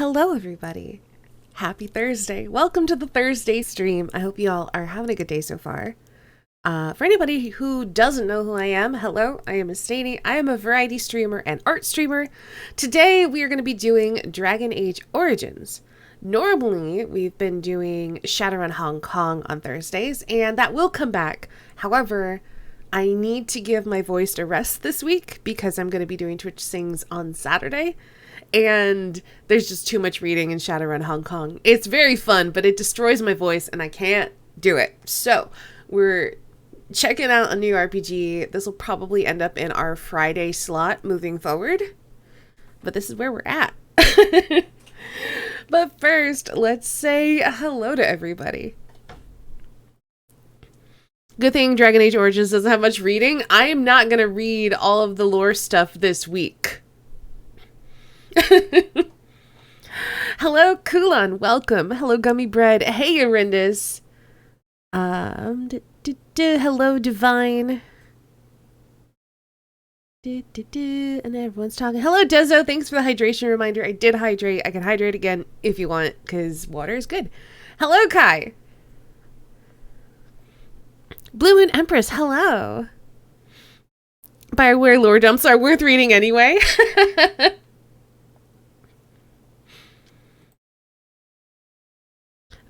Hello everybody. Happy Thursday. Welcome to the Thursday stream. I hope you all are having a good day so far. For anybody who doesn't know who I am, hello, I am Estani. I am a variety streamer and art streamer. Today we are going to be doing Dragon Age Origins. Normally we've been doing Shadowrun Hong Kong on Thursdays, and that will come back. However, I need to give my voice a rest this week because I'm going to be doing Twitch Sings on Saturday. And there's just too much reading in Shadowrun Hong Kong. It's very fun, but it destroys my voice and I can't do it. So we're checking out a new RPG. This will probably end up in our Friday slot moving forward. But this is where we're at. But first, let's say hello to everybody. Good thing Dragon Age Origins doesn't have much reading. I am not going to read all of the lore stuff this week. Hello, Kulan. Welcome. Hello, Gummy Bread. Hey, Arindis. Hello, Divine. And everyone's talking. Hello, Dezo. Thanks for the hydration reminder. I did hydrate. I can hydrate again if you want, because water is good. Hello, Kai. Blue Moon Empress. Hello. Bioware lore dumps are worth reading anyway.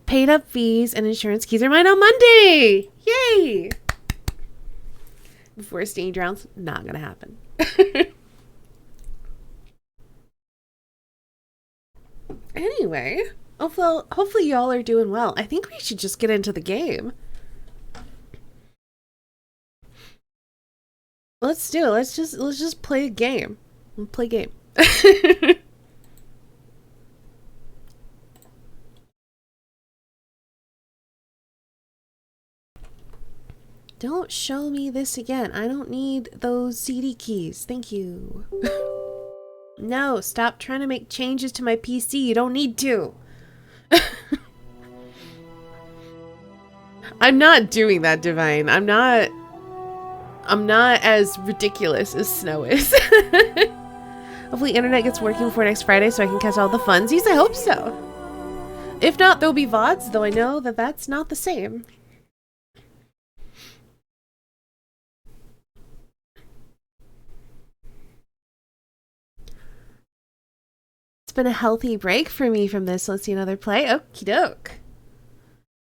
Paid up fees and insurance keys are mine on Monday. Yay! Before Stain drowns, not gonna happen. Anyway, hopefully y'all are doing well. I think we should just get into the game. Let's do it. Let's just play a game. We'll play a game. Don't show me this again. I don't need those CD keys. Thank you. No, stop trying to make changes to my PC. You don't need to. I'm not doing that, Divine. I'm not as ridiculous as Snow is. Hopefully internet gets working before next Friday so I can catch all the funsies. I hope so. If not, there'll be VODs, though I know that that's not the same. It's been a healthy break for me from this. Let's see another play. Okie doke.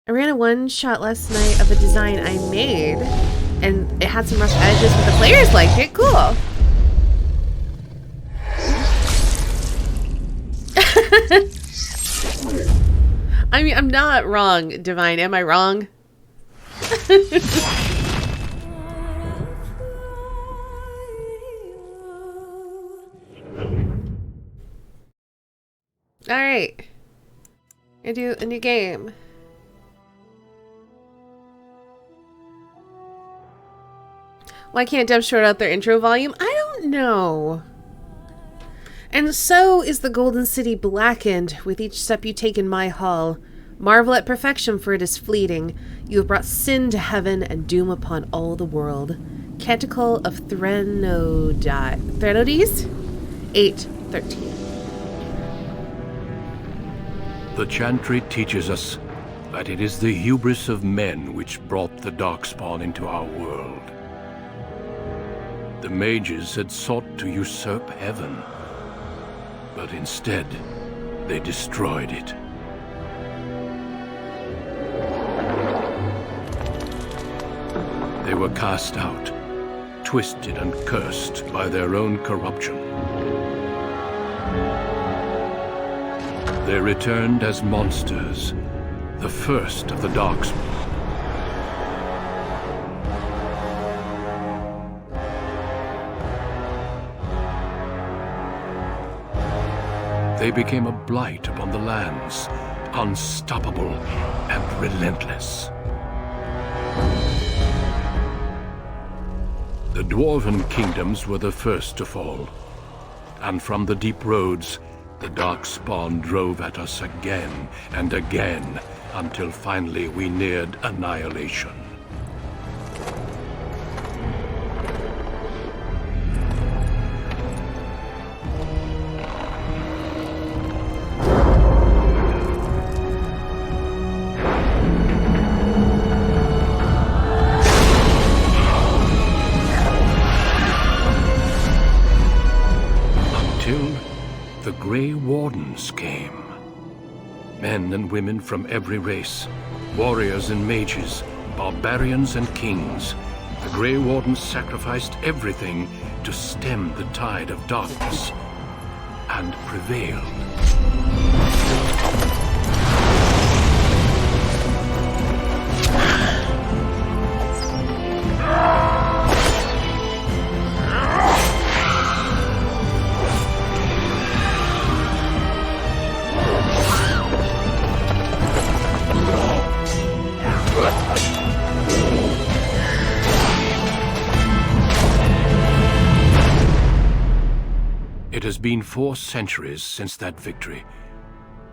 I ran a one-shot last night of a design I made, and it had some rough edges, but the players liked it. Cool. I mean, I'm not wrong, Divine. Am I wrong? Alright. I do a new game. Why can't devs short out their intro volume? I don't know. And so is the Golden City blackened with each step you take in my hall. Marvel at perfection, for it is fleeting. You have brought sin to heaven and doom upon all the world. Canticle of Threnodies? 8:13. The Chantry teaches us that it is the hubris of men which brought the Darkspawn into our world. The mages had sought to usurp heaven, but instead they destroyed it. They were cast out, twisted and cursed by their own corruption. They returned as monsters, the first of the Darkspawn. They became a blight upon the lands, unstoppable and relentless. The Dwarven kingdoms were the first to fall, and from the deep roads, the Darkspawn drove at us again and again, until finally we neared annihilation. Wardens came. Men and women from every race, warriors and mages, barbarians and kings. The Grey Wardens sacrificed everything to stem the tide of darkness, and prevailed. It has been 4 centuries since that victory,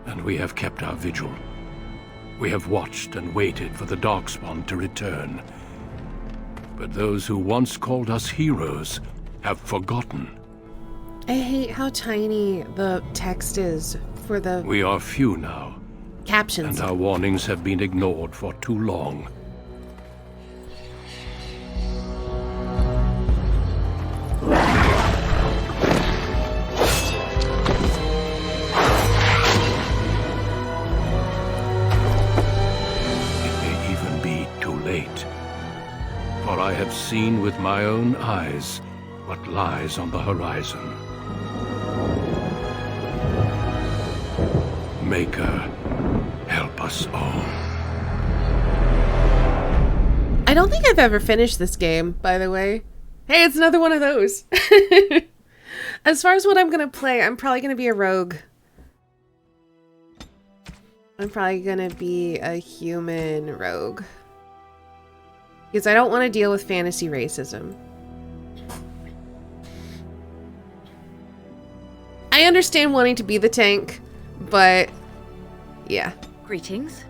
and we have kept our vigil. We have watched and waited for the Darkspawn to return. But those who once called us heroes have forgotten. I hate how tiny the text is for the We are few now, captions. and our warnings have been ignored for too long. For I have seen with my own eyes what lies on the horizon. Maker, help us all. I don't think I've ever finished this game, by the way. Hey, it's another one of those. As far as what I'm gonna play, I'm probably gonna be a rogue. I'm probably gonna be a human rogue. Because I don't want to deal with fantasy racism. I understand wanting to be the tank, but yeah. Greetings.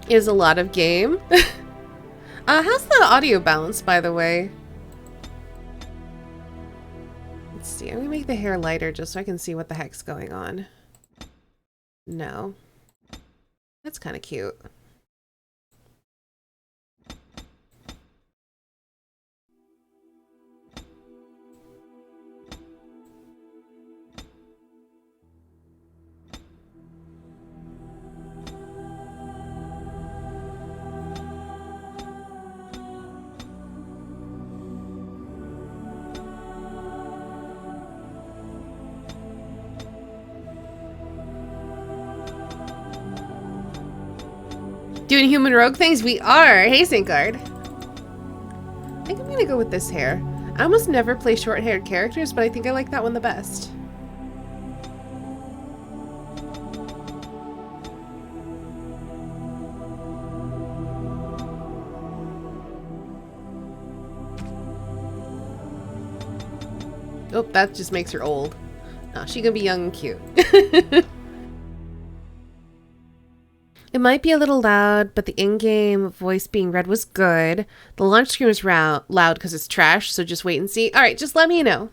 Is a lot of game. How's the audio balance, by the way? Let's see. I'm gonna make the hair lighter just so I can see what the heck's going on. No. That's kind of cute. Doing human rogue things? We are! Hey, Veilguard. I think I'm gonna go with this hair. I almost never play short-haired characters, but I think I like that one the best. Oh, that just makes her old. No, she gonna be young and cute. It might be a little loud, but the in-game voice being read was good. The launch screen was loud because it's trash, so just wait and see. All right, just let me know.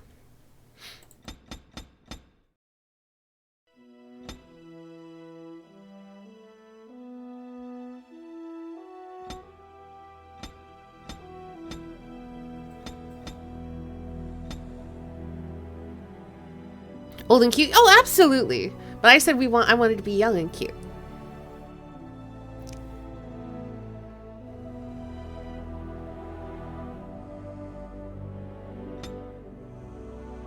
Old and cute? Oh, absolutely. But I said I wanted to be young and cute.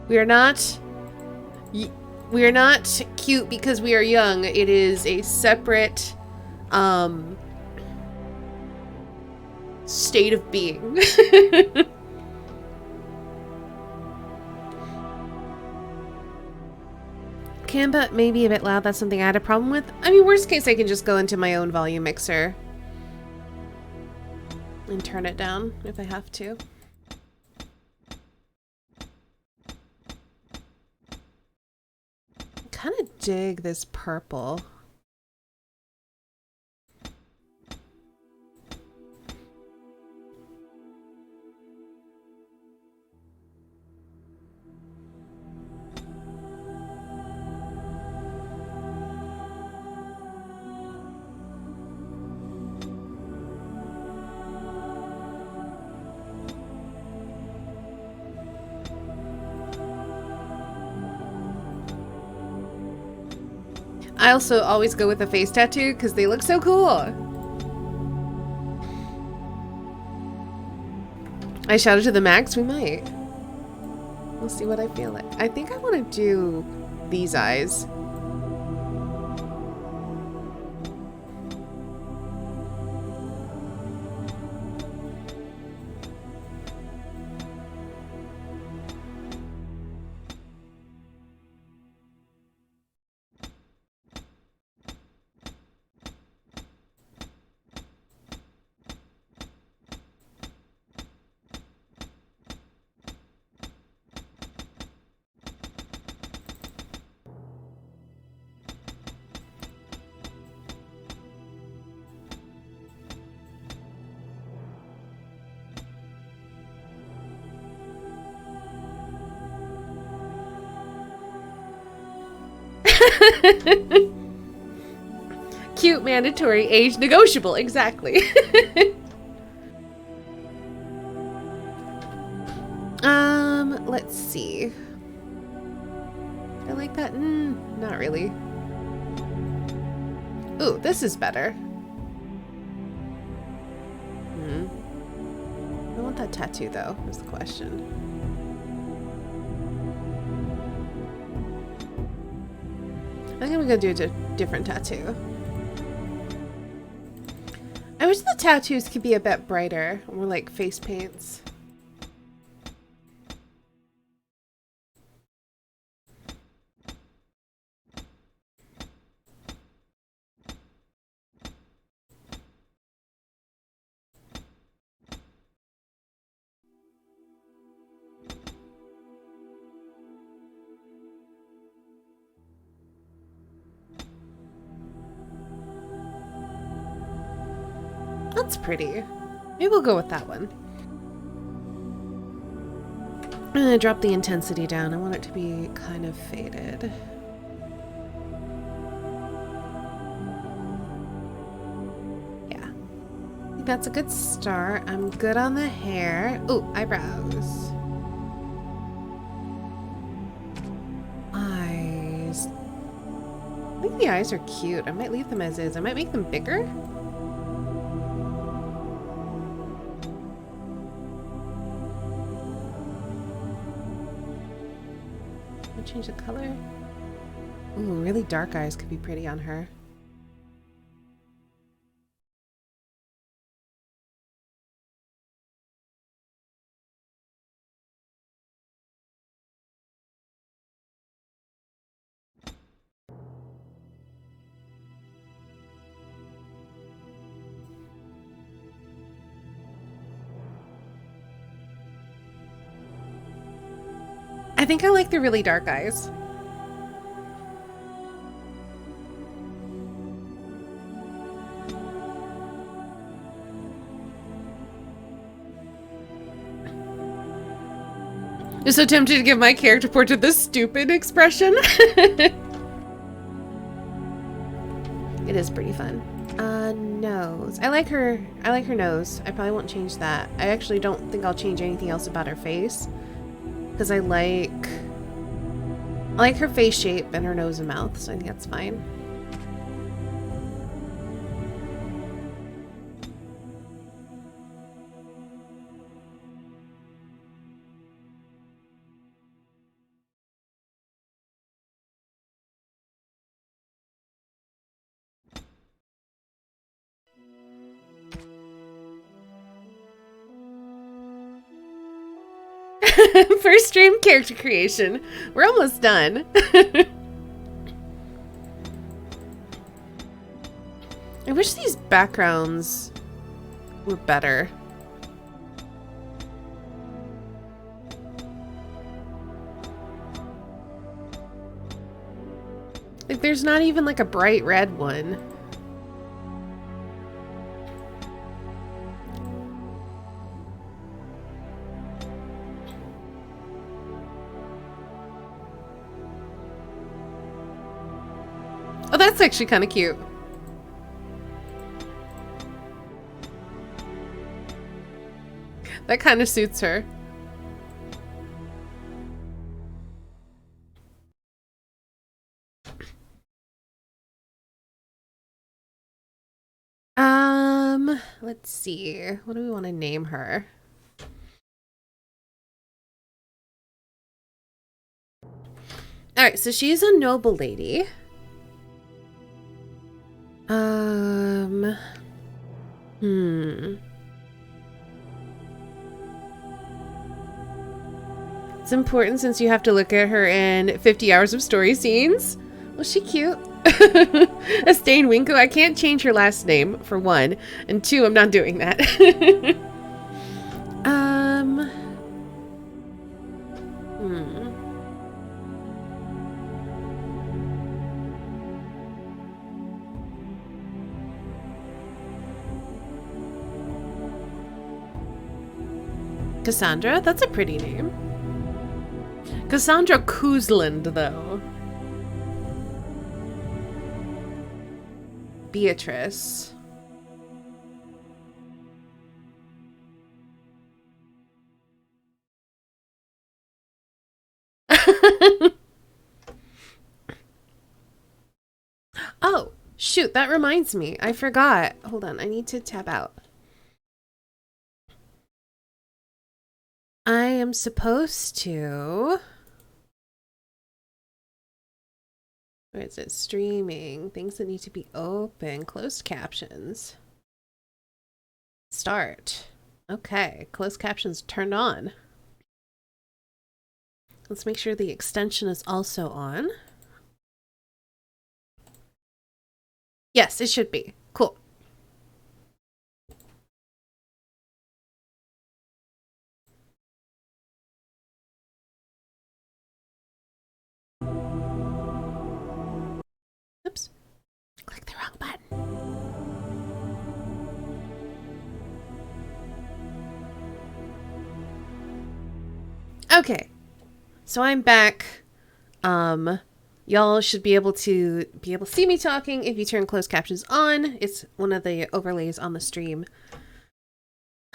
We are not cute because we are young. It is a separate state of being. Canva may be a bit loud. That's something I had a problem with. I mean, worst case, I can just go into my own volume mixer and turn it down if I have to. Kind of dig this purple. I also always go with a face tattoo because they look so cool. I shouted to the max, we might. We'll see what I feel like. I think I want to do these eyes. Cute, mandatory, age negotiable, exactly. Let's see. I like that. Not really. Ooh, this is better. I want that tattoo though, is the question. I think I'm gonna do a different tattoo. I wish the tattoos could be a bit brighter, more like face paints. That's pretty. Maybe we'll go with that one. I'm gonna drop the intensity down. I want it to be kind of faded. Yeah. I think that's a good start. I'm good on the hair. Ooh, eyebrows. Eyes. I think the eyes are cute. I might leave them as is. I might make them bigger. Change the color. Ooh, really dark eyes could be pretty on her. I think I like the really dark eyes. I'm so tempted to give my character portrait this stupid expression. It is pretty fun. Nose. I like her nose. I probably won't change that. I actually don't think I'll change anything else about her face. Because I like her face shape and her nose and mouth, so I think that's fine. First stream character creation. We're almost done. I wish these backgrounds were better. Like, there's not even like a bright red one. Oh, that's actually kind of cute. That kind of suits her. let's see. What do we want to name her? All right, so she's a noble lady. It's important since you have to look at her in 50 hours of story scenes. Was she cute? Estain Winko. I can't change her last name, for one. And two, I'm not doing that. Cassandra? That's a pretty name. Cassandra Kuzland, though. Beatrice. Oh, shoot, that reminds me. I forgot. Hold on, I need to tab out. I am supposed to... Where is it? Streaming. Things that need to be open. Closed captions. Start. Okay. Closed captions turned on. Let's make sure the extension is also on. Yes, it should be. Cool. Oops. Click the wrong button. Okay. So I'm back. Y'all should be able to see me talking if you turn closed captions on. It's one of the overlays on the stream.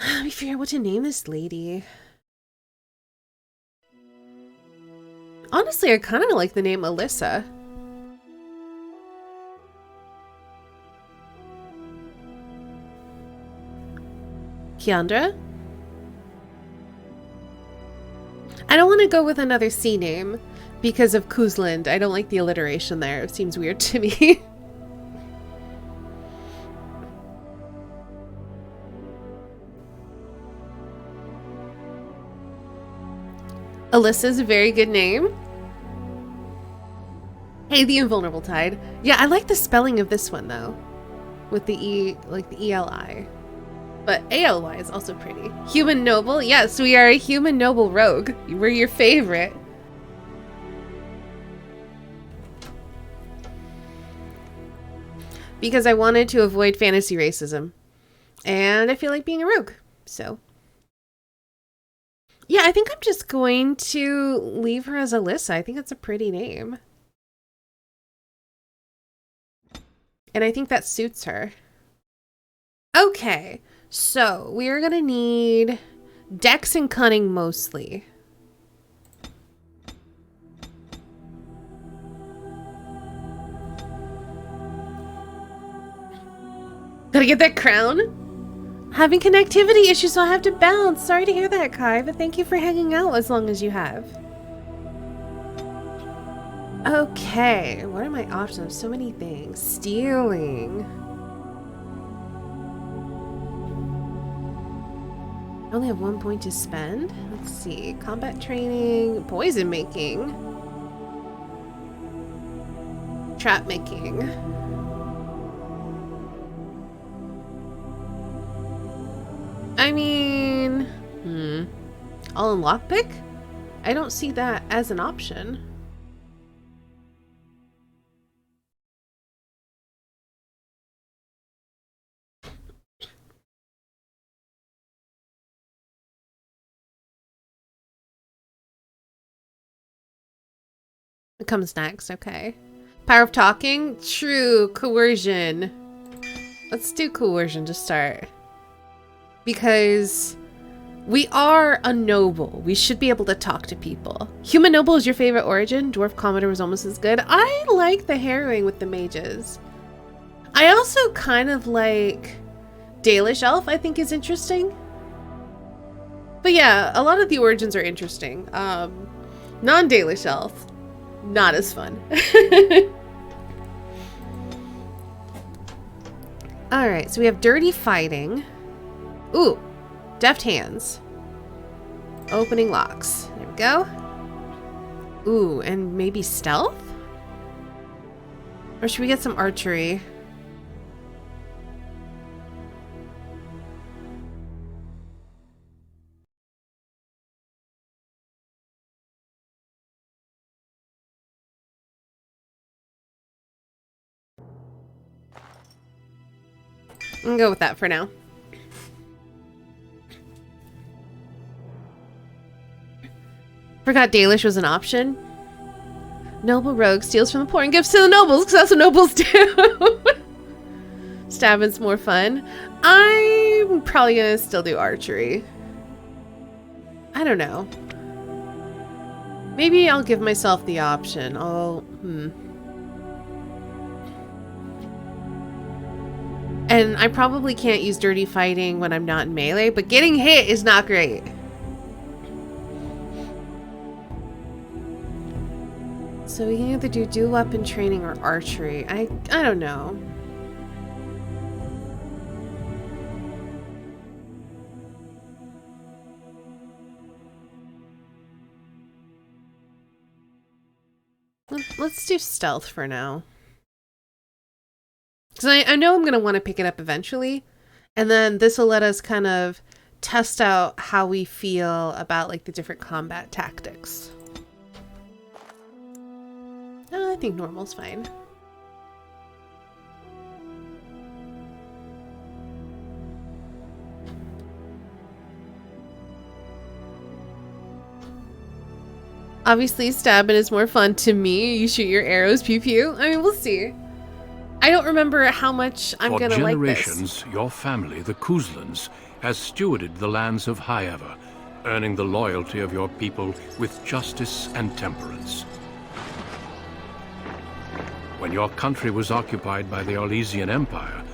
Let me figure out what to name this lady. Honestly, I kind of like the name Alyssa. Kiandra? I don't want to go with another C name because of Kuzland. I don't like the alliteration there. It seems weird to me. Alyssa's a very good name. Hey, the Invulnerable Tide. Yeah, I like the spelling of this one though. With the E, like the E-L-I. But A-L-Y is also pretty. Human Noble? Yes, we are a Human Noble rogue. We're your favorite. Because I wanted to avoid fantasy racism. And I feel like being a rogue. So. Yeah, I think I'm just going to leave her as Alyssa. I think that's a pretty name. And I think that suits her. Okay. So, we are going to need Dex and Cunning mostly. Gotta get that crown? Having connectivity issues, so I have to bounce. Sorry to hear that, Kai, but thank you for hanging out as long as you have. Okay, what are my options? So many things. Stealing. I only have 1 point to spend. Let's see. Combat training. Poison making. Trap making. I mean... All in lockpick? I don't see that as an option. It comes next, okay. Power of talking? True. Coercion. Let's do coercion to start. Because we are a noble. We should be able to talk to people. Human noble is your favorite origin. Dwarf Commodore was almost as good. I like the harrowing with the mages. I also kind of like Dalish elf, I think, is interesting. But yeah, a lot of the origins are interesting. Non-Dalish elf, not as fun. Alright, so we have dirty fighting. Ooh, deft hands. Opening locks. There we go. Ooh, and maybe stealth? Or should we get some archery? I'm gonna go with that for now. Forgot Dalish was an option. Noble rogue steals from the poor and gives to the nobles, because that's what nobles do. Stabbing's more fun. I'm probably gonna still do archery. I don't know. Maybe I'll give myself the option. And I probably can't use dirty fighting when I'm not in melee, but getting hit is not great. So we can either do weapon training or archery. I don't know. Let's do stealth for now. Because I know I'm going to want to pick it up eventually. And then this will let us kind of test out how we feel about like the different combat tactics. I think normal's fine. Obviously, stabbing is more fun to me. You shoot your arrows, pew pew. I mean, we'll see. I don't remember how much I'm gonna like this. For generations, your family, the Kuzlans, has stewarded the lands of Highever, earning the loyalty of your people with justice and temperance. When your country was occupied by the Orlesian Empire,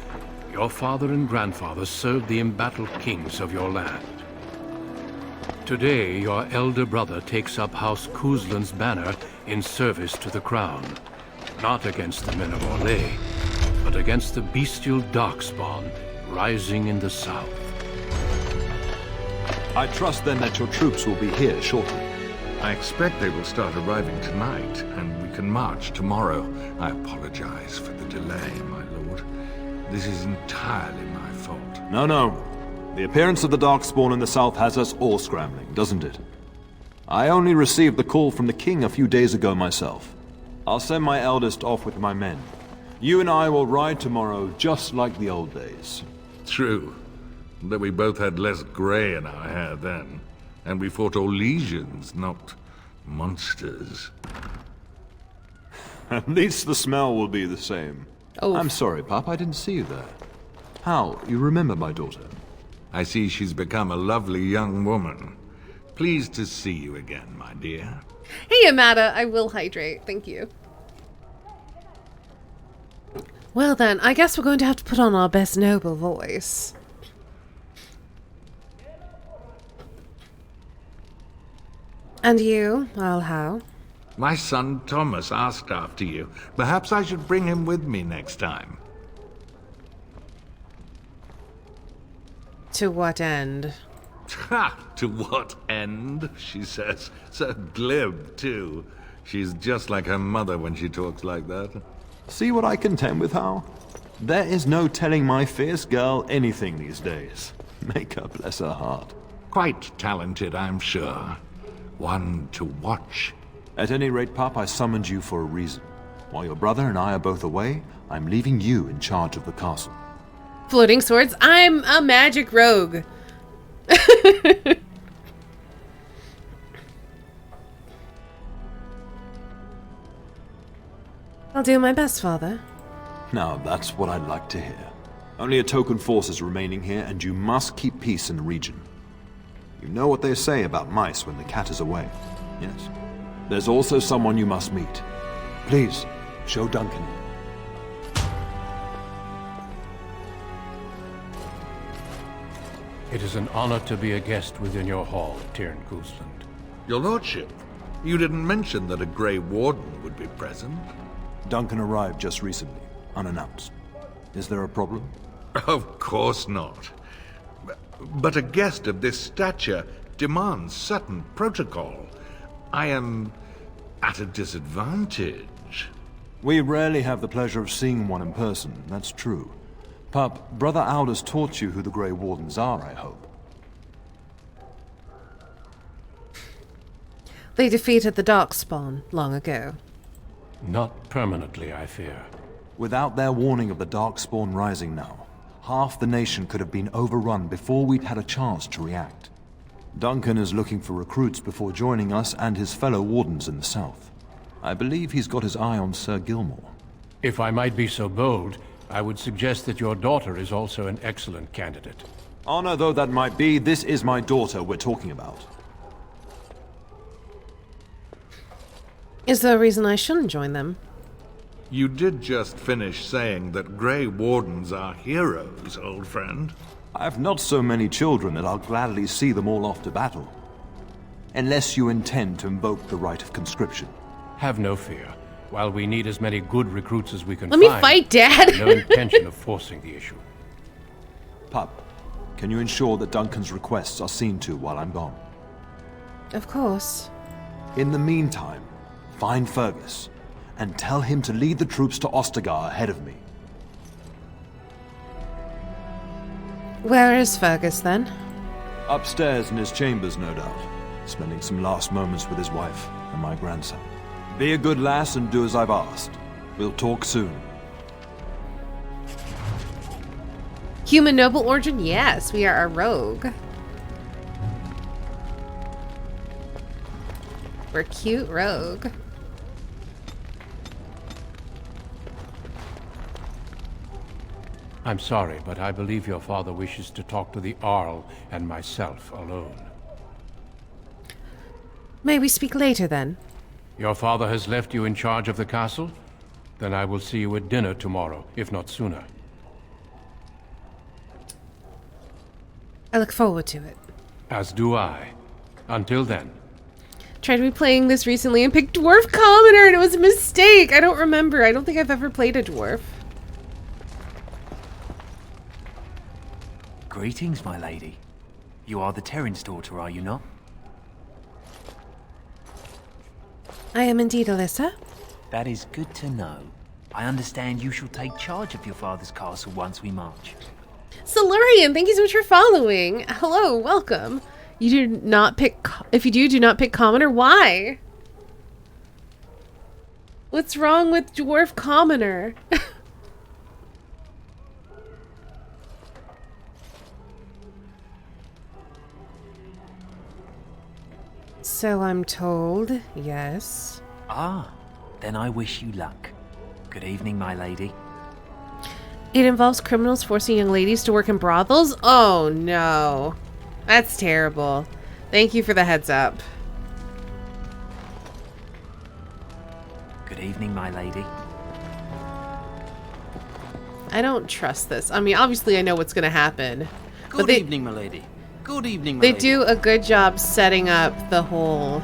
your father and grandfather served the embattled kings of your land. Today, your elder brother takes up House Kuzlan's banner in service to the crown, not against the men of Orlais, but against the bestial darkspawn rising in the south. I trust then that your troops will be here shortly. I expect they will start arriving tonight, and we can march tomorrow. I apologize for the delay, my lord. This is entirely my fault. No. The appearance of the Darkspawn in the south has us all scrambling, doesn't it? I only received the call from the king a few days ago myself. I'll send my eldest off with my men. You and I will ride tomorrow just like the old days. True, that we both had less grey in our hair then, and we fought Orlesians, not monsters. At least the smell will be the same. Oh. I'm sorry, Pop, I didn't see you there. How? You remember my daughter? I see she's become a lovely young woman. Pleased to see you again, my dear. Hey, Amada, I will hydrate. Thank you. Well then, I guess we're going to have to put on our best noble voice. And you, Alhau? My son Thomas asked after you. Perhaps I should bring him with me next time. To what end? Ha! To what end, she says. So glib, too. She's just like her mother when she talks like that. See what I contend with, Hal? There is no telling my fierce girl anything these days. Make her bless her heart. Quite talented, I'm sure. One to watch. At any rate, Pop, I summoned you for a reason. While your brother and I are both away, I'm leaving you in charge of the castle. Floating swords? I'm a magic rogue. I'll do my best, Father. Now, that's what I'd like to hear. Only a token force is remaining here, and you must keep peace in the region. You know what they say about mice when the cat is away. Yes. There's also someone you must meet. Please, show Duncan. It is an honor to be a guest within your hall, Tyrn Cousland. Your lordship, you didn't mention that a Grey Warden would be present. Duncan arrived just recently, unannounced. Is there a problem? Of course not. But a guest of this stature demands certain protocol. I am at a disadvantage. We rarely have the pleasure of seeing one in person, that's true. Pup, Brother Aldous taught you who the Grey Wardens are, I hope. They defeated the Darkspawn long ago. Not permanently, I fear. Without their warning of the Darkspawn rising now, half the nation could have been overrun before we'd had a chance to react. Duncan is looking for recruits before joining us and his fellow Wardens in the south. I believe he's got his eye on Sir Gilmore. If I might be so bold, I would suggest that your daughter is also an excellent candidate. Honor though that might be, this is my daughter we're talking about. Is there a reason I shouldn't join them? You did just finish saying that Grey Wardens are heroes, old friend. I've not so many children that I'll gladly see them all off to battle. Unless you intend to invoke the right of conscription. Have no fear. While we need as many good recruits as we can Let me find, fight, Dad! I have no intention of forcing the issue. Pup, can you ensure that Duncan's requests are seen to while I'm gone? Of course. In the meantime, find Fergus, and tell him to lead the troops to Ostagar ahead of me. Where is Fergus, then? Upstairs in his chambers, no doubt, spending some last moments with his wife and my grandson. Be a good lass and do as I've asked. We'll talk soon. Human noble origin? Yes, we are a rogue. We're cute rogue. I'm sorry, but I believe your father wishes to talk to the Arl and myself alone. May we speak later, then? Your father has left you in charge of the castle? Then I will see you at dinner tomorrow, if not sooner. I look forward to it. As do I. Until then. Tried replaying this recently and picked Dwarf Commoner, and it was a mistake! I don't remember. I don't think I've ever played a dwarf. Greetings, my lady. You are the Terran's daughter, are you not? I am indeed, Alyssa. That is good to know. I understand you shall take charge of your father's castle once we march. Solurian, thank you so much for following. Hello, welcome. You do not pick... If you do not pick Commoner. Why? What's wrong with Dwarf Commoner? So I'm told, yes. Ah, then I wish you luck. Good evening, my lady. It involves criminals forcing young ladies to work in brothels? Oh no. That's terrible. Thank you for the heads up. Good evening, my lady. I don't trust this. I mean, obviously I know what's gonna happen. Good evening, my lady. Good evening, my They lady. do a good job setting up the whole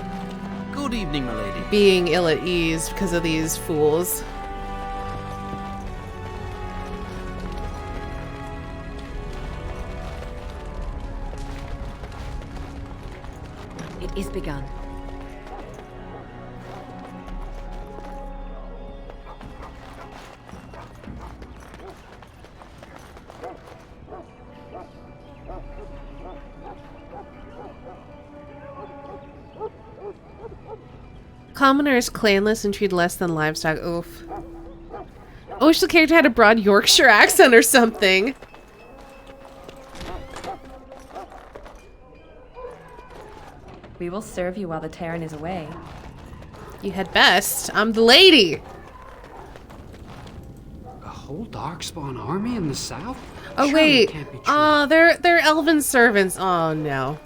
Good evening, my lady. being ill at ease because of these fools. It is begun. Commoner is clanless and treated less than livestock. Oof. I wish the character had a broad Yorkshire accent or something. We will serve you while the Terran is away. You had best. I'm the lady. A whole Darkspawn army in the south? Oh Surely wait. it can't be true. They're elven servants. Oh no.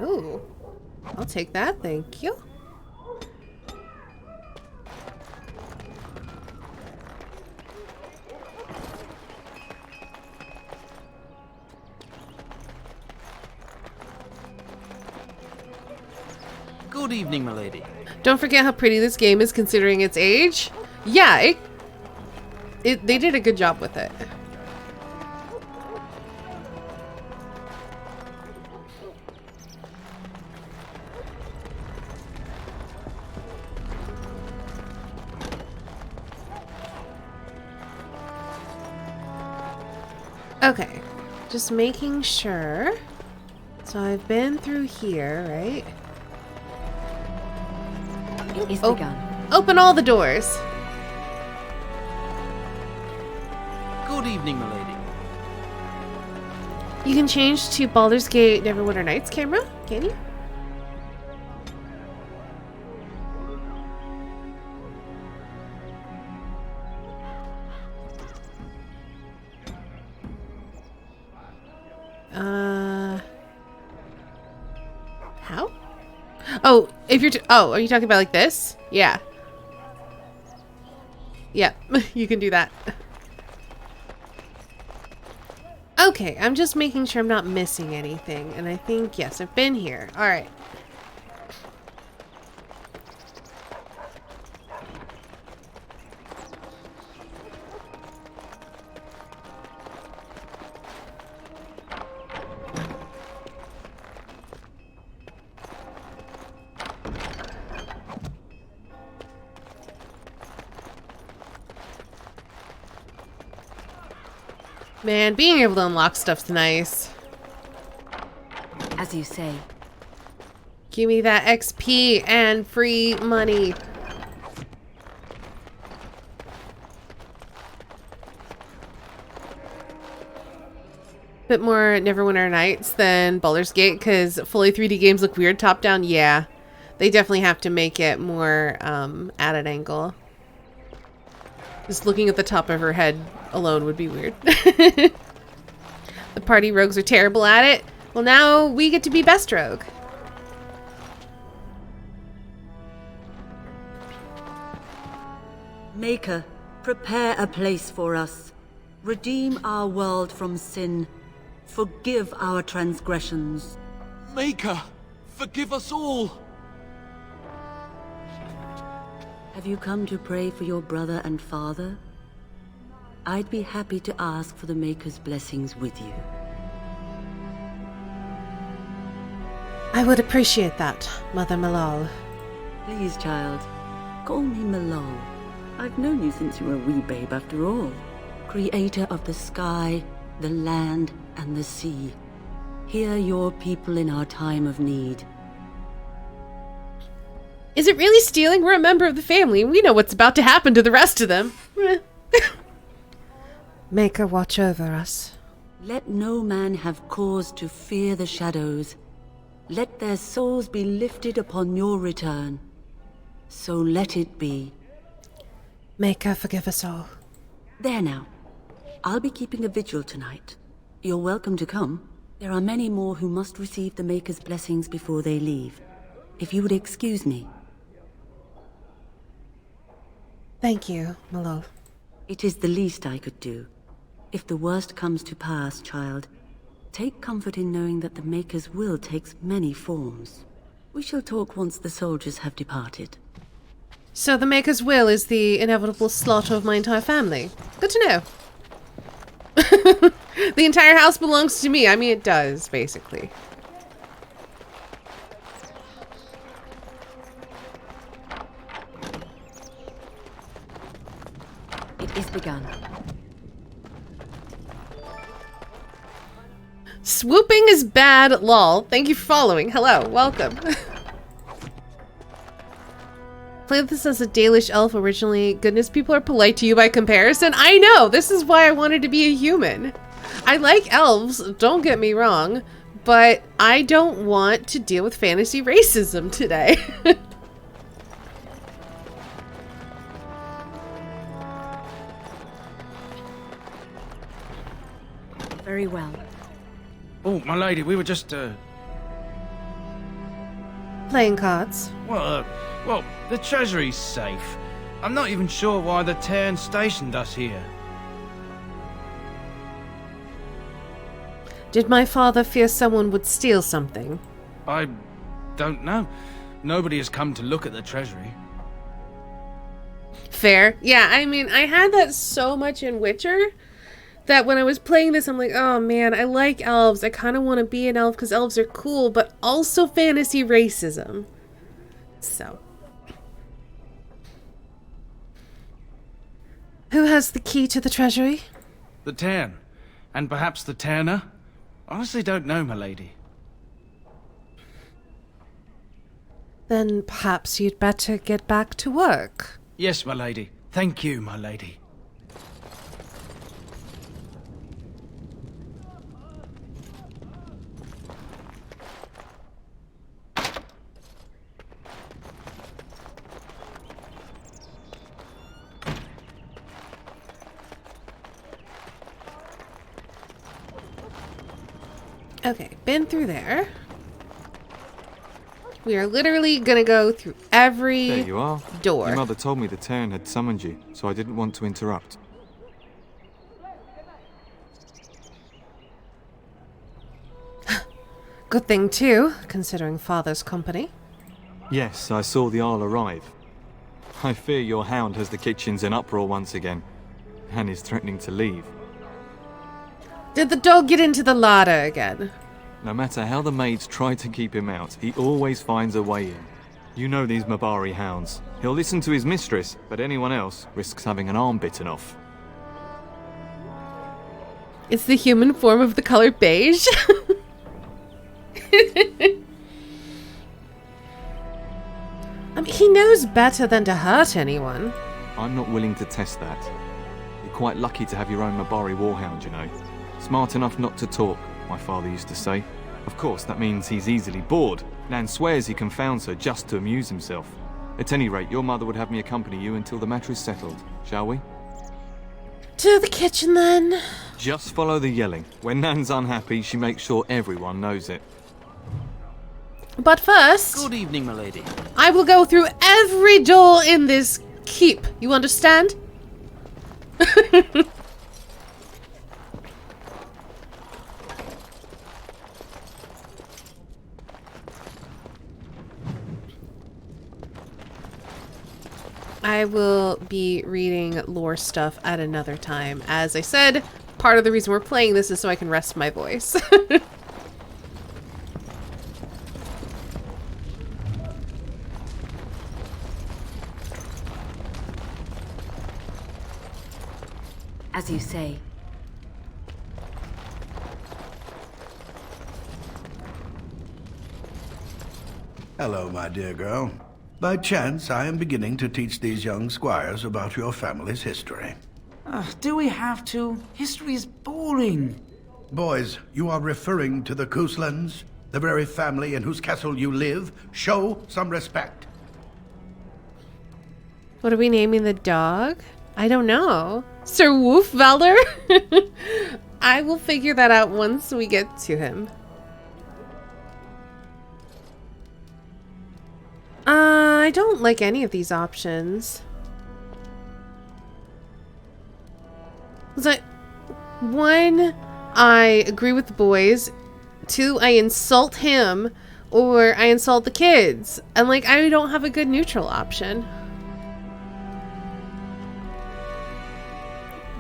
Ooh. I'll take that, thank you. Good evening, milady. Don't forget how pretty this game is considering its age. Yeah, they did a good job with it. Okay, just making sure. So I've been through here, right? It is begun. Open all the doors. Good evening, milady. You can change to Baldur's Gate Neverwinter Nights camera, can you? How? Oh, if you're are you talking about like this? Yeah. Yeah, you can do that. Okay, I'm just making sure I'm not missing anything. And I think, yes, I've been here. All right. Man, being able to unlock stuff's nice. As you say. Give me that XP and free money. Bit more Neverwinter Nights than Baldur's Gate because fully 3D games look weird top down. Yeah, they definitely have to make it more at an angle. Just looking at the top of her head alone would be weird. The party rogues are terrible at it. Well, now we get to be best rogue. Maker, prepare a place for us. Redeem our world from sin. Forgive our transgressions. Maker, forgive us all. Have you come to pray for your brother and father? I'd be happy to ask for the Maker's blessings with you. I would appreciate that, Mother Malal. Please, child, call me Malal. I've known you since you were a wee babe after all. Creator of the sky, the land, and the sea. Hear your people in our time of need. Is it really stealing? We're a member of the family, and we know what's about to happen to the rest of them. Maker, watch over us. Let no man have cause to fear the shadows. Let their souls be lifted upon your return. So let it be. Maker, forgive us all. There now. I'll be keeping a vigil tonight. You're welcome to come. There are many more who must receive the Maker's blessings before they leave. If you would excuse me. Thank you, Malal. It is the least I could do. If the worst comes to pass, child, take comfort in knowing that the Maker's will takes many forms. We shall talk once the soldiers have departed. So the Maker's will is the inevitable slaughter of my entire family. Good to know. The entire house belongs to me. I mean, it does, basically. It is begun. Swooping is bad, lol. Thank you for following. Hello, welcome. Played this as a Dalish elf originally. Goodness, people are polite to you by comparison. I know! This is why I wanted to be a human. I like elves, don't get me wrong, but I don't want to deal with fantasy racism today. Very well. Oh, my lady, we were just, Playing cards. well, the treasury's safe. I'm not even sure why the Terran stationed us here. Did my father fear someone would steal something? I don't know. Nobody has come to look at the treasury. Fair. Yeah, I mean, I had that so much in Witcher that when I was playing this, I'm like, oh man, I like elves. I kind of want to be an elf because elves are cool, but also fantasy racism. So. Who has the key to the treasury? The Tairn. And perhaps the Tairner? Honestly don't know, my lady. Then perhaps you'd better get back to work. Yes, my lady. Thank you, my lady. Okay, been through there. We are literally gonna go through every There you are. door. Your mother told me the Tairn had summoned you, so I didn't want to interrupt. Good thing too, considering Father's company. Yes, I saw the Isle arrive. I fear your hound has the kitchens in uproar once again, and is threatening to leave. Did the dog get into the larder again? No matter how the maids try to keep him out, he always finds a way in. You know these Mabari hounds. He'll listen to his mistress, but anyone else risks having an arm bitten off. It's the human form of the color beige. I mean, he knows better than to hurt anyone. I'm not willing to test that. You're quite lucky to have your own Mabari warhound, you know. Smart enough not to talk, my father used to say. Of course, that means he's easily bored. Nan swears he confounds her just to amuse himself. At any rate, your mother would have me accompany you until the matter is settled, shall we? To the kitchen then. Just follow the yelling. When Nan's unhappy, she makes sure everyone knows it. But first, Good evening, my lady. I will go through every door in this keep. You understand? I will be reading lore stuff at another time. As I said, part of the reason we're playing this is so I can rest my voice. As you say. Hello, my dear girl. By chance, I am beginning to teach these young squires about your family's history. Do we have to? History is boring. Boys, you are referring to the Couslands, the very family in whose castle you live. Show some respect. What are we naming the dog? I don't know. Sir Wolfvelder? I will figure that out once we get to him. I don't like any of these options. It's like, one, I agree with the boys. Two, I insult him, or I insult the kids. And like, I don't have a good neutral option.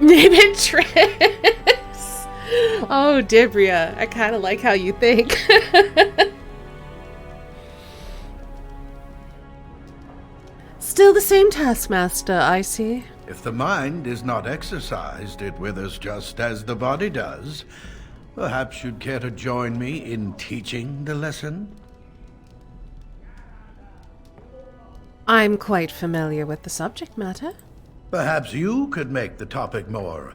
Name it Triss. Oh, Dibria. I kind of like how you think. Still the same taskmaster, I see. If the mind is not exercised, it withers just as the body does. Perhaps you'd care to join me in teaching the lesson? I'm quite familiar with the subject matter. Perhaps you could make the topic more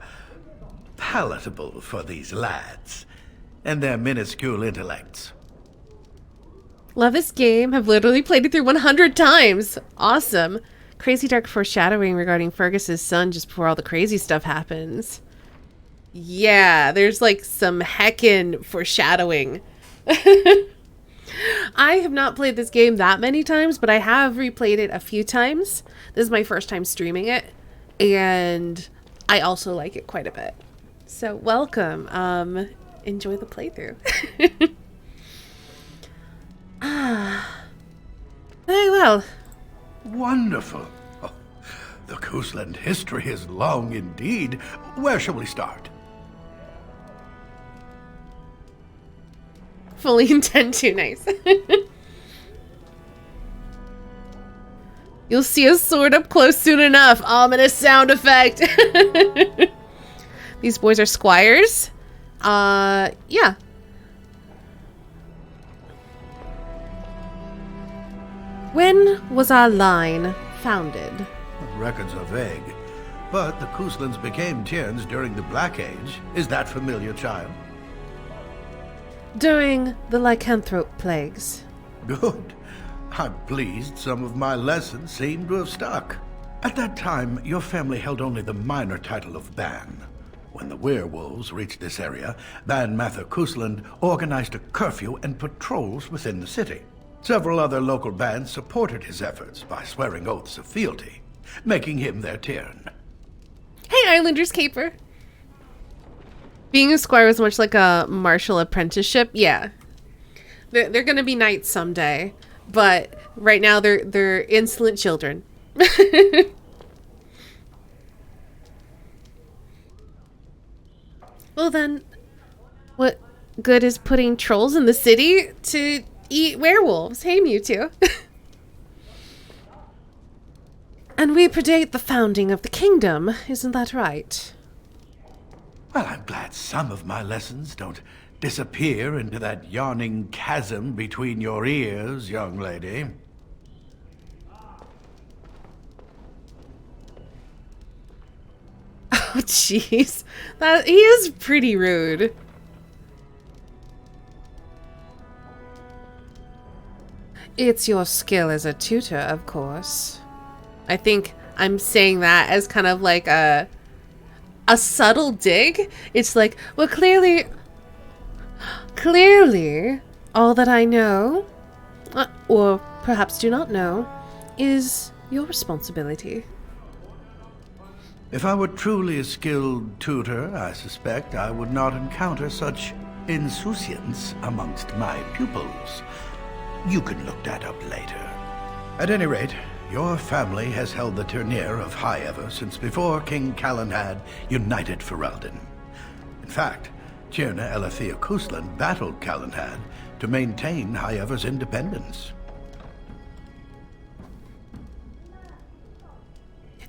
palatable for these lads and their minuscule intellects. Love this game. Have literally played it through 100 times. Awesome. Crazy dark foreshadowing regarding Fergus's son just before all the crazy stuff happens. Yeah, there's like some heckin' foreshadowing. I have not played this game that many times, but I have replayed it a few times. This is my first time streaming it, and I also like it quite a bit. So welcome. Enjoy the playthrough. Very well. Wonderful. Oh, the Coastland history is long indeed. Where shall we start? Fully intend to. Nice. You'll see a sword up close soon enough. Ominous sound effect. These boys are squires. Yeah. When was our line founded? Records are vague, but the Coastlands became Tierns during the Black Age. Is that familiar, child? During the lycanthrope plagues. Good. I'm pleased some of my lessons seem to have stuck. At that time, your family held only the minor title of Ban. When the werewolves reached this area, Ban Mather Coastland organized a curfew and patrols within the city. Several other local bands supported his efforts by swearing oaths of fealty, making him their Tiern. Hey, Islanders Caper. Being a squire was much like a martial apprenticeship. Yeah. They're gonna be knights someday, but right now they're insolent children. Well then, what good is putting trolls in the city to eat werewolves? Hey, Mewtwo. And we predate the founding of the kingdom, isn't that right? Well, I'm glad some of my lessons don't disappear into that yawning chasm between your ears, young lady. Oh, jeez. He is pretty rude. It's your skill as a tutor, of course. I think I'm saying that as kind of like a subtle dig. It's like, well, clearly, all that I know, or perhaps do not know, is your responsibility. If I were truly a skilled tutor, I suspect I would not encounter such insouciance amongst my pupils. You can look that up later. At any rate, your family has held the tournure of High Ever since before King Calenhad united Ferelden. In fact, Tierna Elethea Coastland battled Calenhad to maintain High Ever's independence.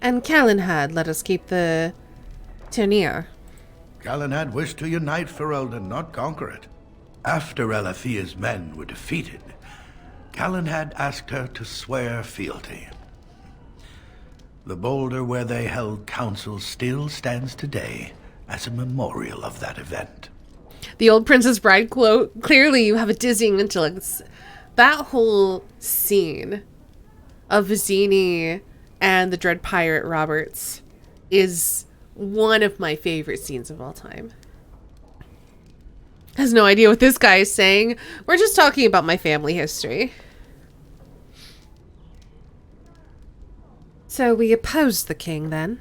And Calenhad let us keep the tournure. Calenhad wished to unite Ferelden, not conquer it. After Elethea's men were defeated, Calenhad asked her to swear fealty. The boulder where they held council still stands today as a memorial of that event. The old Princess Bride quote, clearly you have a dizzying intellect. That whole scene of Vizzini and the Dread Pirate Roberts is one of my favorite scenes of all time. Has no idea what this guy is saying. We're just talking about my family history. So we opposed the king then?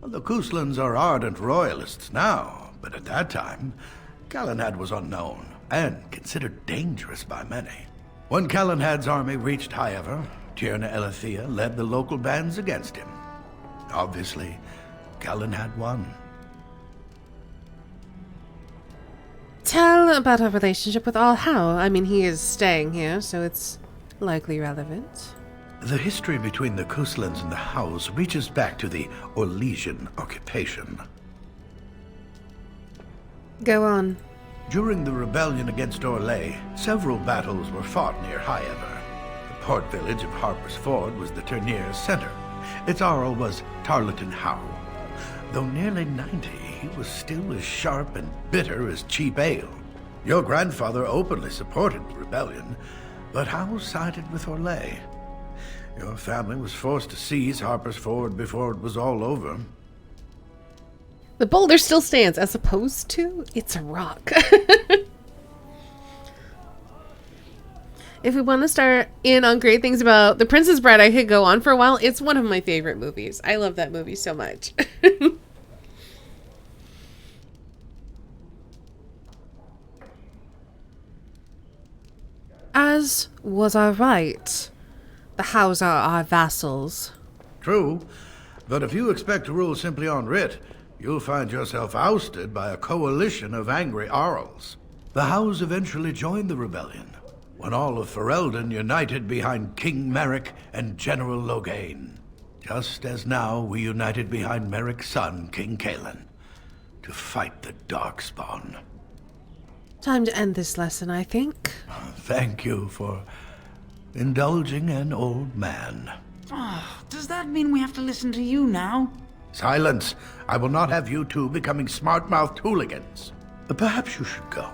Well, the Coastlands are ardent royalists now, but at that time, Calenhad was unknown and considered dangerous by many. When Calenhad's army reached High Ever, Tierna Elethea led the local bands against him. Obviously, Calenhad won. Tell about our relationship with All How. I mean, he is staying here, so it's likely relevant. The history between the Coastlands and the Hows reaches back to the Orlesian occupation. Go on. During the rebellion against Orlais, several battles were fought near High Ever. The port village of Harper's Ford was the tourneur's center. Its Jarl was Tarleton Howe. Though nearly 90, he was still as sharp and bitter as cheap ale. Your grandfather openly supported the rebellion, but Howe sided with Orlais. Your family was forced to seize Harper's Ford before it was all over. The boulder still stands, as opposed to it's a rock. If we want to start in on great things about The Princess Bride, I could go on for a while. It's one of my favorite movies. I love that movie so much. As was our right. The House are our vassals. True, but if you expect to rule simply on writ, you'll find yourself ousted by a coalition of angry Arls. The House eventually joined the rebellion, when all of Ferelden united behind King Merrick and General Loghain. Just as now we united behind Merrick's son, King Cailan, to fight the Darkspawn. Time to end this lesson, I think. Thank you for indulging an old man. Oh, does that mean we have to listen to you now? Silence! I will not have you two becoming smart-mouthed hooligans. Perhaps you should go.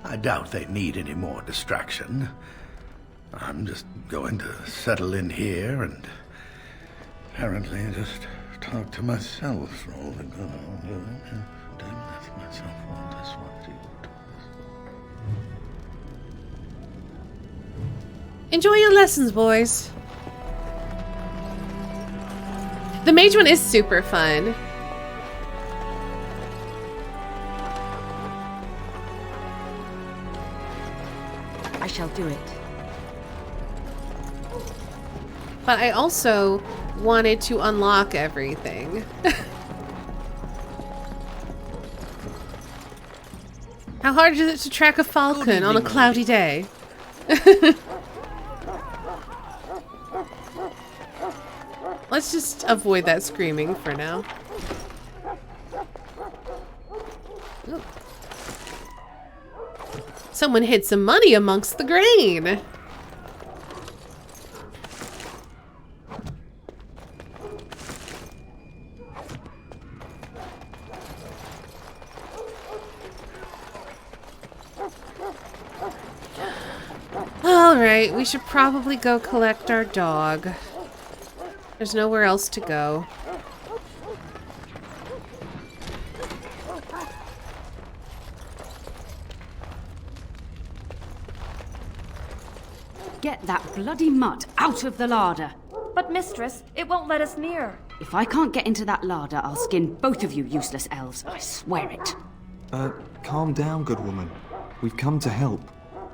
I doubt they need any more distraction. I'm just going to settle in here and apparently just talk to myself for all the good. Enjoy your lessons, boys. The mage one is super fun. I shall do it. But I also wanted to unlock everything. How hard is it to track a falcon on a cloudy day? Let's just avoid that screaming for now. Ooh. Someone hid some money amongst the grain. Alright, we should probably go collect our dog. There's nowhere else to go. Get that bloody mutt out of the larder. But mistress, it won't let us near. If I can't get into that larder, I'll skin both of you useless elves. I swear it. Calm down, good woman. We've come to help.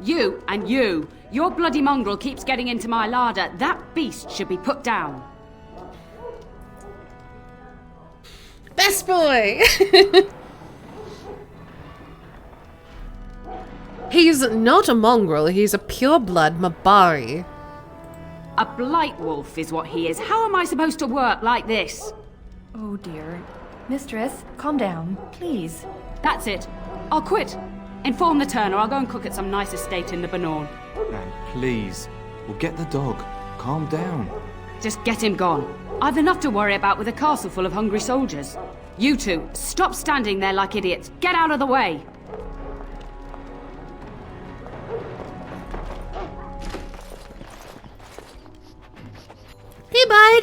You and you. Your bloody mongrel keeps getting into my larder. That beast should be put down. Best boy! He's not a mongrel, he's a pureblood Mabari. A blight wolf is what he is. How am I supposed to work like this? Oh dear. Mistress, calm down, please. That's it. I'll quit. Inform the turner. I'll go and cook at some nice estate in the Banorn. Nan, please. We'll get the dog. Calm down. Just get him gone. I've enough to worry about with a castle full of hungry soldiers. You two, stop standing there like idiots. Get out of the way. Hey, bud.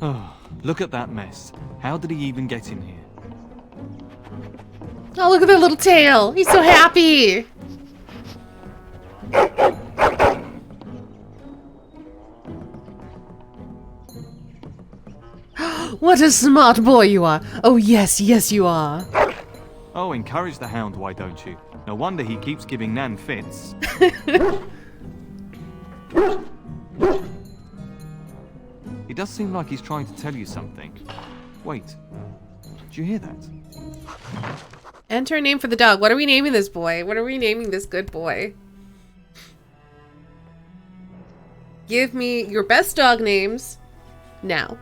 Oh, look at that mess. How did he even get in here? Oh, look at that little tail. He's so happy. What a smart boy you are. Oh, yes, yes, you are. Oh, encourage the hound, why don't you? No wonder he keeps giving Nan fits. He does seem like he's trying to tell you something. Wait, do you hear that? Enter a name for the dog. What are we naming this boy? What are we naming this good boy? Give me your best dog names now.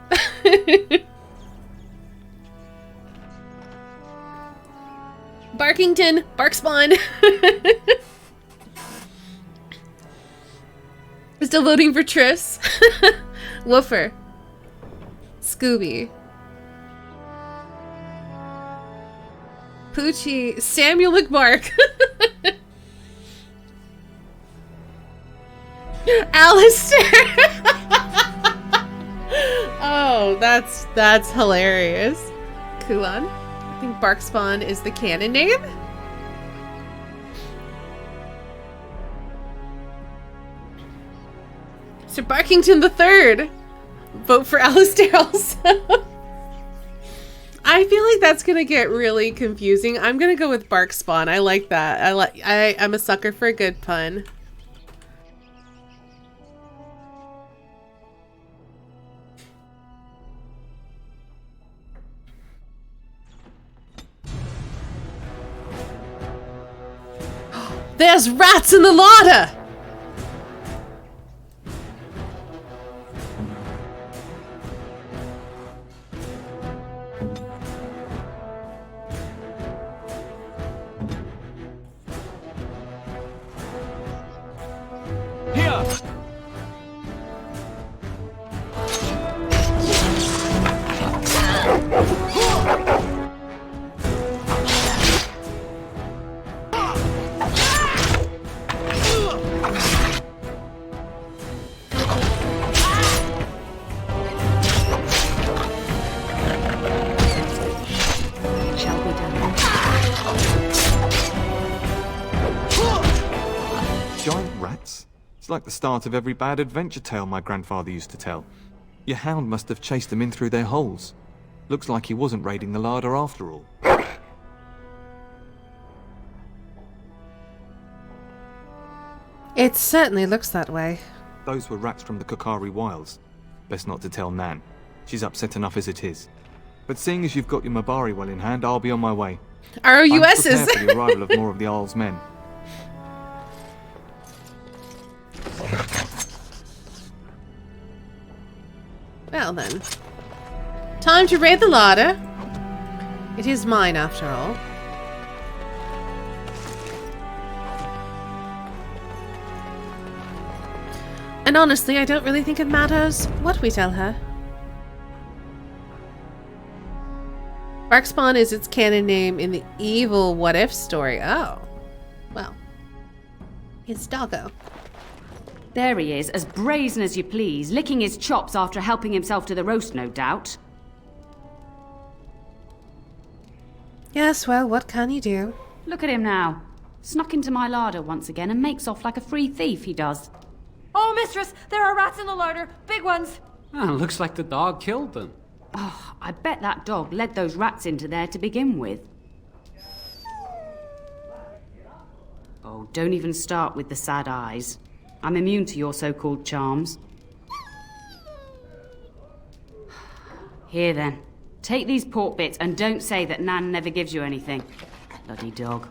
Barkington, Barkspawn. Still voting for Triss. Woofer. Scooby. Poochie. Samuel McBark. Alistair. Oh, that's hilarious. Kulan. I think Barkspawn is the canon name. Sir Barkington III. Vote for Alistair also. I feel like that's gonna get really confusing. I'm gonna go with bark spawn. I like that. I'm a sucker for a good pun. There's rats in the larder! It's like the start of every bad adventure tale my grandfather used to tell. Your hound must have chased them in through their holes. Looks like he wasn't raiding the larder after all. It certainly looks that way. Those were rats from the Kokari Wilds. Best not to tell Nan. She's upset enough as it is. But seeing as you've got your Mabari well in hand, I'll be on my way. ROUSs! I'm prepared for the arrival of more of the Isle's men. Well then. Time to raid the larder. It is mine after all. And honestly, I don't really think it matters what we tell her. Barkspawn is its canon name in the evil What If story. Oh. Well. It's Doggo. There he is, as brazen as you please, licking his chops after helping himself to the roast, no doubt. Yes, well, what can you do? Look at him now. Snuck into my larder once again and makes off like a free thief, he does. Oh, mistress, there are rats in the larder. Big ones. Looks like the dog killed them. Oh, I bet that dog led those rats into there to begin with. Oh, don't even start with the sad eyes. I'm immune to your so-called charms. Here then, take these pork bits and don't say that Nan never gives you anything. Bloody dog.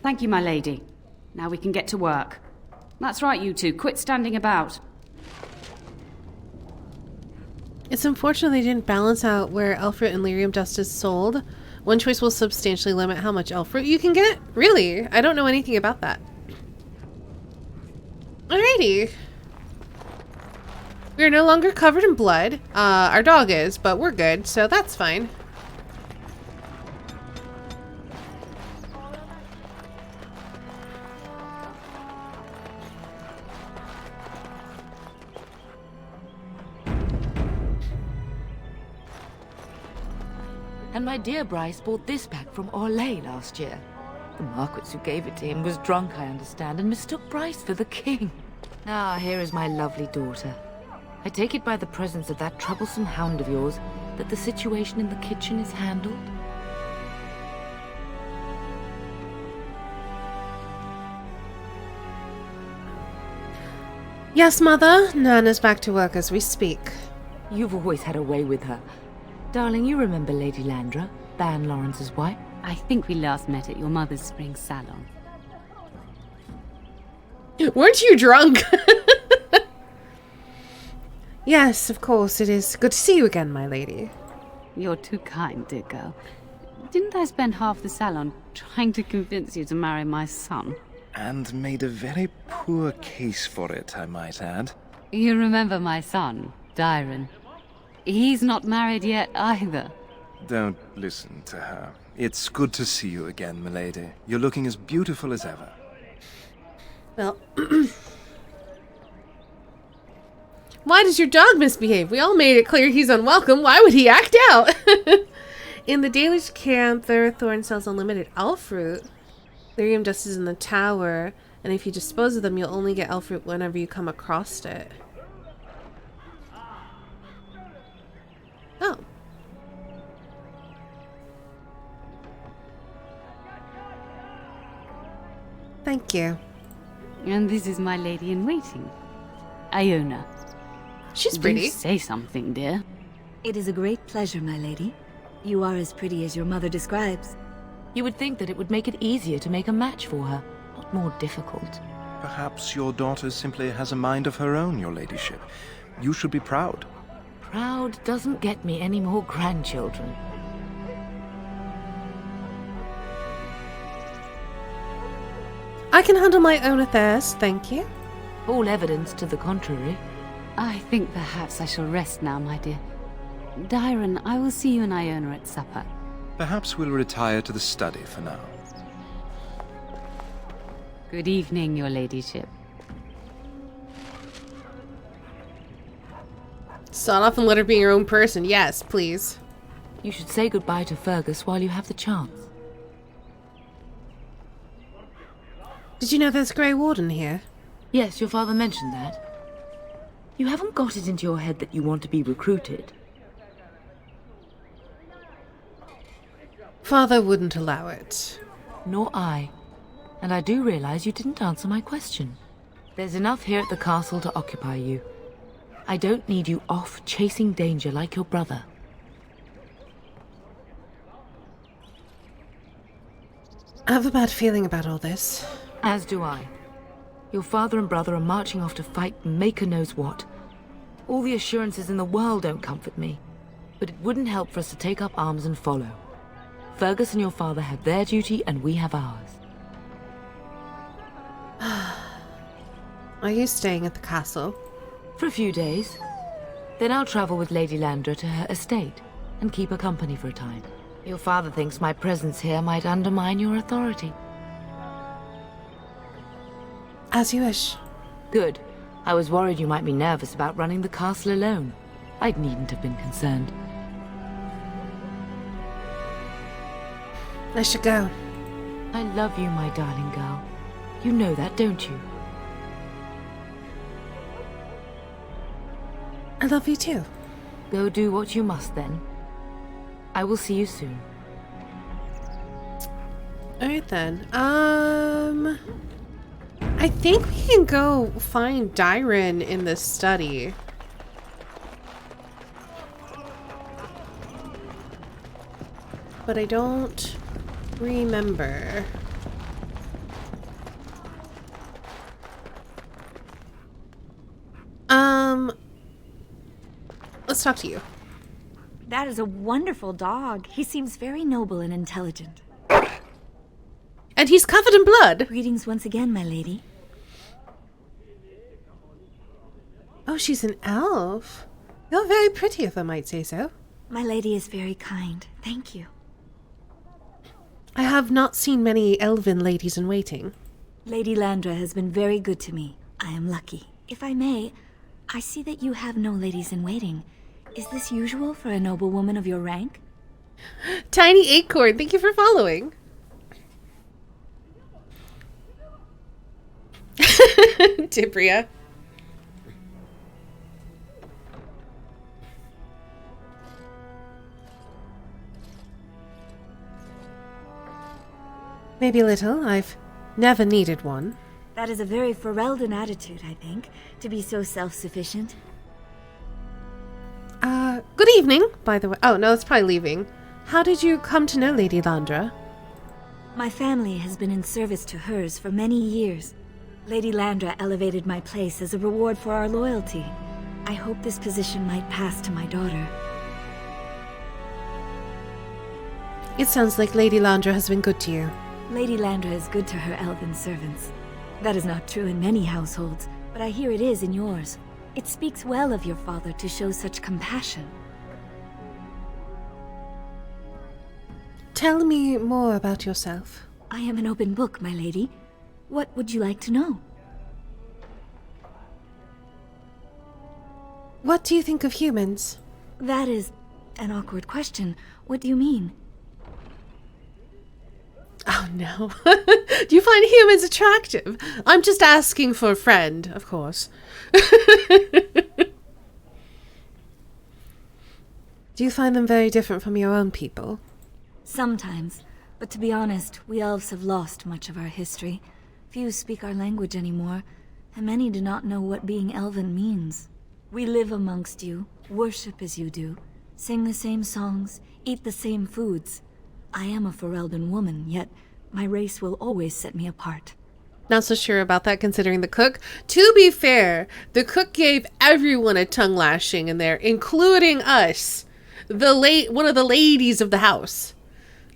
Thank you, my lady. Now we can get to work. That's right, you two. Quit standing about. It's unfortunate they didn't balance out where elfruit and lyrium dust is sold. One choice will substantially limit how much elfruit you can get. Really? I don't know anything about that. Alrighty. We're no longer covered in blood. Our dog is, but we're good, so that's fine. And my dear Bryce bought this back from Orlais last year. The Marquis who gave it to him was drunk, I understand, and mistook Bryce for the king. Ah, here is my lovely daughter. I take it by the presence of that troublesome hound of yours that the situation in the kitchen is handled? Yes, Mother. Nana's back to work as we speak. You've always had a way with her. Darling, you remember Lady Landra, Ban Lawrence's wife? I think we last met at your mother's spring salon. Weren't you drunk? Yes, of course, it is good to see you again, my lady. You're too kind, dear girl. Didn't I spend half the salon trying to convince you to marry my son? And made a very poor case for it, I might add. You remember my son, Dyron. He's not married yet either. Don't listen to her. It's good to see you again, milady. You're looking as beautiful as ever. Well, why does your dog misbehave? We all made it clear he's unwelcome. Why would he act out? In the Dalish camp, Thorn sells unlimited elfruit. Lyrium dust is in the tower, and if you dispose of them, you'll only get elfruit whenever you come across it. Oh. Thank you. And this is my lady-in-waiting, Iona. She's pretty. Do say something, dear. It is a great pleasure, my lady. You are as pretty as your mother describes. You would think that it would make it easier to make a match for her, not more difficult. Perhaps your daughter simply has a mind of her own, your ladyship. You should be proud. Proud doesn't get me any more grandchildren. I can handle my own affairs, thank you. All evidence to the contrary. I think perhaps I shall rest now, my dear. Dyron, I will see you and Iona at supper. Perhaps we'll retire to the study for now. Good evening, your ladyship. Start off and let her be your own person. Yes, please. You should say goodbye to Fergus while you have the chance. Did you know there's a Grey Warden here? Yes, your father mentioned that. You haven't got it into your head that you want to be recruited. Father wouldn't allow it. Nor I. And I do realize you didn't answer my question. There's enough here at the castle to occupy you. I don't need you off chasing danger like your brother. I have a bad feeling about all this. As do I. Your father and brother are marching off to fight Maker knows what. All the assurances in the world don't comfort me. But it wouldn't help for us to take up arms and follow. Fergus and your father have their duty and we have ours. Are you staying at the castle? For a few days. Then I'll travel with Lady Landra to her estate and keep her company for a time. Your father thinks my presence here might undermine your authority. As you wish. Good. I was worried you might be nervous about running the castle alone. I needn't have been concerned. I should go. I love you, my darling girl. You know that, don't you? I love you too. Go do what you must then. I will see you soon. Alright then. I think we can go find Dyron in the study. But I don't remember. Let's talk to you. That is a wonderful dog. He seems very noble and intelligent. And he's covered in blood. Greetings once again, my lady. Oh, she's an elf. You're very pretty, if I might say so. My lady is very kind. Thank you. I have not seen many elven ladies in waiting. Lady Landra has been very good to me. I am lucky. If I may, I see that you have no ladies in waiting. Is this usual for a noblewoman of your rank? Tiny Acorn, thank you for following. Tibria. Maybe a little. I've never needed one. That is a very Ferelden attitude, I think, to be so self-sufficient. Good evening, by the way. Oh, no, it's probably leaving. How did you come to know Lady Landra? My family has been in service to hers for many years. Lady Landra elevated my place as a reward for our loyalty. I hope this position might pass to my daughter. It sounds like Lady Landra has been good to you. Lady Landra is good to her elven servants. That is not true in many households, but I hear it is in yours. It speaks well of your father to show such compassion. Tell me more about yourself. I am an open book, my lady. What would you like to know? What do you think of humans? That is an awkward question. What do you mean? Oh no. Do you find humans attractive? I'm just asking for a friend, of course. Do you find them very different from your own people? Sometimes, but to be honest, we elves have lost much of our history. Few speak our language anymore, and many do not know what being Elven means. We live amongst you, worship as you do, sing the same songs, eat the same foods. I am a Ferelden woman, yet my race will always set me apart. Not so sure about that considering the cook. To be fair, the cook gave everyone a tongue lashing in there, including us, one of the ladies of the house.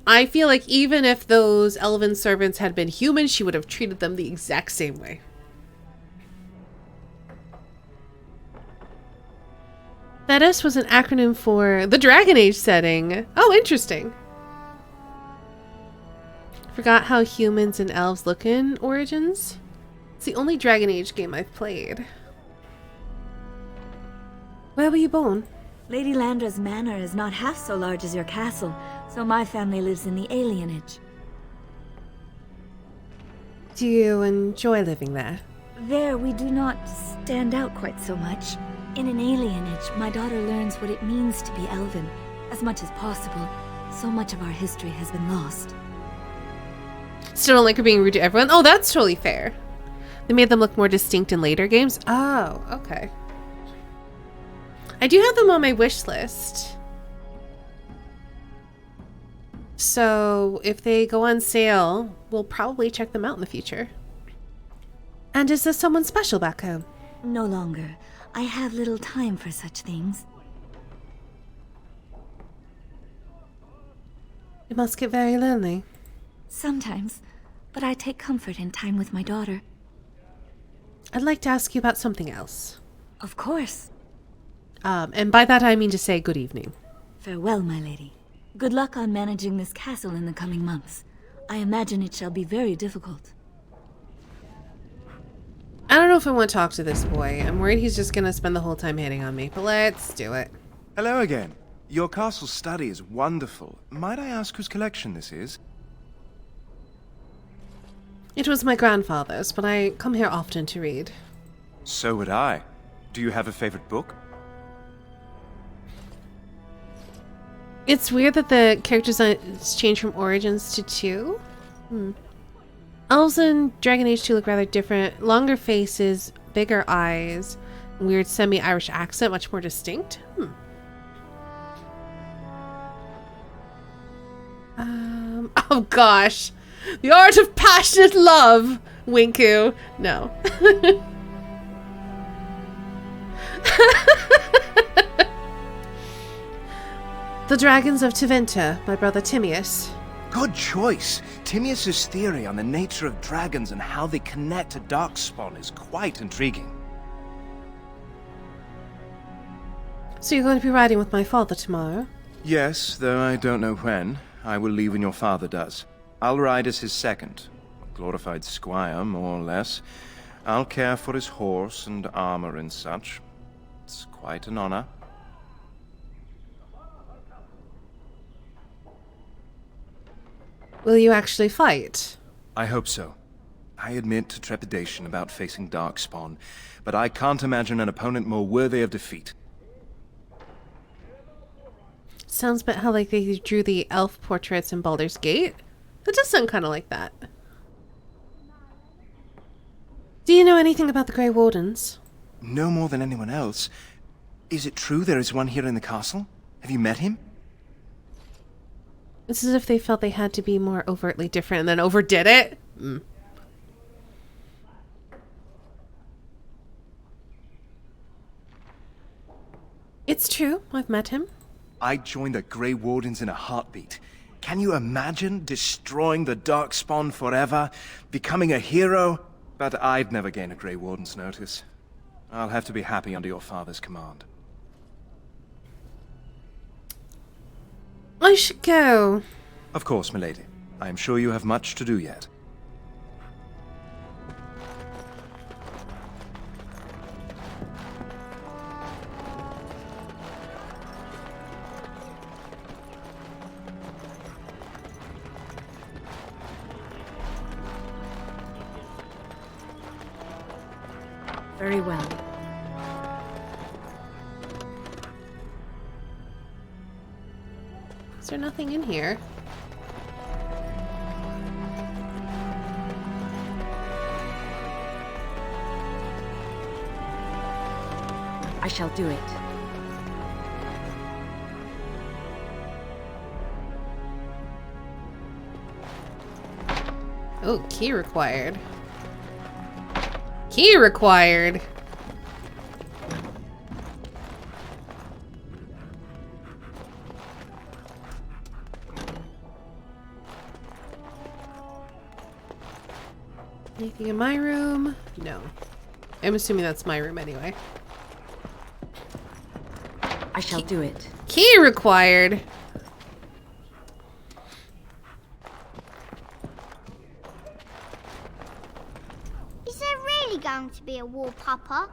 I feel like even if those elven servants had been human, she would have treated them the exact same way. Thetis was an acronym for the Dragon Age setting. Oh, interesting. Forgot how humans and elves look in Origins. It's the only Dragon Age game I've played. Where were you born? Lady Landra's manor is not half so large as your castle, so my family lives in the alienage. Do you enjoy living there? There, we do not stand out quite so much. In an alienage, my daughter learns what it means to be Elven, as much as possible. So much of our history has been lost. Still don't like her being rude to everyone? Oh, that's totally fair. They made them look more distinct in later games? Oh, okay. I do have them on my wish list. So if they go on sale, we'll probably check them out in the future. And is there someone special back home? No longer. I have little time for such things. You must get very lonely. Sometimes, but I take comfort in time with my daughter. I'd like to ask you about something else. Of course. And by that I mean to say good evening. Farewell, my lady. Good luck on managing this castle in the coming months. I imagine it shall be very difficult. I don't know if I want to talk to this boy. I'm worried he's just going to spend the whole time hitting on me, but let's do it. Hello again. Your castle study is wonderful. Might I ask whose collection this is? It was my grandfather's, but I come here often to read. So would I. Do you have a favorite book? It's weird that the characters change from Origins to 2. Elves in Dragon Age 2 look rather different. Longer faces, bigger eyes, weird semi-Irish accent, much more distinct. Oh gosh. The art of passionate love, Winku. No. The Dragons of Tevinter, my brother Timaeus. Good choice. Timaeus' theory on the nature of dragons and how they connect to Darkspawn is quite intriguing. So you're going to be riding with my father tomorrow? Yes, though I don't know when. I will leave when your father does. I'll ride as his second. A glorified squire, more or less. I'll care for his horse and armor and such. It's quite an honor. Will you actually fight? I hope so. I admit to trepidation about facing Darkspawn, but I can't imagine an opponent more worthy of defeat. Sounds a bit how like they drew the elf portraits in Baldur's Gate. That does sound kind of like that. Do you know anything about the Grey Wardens? No more than anyone else. Is it true there is one here in the castle? Have you met him? It's as if they felt they had to be more overtly different and then overdid it. It's true. I've met him. I'd join the Grey Wardens in a heartbeat. Can you imagine destroying the Darkspawn forever? Becoming a hero? But I'd never gain a Grey Warden's notice. I'll have to be happy under your father's command. I should go. Of course, milady. I am sure you have much to do yet. Very well. Is there nothing in here? I shall do it. Oh, key required. Key required! Anything in my room? No. I'm assuming that's my room anyway. I shall do it. Key required! Is there really going to be a war, Papa?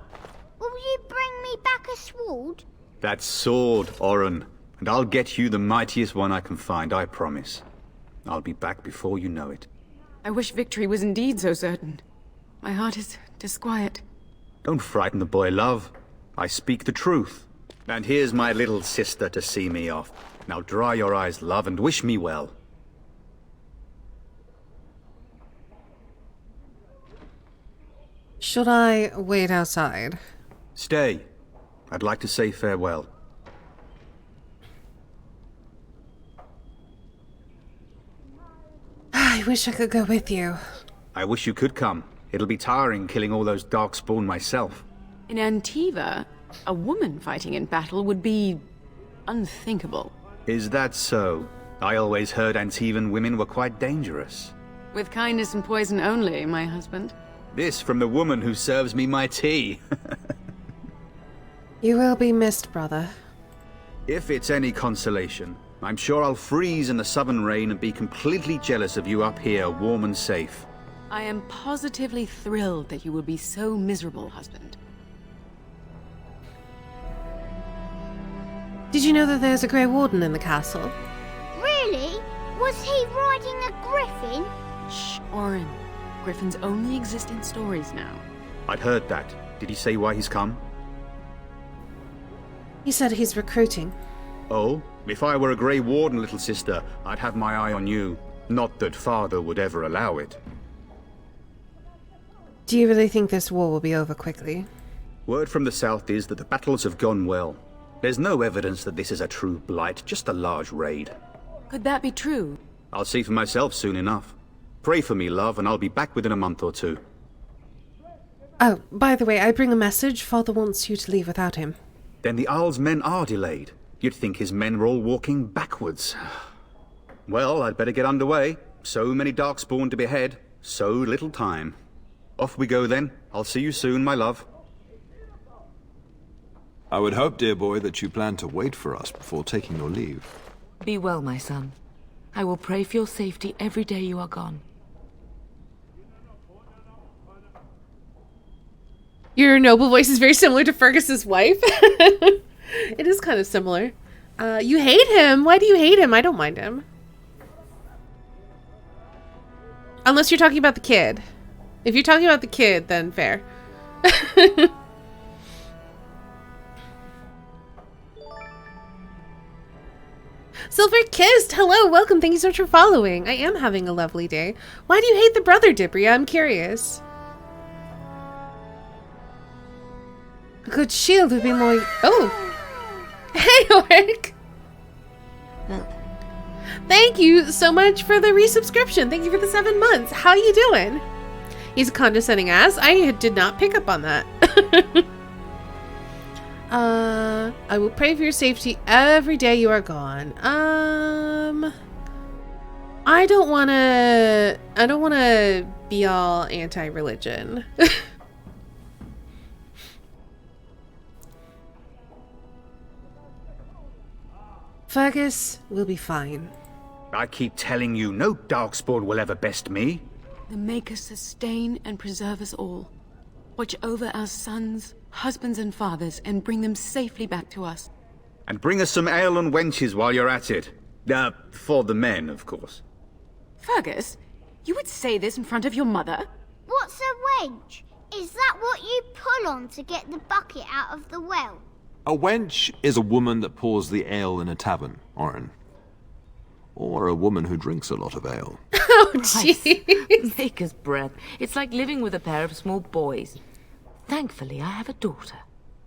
Will you bring me back a sword? That sword, Oren. And I'll get you the mightiest one I can find, I promise. I'll be back before you know it. I wish victory was indeed so certain. My heart is disquiet. Don't frighten the boy, love. I speak the truth. And here's my little sister to see me off. Now dry your eyes, love, and wish me well. Should I wait outside? Stay. I'd like to say farewell. I wish I could go with you. I wish you could come. It'll be tiring killing all those darkspawn myself. In Antiva, a woman fighting in battle would be unthinkable. Is that so? I always heard Antivan women were quite dangerous. With kindness and poison only, my husband. This from the woman who serves me my tea. You will be missed, brother. If it's any consolation, I'm sure I'll freeze in the southern rain and be completely jealous of you up here, warm and safe. I am positively thrilled that you will be so miserable, husband. Did you know that there's a Grey Warden in the castle? Really? Was he riding a griffin? Shh, Oren. Griffins only exist in stories now. I'd heard that. Did he say why he's come? He said he's recruiting. Oh? If I were a Grey Warden, little sister, I'd have my eye on you. Not that father would ever allow it. Do you really think this war will be over quickly? Word from the south is that the battles have gone well. There's no evidence that this is a true blight, just a large raid. Could that be true? I'll see for myself soon enough. Pray for me, love, and I'll be back within a month or two. Oh, by the way, I bring a message. Father wants you to leave without him. Then the Isle's men are delayed. You'd think his men were all walking backwards. Well, I'd better get underway. So many darkspawn to behead, so little time. Off we go then. I'll see you soon, my love. I would hope, dear boy, that you plan to wait for us before taking your leave. Be well, my son. I will pray for your safety every day you are gone. Your noble voice is very similar to Fergus's wife. It is kind of similar. You hate him. Why do you hate him? I don't mind him. Unless you're talking about the kid. If you're talking about the kid, then fair. Silver Kissed, hello, welcome, thank you so much for following. I am having a lovely day. Why do you hate the brother, Dibria? I'm curious. A good shield would be more... Oh! Hey, Oric! Thank you so much for the resubscription. Thank you for the 7 months. How you doing? He's a condescending ass. I did not pick up on that. I will pray for your safety every day you are gone. I don't wanna be all anti-religion. Fergus will be fine. I keep telling you, no darkspawn will ever best me. The Maker sustain and preserve us all. Watch over our sons, husbands and fathers, and bring them safely back to us. And bring us some ale and wenches while you're at it. For the men, of course. Fergus, you would say this in front of your mother? What's a wench? Is that what you pull on to get the bucket out of the well? A wench is a woman that pours the ale in a tavern, Oren. Or a woman who drinks a lot of ale. Oh, jeez. Maker's breath. It's like living with a pair of small boys. Thankfully, I have a daughter.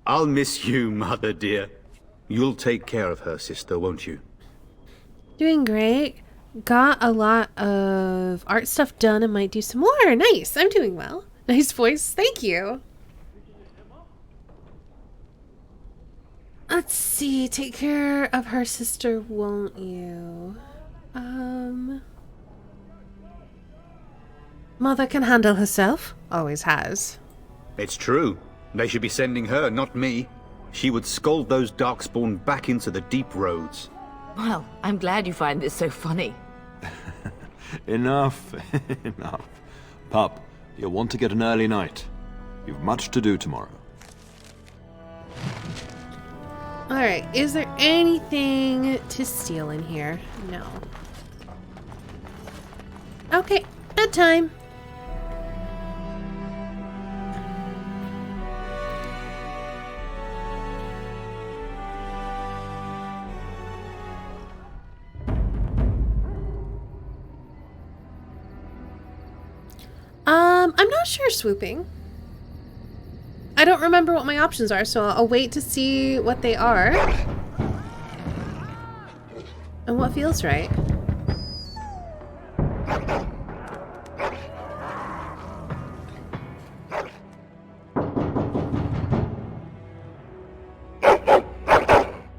I'll miss you, Mother dear. You'll take care of her, sister, won't you? Doing great. Got a lot of art stuff done and might do some more. Nice. I'm doing well. Nice voice. Thank you. Let's see. Take care of her sister, won't you? Mother can handle herself. Always has. It's true. They should be sending her, not me. She would scold those Darkspawn back into the deep roads. Well, I'm glad you find this so funny. Enough. Enough. Pup, you'll want to get an early night. You've much to do tomorrow. Alright, is there anything to steal in here? No. Okay, bedtime. I'm not sure swooping. I don't remember what my options are, so I'll wait to see what they are. And what feels right.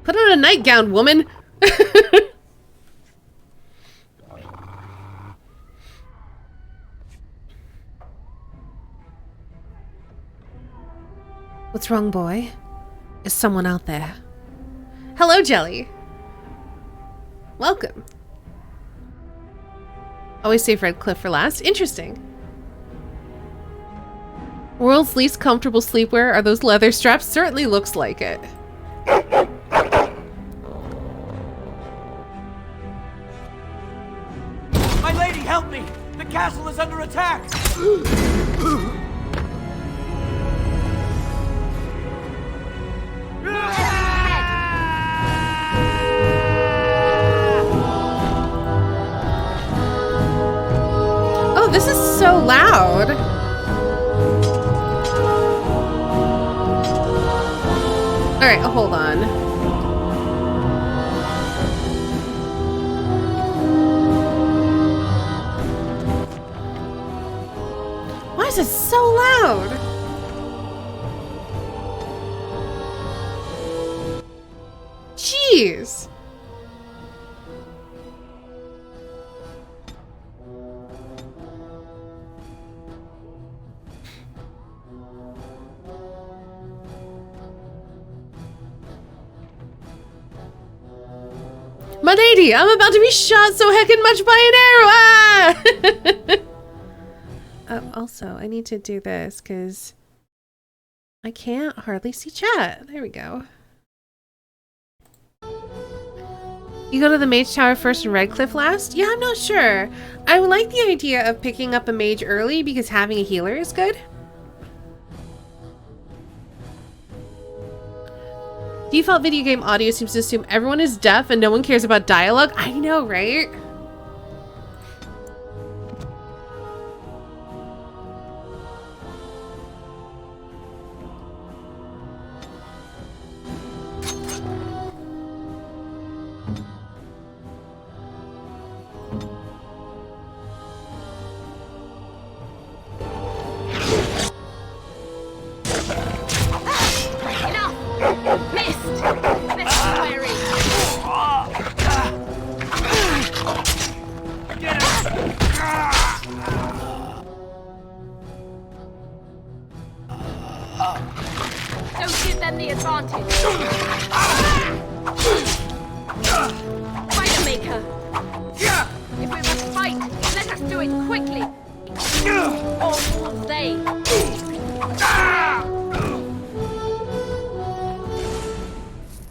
Put on a nightgown, woman! What's wrong, boy? Is someone out there? Hello, Jelly. Welcome. Always save Red Cliff for last. Interesting. World's least comfortable sleepwear are those leather straps. Certainly looks like it. My lady, help me! The castle is under attack! Oh, this is so loud. All right, hold on. Why is it so loud? Jeez. My lady, I'm about to be shot so heckin' much by an arrow! Ah! Oh, also, I need to do this because I can't hardly see chat. There we go. You go to the mage tower first and Redcliffe last? Yeah, I'm not sure. I would like the idea of picking up a mage early because having a healer is good. Default video game audio seems to assume everyone is deaf and no one cares about dialogue. I know, right? Don't give them the advantage. Fighter Maker! If we must fight, let us do it quickly. Or will they?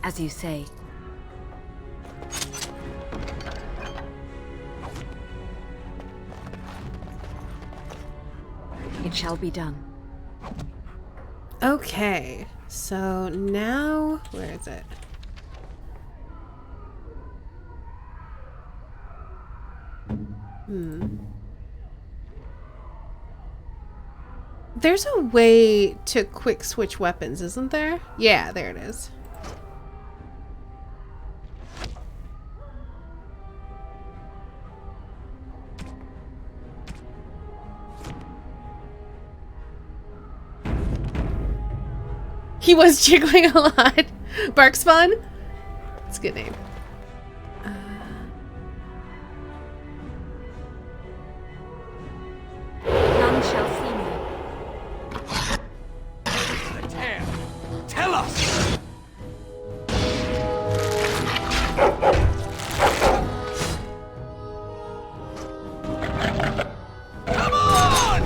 As you say. It shall be done. Okay, so now, where is it? There's a way to quick switch weapons, isn't there? Yeah, there it is. He was jiggling a lot. Barkspawn? That's a good name. None shall see me. Tell us! Come on!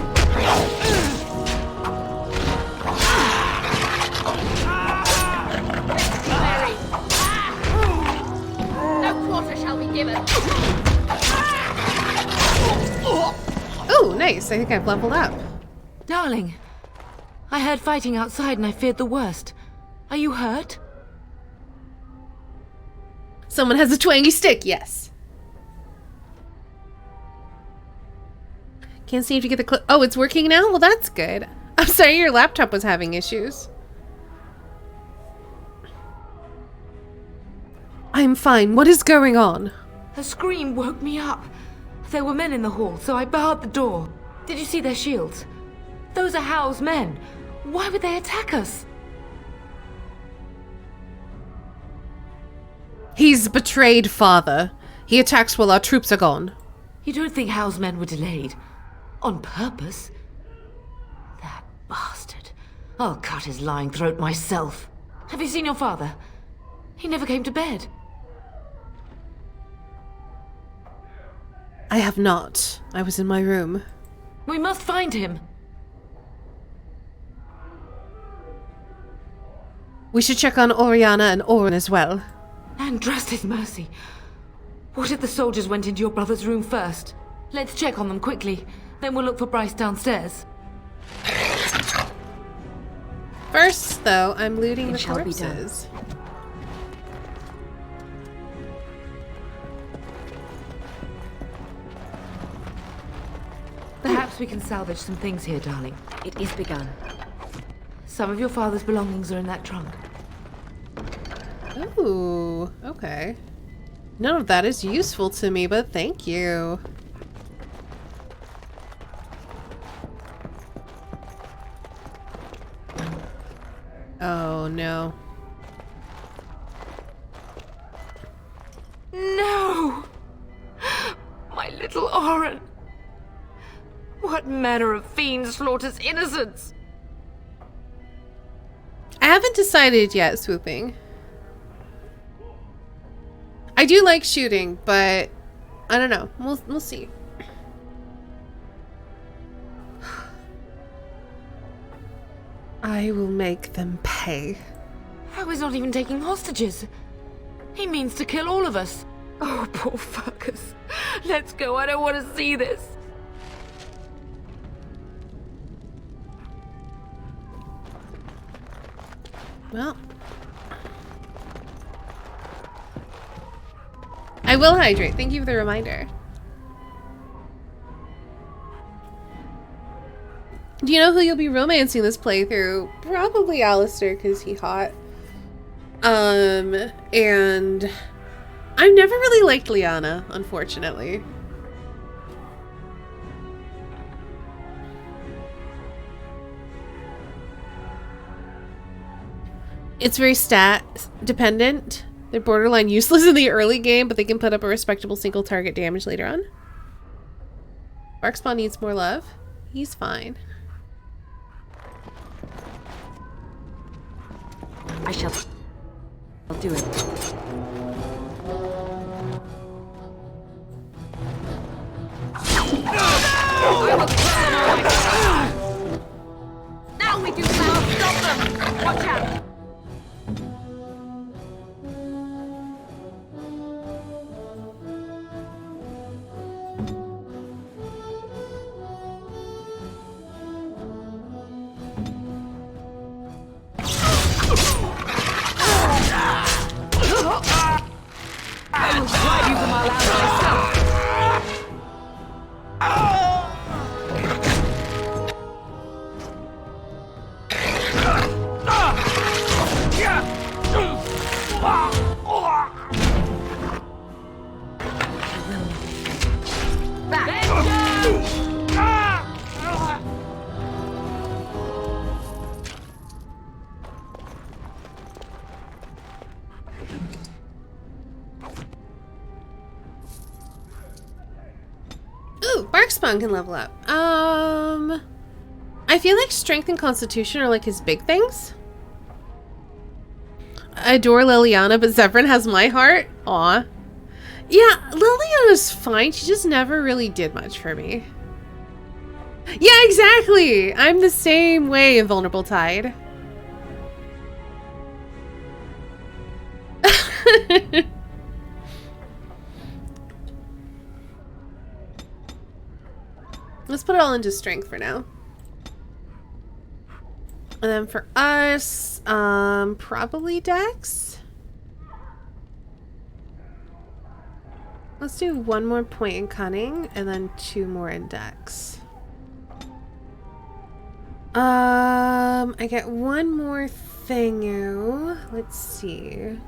No quarter shall be given. Oh, nice. I think I've leveled up. Darling, I heard fighting outside and I feared the worst. Are you hurt? Someone has a twangy stick, yes. Can't seem to get the clip. Oh, it's working now? Well, that's good. I'm sorry your laptop was having issues. I'm fine. What is going on? A scream woke me up. There were men in the hall, so I barred the door. Did you see their shields? Those are Howe's men. Why would they attack us? He's betrayed father. He attacks while our troops are gone. You don't think Howe's men were delayed? On purpose? That bastard. I'll cut his lying throat myself. Have you seen your father? He never came to bed. I have not. I was in my room. We must find him. We should check on Oriana and Oren as well. And trust his mercy. What if the soldiers went into your brother's room first? Let's check on them quickly. Then we'll look for Bryce downstairs. First, though, I'm looting the shall be corpses. Perhaps we can salvage some things here, darling. It is begun. Some of your father's belongings are in that trunk. Ooh, okay. None of that is useful to me, but thank you. Oh, no. No! My little Oren! What manner of fiend slaughters innocents? I haven't decided yet, Swooping. I do like shooting, but I don't know. We'll see. I will make them pay. How is not even taking hostages? He means to kill all of us. Oh, poor fuckers. Let's go. I don't want to see this. Well, I will hydrate. Thank you for the reminder. Do you know who you'll be romancing this playthrough? Probably Alistair, because he's hot. And I've never really liked Lyanna, unfortunately. It's very stat dependent. They're borderline useless in the early game, but they can put up a respectable single target damage later on. Barkspawn needs more love. He's fine. I'll do it. Now we do now. Stop them. Watch out. I will drive you from our land myself. Ooh, Barkspawn can level up. I feel like Strength and Constitution are like his big things. I adore Liliana, but Zevran has my heart. Aw. Yeah, Liliana's fine. She just never really did much for me. Yeah, exactly. I'm the same way in Vulnerable Tide. Let's put it all into strength for now. And then for us, probably Dex. Let's do 1 more point in cunning and then 2 more in Dex. I get 1 more thingo. Let's see.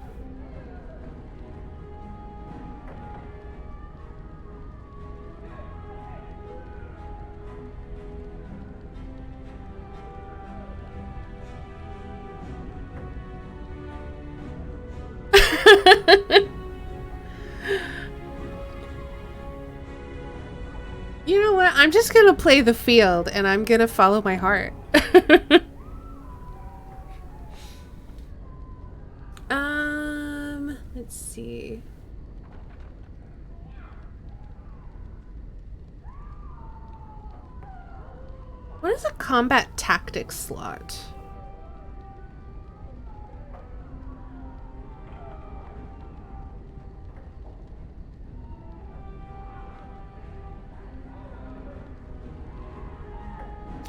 You know what? I'm just gonna play the field and I'm gonna follow my heart. Let's see. What is a combat tactics slot?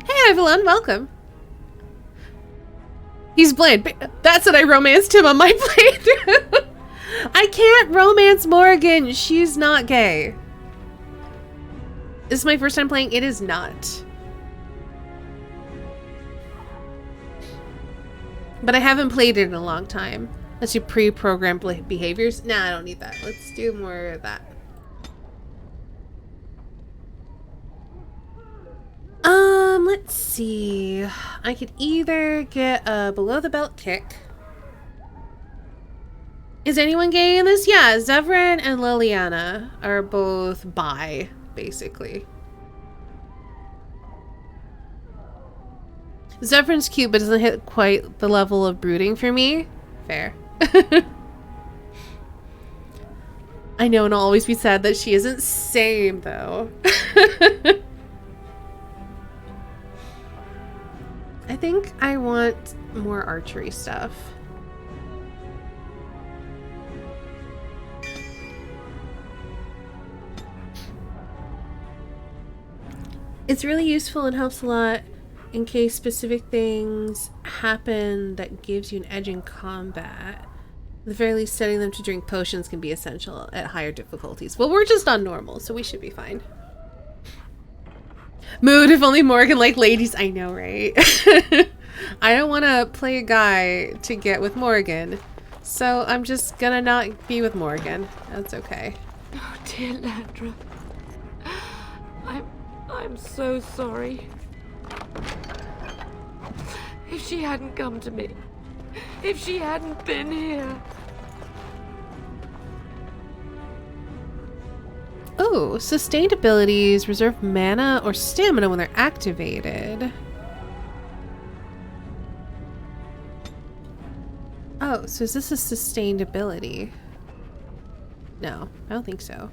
Hey everyone, welcome. He's bland. That's what I romanced him on my playthrough. I can't romance Morgan. She's not gay. This is my first time playing. It is not. But I haven't played it in a long time. Let's do pre-programmed behaviors. Nah, I don't need that. Let's do more of that. Let's see. I could either get a below the belt kick. Is anyone gay in this? Yeah, Zevran and Liliana are both bi, basically. Zevran's cute, but doesn't hit quite the level of brooding for me. Fair. I know, and I'll always be sad that she isn't same, though. I think I want more archery stuff. It's really useful and helps a lot in case specific things happen that gives you an edge in combat. At the very least, setting them to drink potions can be essential at higher difficulties. Well, we're just on normal, so we should be fine. Mood, if only Morgan liked ladies. I know, right? I don't want to play a guy to get with Morgan, so I'm just gonna not be with Morgan. That's okay. Oh, dear Landra. I'm so sorry. If she hadn't come to me, if she hadn't been here. Oh, sustained abilities reserve mana or stamina when they're activated. Oh, so is this a sustained ability? No, I don't think so.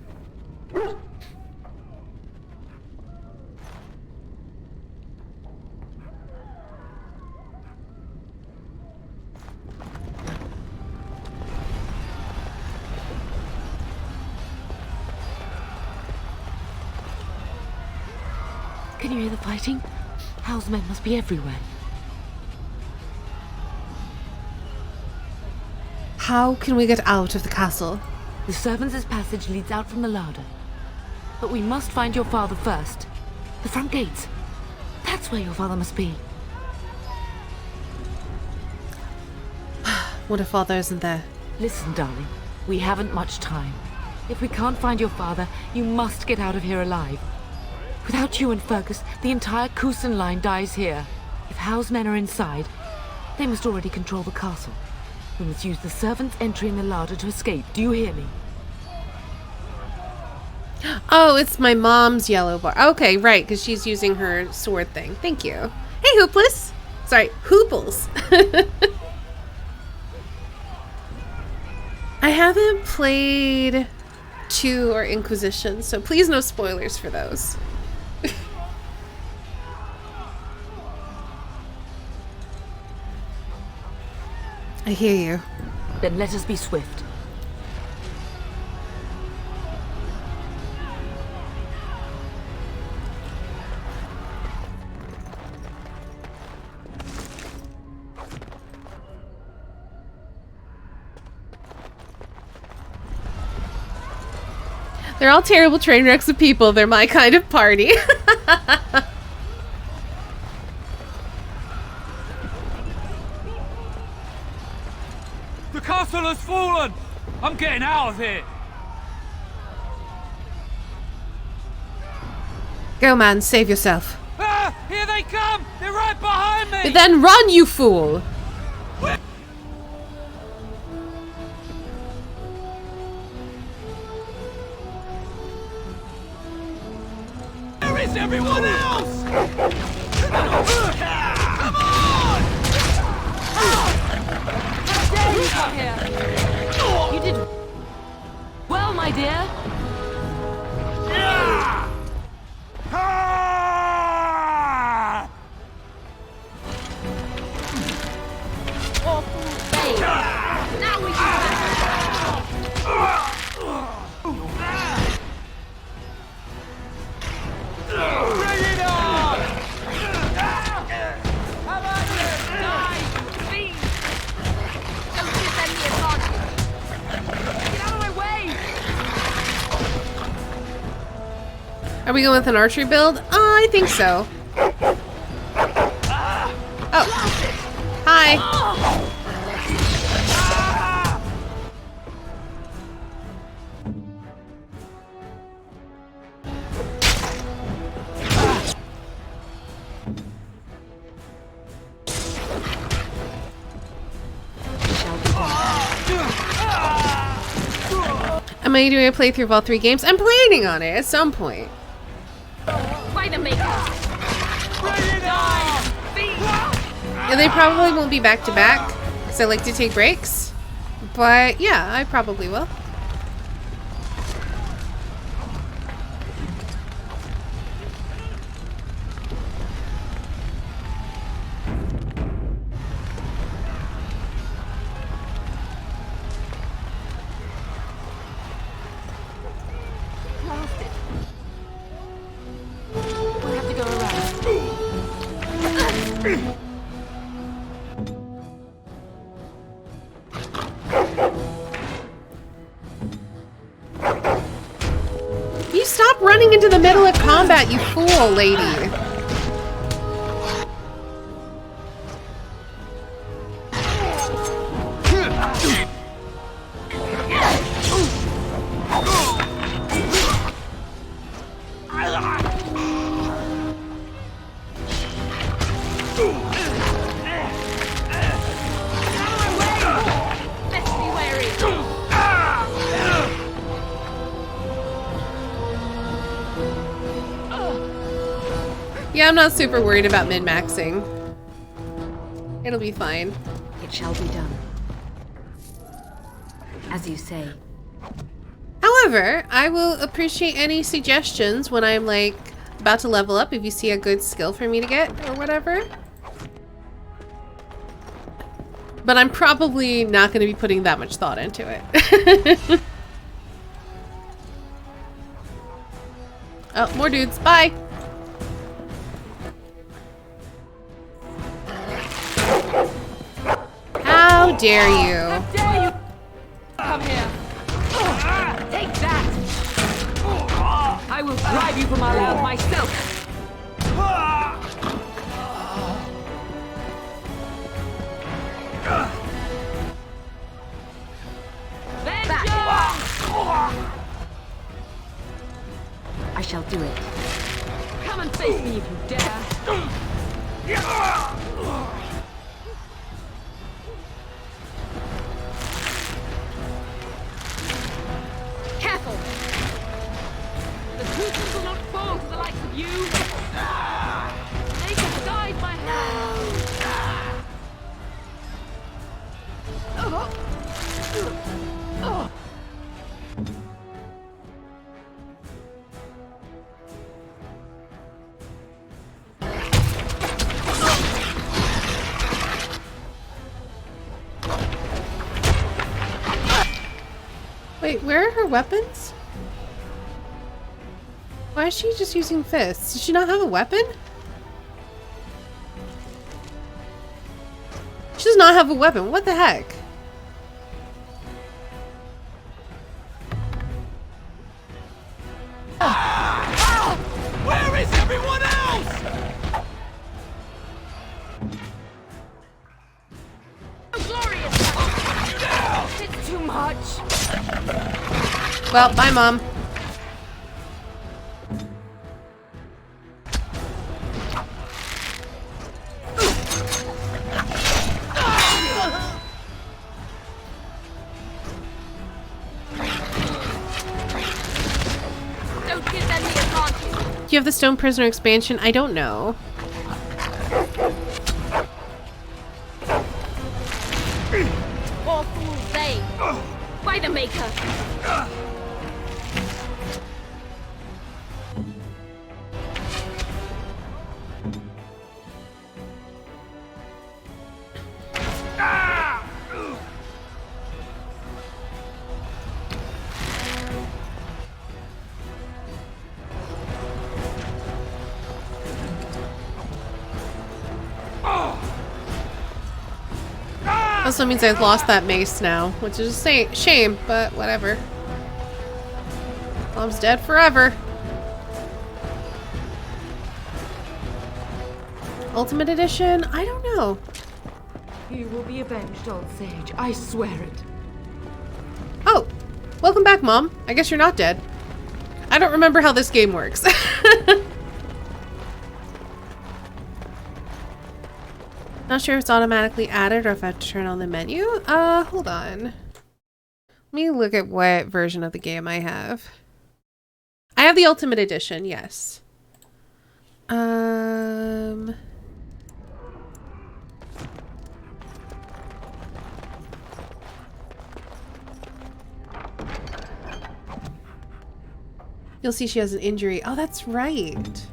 Can you hear the fighting? Hal's men must be everywhere. How can we get out of the castle? The servants' passage leads out from the larder. But we must find your father first. The front gates. That's where your father must be. What if father isn't there? Listen, darling. We haven't much time. If we can't find your father, you must get out of here alive. Without you and Fergus, the entire Kusen line dies here. If Howe's men are inside, they must already control the castle. We must use the servants entering the larder to escape. Do you hear me? Oh, it's my mom's yellow bar. Okay, right, because she's using her sword thing. Thank you. Hey, Hoopless. Sorry, Hooples. I haven't played 2 or Inquisition, so please no spoilers for those. I hear you. Then let us be swift. They're all terrible train wrecks of people. They're my kind of party. The castle has fallen! I'm getting out of here! Go, man. Save yourself. Ah! Here they come! They're right behind me! Then run, you fool! Where is everyone else? Come on! How dare you come here? You did well, my dear. Now we Bring it on! How about you? Die, fiend! Don't give them the advantage! Get out of my way! Are we going with an archery build? I think so. Oh. Hi. Am I doing a playthrough of all 3 games? I'm planning on it at some point. By the maker! And they probably won't be back to back, because I like to take breaks. But yeah, I probably will. You stop running into the middle of combat, you fool, lady. Yeah, I'm not super worried about min-maxing. It'll be fine. It shall be done. As you say. However, I will appreciate any suggestions when I'm like about to level up if you see a good skill for me to get or whatever. But I'm probably not going to be putting that much thought into it. Oh, more dudes. Bye. How dare you? How dare you come here? Take that! I will drive you from our land myself! Wait, where are her weapons? Why is she just using fists? Does she not have a weapon? She does not have a weapon. What the heck? Where is everyone else? Glorious! It's too much. Well, bye, Mom. Do you have the Stone Prisoner expansion? I don't know. Poor fools they. By the Maker. Also means I've lost that mace now, which is a shame, but whatever. Mom's dead forever. Ultimate Edition? I don't know. You will be avenged, old sage. I swear it. Oh, welcome back, Mom. I guess you're not dead. I don't remember how this game works. Not sure if it's automatically added or if I have to turn on the menu. Hold on. Let me look at what version of the game I have. I have the Ultimate Edition, yes. You'll see she has an injury. Oh, that's right.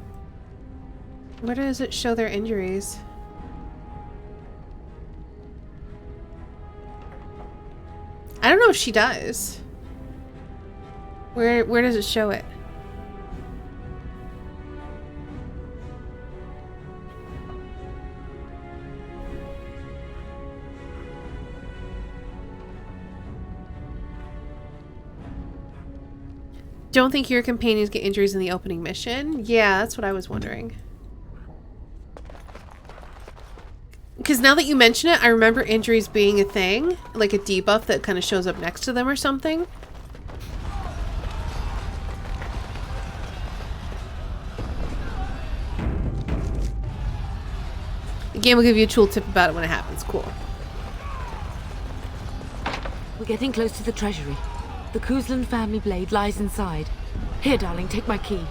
Where does it show their injuries? I don't know if she does. Where does it show it? Don't think your companions get injuries in the opening mission? Yeah, that's what I was wondering. Because now that you mention it, I remember injuries being a thing. Like a debuff that kind of shows up next to them or something. The game will give you a tooltip about it when it happens. Cool. We're getting close to the treasury. The Kuzlan family blade lies inside. Here, darling, take my key.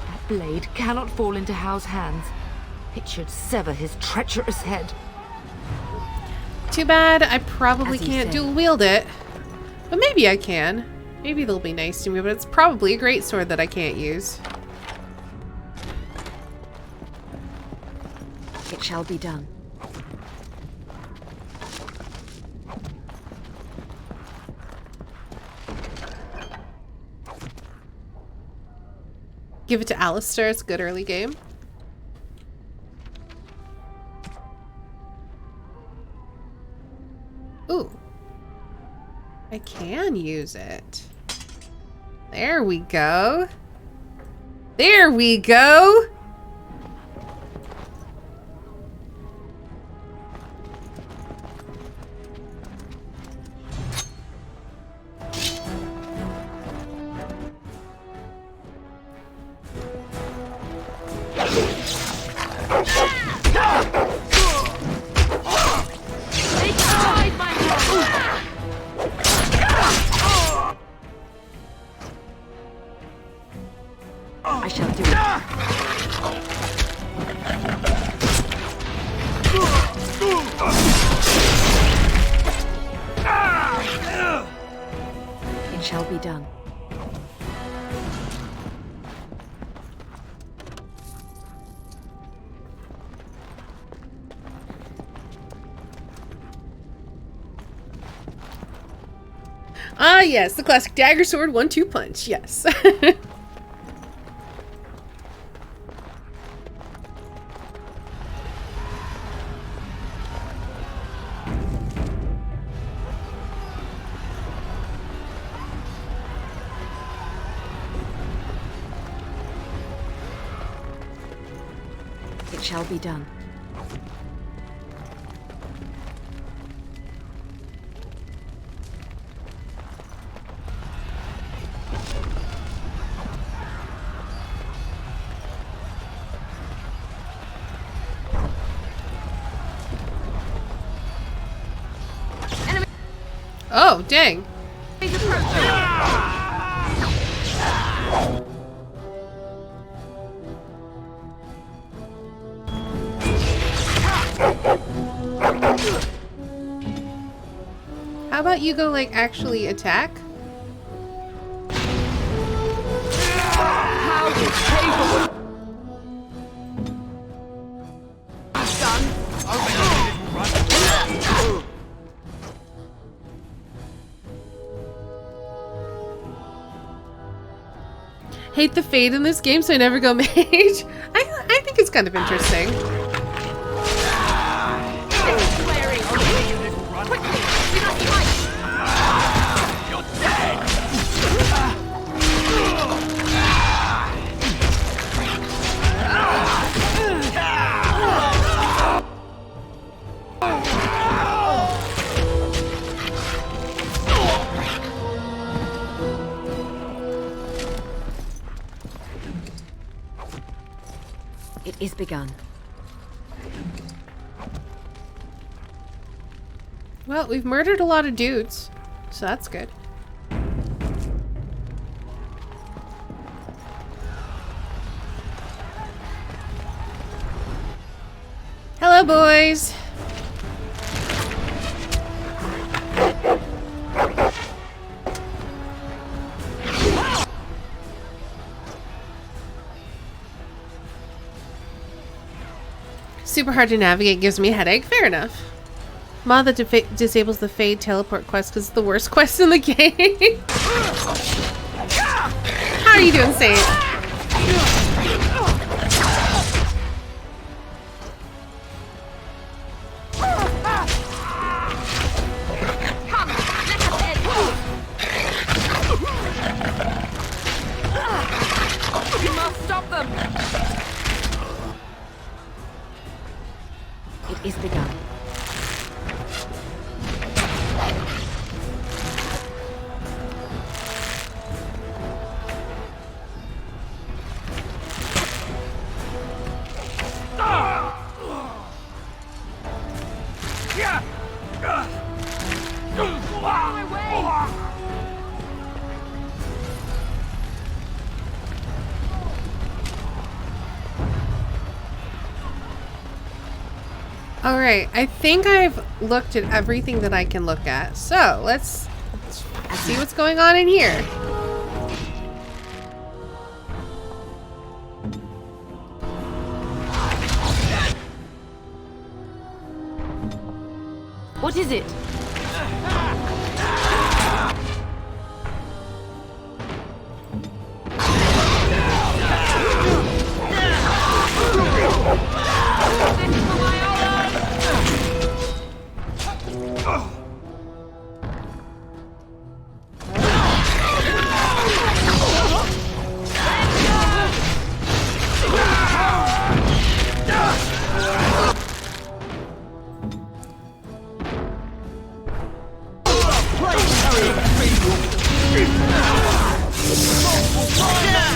That blade cannot fall into Hao's hands. It should sever his treacherous head. Too bad I probably can't dual wield it. But maybe I can. Maybe they'll be nice to me, but it's probably a great sword that I can't use. It shall be done. Give it to Alistair. It's a good early game. Ooh. I can use it. There we go. There we go. I shall do it. It shall be done. Ah, yes, the classic dagger sword 1-2 punch. Yes. It shall be done. Oh, dang. How about you go, like, actually attack? Hate the fade in this game, so I never go mage. I think it's kind of interesting. It is begun. Well, we've murdered a lot of dudes, so that's good. Hello, boys. Super hard to navigate, gives me a headache. Fair enough. Mod that disables the Fade teleport quest because it's the worst quest in the game. How are you doing, Saint? You must stop them! It is begun. Alright, I think I've looked at everything that I can look at. So, let's see what's going on in here. What is it?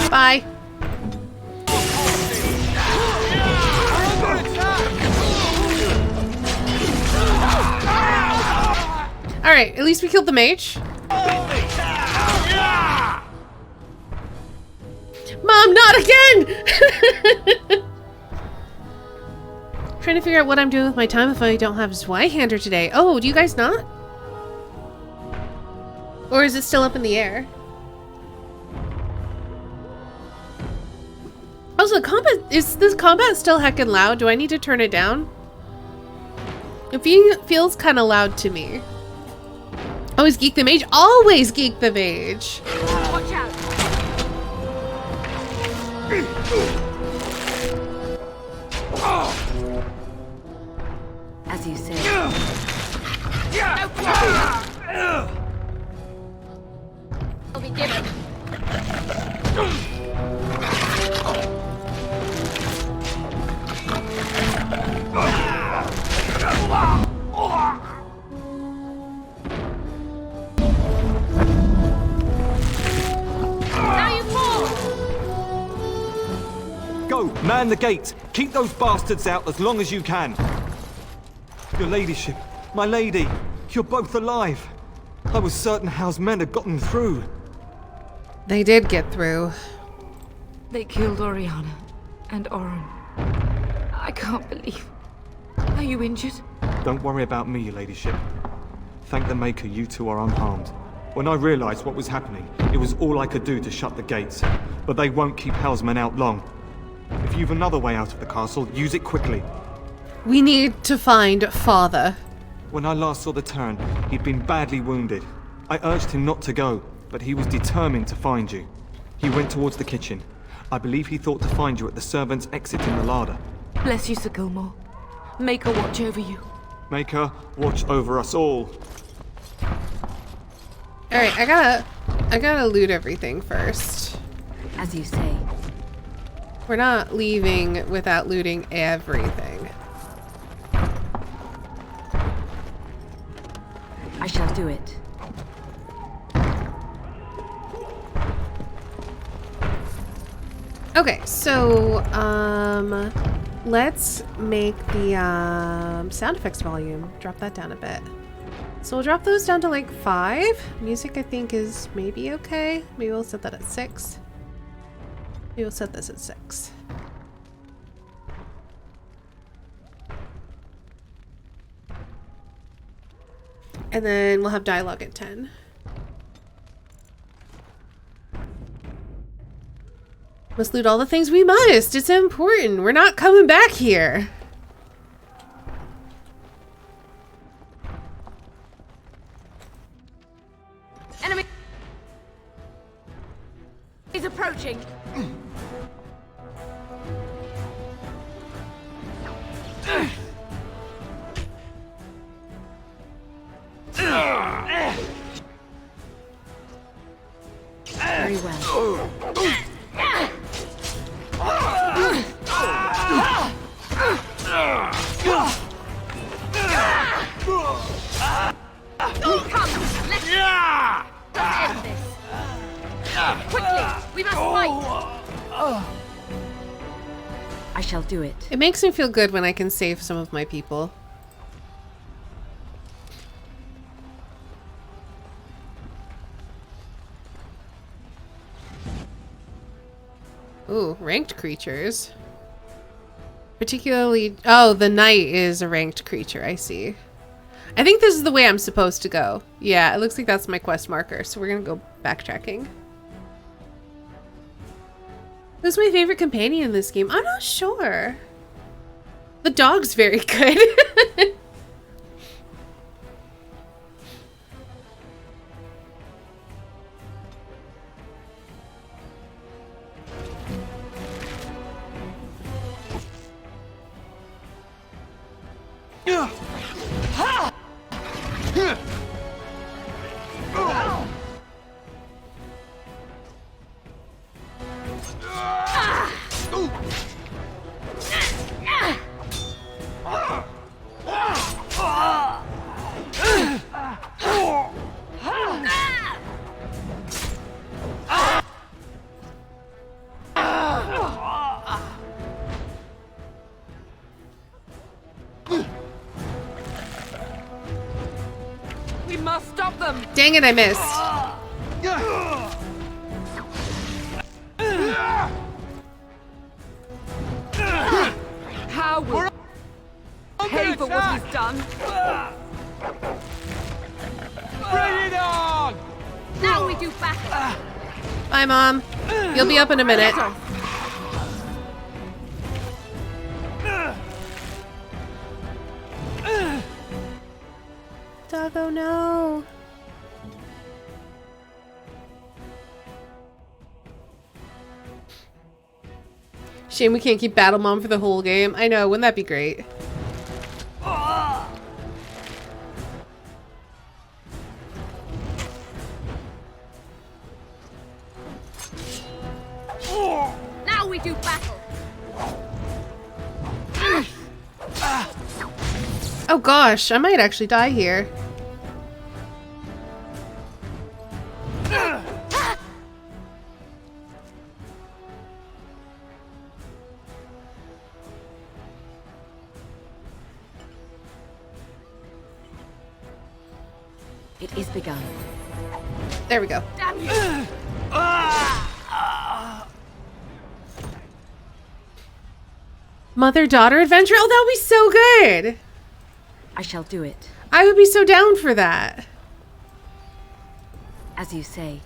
Bye. Alright, at least we killed the mage. Mom, not again! Trying to figure out what I'm doing with my time if I don't have Zweihander today. Oh, do you guys not? Or is it still up in the air? Also, is this combat still heckin' loud? Do I need to turn it down? It feels kind of loud to me. Always Geek the Mage. Always Geek the Mage. Watch out. As you say. Will be given. Now you fall. Go, man the gate. Keep those bastards out as long as you can. Your ladyship, my lady, you're both alive. I was certain Howe's men had gotten through. They did get through. They killed Oriana and Oren. I can't believe. Are you injured? Don't worry about me, your ladyship. Thank the Maker you two are unharmed. When I realized what was happening, it was all I could do to shut the gates. But they won't keep Howe's men out long. If you've another way out of the castle, use it quickly. We need to find Father. When I last saw the Turn, he'd been badly wounded. I urged him not to go, but he was determined to find you. He went towards the kitchen. I believe he thought to find you at the servants' exit in the larder. Bless you, Sir Gilmore. Make her watch over you. Make her watch over us all. Alright, I gotta loot everything first. As you say. We're not leaving without looting everything. I shall do it. Okay, so, let's make the, sound effects volume. Drop that down a bit. So we'll drop those down to like 5. Music, I think, is maybe okay. Maybe we'll set that at 6. Maybe we'll set this at 6. And then we'll have dialogue at 10. Must loot all the things we must. It's important. We're not coming back here. Enemy is approaching. Very well. Come, let's end this. Quickly, we must fight. I shall do it. It makes me feel good when I can save some of my people. Ooh, ranked creatures. Particularly... Oh, the knight is a ranked creature, I see. I think this is the way I'm supposed to go. Yeah, it looks like that's my quest marker, so we're gonna go backtracking. Who's my favorite companion in this game? I'm not sure. The dog's very good. We must stop them. Dang it, I missed. How will pay for what he's done? Bring it on! Now we do battle. Bye, Mom. You'll be up in a minute. Doggo, no. Shame we can't keep Battle Mom for the whole game. I know, wouldn't that be great? Now we do battle. Oh gosh, I might actually die here. It is begun. There we go. Damn you! Mother-daughter adventure? Oh, that would be so good! I shall do it. I would be so down for that. As you say.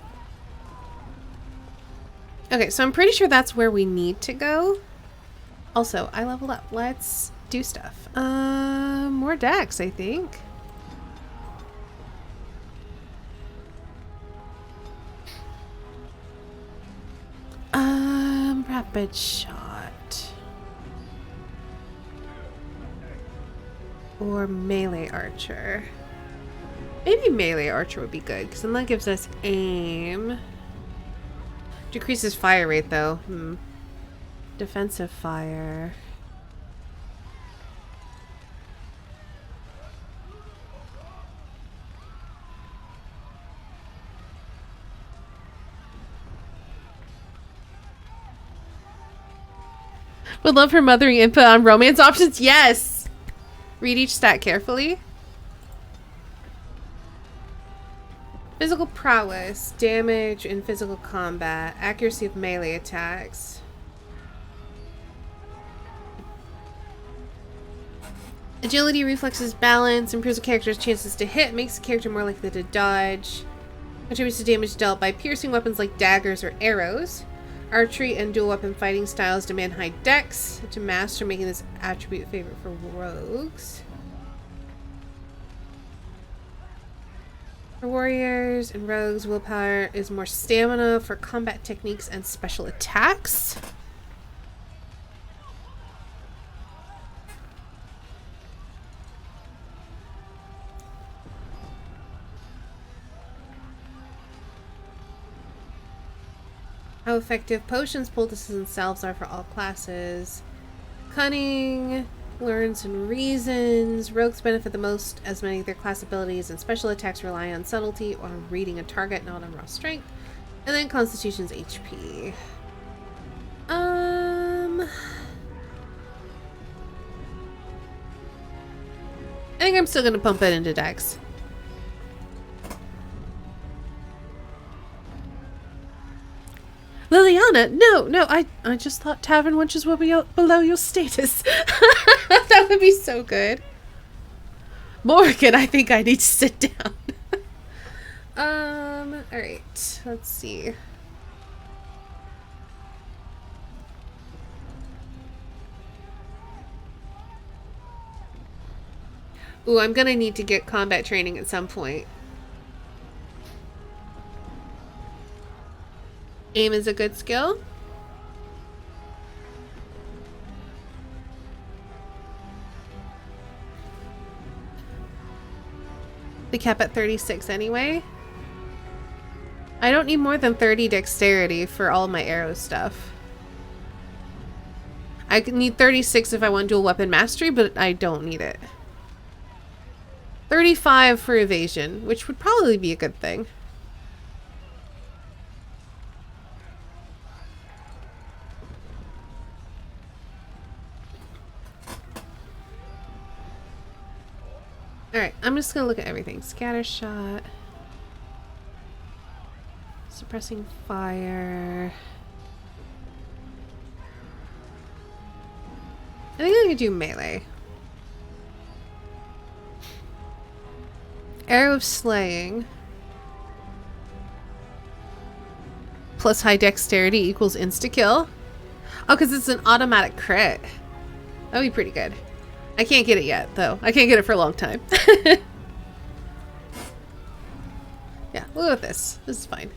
Okay, so I'm pretty sure that's where we need to go. Also, I leveled up. Let's do stuff. More decks, I think. Rapid shot. Or melee archer. Maybe melee archer would be good, because then that gives us aim. Decreases fire rate, though. Defensive fire. Would love her mothering input on romance options. Yes! Read each stat carefully. Physical prowess, damage in physical combat, accuracy of melee attacks. Agility, reflexes, balance, improves a character's chances to hit, makes the character more likely to dodge. Contributes to damage dealt by piercing weapons like daggers or arrows. Archery and dual weapon fighting styles demand high dex to master, making this attribute favorite for rogues. For warriors and rogues, willpower is more stamina for combat techniques and special attacks. How effective potions, poultices, and salves are for all classes. Cunning, learns and reasons. Rogues benefit the most as many of their class abilities and special attacks rely on subtlety or reading a target, not on raw strength. And then Constitution's HP. I think I'm still gonna pump it into Dex. Liliana, no, I just thought tavern wenches would be below your status. That would be so good. Morgan, I think I need to sit down. Alright, let's see. Ooh, I'm gonna need to get combat training at some point. Aim is a good skill. They cap at 36 anyway. I don't need more than 30 dexterity for all my arrow stuff. I need 36 if I want dual weapon mastery, but I don't need it. 35 for evasion, which would probably be a good thing. Alright, I'm just gonna look at everything. Scatter shot. Suppressing fire. I think I'm gonna do melee. Arrow of slaying. Plus high dexterity equals insta-kill. Oh, because it's an automatic crit. That'd be pretty good. I can't get it yet, though. I can't get it for a long time. Yeah, we'll go with this. This is fine.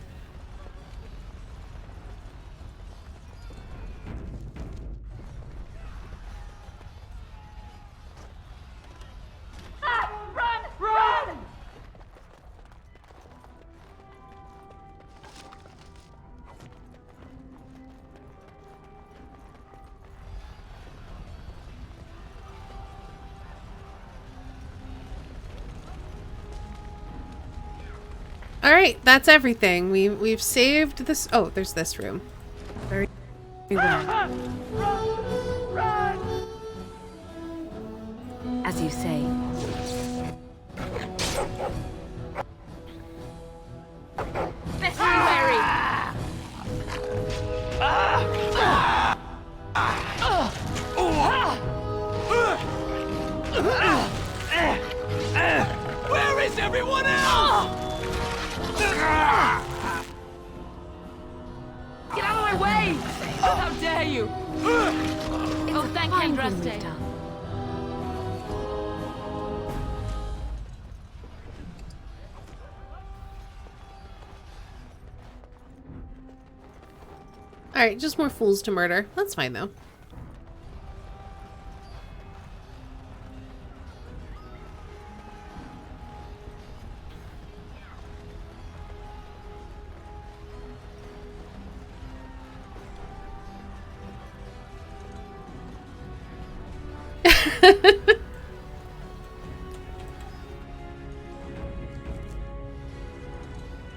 All right, that's everything. We've saved this. Oh, there's this room. Very well. As you say. This is Mary. Where is everyone else? Get out of my way! How dare you! Oh, thank you, Andraste. All right, just more fools to murder. That's fine though.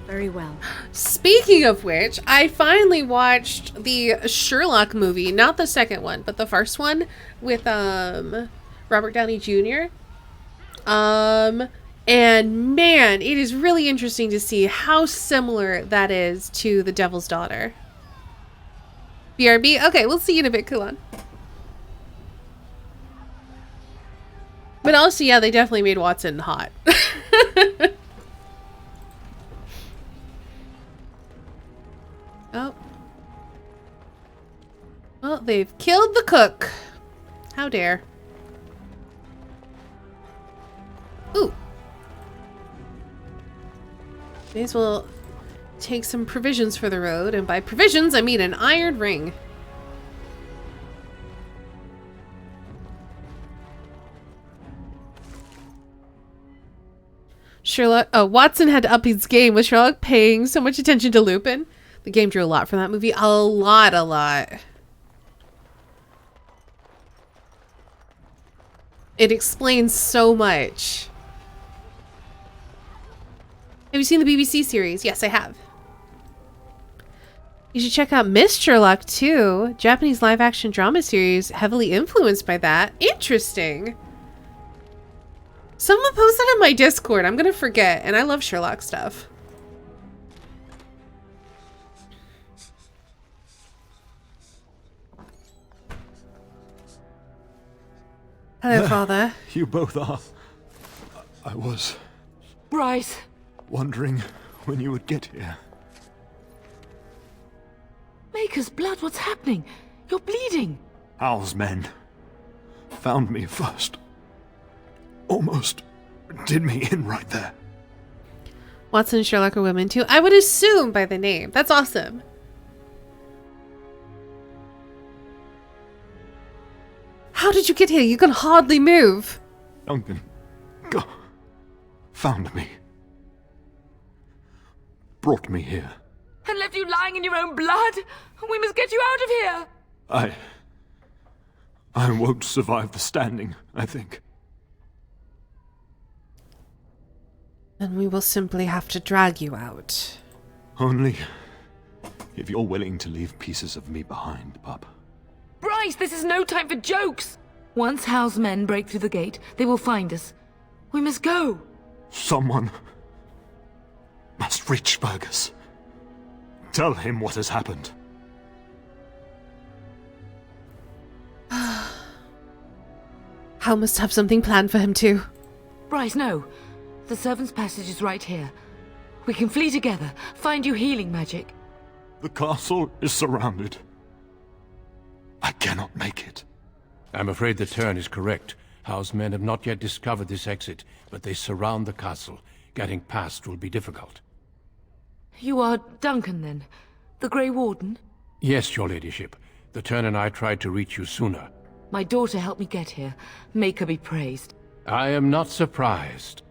Very well. Speaking of which, I finally watched the Sherlock movie, not the second one, but the first one with Robert Downey Jr. And man, it is really interesting to see how similar that is to The Devil's Daughter. BRB? Okay, we'll see you in a bit, Kulan. But also, yeah, they definitely made Watson hot. Oh. Well, they've killed the cook. How dare. Ooh. May as well take some provisions for the road, and by provisions, I mean an iron ring. Sherlock, oh, Watson had to up his game with Sherlock paying so much attention to Lupin. The game drew a lot from that movie. A lot. It explains so much. Have you seen the BBC series? Yes, I have. You should check out Miss Sherlock too. Japanese live-action drama series heavily influenced by that. Interesting. Someone posted on my Discord. I'm gonna forget, and I love Sherlock stuff. Hello, Father. You both are. I was Bryce! wondering when you would get here. Maker's blood, what's happening? You're bleeding! Hal's men found me first. Almost did me in right there. Watson and Sherlock are women too. I would assume by the name. That's awesome. How did you get here? You can hardly move. Duncan, go. Found me. Brought me here. And left you lying in your own blood? We must get you out of here! I won't survive the standing, I think. Then we will simply have to drag you out. Only if you're willing to leave pieces of me behind, pup. Bryce, this is no time for jokes! Once Hal's men break through the gate, they will find us. We must go! Someone must reach Fergus. Tell him what has happened. Hal must have something planned for him too. Bryce, no. The servant's passage is right here. We can flee together, find you healing magic. The castle is surrounded. I cannot make it. I'm afraid the Turn is correct. Hal's men have not yet discovered this exit, but they surround the castle. Getting past will be difficult. You are Duncan, then? The Grey Warden? Yes, your ladyship. The Turn and I tried to reach you sooner. My daughter helped me get here. Make her be praised. I am not surprised.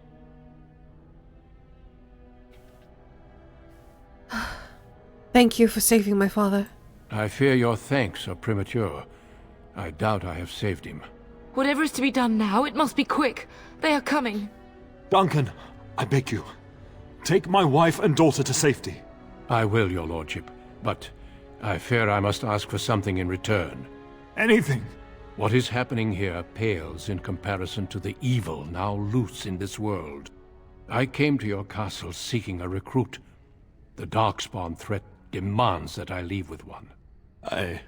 Thank you for saving my father. I fear your thanks are premature. I doubt I have saved him. Whatever is to be done now, it must be quick. They are coming. Duncan, I beg you. Take my wife and daughter to safety. I will, your lordship, but I fear I must ask for something in return. Anything. What is happening here pales in comparison to the evil now loose in this world. I came to your castle seeking a recruit. The Darkspawn threat demands that I leave with one. I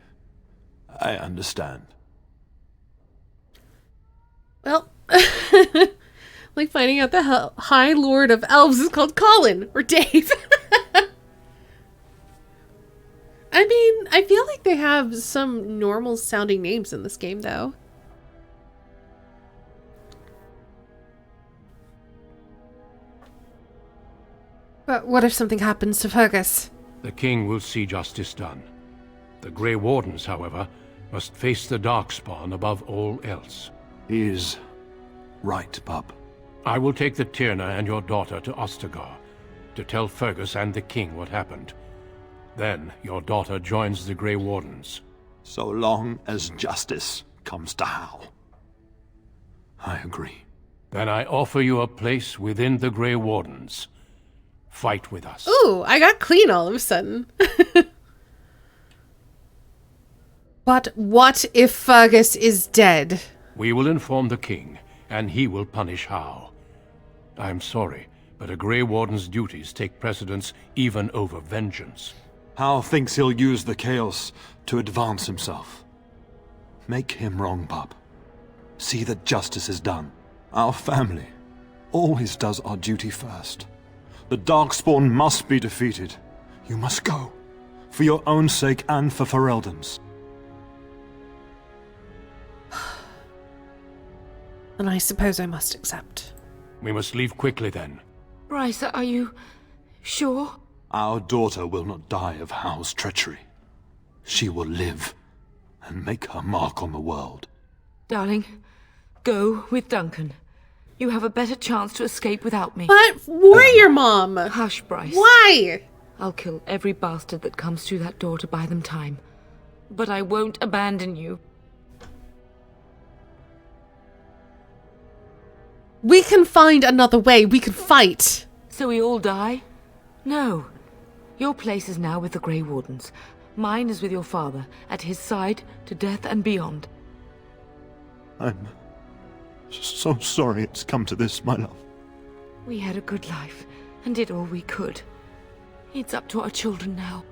understand. Well, like finding out the High Lord of Elves is called Colin or Dave. I mean, I feel like they have some normal sounding names in this game, though. But what if something happens to Fergus? The king will see justice done. The Grey Wardens, however, must face the Darkspawn above all else. He is right, pup. I will take the Tyrna and your daughter to Ostagar to tell Fergus and the king what happened. Then your daughter joins the Grey Wardens. So long as justice comes to Hal. I agree. Then I offer you a place within the Grey Wardens. Fight with us. Ooh, I got clean all of a sudden. But what if Fergus is dead? We will inform the king, and he will punish Hal. I am sorry, but a Grey Warden's duties take precedence even over vengeance. Hal thinks he'll use the chaos to advance himself. Make him wrong, pup. See that justice is done. Our family always does our duty first. The Darkspawn must be defeated. You must go. For your own sake and for Ferelden's. And I suppose I must accept. We must leave quickly then. Bryce, are you sure? Our daughter will not die of Hal's treachery. She will live and make her mark on the world. Darling, go with Duncan. You have a better chance to escape without me. But warrior mom! Hush, Bryce. Why? I'll kill every bastard that comes through that door to buy them time. But I won't abandon you. We can find another way. We can fight. So we all die? No. Your place is now with the Grey Wardens. Mine is with your father, at his side, to death and beyond. I'm so sorry it's come to this, my love. We had a good life, and did all we could. It's up to our children now.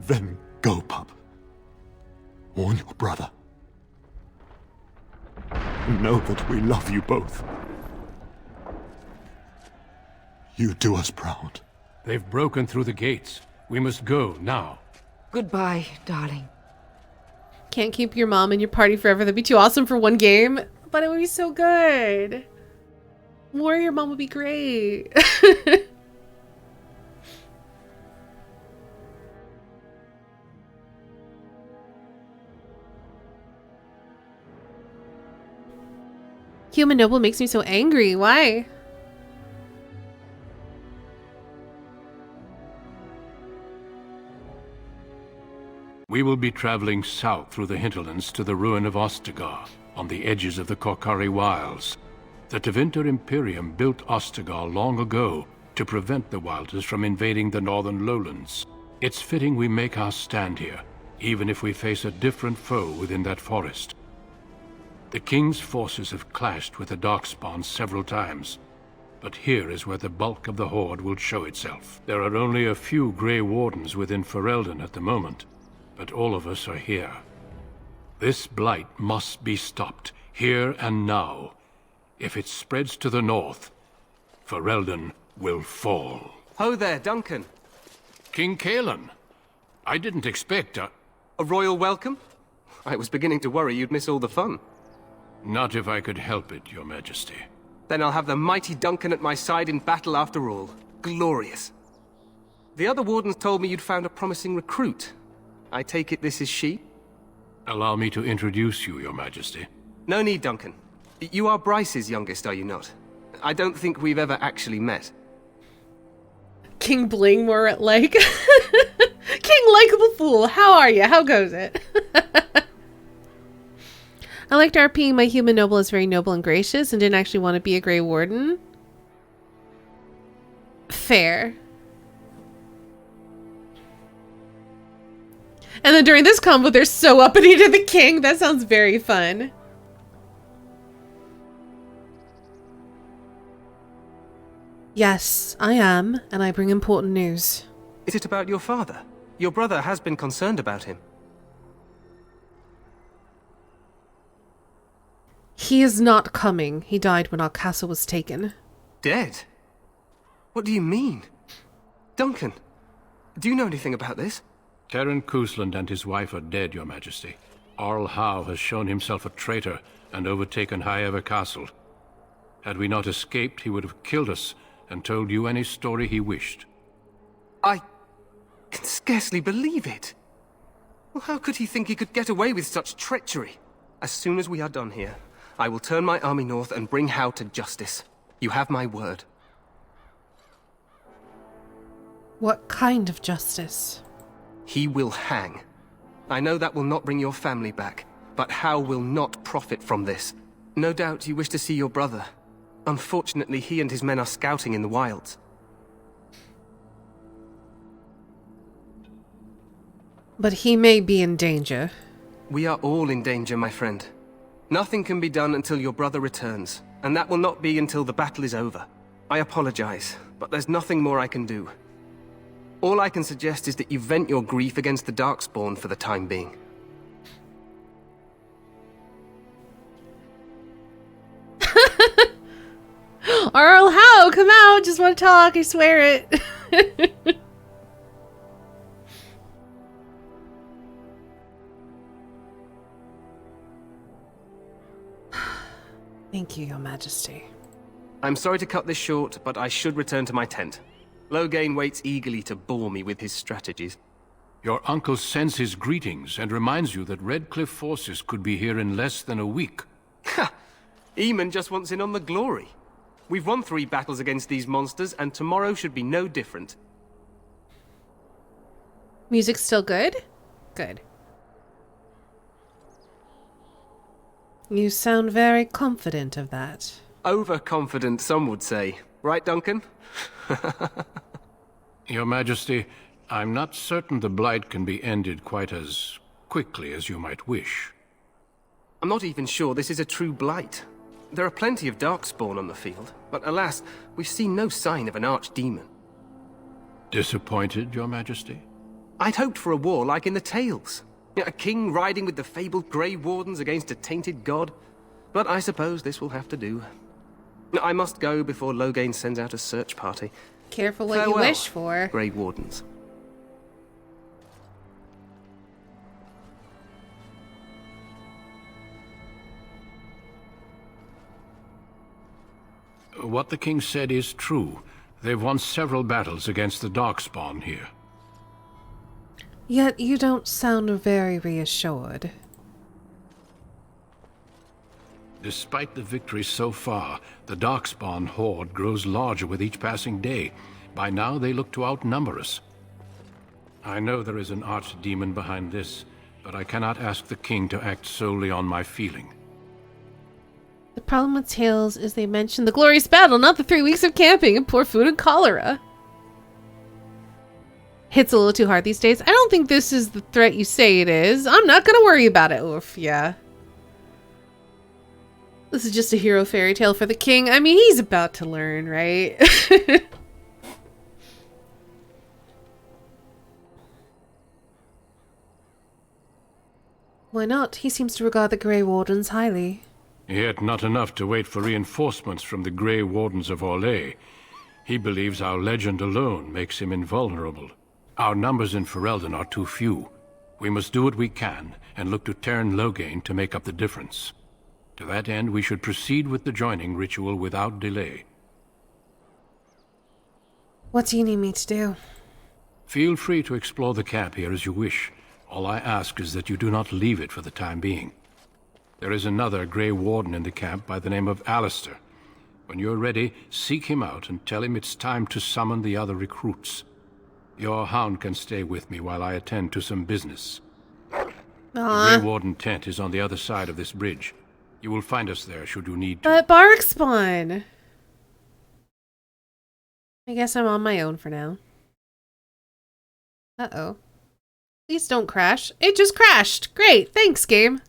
Then go, pup. Warn your brother. Know that we love you both. You do us proud. They've broken through the gates. We must go now. Goodbye, darling. Can't keep your mom and your party forever. That'd be too awesome for one game. But it would be so good. Warrior mom would be great. Human Noble makes me so angry. Why? We will be traveling south through the hinterlands to the ruin of Ostagar, on the edges of the Korkari Wilds. The Tevinter Imperium built Ostagar long ago to prevent the Wilders from invading the northern lowlands. It's fitting we make our stand here, even if we face a different foe within that forest. The King's forces have clashed with the Darkspawn several times, but here is where the bulk of the Horde will show itself. There are only a few Grey Wardens within Ferelden at the moment, but all of us are here. This blight must be stopped, here and now. If it spreads to the north, Ferelden will fall. Ho there, Duncan. King Cailan. I didn't expect a royal welcome? I was beginning to worry you'd miss all the fun. Not if I could help it, Your Majesty. Then I'll have the mighty Duncan at my side in battle after all. Glorious. The other wardens told me you'd found a promising recruit. I take it this is she? Allow me to introduce you, Your Majesty. No need, Duncan. You are Bryce's youngest, are you not? I don't think we've ever actually met. King Blingmore like. King Likeable Fool, how are you? How goes it? I liked RPing my human noble is very noble and gracious and didn't actually want to be a Grey Warden. fair. And then during this combo, they're so uppity to the king. That sounds very fun. Yes, I am, and I bring important news. Is it about your father? Your brother has been concerned about him. He is not coming. He died when our castle was taken. Dead? What do you mean? Duncan, do you know anything about this? Terran Cousland and his wife are dead, Your Majesty. Arl Howe has shown himself a traitor and overtaken High Ever Castle. Had we not escaped, he would have killed us and told you any story he wished. I can scarcely believe it. Well, how could he think he could get away with such treachery? As soon as we are done here, I will turn my army north and bring Howe to justice. You have my word. What kind of justice? He will hang. I know that will not bring your family back, but Howe will not profit from this. No doubt you wish to see your brother. Unfortunately, he and his men are scouting in the wilds. But he may be in danger. We are all in danger, my friend. Nothing can be done until your brother returns, and that will not be until the battle is over. I apologize, but there's nothing more I can do. All I can suggest is that you vent your grief against the Darkspawn for the time being. Arl Howe, come out! Just want to talk, I swear it. Thank you, Your Majesty. I'm sorry to cut this short, but I should return to my tent. Loghain waits eagerly to bore me with his strategies. Your uncle sends his greetings and reminds you that Redcliffe forces could be here in less than a week. Ha! Eamon just wants in on the glory. We've won 3 battles against these monsters, and tomorrow should be no different. Music's still good? Good. You sound very confident of that. Overconfident, some would say. Right, Duncan? Your Majesty, I'm not certain the Blight can be ended quite as quickly as you might wish. I'm not even sure this is a true Blight. There are plenty of Darkspawn on the field, but alas, we've seen no sign of an archdemon. Disappointed, Your Majesty? I'd hoped for a war like in the tales. A king riding with the fabled Grey Wardens against a tainted god. But I suppose this will have to do. I must go before Loghain sends out a search party. Careful what Farewell, you wish for. Grey Wardens. What the king said is true. They've won several battles against the Darkspawn here. Yet you don't sound very reassured. Despite the victories so far, the Darkspawn horde grows larger with each passing day. By now, they look to outnumber us. I know there is an archdemon behind this, but I cannot ask the king to act solely on my feeling. The problem with tales is they mention the glorious battle, not the 3 weeks of camping and poor food and cholera. Hits a little too hard these days. I don't think this is the threat you say it is. I'm not gonna worry about it. Oof, yeah. This is just a hero fairy tale for the king. I mean, he's about to learn, right? Why not? He seems to regard the Grey Wardens highly. Yet not enough to wait for reinforcements from the Grey Wardens of Orlais. He believes our legend alone makes him invulnerable. Our numbers in Ferelden are too few. We must do what we can, and look to Terran Loghain to make up the difference. To that end, we should proceed with the joining ritual without delay. What do you need me to do? Feel free to explore the camp here as you wish. All I ask is that you do not leave it for the time being. There is another Grey Warden in the camp by the name of Alistair. When you're ready, seek him out and tell him it's time to summon the other recruits. Your hound can stay with me while I attend to some business. The Grey Warden tent is on the other side of this bridge. You will find us there should you need to. Bark spawn! I guess I'm on my own for now. Uh-oh. Please don't crash. It just crashed! Great! Thanks, game!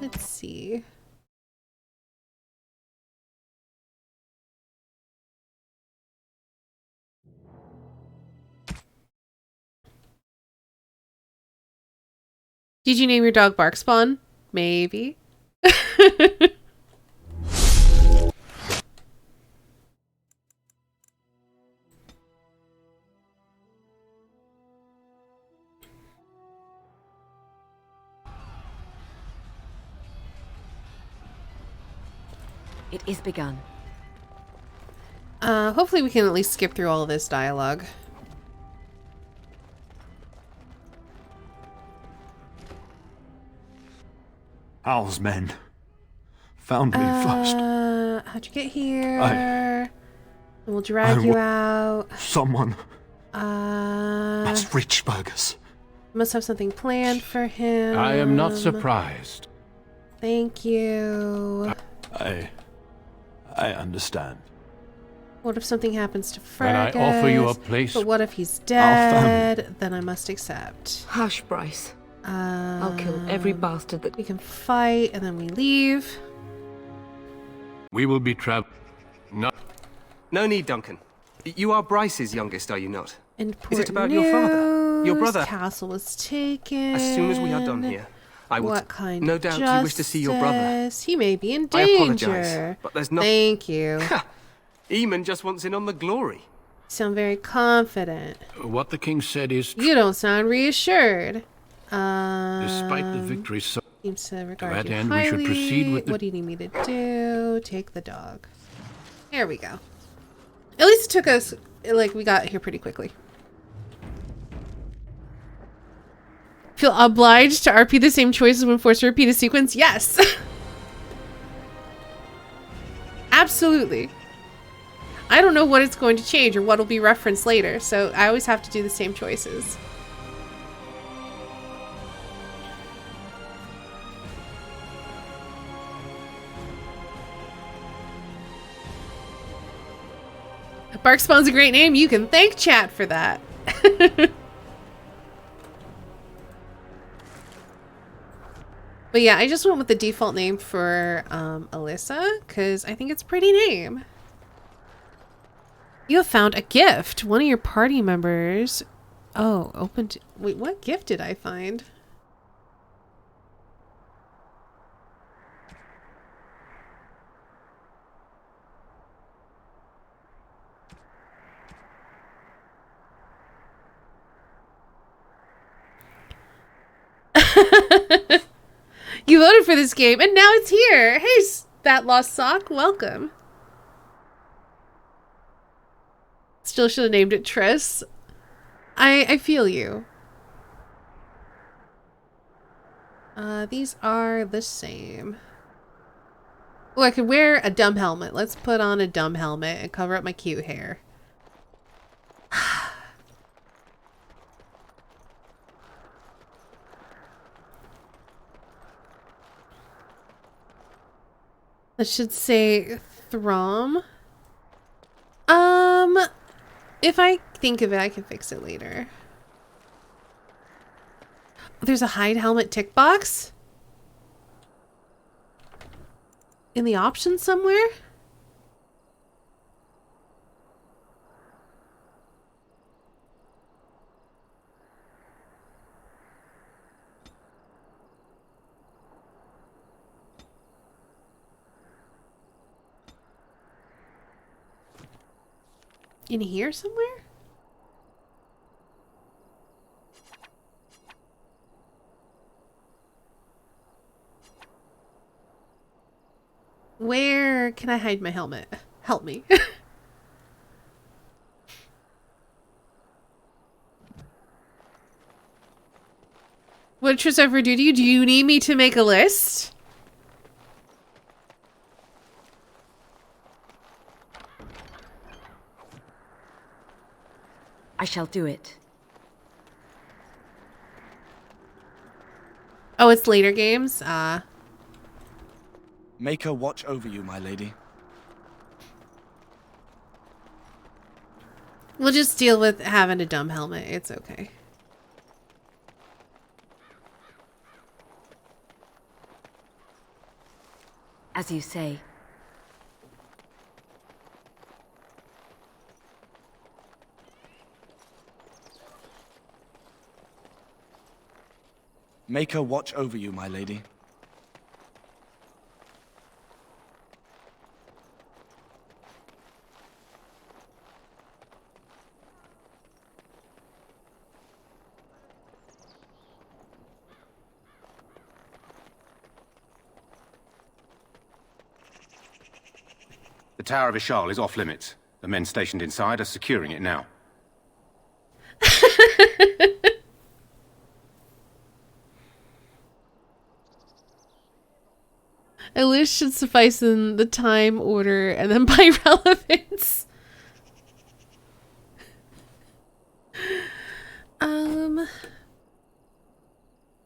Let's see. Did you name your dog Bark Spawn? Maybe. It is begun. Hopefully we can at least skip through all of this dialogue. Hal's men found me first. How'd you get here? And we'll drag you out. Someone must reach Burgess. Must have something planned for him. I am not surprised. Thank you. I understand. What if something happens to Fergus? When I offer you a place... But what if he's dead? Then I must accept. Hush, Bryce. I'll kill every bastard that... We can fight, and then we leave. We will be trapped. No. No need, Duncan. You are Bryce's youngest, are you not? Is it about your father? Your brother? Castle was taken. As soon as we are done here, I will... What kind no of doubt justice? you wish to see your brother. He may be in I danger. apologize, but there's no... Thank you. Eamon just wants in on the glory. You sound very confident. What the king said is true. You don't sound reassured. Despite the victory, so seems to regard that you end, highly. we should proceed with the... What do you need me to do? Take the dog. There we go. At least it took us, like, we got here pretty quickly. Feel obliged to RP the same choices when forced to repeat a sequence? Yes! Absolutely. I don't know what it's going to change or what will be referenced later, so I always have to do the same choices. Bark Spawn's a great name. You can thank chat for that. But yeah, I just went with the default name for Alyssa because I think it's a pretty name. You have found a gift. One of your party members. Oh, open to... Wait, what gift did I find? You voted for this game, and now it's here. Hey, that lost sock, welcome. Still should have named it Triss. I feel you. These are the same. Oh, I could wear a dumb helmet. Let's put on a dumb helmet and cover up my cute hair. That should say Throm. If I think of it, I can fix it later. There's a hide helmet tick box in the options somewhere. In here somewhere? Where can I hide my helmet? Help me. What did Triss ever do to you? Do you need me to make a list? I shall do it. Oh, it's later games? Make her watch over you, my lady. We'll just deal with having a dumb helmet. It's okay. As you say. Make her watch over you, my lady. The Tower of Ishal is off limits. The men stationed inside are securing it now. A list should suffice in the time order and then by relevance.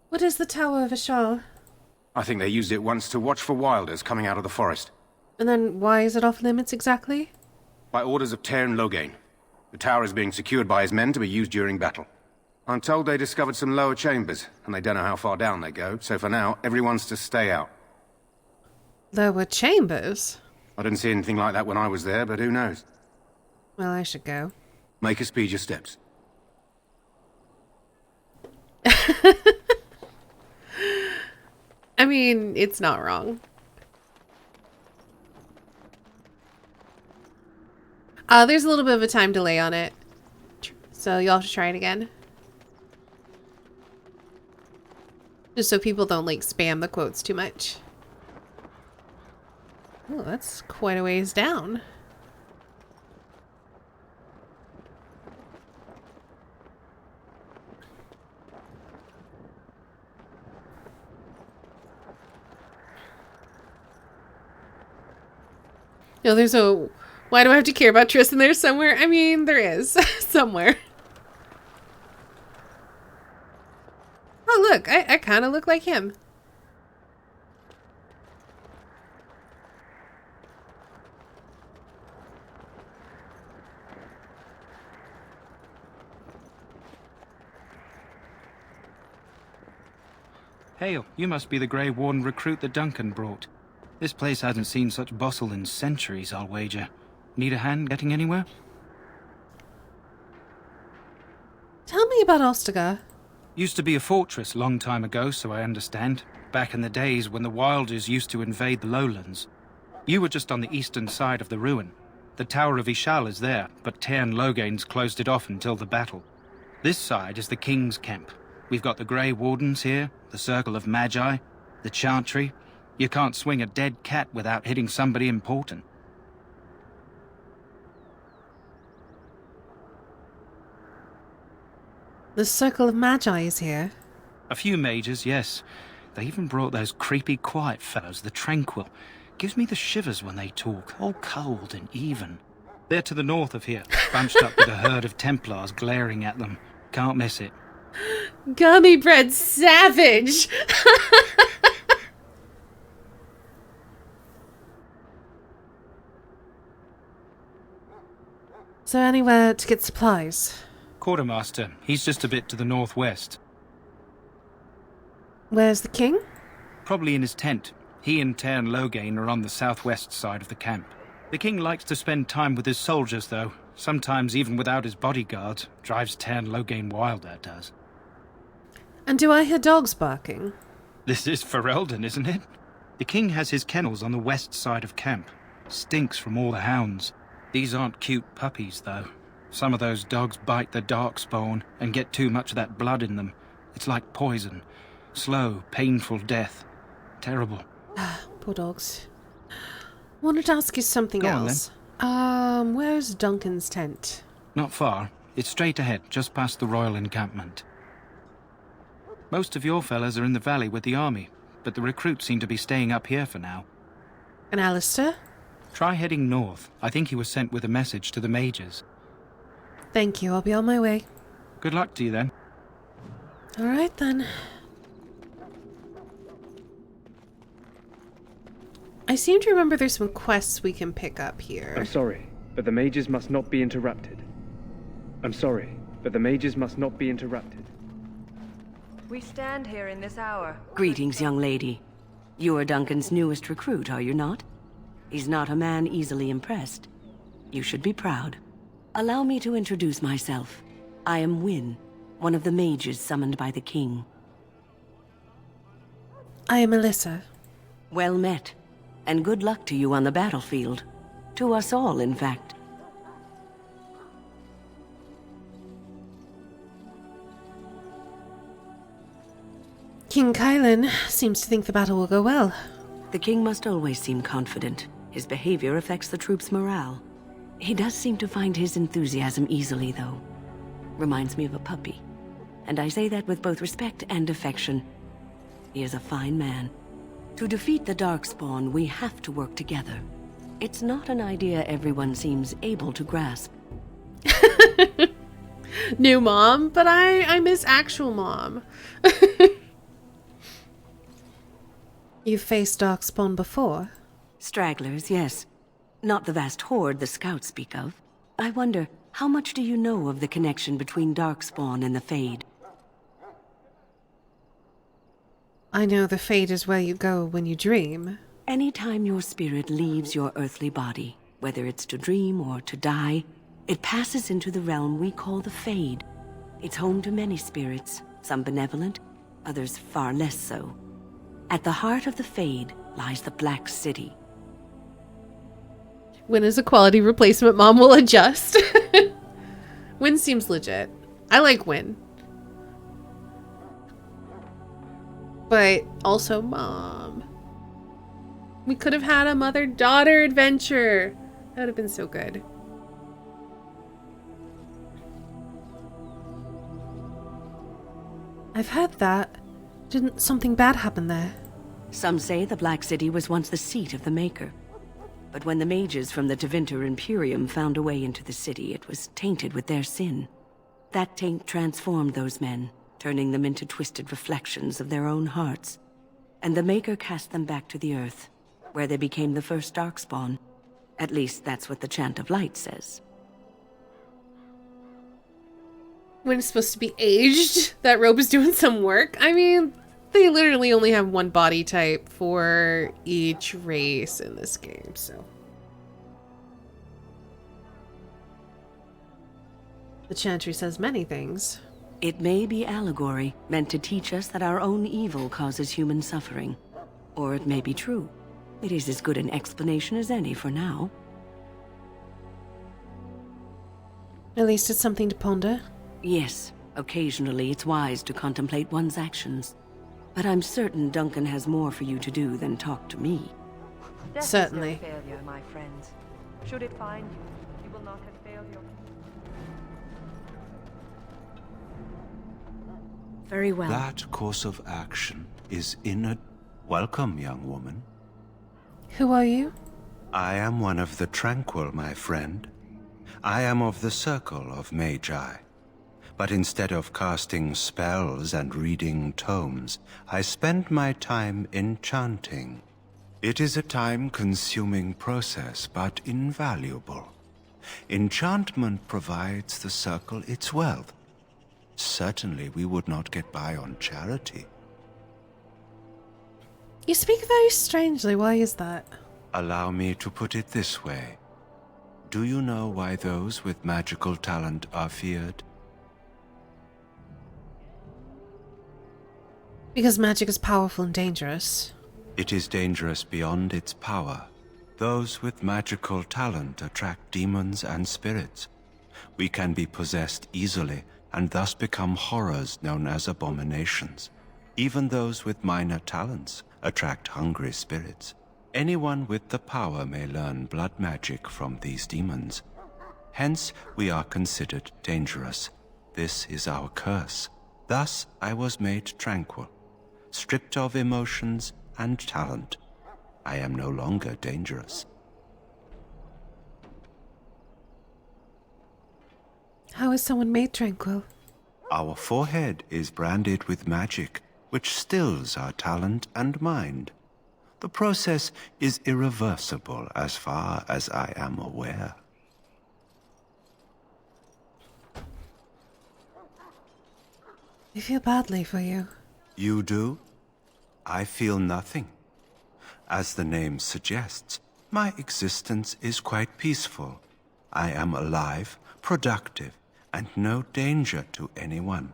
What is the Tower of Ishal? I think they used it once to watch for wilders coming out of the forest. And then why is it off limits exactly? By orders of Teyrn Loghain. The tower is being secured by his men to be used during battle. I'm told they discovered some lower chambers, and they don't know how far down they go, so for now, everyone's to stay out. Lower chambers? I didn't see anything like that when I was there, but who knows? Well, I should go. Make her speed your steps. I mean, it's not wrong. There's a little bit of a time delay on it, so you'll have to try it again. Just so people don't, like, spam the quotes too much. Oh, that's quite a ways down. No, there's a... Why do I have to care about Tristan there somewhere? I mean, there is. Somewhere. Oh, look. I kind of look like him. Hail, you must be the Grey Warden recruit that Duncan brought. This place hasn't seen such bustle in centuries, I'll wager. Need a hand getting anywhere? Tell me about Ostagar. Used to be a fortress long time ago, so I understand. Back in the days when the Wilders used to invade the lowlands. You were just on the eastern side of the ruin. The Tower of Ishal is there, but Teyrn Loghain's closed it off until the battle. This side is the King's camp. We've got the Grey Wardens here, the Circle of Magi, the Chantry. You can't swing a dead cat without hitting somebody important. The Circle of Magi is here. A few mages, yes. They even brought those creepy quiet fellows, the Tranquil. Gives me the shivers when they talk, all cold and even. They're to the north of here, bunched up with a herd of Templars glaring at them. Can't miss it. Gummy bread savage! So anywhere to get supplies? Quartermaster, he's just a bit to the northwest. Where's the king? Probably in his tent. He and Teyrn Loghain are on the southwest side of the camp. The king likes to spend time with his soldiers, though. Sometimes even without his bodyguard. Drives Teyrn Loghain wild, that does. And do I hear dogs barking? This is Ferelden, isn't it? The king has his kennels on the west side of camp. Stinks from all the hounds. These aren't cute puppies, though. Some of those dogs bite the darkspawn and get too much of that blood in them. It's like poison. Slow, painful death. Terrible. Poor dogs. Wanted to ask you something Go on, else. Where's Duncan's tent? Not far. It's straight ahead, just past the royal encampment. Most of your fellas are in the valley with the army, but the recruits seem to be staying up here for now. And Alistair? Try heading north. I think he was sent with a message to the mages. Thank you, I'll be on my way. Good luck to you then. Alright then. I seem to remember there's some quests we can pick up here. I'm sorry, but the mages must not be interrupted. I'm sorry, but the mages must not be interrupted. We stand here in this hour. Greetings, young lady. You are Duncan's newest recruit, are you not? He's not a man easily impressed. You should be proud. Allow me to introduce myself. I am Wynne, one of the mages summoned by the king. I am Alyssa. Well met, and good luck to you on the battlefield. To us all, in fact. King Kylan seems to think the battle will go well. The king must always seem confident. His behavior affects the troops' morale. He does seem to find his enthusiasm easily, though. Reminds me of a puppy. And I say that with both respect and affection. He is a fine man. To defeat the Darkspawn, we have to work together. It's not an idea everyone seems able to grasp. New mom, but I miss actual mom. You've faced Darkspawn before? Stragglers, yes. Not the vast horde the scouts speak of. I wonder, how much do you know of the connection between Darkspawn and the Fade? I know the Fade is where you go when you dream. Anytime your spirit leaves your earthly body, whether it's to dream or to die, it passes into the realm we call the Fade. It's home to many spirits, some benevolent, others far less so. At the heart of the Fade lies the Black City. When is a quality replacement, mom will adjust. Wynne seems legit. I like Wynne. But also mom. We could have had a mother-daughter adventure. That would have been so good. I've heard that. Didn't something bad happen there? Some say the Black City was once the seat of the Maker. But when the mages from the Tevinter Imperium found a way into the city, it was tainted with their sin. That taint transformed those men, turning them into twisted reflections of their own hearts. And the Maker cast them back to the Earth, where they became the first Darkspawn. At least that's what the Chant of Light says. When it's supposed to be aged, that robe is doing some work. I mean, they literally only have one body type for each race in this game, so. The Chantry says many things. It may be allegory, meant to teach us that our own evil causes human suffering. Or it may be true. It is as good an explanation as any for now. At least it's something to ponder. Yes, occasionally it's wise to contemplate one's actions. But I'm certain Duncan has more for you to do than talk to me. Death Certainly. Is no failure, my friends. Should it find you, you will not have failed your... Very well. That course of action is in a... Welcome, young woman. Who are you? I am one of the Tranquil, my friend. I am of the Circle of Magi. But instead of casting spells and reading tomes, I spend my time enchanting. It is a time-consuming process, but invaluable. Enchantment provides the Circle its wealth. Certainly we would not get by on charity. You speak very strangely. Why is that? Allow me to put it this way. Do you know why those with magical talent are feared? Because magic is powerful and dangerous. It is dangerous beyond its power. Those with magical talent attract demons and spirits. We can be possessed easily and thus become horrors known as abominations. Even those with minor talents attract hungry spirits. Anyone with the power may learn blood magic from these demons. Hence, we are considered dangerous. This is our curse. Thus, I was made tranquil, stripped of emotions and talent. I am no longer dangerous. How is someone made tranquil? Our forehead is branded with magic, which stills our talent and mind. The process is irreversible as far as I am aware. I feel badly for you. You do? I feel nothing. As the name suggests, my existence is quite peaceful. I am alive, productive, and no danger to anyone.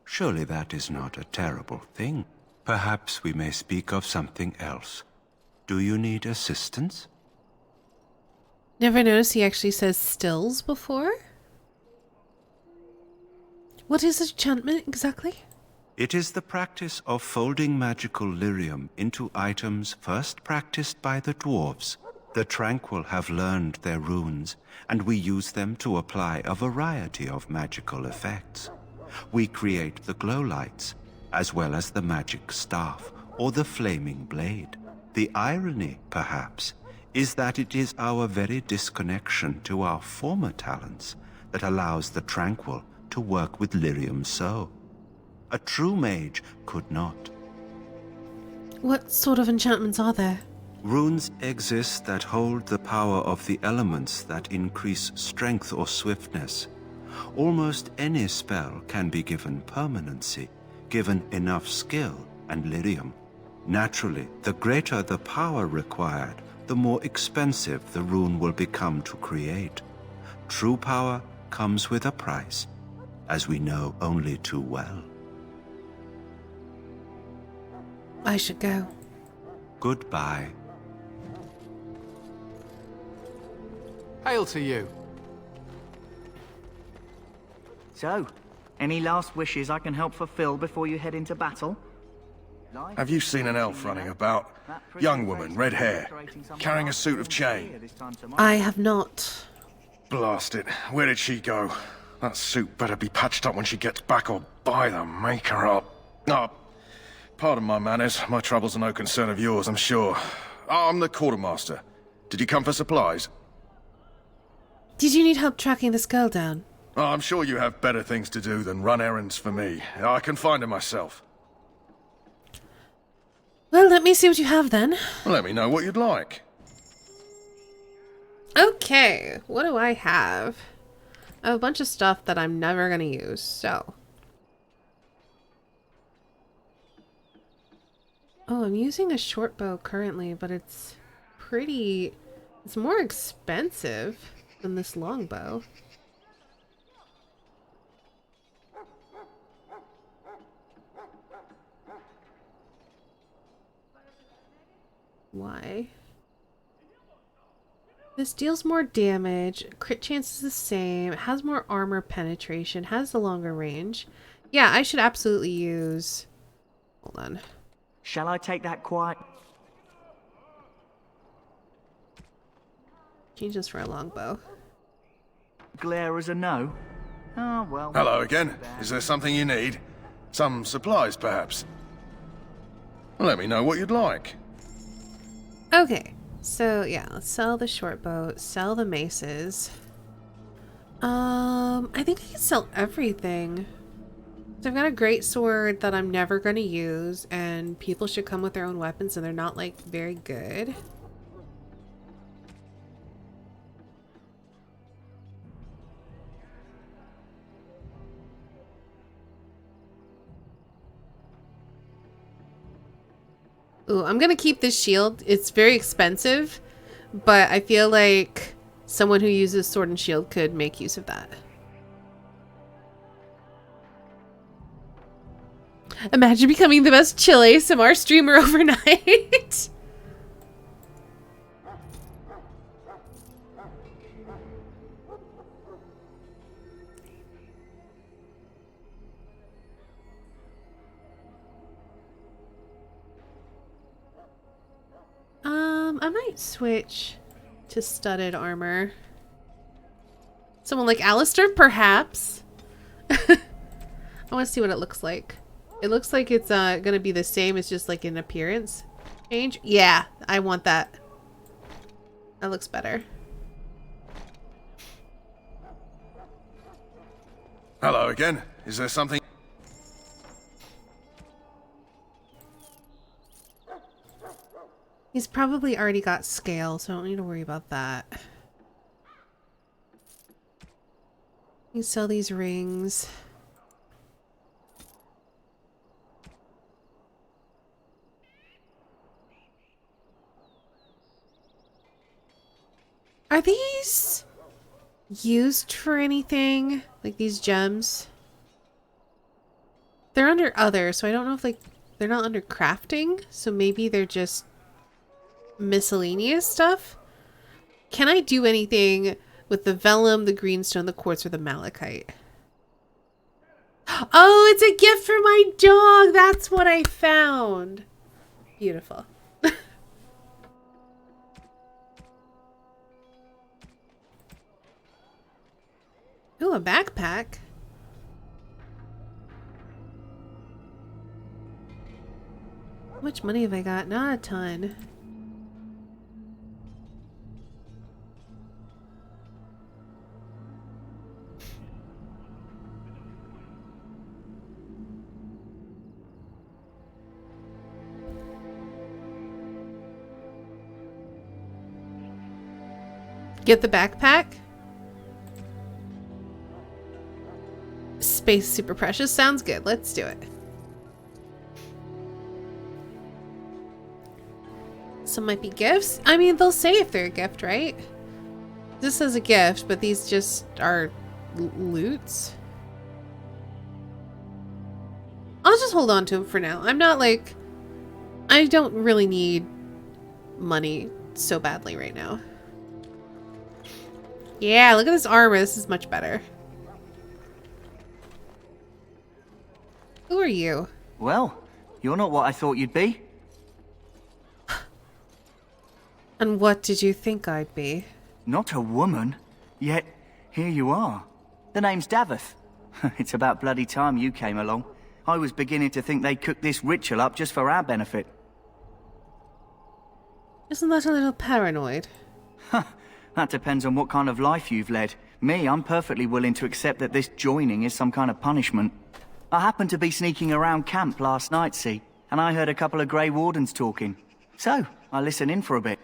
Surely that is not a terrible thing. Perhaps we may speak of something else. Do you need assistance? Never noticed he actually says stills before? What is enchantment exactly? It is the practice of folding magical lyrium into items first practiced by the dwarves. The Tranquil have learned their runes, and we use them to apply a variety of magical effects. We create the glow lights, as well as the magic staff or the flaming blade. The irony, perhaps, is that it is our very disconnection to our former talents that allows the Tranquil to work with lyrium so. A true mage could not. What sort of enchantments are there? Runes exist that hold the power of the elements that increase strength or swiftness. Almost any spell can be given permanency, given enough skill and lyrium. Naturally, the greater the power required, the more expensive the rune will become to create. True power comes with a price, as we know only too well. I should go. Goodbye. Hail to you. So, any last wishes I can help fulfill before you head into battle? Have you seen an elf running about? Young woman, red hair, carrying a suit of chain. I have not. Blast it. Where did she go? That suit better be patched up when she gets back, or by the maker up. Oh, pardon my manners. My troubles are no concern of yours, I'm sure. I'm the quartermaster. Did you come for supplies? Did you need help tracking this girl down? Oh, I'm sure you have better things to do than run errands for me. I can find her myself. Well, let me see what you have then. Let me know what you'd like. Okay, what do I have? I have a bunch of stuff that I'm never going to use, so. Oh, I'm using a short bow currently, but it's more expensive than this longbow. Why? This deals more damage, crit chance is the same, it has more armor penetration, has the longer range. Yeah, I should absolutely use... Hold on. Shall I take that quiet? Change this for a longbow. Glare as a no? Oh, well... Hello again. Is there something you need? Some supplies, perhaps? Let me know what you'd like. Okay, so yeah, let's sell the short bow, sell the maces. I think I can sell everything. So I've got a great sword that I'm never going to use, and people should come with their own weapons, and they're not like very good. Ooh, I'm gonna keep this shield. It's very expensive, but I feel like someone who uses sword and shield could make use of that. Imagine becoming the best chill ASMR streamer overnight. I might switch to studded armor. Someone like Alistair, perhaps. I want to see what it looks like. It looks like it's gonna be the same as just like an appearance change. Yeah, I want that. That looks better. Hello again. Is there something... He's probably already got scale, so I don't need to worry about that. You sell these rings. Are these used for anything? Like these gems? They're under other, so I don't know if like they're not under crafting, so maybe they're just miscellaneous stuff. Can I do anything with the vellum, the greenstone, the quartz, or the malachite? Oh, it's a gift for my dog! That's what I found! Beautiful. Ooh, a backpack. How much money have I got? Not a ton. Get the backpack? Space super precious. Sounds good. Let's do it. Some might be gifts. I mean, they'll say if they're a gift, right? This is a gift, but these just are loots. I'll just hold on to them for now. I'm not like... I don't really need money so badly right now. Yeah, look at this armor. This is much better. Who are you? Well, you're not what I thought you'd be. And what did you think I'd be? Not a woman. Yet, here you are. The name's Davith. It's about bloody time you came along. I was beginning to think they cooked this ritual up just for our benefit. Isn't that a little paranoid? That depends on what kind of life you've led. Me, I'm perfectly willing to accept that this joining is some kind of punishment. I happened to be sneaking around camp last night, see, and I heard a couple of Grey Wardens talking. So, I listened in for a bit.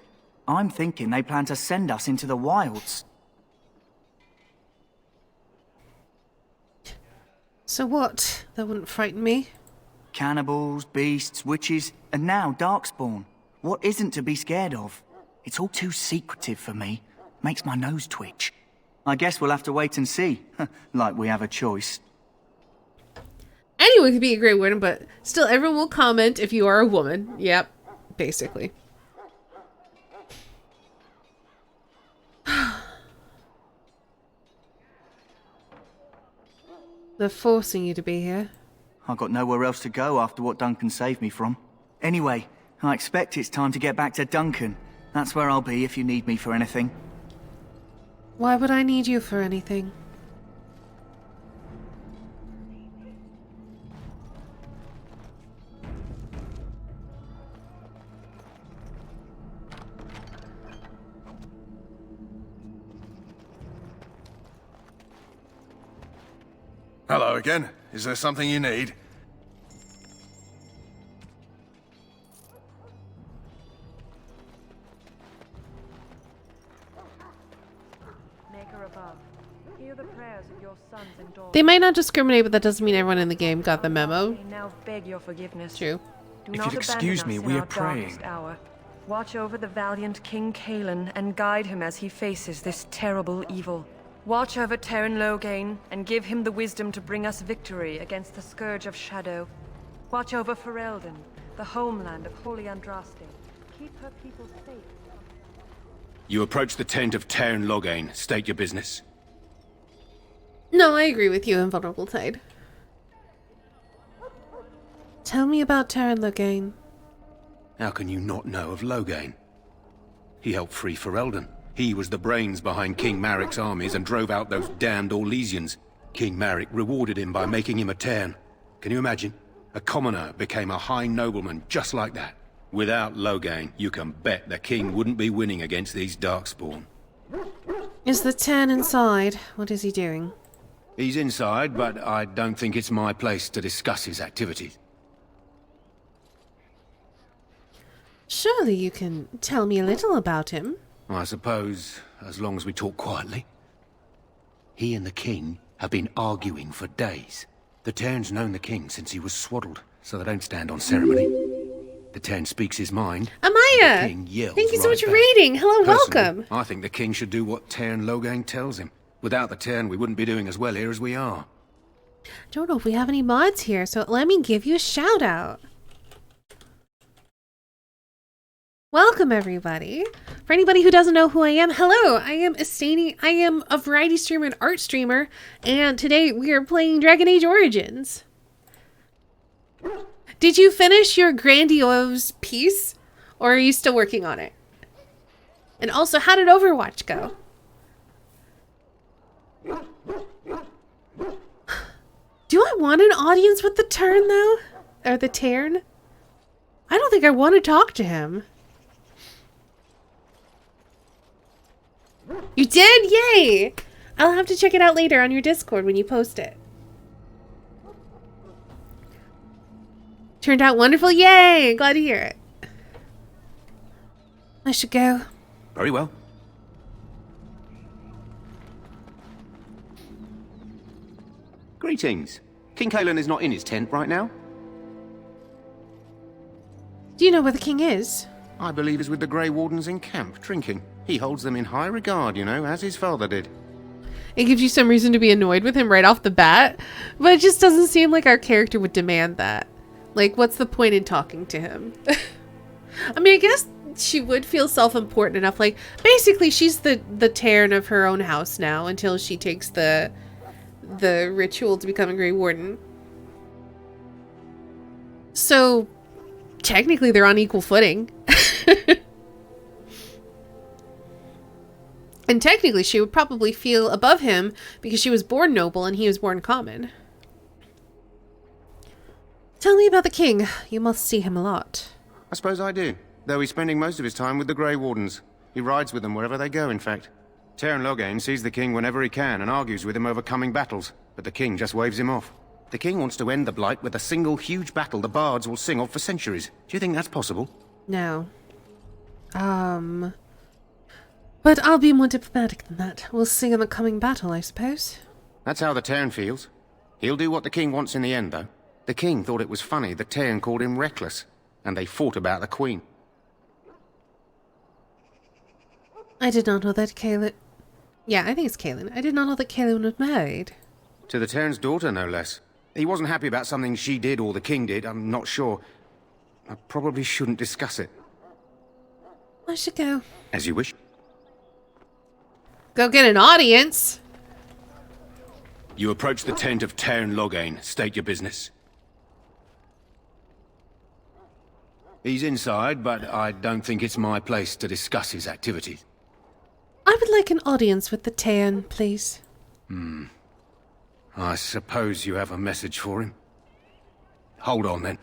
I'm thinking they plan to send us into the wilds. So what? That wouldn't frighten me? Cannibals, beasts, witches, and now Darkspawn. What isn't to be scared of? It's all too secretive for me. Makes my nose twitch. I guess we'll have to wait and see. Like we have a choice. Anyone could be a Grey Warden, but still everyone will comment if you are a woman. Yep, basically. They're forcing you to be here. I've got nowhere else to go after what Duncan saved me from. Anyway, I expect it's time to get back to Duncan. That's where I'll be if you need me for anything. Why would I need you for anything? Hello again. Is there something you need? Maker above, hear the prayers of your sons and daughters. They might not discriminate, but that doesn't mean everyone in the game got the memo. They now beg your forgiveness. True. Do If not you'd excuse abandon me, us we in are our praying. darkest hour. Watch over the valiant King Kaelin and guide him as he faces this terrible evil. Watch over Terran Logain and give him the wisdom to bring us victory against the Scourge of Shadow. Watch over Ferelden, the homeland of Holy Andraste. Keep her people safe. You approach the tent of Terran Logain. State your business. No, I agree with you, Invulnerable Tide. Tell me about Terran Logain. How can you not know of Logain? He helped free Ferelden. He was the brains behind King Marik's armies and drove out those damned Orlesians. King Marik rewarded him by making him a Terran. Can you imagine? A commoner became a high nobleman just like that. Without Logain, you can bet the king wouldn't be winning against these Darkspawn. Is the Terran inside? What is he doing? He's inside, but I don't think it's my place to discuss his activities. Surely you can tell me a little about him. I suppose, as long as we talk quietly. He and the king have been arguing for days. The Tern's known the king since he was swaddled, so they don't stand on ceremony. The Tern speaks his mind. Amaya! The king yells Thank you so right much for back. reading. Hello, Personally, welcome. I think the king should do what Tern Logain tells him. Without the Tern, we wouldn't be doing as well here as we are. Don't know if we have any mods here, so let me give you a shout out. Welcome, everybody. For anybody who doesn't know who I am, hello, I am Estani. I am a variety streamer and art streamer, and today we are playing Dragon Age Origins. Did you finish your grandiose piece, or are you still working on it? And also, how did Overwatch go? Do I want an audience with the Tern, though? Or the Tern? I don't think I want to talk to him. You did? Yay! I'll have to check it out later on your Discord when you post it. Turned out wonderful. Yay! Glad to hear it. I should go. Very well. Greetings. King Kalen is not in his tent right now. Do you know where the king is? I believe he's with the Grey Wardens in camp, drinking. He holds them in high regard, you know, as his father did. It gives you some reason to be annoyed with him right off the bat, but it just doesn't seem like our character would demand that. Like, what's the point in talking to him? I mean, I guess she would feel self-important enough. Like, basically, she's the Tern of her own house now until she takes the ritual to become a Grey Warden. So, technically, they're on equal footing. And technically, she would probably feel above him because she was born noble and he was born common. Tell me about the king. You must see him a lot. I suppose I do, though he's spending most of his time with the Grey Wardens. He rides with them wherever they go, in fact. Tern Logain sees the king whenever he can and argues with him over coming battles, but the king just waves him off. The king wants to end the Blight with a single huge battle the bards will sing of for centuries. Do you think that's possible? No. But I'll be more diplomatic than that. We'll sing in the coming battle, I suppose. That's how the Tern feels. He'll do what the king wants in the end, though. The king thought it was funny the Tern called him reckless, and they fought about the queen. I did not know that Kaelin... Yeah, I think it's Kaelin. I did not know that Kaelin was married. To the Tern's daughter, no less. He wasn't happy about something she did or the king did, I'm not sure. I probably shouldn't discuss it. I should go. As you wish. Go get an audience. You approach the tent of Tern Logain. State your business. He's inside, but I don't think it's my place to discuss his activities. I would like an audience with the Tern, please. I suppose you have a message for him. Hold on, then.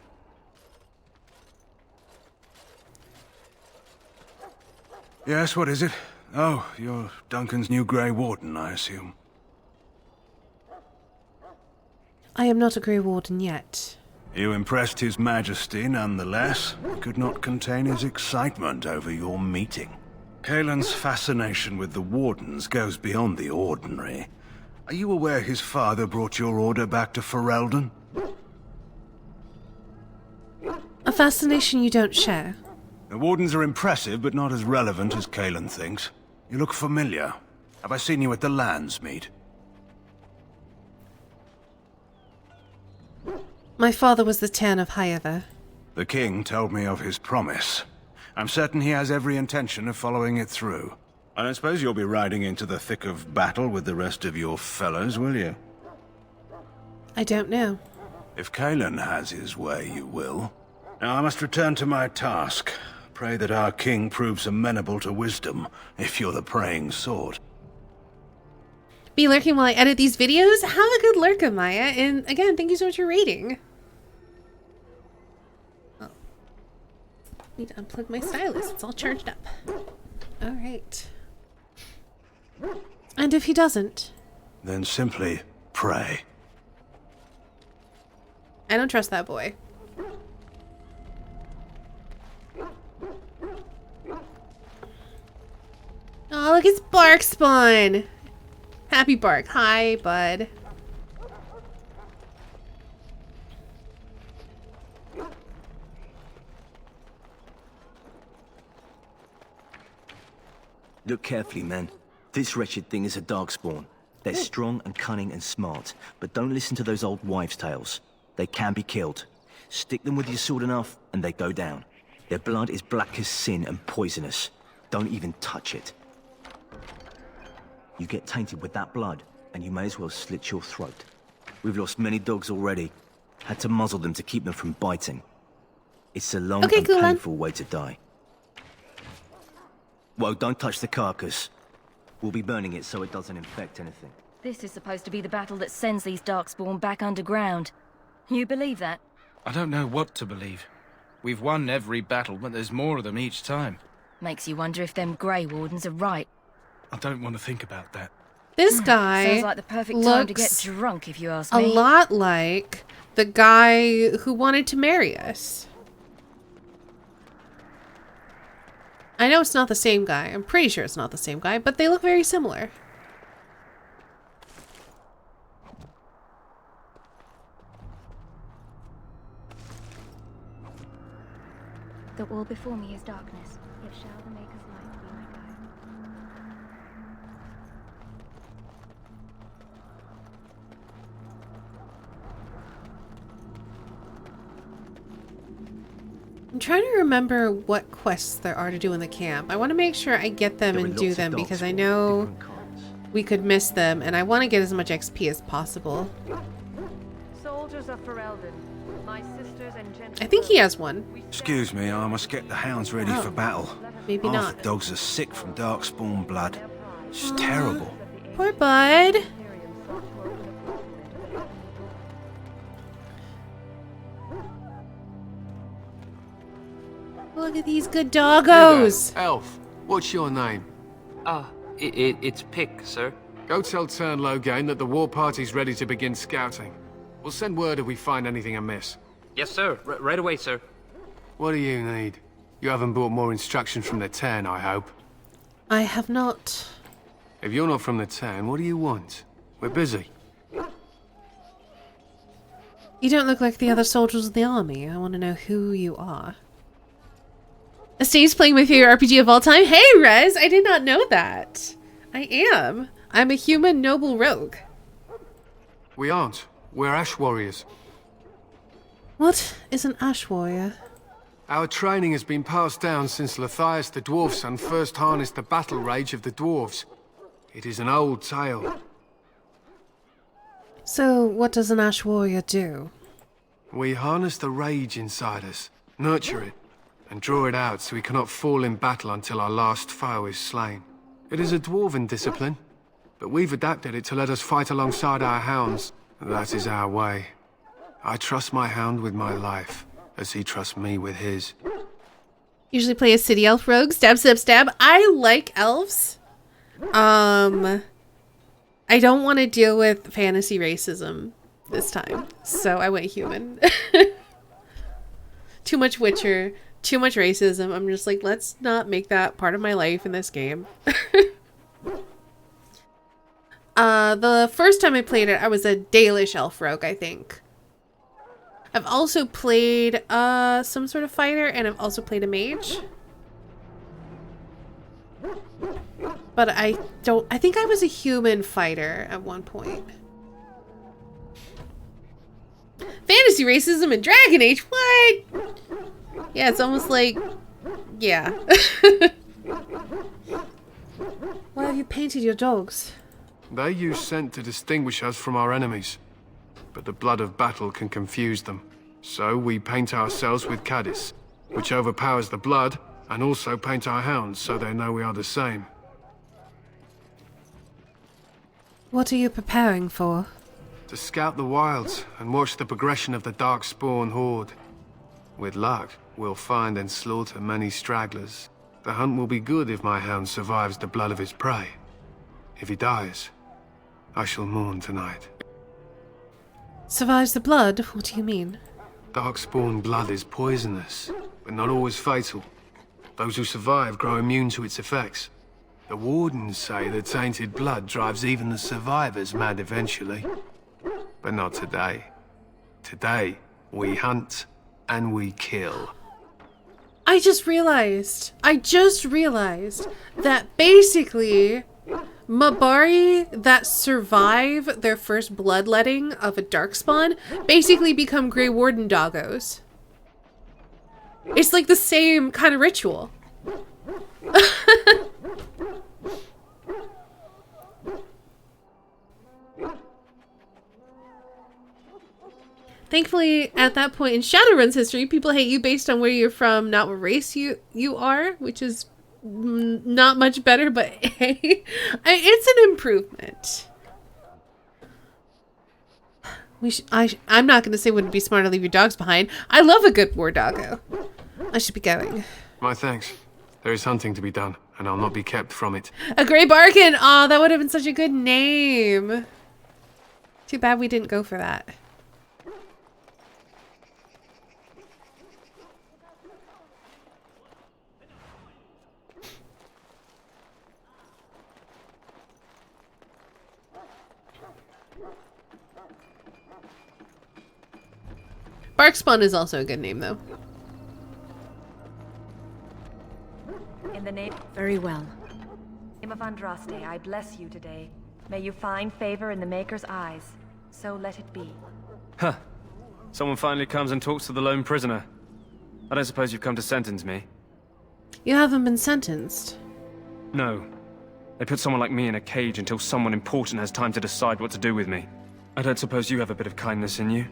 Yes, what is it? Oh, you're Duncan's new Grey Warden, I assume. I am not a Grey Warden yet. You impressed His Majesty nonetheless. He could not contain his excitement over your meeting. Kaelin's fascination with the Wardens goes beyond the ordinary. Are you aware his father brought your order back to Ferelden? A fascination you don't share. The Wardens are impressive, but not as relevant as Kaelin thinks. You look familiar. Have I seen you at the Lands meet? My father was the Tern of Highever. The king told me of his promise. I'm certain he has every intention of following it through. I don't suppose you'll be riding into the thick of battle with the rest of your fellows, will you? I don't know. If Kaelin has his way, you will. Now I must return to my task. Pray that our king proves amenable to wisdom, if you're the praying sort. Be lurking while I edit these videos? Have a good lurk, Amaya. And again, thank you so much for rating. Oh. Need to unplug my stylus. It's all charged up. Alright. And if he doesn't? Then simply pray. I don't trust that boy. look, it's Bark Spawn. Happy Bark. Hi, bud. Look carefully, man. This wretched thing is a darkspawn. They're strong and cunning and smart, but don't listen to those old wives' tales. They can be killed. Stick them with your sword enough, and they go down. Their blood is black as sin and poisonous. Don't even touch it. You get tainted with that blood, and you may as well slit your throat. We've lost many dogs already. Had to muzzle them to keep them from biting. It's a long and painful way to die. Whoa, don't touch the carcass. We'll be burning it so it doesn't infect anything. This is supposed to be the battle that sends these darkspawn back underground. You believe that? I don't know what to believe. We've won every battle, but there's more of them each time. Makes you wonder if them Grey Wardens are right. I don't want to think about that. This guy Sounds like the perfect time to get drunk, if you ask a me. lot like the guy who wanted to marry us. I know it's not the same guy. I'm pretty sure it's not the same guy, but they look very similar. The wall before me is darkness. Yet shall the Maker's light be my guide. I'm trying to remember what quests there are to do in the camp. I want to make sure I get them and do them because I know we could miss them and I want to get as much XP as possible. Soldiers of Ferelden, my sisters and gentlemen. I think he has one. Excuse me, I must get the hounds ready for battle. Maybe Half not. the dogs are sick from darkspawn blood. It's terrible. Poor bud. Look at these good doggos. Elf, what's your name? It's Pick, sir. Go tell Tern Logain that the war party's ready to begin scouting. We'll send word if we find anything amiss. Yes, sir. Right away, sir. What do you need? You haven't brought more instruction from the Tern, I hope. I have not. If you're not from the Tern, what do you want? We're busy. You don't look like the other soldiers of the army. I want to know who you are. Estate's playing my favorite RPG of all time. Hey, Rez! I did not know that. I am. I'm a human noble rogue. We aren't. We're Ash Warriors. What is an Ash Warrior? Our training has been passed down since Lathias the Dwarf Son first harnessed the battle rage of the dwarves. It is an old tale. So, what does an Ash Warrior do? We harness the rage inside us, nurture it, and draw it out so we cannot fall in battle until our last foe is slain. It is a dwarven discipline, but we've adapted it to let us fight alongside our hounds. That is our way. I trust my hound with my life, as he trusts me with his. Usually play a city elf rogue. Stab, stab, stab. I like elves. I don't want to deal with fantasy racism this time, so I went human. Too much Witcher. Too much racism. I'm just like, let's not make that part of my life in this game. The first time I played it, I was a Dalish elf rogue, I think. I've also played some sort of fighter, and I've also played a mage. But I think I was a human fighter at one point. Fantasy racism in Dragon Age? What? Yeah, it's almost like... Yeah. Why have you painted your dogs? They use scent to distinguish us from our enemies, but the blood of battle can confuse them. So we paint ourselves with Caddis, which overpowers the blood, and also paint our hounds so they know we are the same. What are you preparing for? To scout the wilds and watch the progression of the Darkspawn horde. With luck, we'll find and slaughter many stragglers. The hunt will be good if my hound survives the blood of his prey. If he dies, I shall mourn tonight. Survives the blood? What do you mean? Darkspawn blood is poisonous, but not always fatal. Those who survive grow immune to its effects. The Wardens say the tainted blood drives even the survivors mad eventually. But not today. Today, we hunt and we kill. I just realized that basically Mabari that survive their first bloodletting of a darkspawn basically become Grey Warden doggos. It's like the same kind of ritual. Thankfully, at that point in Shadowrun's history, people hate you based on where you're from, not what race you are, which is not much better, but hey, it's an improvement. I'm not going to say wouldn't be smart to leave your dogs behind. I love a good war doggo. I should be going. My thanks. There is hunting to be done, and I'll not be kept from it. A Grey Barkin! Aw, that would have been such a good name. Too bad we didn't go for that. Barkspawn is also a good name, though. In the name... Very well. In the name of Andraste, I bless you today. May you find favor in the Maker's eyes. So let it be. Huh. Someone finally comes and talks to the lone prisoner. I don't suppose you've come to sentence me? You haven't been sentenced. No. They put someone like me in a cage until someone important has time to decide what to do with me. I don't suppose you have a bit of kindness in you?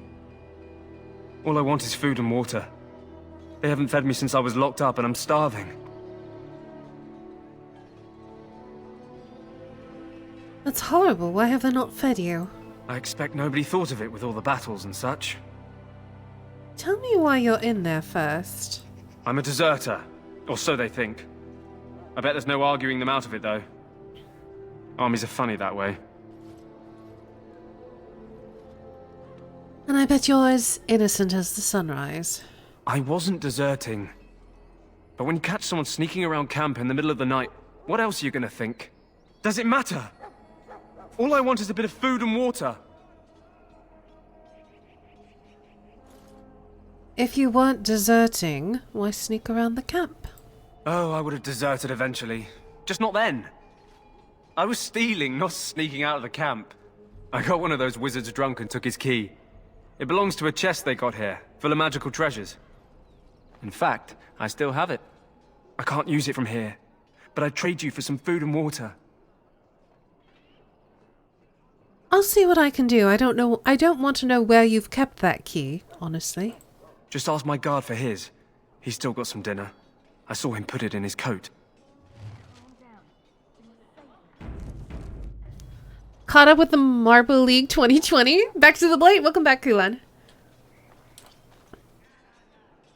All I want is food and water. They haven't fed me since I was locked up and I'm starving. That's horrible. Why have they not fed you? I expect nobody thought of it with all the battles and such. Tell me why you're in there first. I'm a deserter. Or so they think. I bet there's no arguing them out of it, though. Armies are funny that way. And I bet you're as innocent as the sunrise. I wasn't deserting. But when you catch someone sneaking around camp in the middle of the night, what else are you gonna think? Does it matter? All I want is a bit of food and water. If you weren't deserting, why sneak around the camp? Oh, I would have deserted eventually. Just not then. I was stealing, not sneaking out of the camp. I got one of those wizards drunk and took his key. It belongs to a chest they got here, full of magical treasures. In fact, I still have it. I can't use it from here, but I'd trade you for some food and water. I'll see what I can do. I don't want to know where you've kept that key, honestly. Just ask my guard for his. He's still got some dinner. I saw him put it in his coat. Caught up with the Marble League 2020. Back to the Blight. Welcome back, Kulan.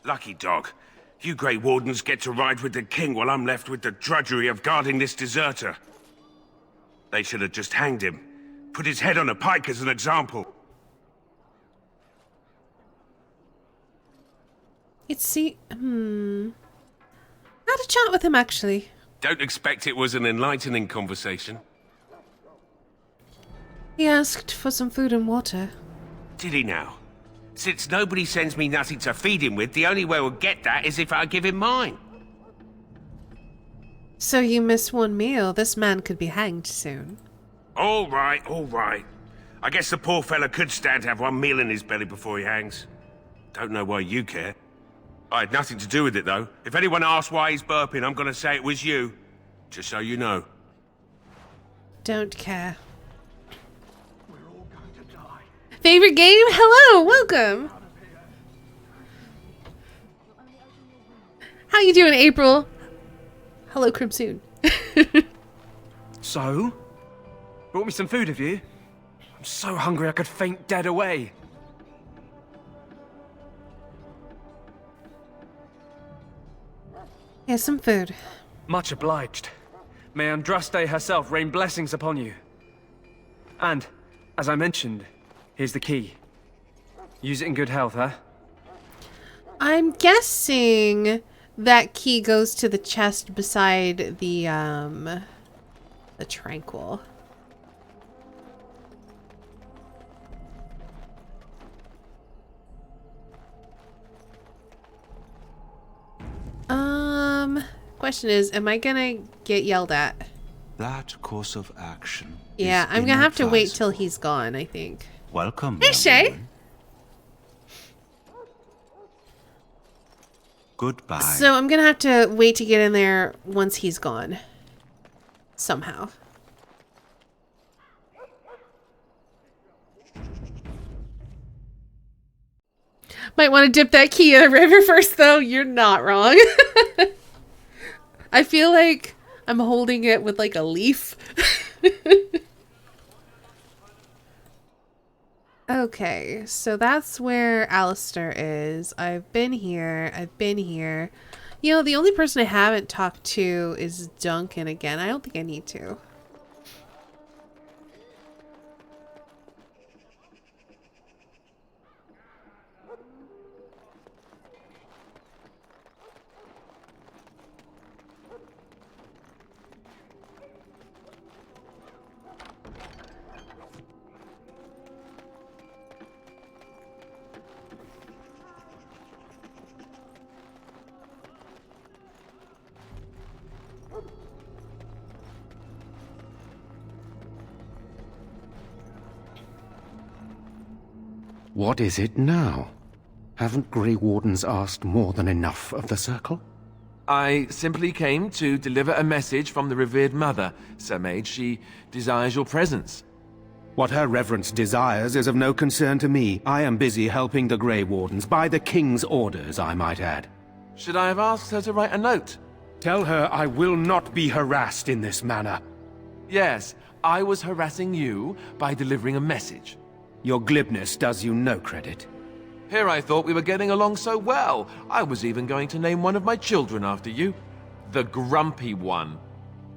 Lucky dog. You Grey Wardens get to ride with the king while I'm left with the drudgery of guarding this deserter. They should have just hanged him. Put his head on a pike as an example. I had a chat with him, actually. Don't expect it was an enlightening conversation. He asked for some food and water. Did he now? Since nobody sends me nothing to feed him with, the only way we'll get that is if I give him mine. So you miss one meal. This man could be hanged soon. All right, all right. I guess the poor fella could stand to have one meal in his belly before he hangs. Don't know why you care. I had nothing to do with it, though. If anyone asks why he's burping, I'm gonna say it was you. Just so you know. Don't care. Favorite game? Hello, welcome. How you doing, April? Hello, Crimsoon. So? Brought me some food, have you? I'm so hungry I could faint dead away. Here's some food. Much obliged. May Andraste herself rain blessings upon you. And, as I mentioned, here's the key. Use it in good health, huh? I'm guessing that key goes to the chest beside the The Tranquil. Question is, am I gonna get yelled at? That course of action. Yeah, I'm gonna have to wait till he's gone, I think. Welcome. Hey, Shay. Goodbye. So I'm gonna have to wait to get in there once he's gone. Somehow. Might want to dip that key in the river first, though. You're not wrong. I feel like I'm holding it with like a leaf. Okay, so that's where Alistair is. I've been here. I've been here. You know, the only person I haven't talked to is Duncan again. I don't think I need to. What is it now? Haven't Grey Wardens asked more than enough of the Circle? I simply came to deliver a message from the revered mother, Sir Mage. She desires your presence. What her reverence desires is of no concern to me. I am busy helping the Grey Wardens, by the King's orders, I might add. Should I have asked her to write a note? Tell her I will not be harassed in this manner. Yes, I was harassing you by delivering a message. Your glibness does you no credit. Here I thought we were getting along so well. I was even going to name one of my children after you. The Grumpy One.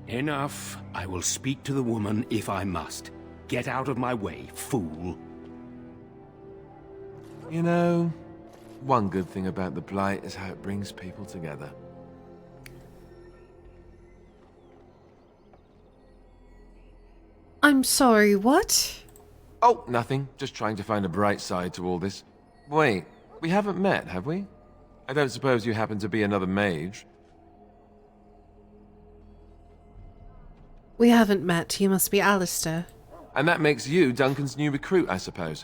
Enough. I will speak to the woman if I must. Get out of my way, fool. You know, one good thing about the Blight is how it brings people together. I'm sorry, what? Oh, nothing. Just trying to find a bright side to all this. Wait, we haven't met, have we? I don't suppose you happen to be another mage? We haven't met. You must be Alistair. And that makes you Duncan's new recruit, I suppose.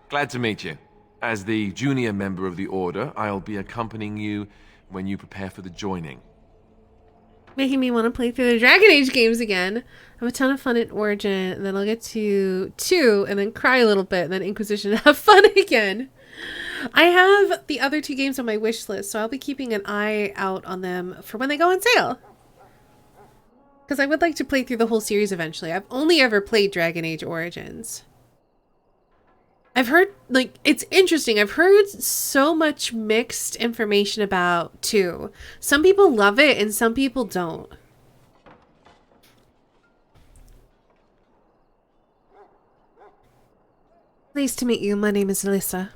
Glad to meet you. As the junior member of the Order, I'll be accompanying you when you prepare for the joining. Making me want to play through the Dragon Age games again. I have a ton of fun at Origin, and then I'll get to 2, and then cry a little bit, and then Inquisition and have fun again. I have the other 2 games on my wish list, so I'll be keeping an eye out on them for when they go on sale. Because I would like to play through the whole series eventually. I've only ever played Dragon Age Origins. I've heard, like, it's interesting. I've heard so much mixed information about 2. Some people love it and some people don't. Nice to meet you. My name is Alyssa.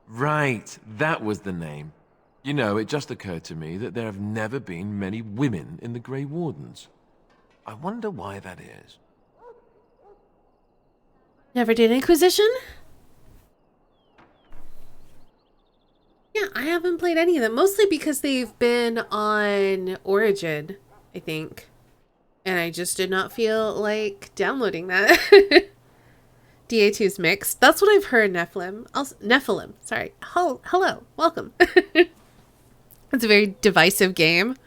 Right, that was the name. You know, it just occurred to me that there have never been many women in the Grey Wardens. I wonder why that is. Never did Inquisition? Yeah, I haven't played any of them. Mostly because they've been on Origin, I think. And I just did not feel like downloading that. DA2's mixed. That's what I've heard, Nephilim. Also, Nephilim, sorry. Hello, welcome. It's a very divisive game.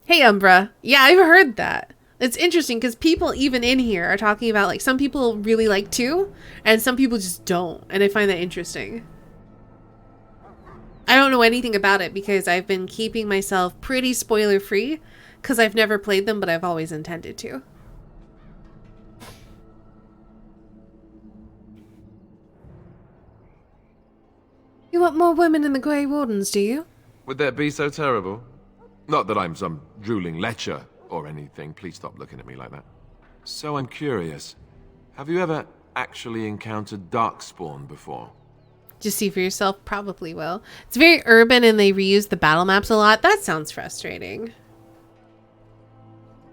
Hey, Umbra. Yeah, I've heard that. It's interesting because people even in here are talking about, like, some people really like 2 and some people just don't. And I find that interesting. I don't know anything about it because I've been keeping myself pretty spoiler free because I've never played them, but I've always intended to. You want more women in the Grey Wardens, do you? Would that be so terrible? Not that I'm some drooling lecher or anything. Please stop looking at me like that. So I'm curious. Have you ever actually encountered Darkspawn before? Just see for yourself, probably will. It's very urban and they reuse the battle maps a lot. That sounds frustrating.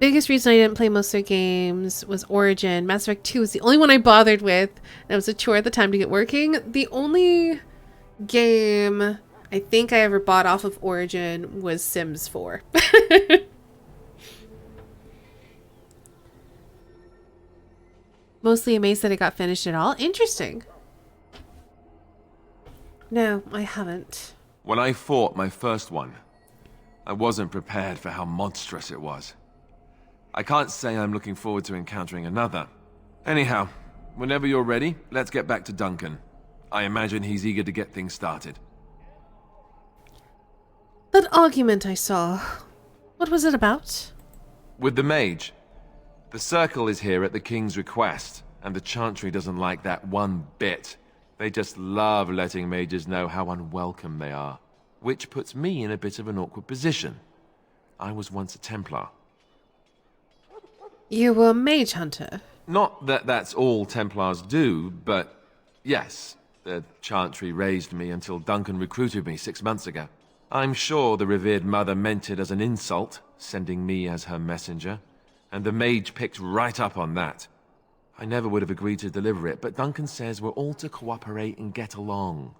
Biggest reason I didn't play most of their games was Origin. Mass Effect 2 was the only one I bothered with, and it was a chore at the time to get working. The only game I think I ever bought off of Origin was Sims 4. Mostly amazed that it got finished at all. Interesting. No, I haven't. When I fought my first one, I wasn't prepared for how monstrous it was. I can't say I'm looking forward to encountering another. Anyhow, whenever you're ready, let's get back to Duncan. I imagine he's eager to get things started. That argument I saw, what was it about? With the mage. The Circle is here at the King's request, and the Chantry doesn't like that one bit. They just love letting mages know how unwelcome they are, which puts me in a bit of an awkward position. I was once a Templar. You were a mage hunter? Not that that's all Templars do, but yes, the Chantry raised me until Duncan recruited me 6 months ago. I'm sure the revered mother meant it as an insult, sending me as her messenger, and the mage picked right up on that. I never would have agreed to deliver it, but Duncan says we're all to cooperate and get along.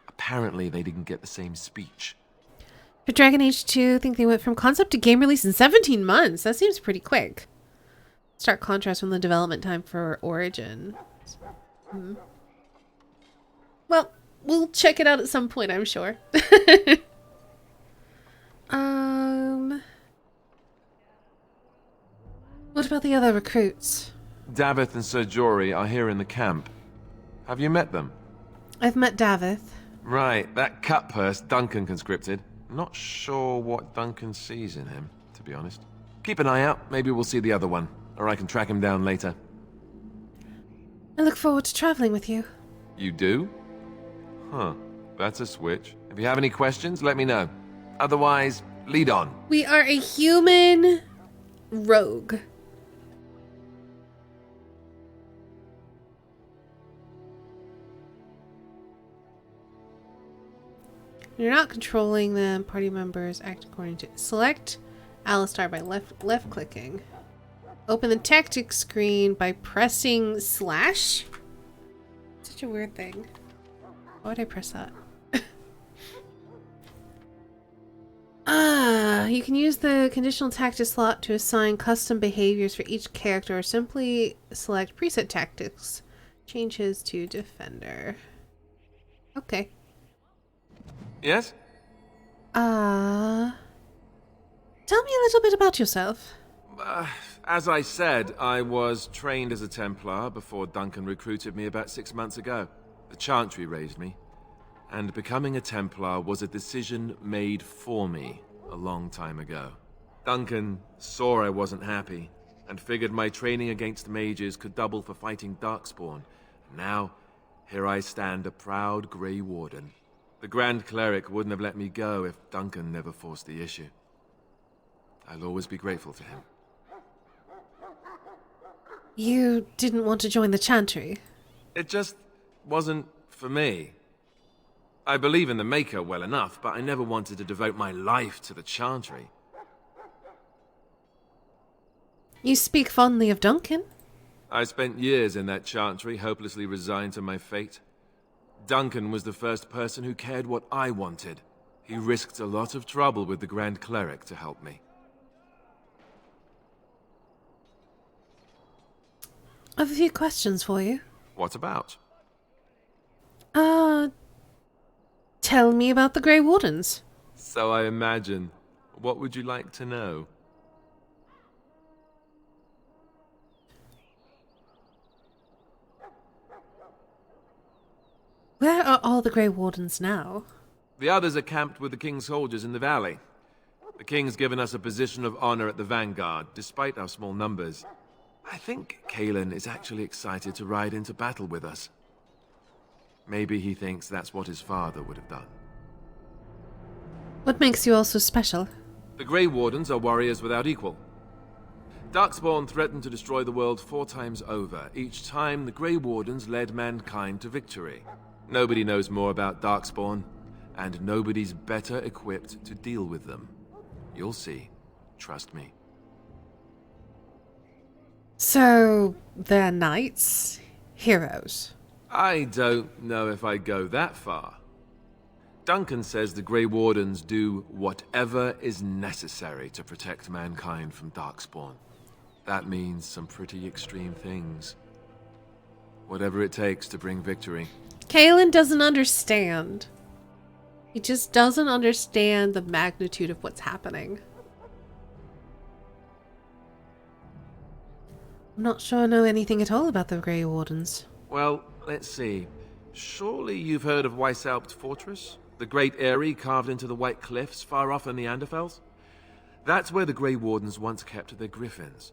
Apparently they didn't get the same speech. For Dragon Age 2, I think they went from concept to game release in 17 months. That seems pretty quick. Stark contrast from the development time for Origin. Well, we'll check it out at some point, I'm sure. What about the other recruits? Davith and Sir Jory are here in the camp. Have you met them? I've met Davith. Right, that cut purse Duncan conscripted. Not sure what Duncan sees in him, to be honest. Keep an eye out, maybe we'll see the other one. Or I can track him down later. I look forward to traveling with you. You do? Huh, that's a switch. If you have any questions, let me know. Otherwise, lead on. We are a human rogue. You're not controlling them. Party members act according to... Select Alistar by left clicking. Open the tactics screen by pressing slash. Such a weird thing. Why would I press that? You can use the conditional tactics slot to assign custom behaviors for each character, or simply select preset tactics. Change his to defender. Okay. Yes? Tell me a little bit about yourself. As I said, I was trained as a Templar before Duncan recruited me about 6 months ago. The Chantry raised me. And becoming a Templar was a decision made for me a long time ago. Duncan saw I wasn't happy, and figured my training against mages could double for fighting Darkspawn. Now, here I stand, a proud Grey Warden. The Grand Cleric wouldn't have let me go if Duncan never forced the issue. I'll always be grateful to him. You didn't want to join the Chantry? It just wasn't for me. I believe in the Maker well enough, but I never wanted to devote my life to the Chantry. You speak fondly of Duncan. I spent years in that Chantry, hopelessly resigned to my fate. Duncan was the first person who cared what I wanted. He risked a lot of trouble with the Grand Cleric to help me. I have a few questions for you. What about? Tell me about the Grey Wardens. So I imagine. What would you like to know? Where are all the Grey Wardens now? The others are camped with the King's soldiers in the valley. The King's given us a position of honor at the Vanguard, despite our small numbers. I think Cailan is actually excited to ride into battle with us. Maybe he thinks that's what his father would have done. What makes you all so special? The Grey Wardens are warriors without equal. Darkspawn threatened to destroy the world 4 times over. Each time, the Grey Wardens led mankind to victory. Nobody knows more about Darkspawn, and nobody's better equipped to deal with them. You'll see. Trust me. So, they're knights? Heroes? I don't know if I'd go that far. Duncan says the Grey Wardens do whatever is necessary to protect mankind from Darkspawn. That means some pretty extreme things. Whatever it takes to bring victory. Kalen doesn't understand. He just doesn't understand the magnitude of what's happening. I'm not sure I know anything at all about the Grey Wardens. Well, let's see. Surely you've heard of Weishaupt Fortress? The great eyrie carved into the White Cliffs far off in the Anderfels? That's where the Grey Wardens once kept their griffins.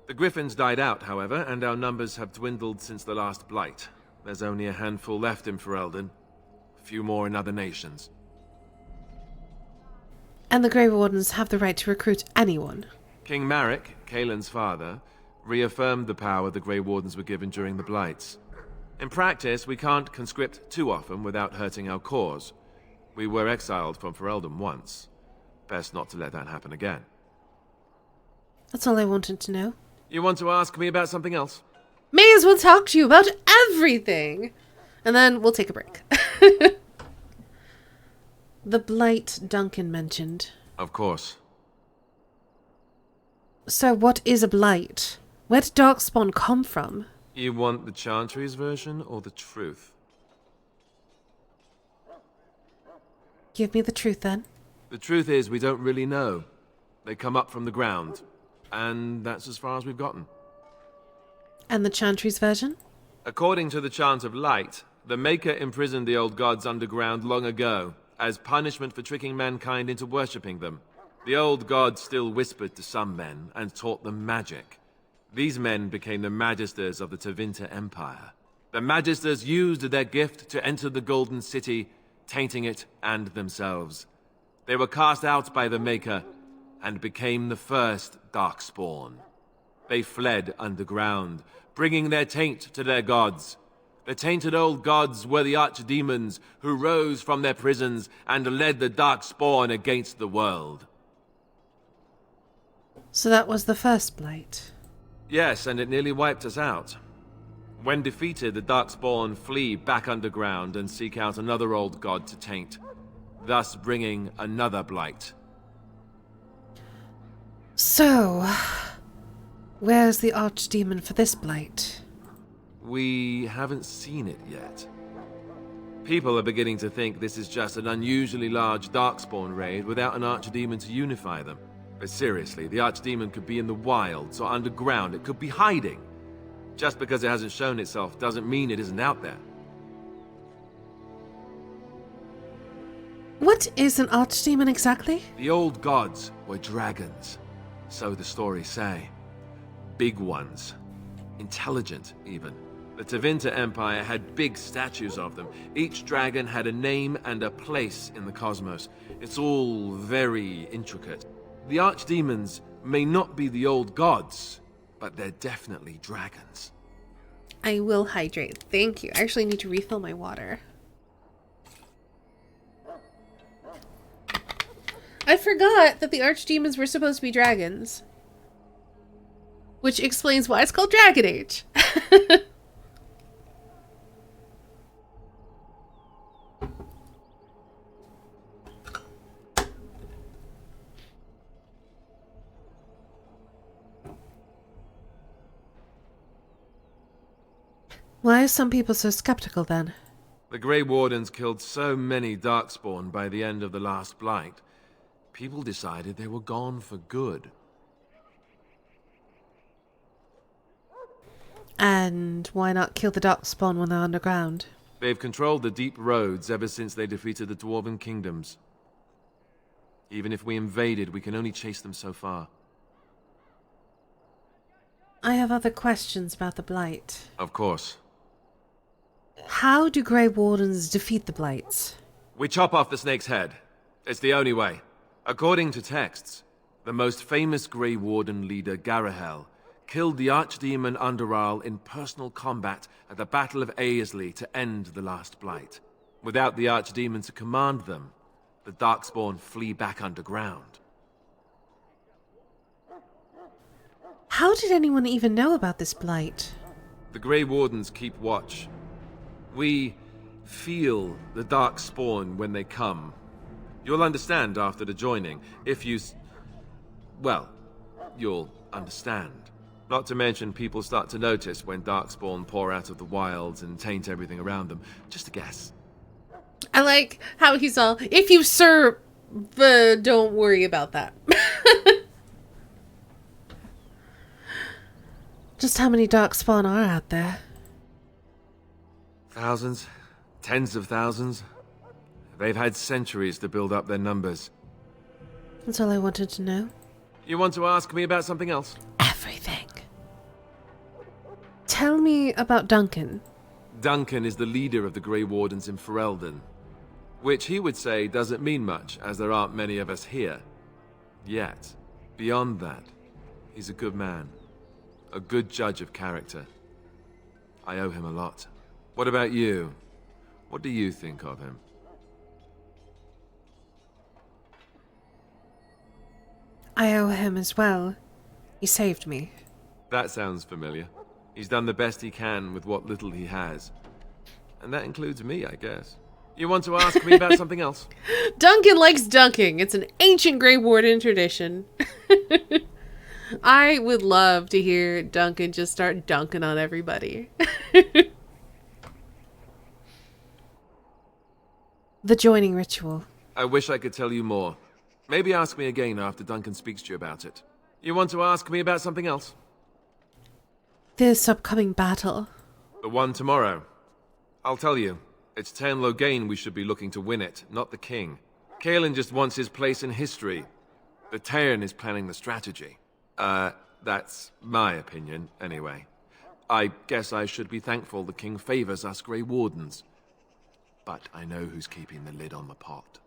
The griffins died out, however, and our numbers have dwindled since the last blight. There's only a handful left in Ferelden. A few more in other nations. And the Grey Wardens have the right to recruit anyone. King Maric, Kaelin's father, reaffirmed the power the Grey Wardens were given during the blights. In practice, we can't conscript too often without hurting our cause. We were exiled from Ferelden once. Best not to let that happen again. That's all I wanted to know. You want to ask me about something else? May as well talk to you about everything! And then we'll take a break. The blight Duncan mentioned. Of course. So what is a blight? Where did Darkspawn come from? You want the Chantry's version or the truth? Give me the truth then. The truth is we don't really know. They come up from the ground. And that's as far as we've gotten. And the Chantry's version? According to the Chant of Light, the Maker imprisoned the old gods underground long ago, as punishment for tricking mankind into worshipping them. The old gods still whispered to some men and taught them magic. These men became the Magisters of the Tevinter Empire. The Magisters used their gift to enter the Golden City, tainting it and themselves. They were cast out by the Maker and became the first Darkspawn. They fled underground, bringing their taint to their gods. The tainted old gods were the archdemons who rose from their prisons and led the Darkspawn against the world. So that was the first blight. Yes, and it nearly wiped us out. When defeated, the Darkspawn flee back underground and seek out another old god to taint, thus bringing another blight. So, where's the archdemon for this blight? We haven't seen it yet. People are beginning to think this is just an unusually large Darkspawn raid without an archdemon to unify them. But seriously, the archdemon could be in the wilds or underground. It could be hiding. Just because it hasn't shown itself doesn't mean it isn't out there. What is an archdemon exactly? The old gods were dragons, so the stories say. Big ones. Intelligent, even. The Tevinter Empire had big statues of them. Each dragon had a name and a place in the cosmos. It's all very intricate. The archdemons may not be the old gods, but they're definitely dragons. I will hydrate. Thank you. I actually need to refill my water. I forgot that the archdemons were supposed to be dragons. Which explains why it's called Dragon Age. Why are some people so skeptical then? The Grey Wardens killed so many Darkspawn by the end of the last blight. People decided they were gone for good. And why not kill the Darkspawn when they're underground? They've controlled the deep roads ever since they defeated the Dwarven kingdoms. Even if we invaded, we can only chase them so far. I have other questions about the Blight. Of course. How do Grey Wardens defeat the Blights? We chop off the snake's head. It's the only way. According to texts, the most famous Grey Warden leader, Garahel, killed the Archdemon Underal in personal combat at the Battle of Aesley to end the last blight. Without the Archdemon to command them, the Darkspawn flee back underground. How did anyone even know about this blight? The Grey Wardens keep watch. We feel the dark spawn when they come. You'll understand after the joining, if you... well, you'll understand. Not to mention people start to notice when darkspawn pour out of the wilds and taint everything around them. Just a guess. I like how he's all, if you sir, don't worry about that. Just how many darkspawn are out there? Thousands. Tens of thousands. They've had centuries to build up their numbers. That's all I wanted to know. You want to ask me about something else? Everything. Tell me about Duncan. Duncan is the leader of the Grey Wardens in Ferelden. Which he would say doesn't mean much, as there aren't many of us here. Yet. Beyond that, he's a good man. A good judge of character. I owe him a lot. What about you? What do you think of him? I owe him as well. He saved me. That sounds familiar. He's done the best he can with what little he has. And that includes me, I guess. You want to ask me about something else? Duncan likes dunking. It's an ancient Grey Warden tradition. I would love to hear Duncan just start dunking on everybody. The joining ritual. I wish I could tell you more. Maybe ask me again after Duncan speaks to you about it. You want to ask me about something else? This upcoming battle. The one tomorrow. I'll tell you. It's Tairn Loghain we should be looking to win it, not the king. Cailan just wants his place in history. The Tairn is planning the strategy. That's my opinion, anyway. I guess I should be thankful the king favors us Grey Wardens. But I know who's keeping the lid on the pot.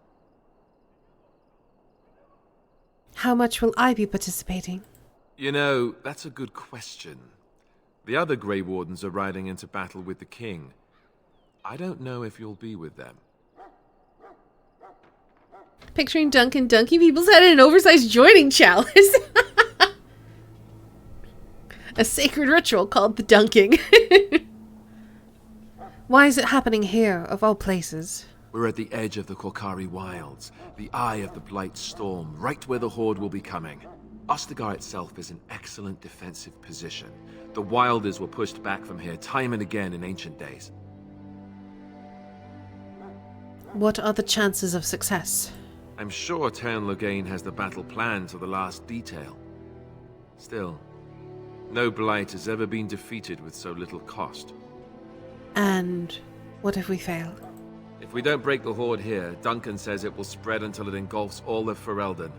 How much will I be participating? You know, that's a good question. The other Grey Wardens are riding into battle with the king. I don't know if you'll be with them. Picturing Duncan dunking people's head in an oversized joining chalice. A sacred ritual called the dunking. Why is it happening here, of all places? We're at the edge of the Korkari Wilds, the eye of the Blight Storm, right where the Horde will be coming. Ostagar itself is an excellent defensive position. The Wilders were pushed back from here time and again in ancient days. What are the chances of success? I'm sure Tairn Loghain has the battle planned to the last detail. Still, no Blight has ever been defeated with so little cost. And what if we fail? If we don't break the Horde here, Duncan says it will spread until it engulfs all of Ferelden.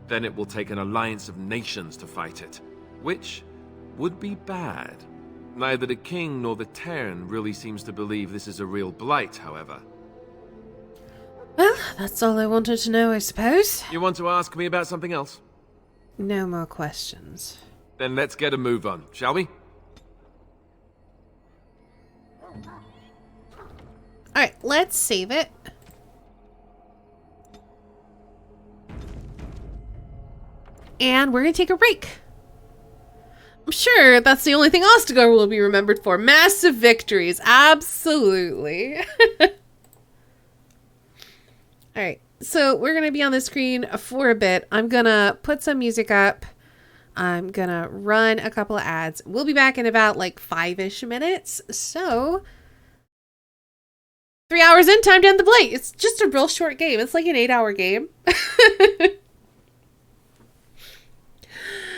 Then it will take an alliance of nations to fight it, which would be bad. Neither the king nor the Tairn really seems to believe this is a real Blight, however. Well, that's all I wanted to know, I suppose. You want to ask me about something else? No more questions. Then let's get a move on, shall we? Alright, let's save it. And we're gonna take a break. I'm sure that's the only thing Ostagar will be remembered for. Massive victories, absolutely. Alright, so we're gonna be on the screen for a bit. I'm gonna put some music up. I'm gonna run a couple of ads. We'll be back in about like 5-ish minutes. So 3 hours in, time to end the Blight. It's just a real short game. It's like an 8-hour game.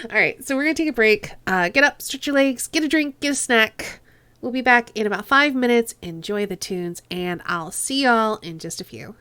Alright, so we're gonna take a break. Get up, stretch your legs, get a drink, get a snack. We'll be back in about 5 minutes. Enjoy the tunes, and I'll see y'all in just a few.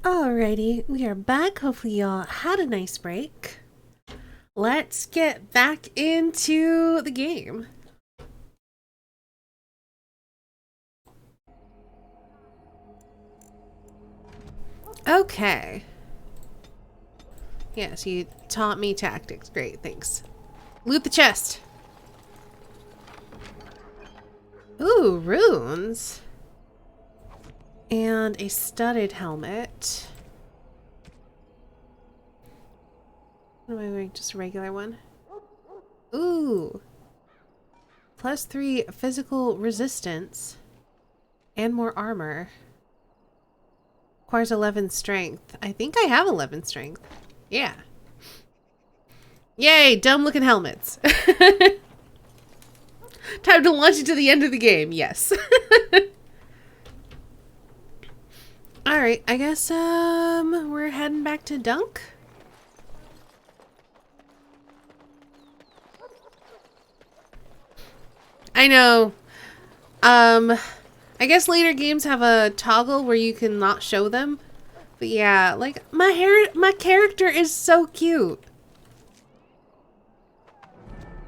Alrighty, we are back. Hopefully y'all had a nice break. Let's get back into the game. Okay. Yes, you taught me tactics. Great, thanks. Loot the chest. Ooh, runes. And a studded helmet. What am I wearing? Just a regular one? Ooh. +3 physical resistance. And more armor. Requires 11 strength. I think I have 11 strength. Yeah. Yay, dumb looking helmets. Time to launch into the end of the game. Yes. Alright, I guess we're heading back to Dunk. I know. I guess later games have a toggle where you can not show them. But yeah, like my character is so cute.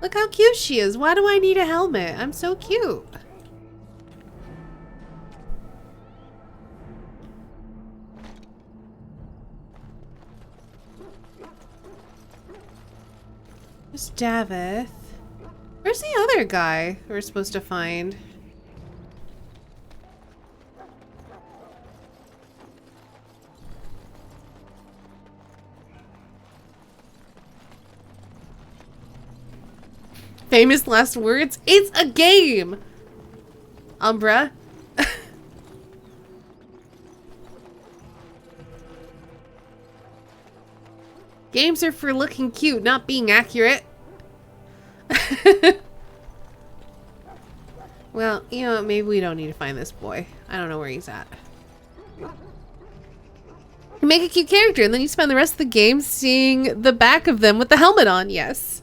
Look how cute she is. Why do I need a helmet? I'm so cute. There's Davith. Where's the other guy we're supposed to find? Famous last words? It's a game! Umbra. Games are for looking cute, not being accurate. Well, you know, maybe we don't need to find this boy. I don't know where he's at. Make a cute character, and then you spend the rest of the game seeing the back of them with the helmet on. Yes.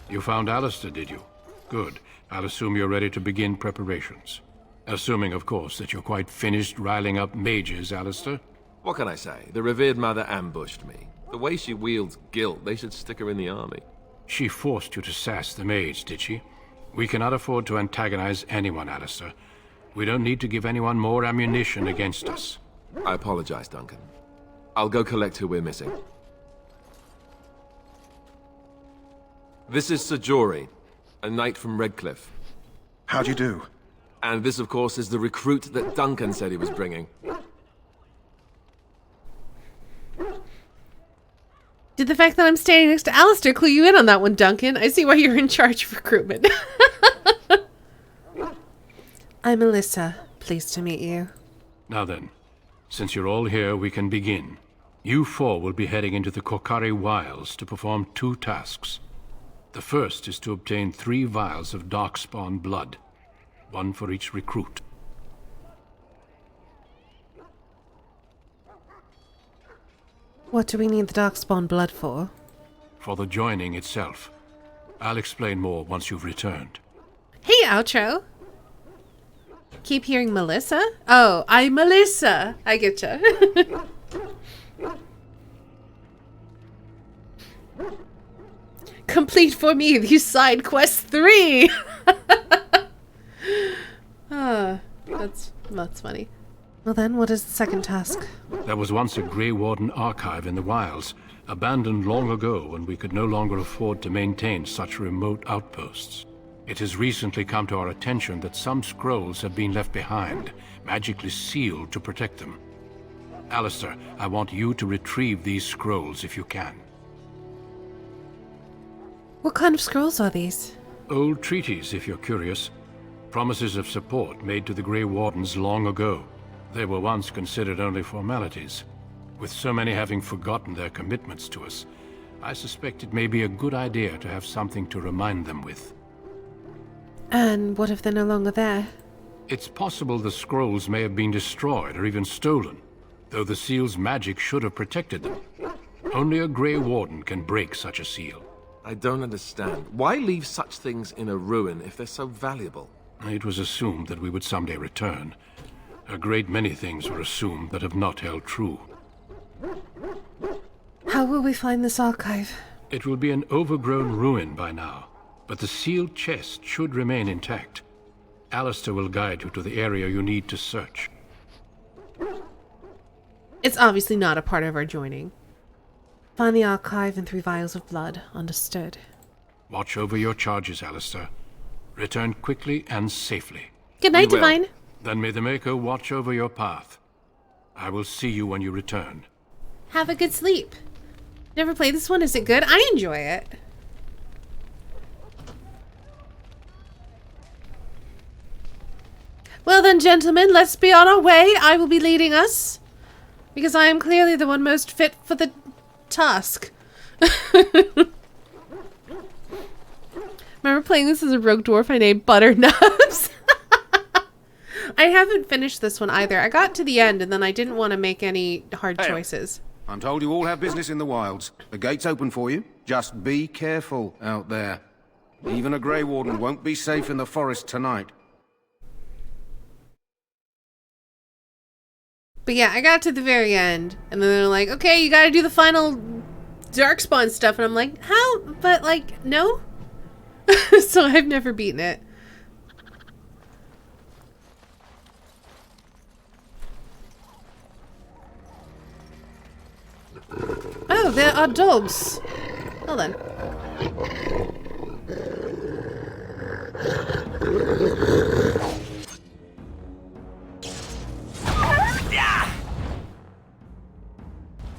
You found Alistair, did you? Good. I'll assume you're ready to begin preparations. Assuming, of course, that you're quite finished riling up mages, Alistair. What can I say? The revered mother ambushed me. The way she wields guilt, they should stick her in the army. She forced you to sass the mage, did she? We cannot afford to antagonize anyone, Alistair. We don't need to give anyone more ammunition against us. I apologize, Duncan. I'll go collect who we're missing. This is Sir Jory, a knight from Redcliffe. How'd you do? And this, of course, is the recruit that Duncan said he was bringing. Did the fact that I'm standing next to Alistair clue you in on that one, Duncan? I see why you're in charge of recruitment. I'm Alyssa. Pleased to meet you. Now then, since you're all here, we can begin. You four will be heading into the Kokari Wilds to perform 2 tasks. The first is to obtain 3 vials of Darkspawn blood, 1 for each recruit. What do we need the Darkspawn blood for? For the joining itself. I'll explain more once you've returned. Hey, outro! Keep hearing Melissa? Oh, I'm Melissa! I getcha. Complete for me the side quest 3! That's funny. Well then, what is the second task? There was once a Grey Warden archive in the wilds, abandoned long ago when we could no longer afford to maintain such remote outposts. It has recently come to our attention that some scrolls have been left behind, magically sealed to protect them. Alistair, I want you to retrieve these scrolls if you can. What kind of scrolls are these? Old treaties, if you're curious. Promises of support made to the Grey Wardens long ago. They were once considered only formalities. With so many having forgotten their commitments to us, I suspect it may be a good idea to have something to remind them with. And what if they're no longer there? It's possible the scrolls may have been destroyed or even stolen, though the seal's magic should have protected them. Only a Grey Warden can break such a seal. I don't understand. Why leave such things in a ruin if they're so valuable? It was assumed that we would someday return. A great many things were assumed that have not held true. How will we find this archive? It will be an overgrown ruin by now, but the sealed chest should remain intact. Alistair will guide you to the area you need to search. It's obviously not a part of our joining. Find the archive and 3 vials of blood. Understood. Watch over your charges, Alistair. Return quickly and safely. Good night, Divine. Then may the Maker watch over your path. I will see you when you return. Have a good sleep. Never played this one. Is it good? I enjoy it. Well then, gentlemen, let's be on our way. I will be leading us, because I am clearly the one most fit for the task. Remember playing this as a rogue dwarf I named Butternubs? I haven't finished this one either. I got to the end and then I didn't want to make any hard choices. I'm told you all have business in the wilds. The gate's open for you. Just be careful out there. Even a Grey Warden won't be safe in the forest tonight. But yeah, I got to the very end and then they're like, okay, you gotta do the final Darkspawn stuff. And I'm like, how? But like, no? So I've never beaten it. Oh, there are dogs. Well then.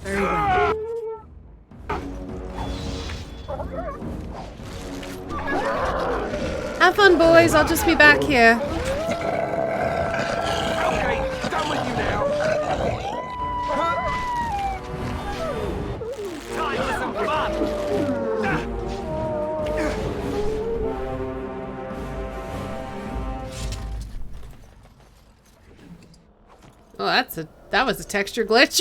Very well. Have fun, boys. I'll just be back here. Okay, done with you now. Time for some fun. Oh, that was a texture glitch.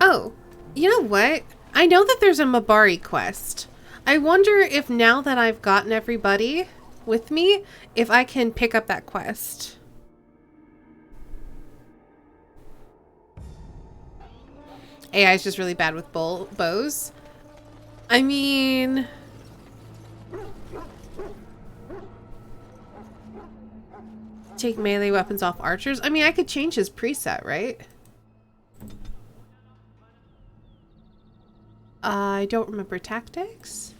Oh, you know what? I know that there's a Mabari quest. I wonder if now that I've gotten everybody with me, if I can pick up that quest. AI is just really bad with bows. I mean... Take melee weapons off archers? I mean, I could change his preset, right? I don't remember tactics.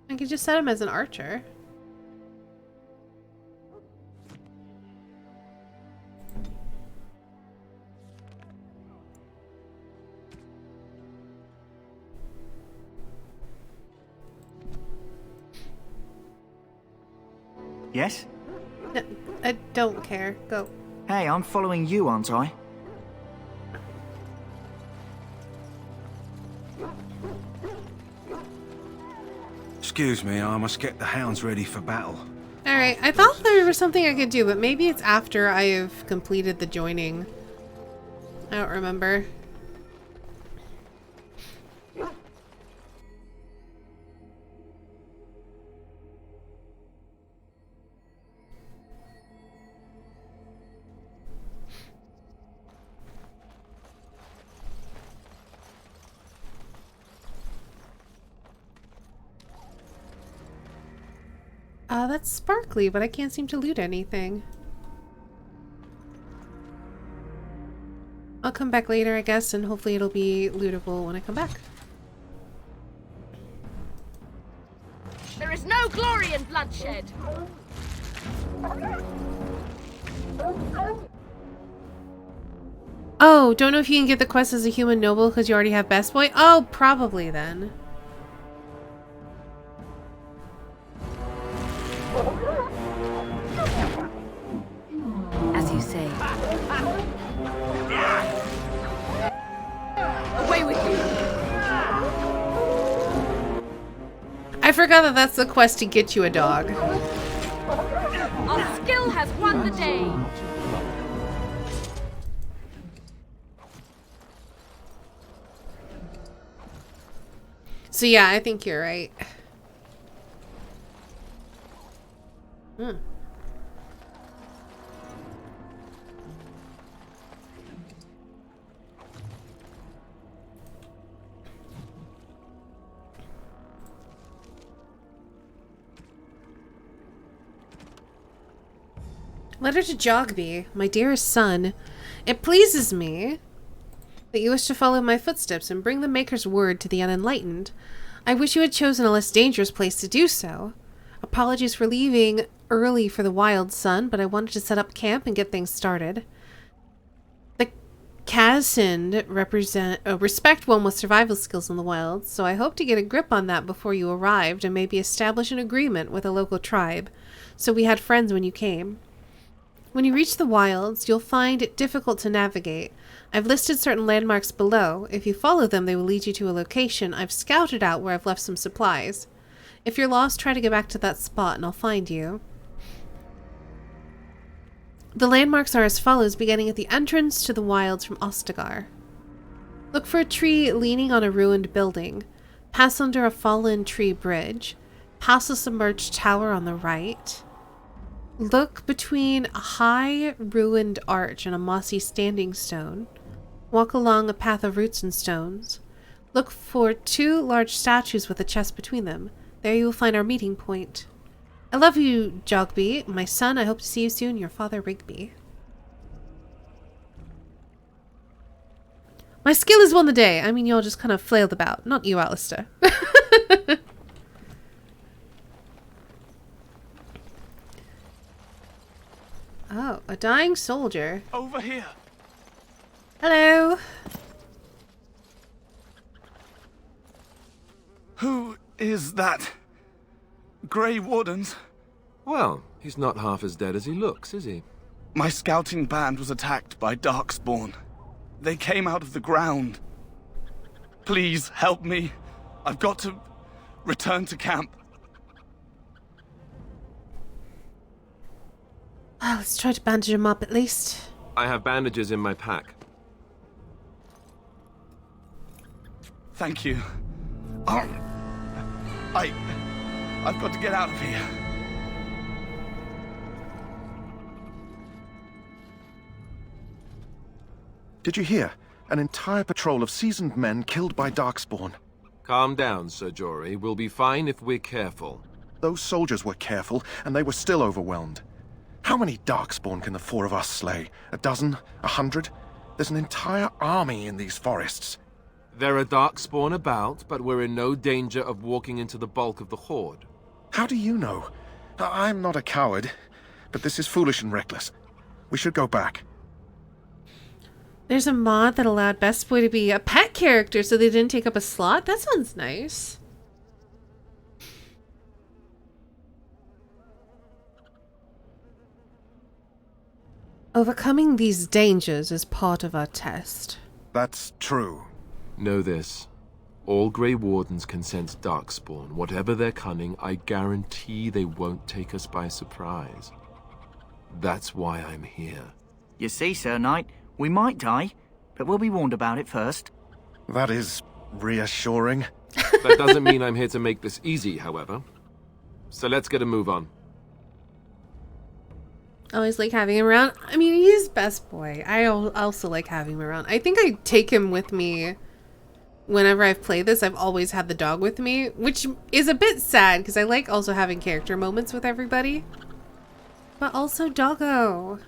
I could just set him as an archer. Yes? No, I don't care. Go. Hey, I'm following you, aren't I? Excuse me, I must get the hounds ready for battle. Alright, I thought there was something I could do, but maybe it's after I have completed the joining. I don't remember. That's sparkly, but I can't seem to loot anything. I'll come back later, I guess, and hopefully it'll be lootable when I come back. There is no glory in bloodshed. Oh, don't know if you can get the quest as a human noble because you already have Best Boy? Oh, probably then. As you say. Away with you. I forgot that that's the quest to get you a dog. I'll Skill has won the day. So yeah, I think you're right. Hmm. Letter to Jogby, my dearest son. It pleases me that you wish to follow my footsteps and bring the Maker's word to the unenlightened. I wish you had chosen a less dangerous place to do so. Apologies for leaving early for the wild, son, but I wanted to set up camp and get things started. The Kazhind respect one with survival skills in the wild, so I hope to get a grip on that before you arrived and maybe establish an agreement with a local tribe, so we had friends when you came. When you reach the wilds, you'll find it difficult to navigate. I've listed certain landmarks below. If you follow them, they will lead you to a location I've scouted out where I've left some supplies. If you're lost, try to get back to that spot and I'll find you. The landmarks are as follows, beginning at the entrance to the wilds from Ostagar. Look for a tree leaning on a ruined building. Pass under a fallen tree bridge. Pass a submerged tower on the right. Look between a high ruined arch and a mossy standing stone. Walk along a path of roots and stones. Look for 2 large statues with a chest between them. There you will find our meeting point. I love you, Jogby. My son, I hope to see you soon. Your father, Rigby. My skill has won the day. I mean, you all just kind of flailed about. Not you, Alistair. Oh, a dying soldier. Over here. Hello. Who is that? Grey Wardens? Well, he's not half as dead as he looks, is he? My scouting band was attacked by Darkspawn. They came out of the ground. Please help me. I've got to return to camp. Well, let's try to bandage him up at least. I have bandages in my pack. Thank you. I've got to get out of here. Did you hear? An entire patrol of seasoned men killed by Darkspawn. Calm down, Sir Jory. We'll be fine if we're careful. Those soldiers were careful, and they were still overwhelmed. How many Darkspawn can the 4 of us slay? 12? 100? There's an entire army in these forests. There are Darkspawn about, but we're in no danger of walking into the bulk of the Horde. How do you know? I'm not a coward, but this is foolish and reckless. We should go back. There's a mod that allowed Best Boy to be a pet character so they didn't take up a slot? That sounds nice. Overcoming these dangers is part of our test. That's true. Know this. All Grey Wardens can sense Darkspawn. Whatever their cunning, I guarantee they won't take us by surprise. That's why I'm here. You see, Sir Knight, we might die, but we'll be warned about it first. That is reassuring. That doesn't mean I'm here to make this easy, however. So let's get a move on. I always like having him around. I mean, he's Best Boy. I also like having him around. I think I take him with me whenever I've played this. I've always had the dog with me, which is a bit sad because I like also having character moments with everybody. But also Doggo.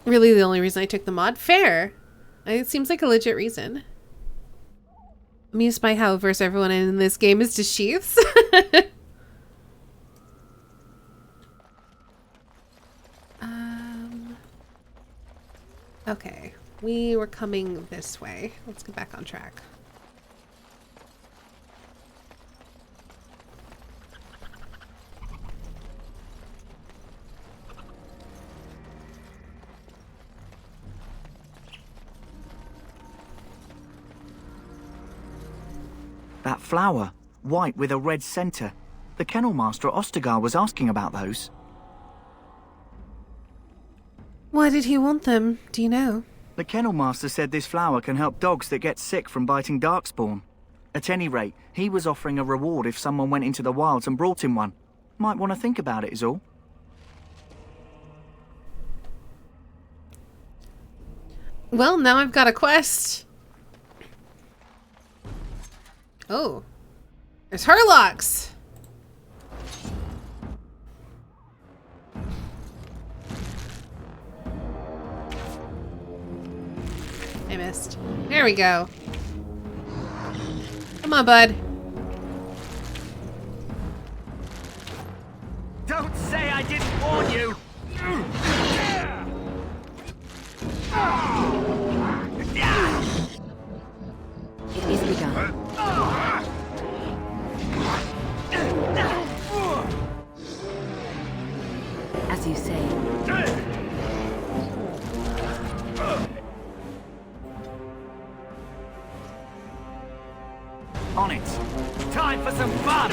Really the only reason I took the mod? Fair. It seems like a legit reason. Amused by how averse everyone in this game is to sheaths. Okay, we were coming this way. Let's get back on track. That flower, white with a red center. The kennel master at Ostergar was asking about those. Why did he want them? Do you know? The kennel master said this flower can help dogs that get sick from biting darkspawn. At any rate, he was offering a reward if someone went into the wilds and brought him one. Might want to think about it is all. Well, now I've got a quest. Oh. There's Herlocks! I missed. There we go. Come on, bud. Don't say I didn't warn you! It is begun. As you say. On it. Time for some fun!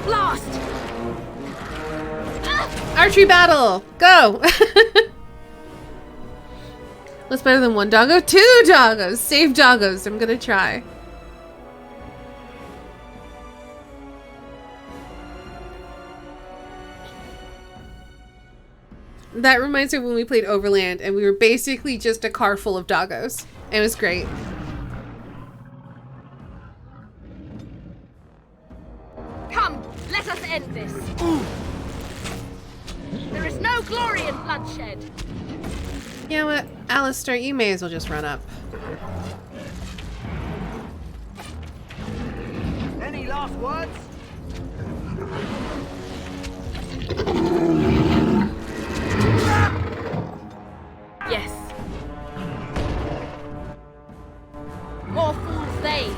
Blast! Archery battle! Go! What's better than one doggo? 2 doggos! Save doggos. I'm gonna try. That reminds me of when we played Overland and we were basically just a car full of doggos. It was great. Come, let us end this. There is no glory in bloodshed. You know what, Alistair, you may as well just run up. Any last words? Yes. More fools they.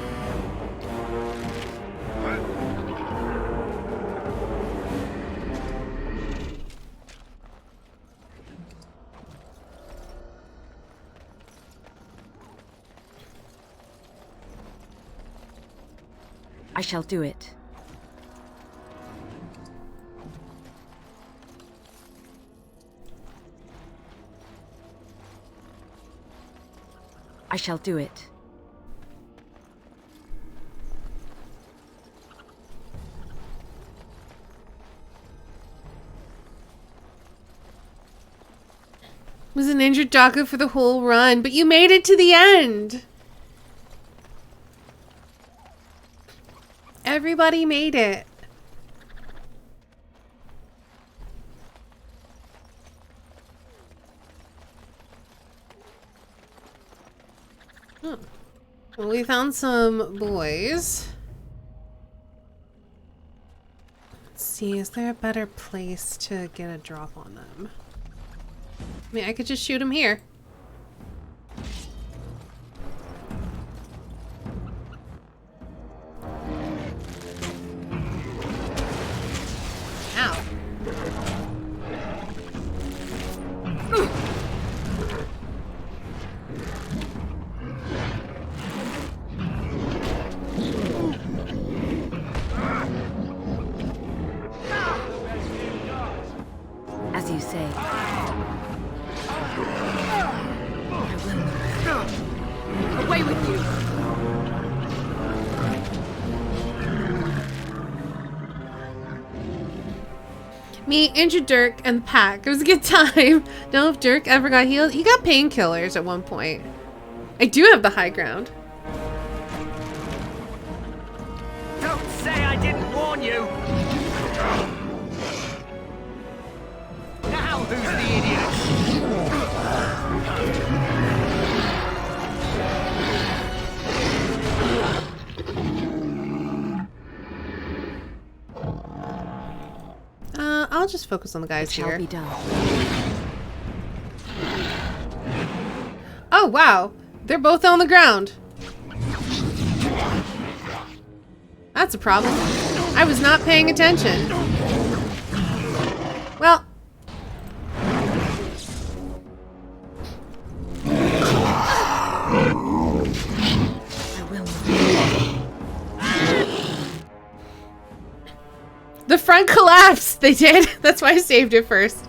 I shall do it. I shall do it. Was an injured doggo for the whole run, but you made it to the end. Everybody made it. Oh. Well, we found some boys. Let's see, is there a better place to get a drop on them? I mean, I could just shoot them here. Ow. As you say. Away with you. Me, injured Dirk, and the pack. It was a good time. Know if Dirk ever got healed? He got painkillers at one point. I do have the high ground. Don't say I didn't warn you! Now who's the idiot? I'll just focus on the guys It shall here. be done. Oh, wow. They're both on the ground. That's a problem. I was not paying attention. Well. The front collapsed! They did. That's why I saved it first.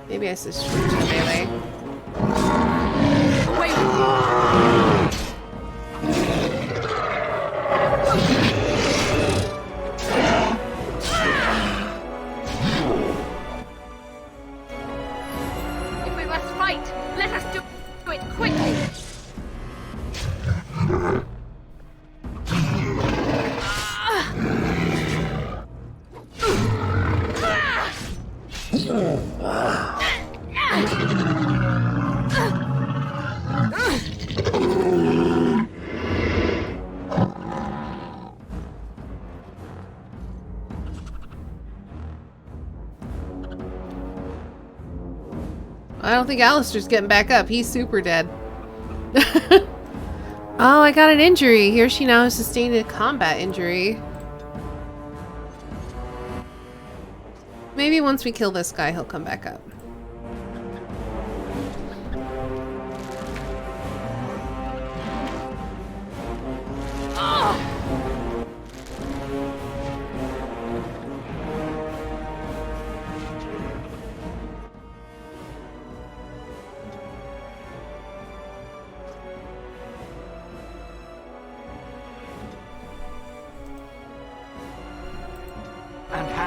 Maybe I should switch to melee. If we must fight, let us do it quickly. I don't think Alistair's getting back up. He's super dead. Oh, I got an injury. Here she now has sustained a combat injury. Maybe once we kill this guy, he'll come back up.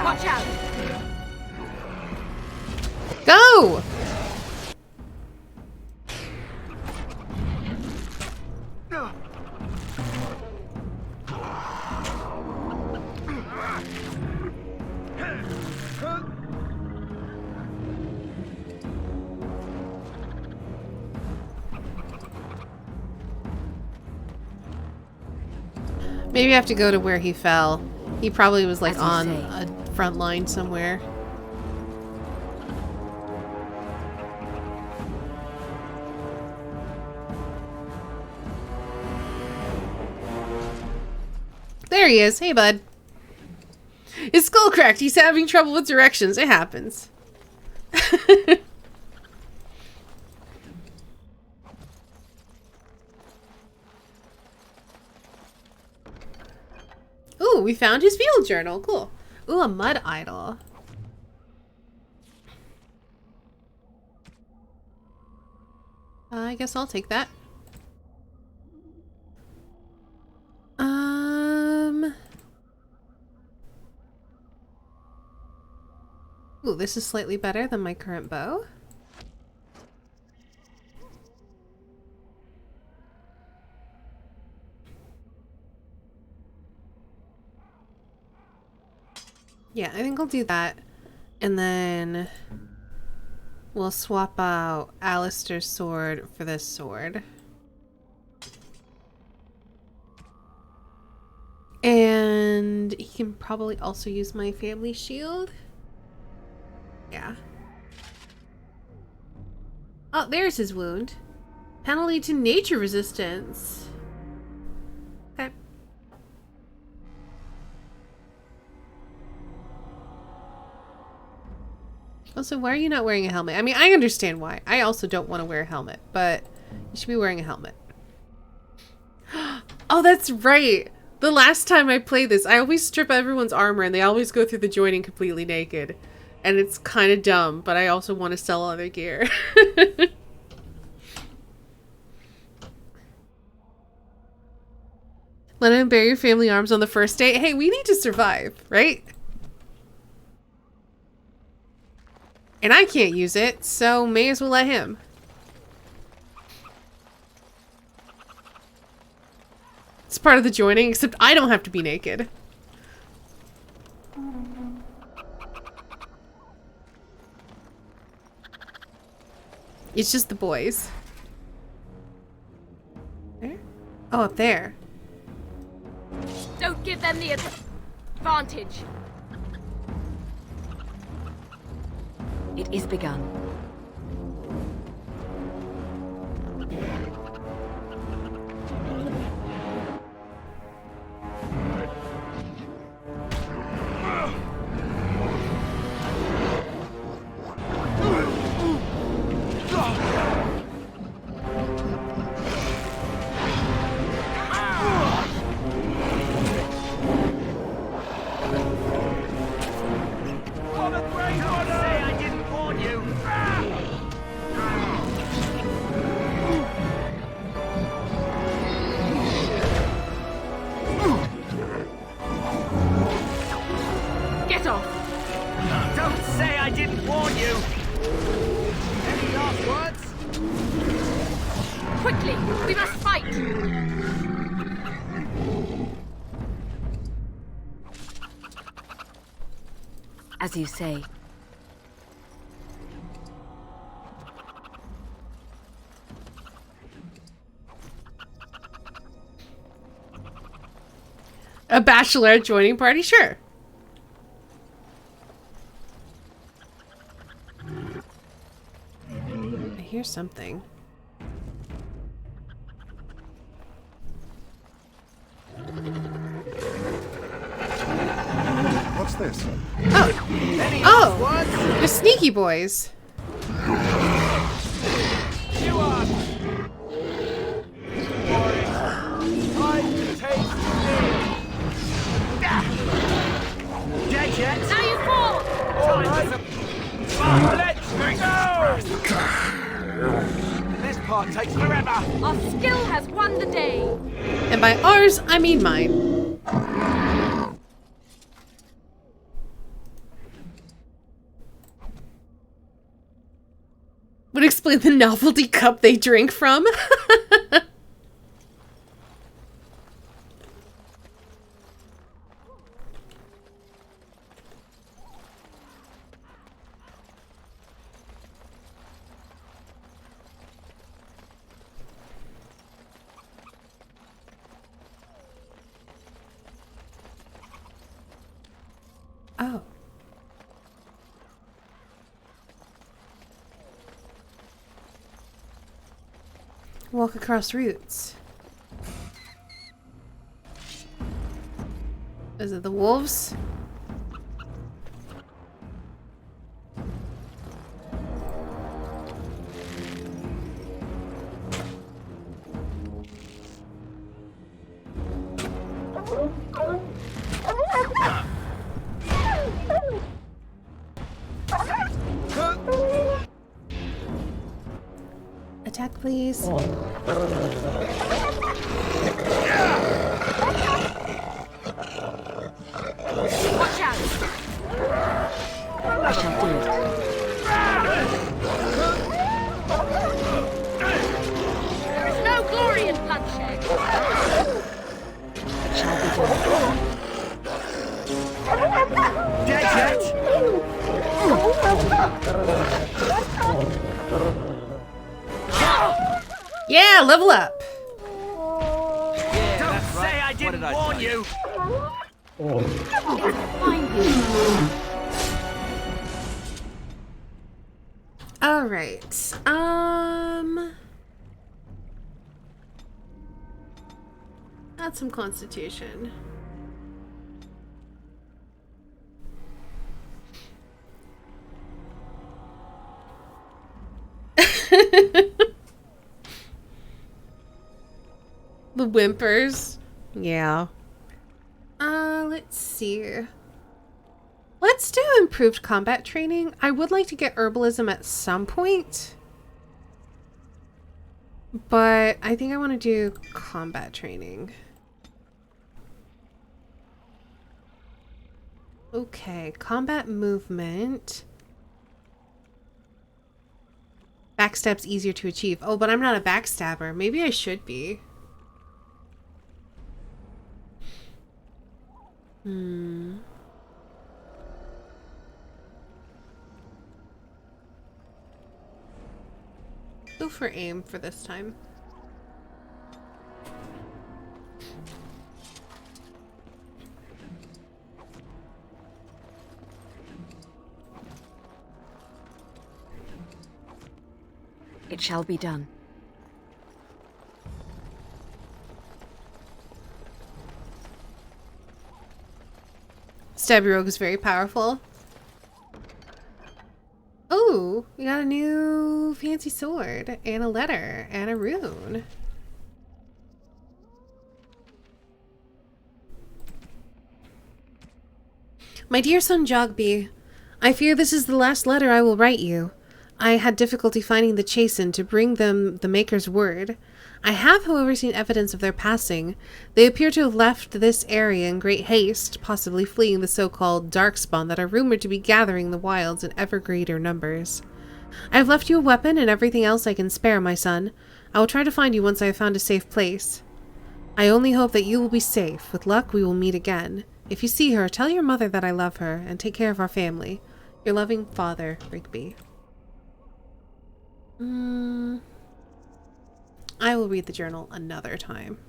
Watch out! Go! Maybe I have to go to where he fell. He probably was like on a front line somewhere. There he is. Hey, bud. His skull cracked. He's having trouble with directions. It happens. Ooh, we found his field journal. Cool. Ooh, a mud idol. I guess I'll take that. Ooh, this is slightly better than my current bow. Yeah, I think I'll do that. And then we'll swap out Alistair's sword for this sword. And he can probably also use my family shield. Yeah. Oh, there's his wound. Penalty to nature resistance. Okay. Also, why are you not wearing a helmet? I mean, I understand why. I also don't want to wear a helmet, but you should be wearing a helmet. Oh, that's right. The last time I played this, I always strip everyone's armor and they always go through the joining completely naked. And it's kind of dumb, but I also want to sell other gear. Let him bear your family arms on the first date. Hey, we need to survive, right? And I can't use it, so may as well let him. It's part of the joining, except I don't have to be naked. It's just the boys. There? Oh, up there. Don't give them the advantage. It is begun. As you say. A bachelorette joining party? Sure. I hear something. What's this? Oh, the sneaky boys. You are. Now you fall! Let's go! This part takes forever. Our skill has won the day. And by ours, I mean mine. Would explain the novelty cup they drink from. Oh. Walk across roots. Is it the wolves? Attack, please. Watch out! I shall do it. There is no glory in bloodshed. Shall be done. Dead yet? Yeah, level up. Yeah, don't say I didn't warn you. All right. That's some constitution. The whimpers. Yeah. Let's see. Let's do improved combat training. I would like to get herbalism at some point. But I think I want to do combat training. Okay, combat movement. Backstab's easier to achieve. Oh, but I'm not a backstabber. Maybe I should be. Go for aim for this time. It shall be done. Stabby Rogue is very powerful. Oh, we got a new fancy sword and a letter and a rune. My dear son Jogby, I fear this is the last letter I will write you. I had difficulty finding the Chastened to bring them the Maker's word. I have, however, seen evidence of their passing. They appear to have left this area in great haste, possibly fleeing the so-called Darkspawn that are rumored to be gathering the wilds in ever greater numbers. I have left you a weapon and everything else I can spare, my son. I will try to find you once I have found a safe place. I only hope that you will be safe. With luck, we will meet again. If you see her, tell your mother that I love her, and take care of our family. Your loving father, Rigby. I will read the journal another time.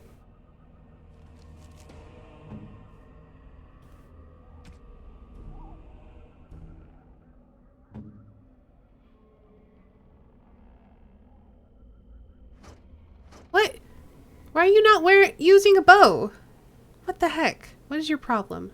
What? Why are you not using a bow? What the heck? What is your problem?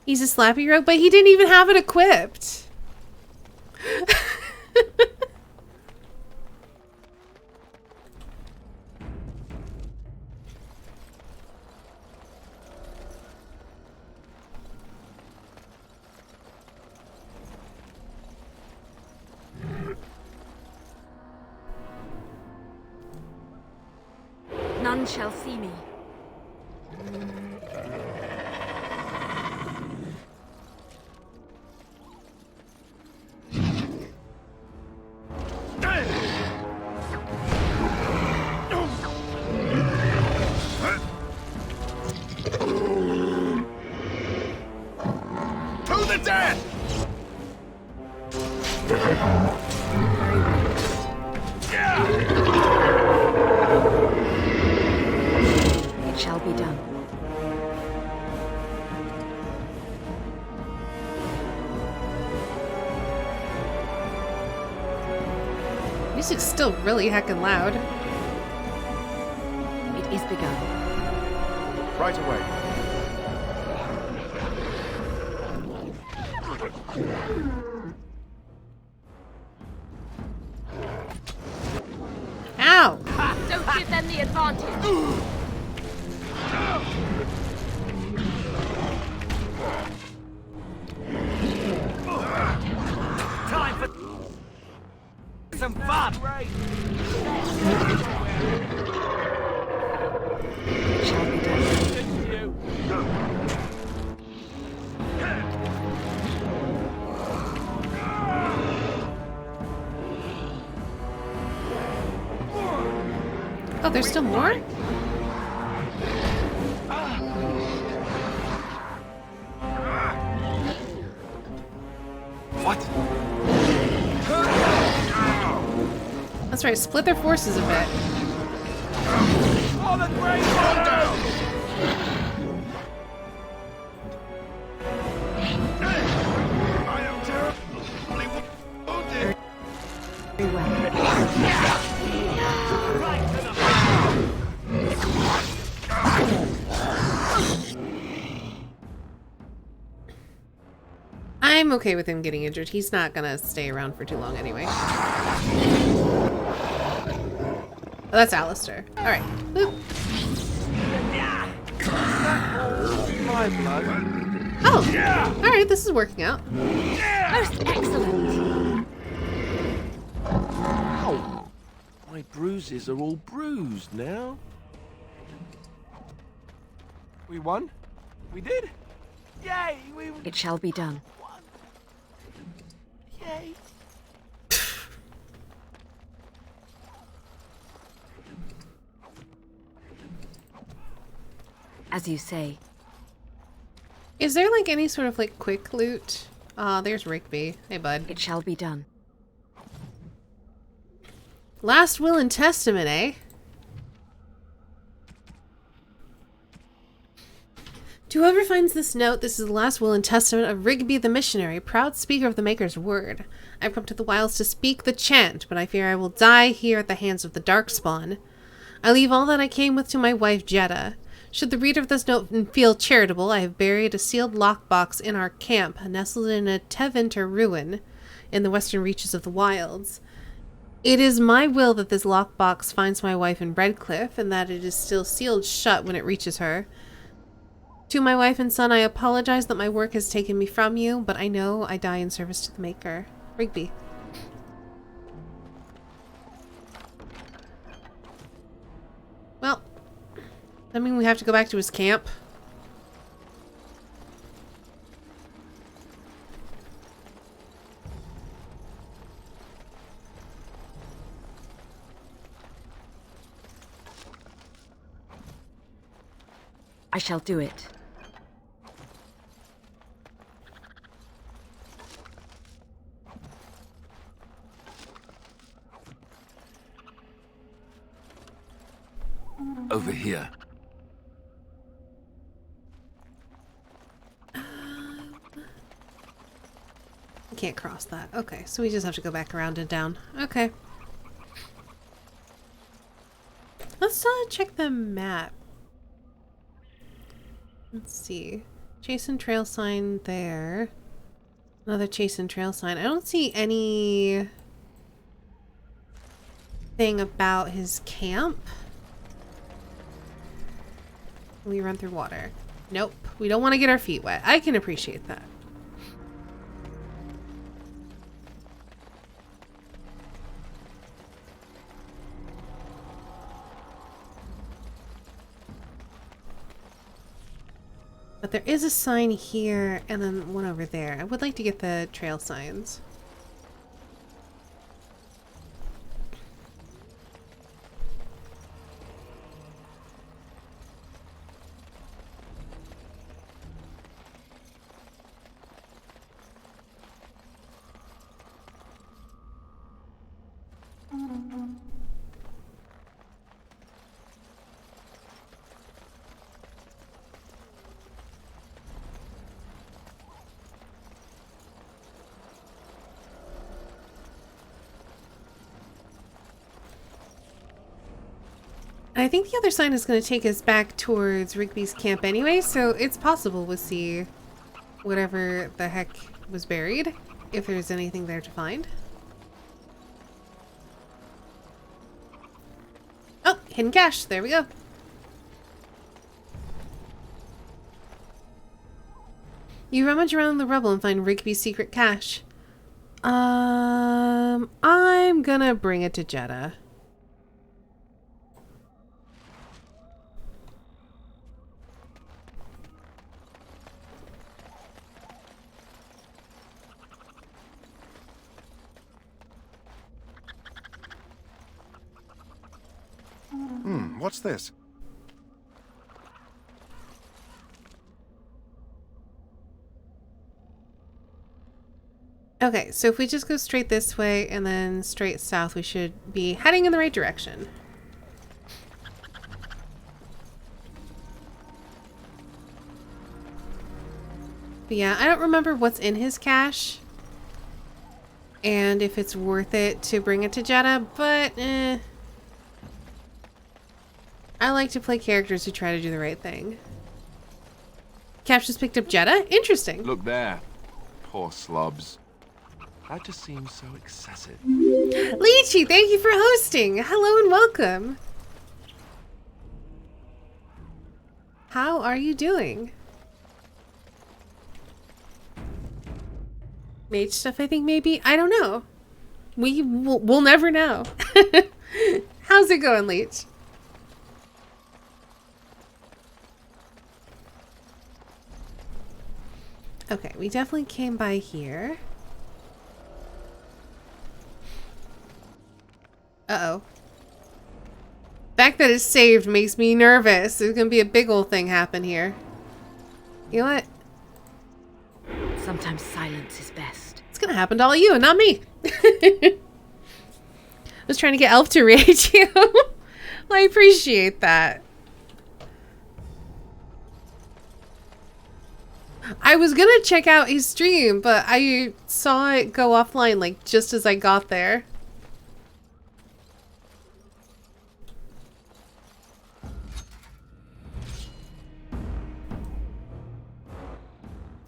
He's a Slappy Rogue, but he didn't even have it equipped. None shall see me. To the death! It shall be done. Music's still really heckin' loud. It is begun. Right away. Ow! Don't give them the advantage. Time for some fun. It shall be done. Oh, there's still more? What? That's right, split their forces a bit. Oh, the great I am terribly wounded. Very well. I'm okay with him getting injured. He's not gonna stay around for too long anyway. Oh, that's Alistair. Alright. Boop. My blood. Oh! Alright, this is working out. Most excellent. Ow! My bruises are all bruised now. We won? We did? Yay! It shall be done. Yay! As you say. Is there like any sort of like quick loot? There's Rigby. Hey bud. It shall be done. Last will and testament, eh? To whoever finds this note, this is the last will and testament of Rigby the missionary, proud speaker of the Maker's word. I've come to the wilds to speak the chant, but I fear I will die here at the hands of the Darkspawn. I leave all that I came with to my wife Jeddah. Should the reader of this note feel charitable, I have buried a sealed lockbox in our camp, nestled in a Tevinter ruin in the western reaches of the wilds. It is my will that this lockbox finds my wife in Redcliffe, and that it is still sealed shut when it reaches her. To my wife and son, I apologize that my work has taken me from you, but I know I die in service to the Maker. Rigby. Well, I mean, we have to go back to his camp. I shall do it. Over here. I can't cross that. Okay, so we just have to go back around and down. Okay. Let's check the map. Let's see. Chase and trail sign there. Another chase and trail sign. I don't see any thing about his camp. We run through water. Nope. We don't want to get our feet wet. I can appreciate that. But there is a sign here and then one over there. I would like to get the trail signs. I think the other sign is going to take us back towards Rigby's camp anyway, so it's possible we'll see whatever the heck was buried, if there's anything there to find. Oh, hidden cache. There we go. You rummage around the rubble and find Rigby's secret cache. I'm gonna bring it to Jeddah. What's this? Okay, so if we just go straight this way and then straight south, we should be heading in the right direction. But yeah, I don't remember what's in his cache and if it's worth it to bring it to Jeddah, but I like to play characters who try to do the right thing. Cash just picked up Jeddah? Interesting. Look there. Poor slobs. That just seems so excessive. Lychee, thank you for hosting. Hello and welcome. How are you doing? Mage stuff, I think, maybe? I don't know. We'll never know. How's it going, Leech? Okay, we definitely came by here. Uh-oh. The fact that it's saved makes me nervous. There's gonna be a big old thing happen here. You know what? Sometimes silence is best. It's gonna happen to all you and not me. was trying to get Elf to raid you. Well, I appreciate that. I was gonna check out his stream, but I saw it go offline like just as I got there.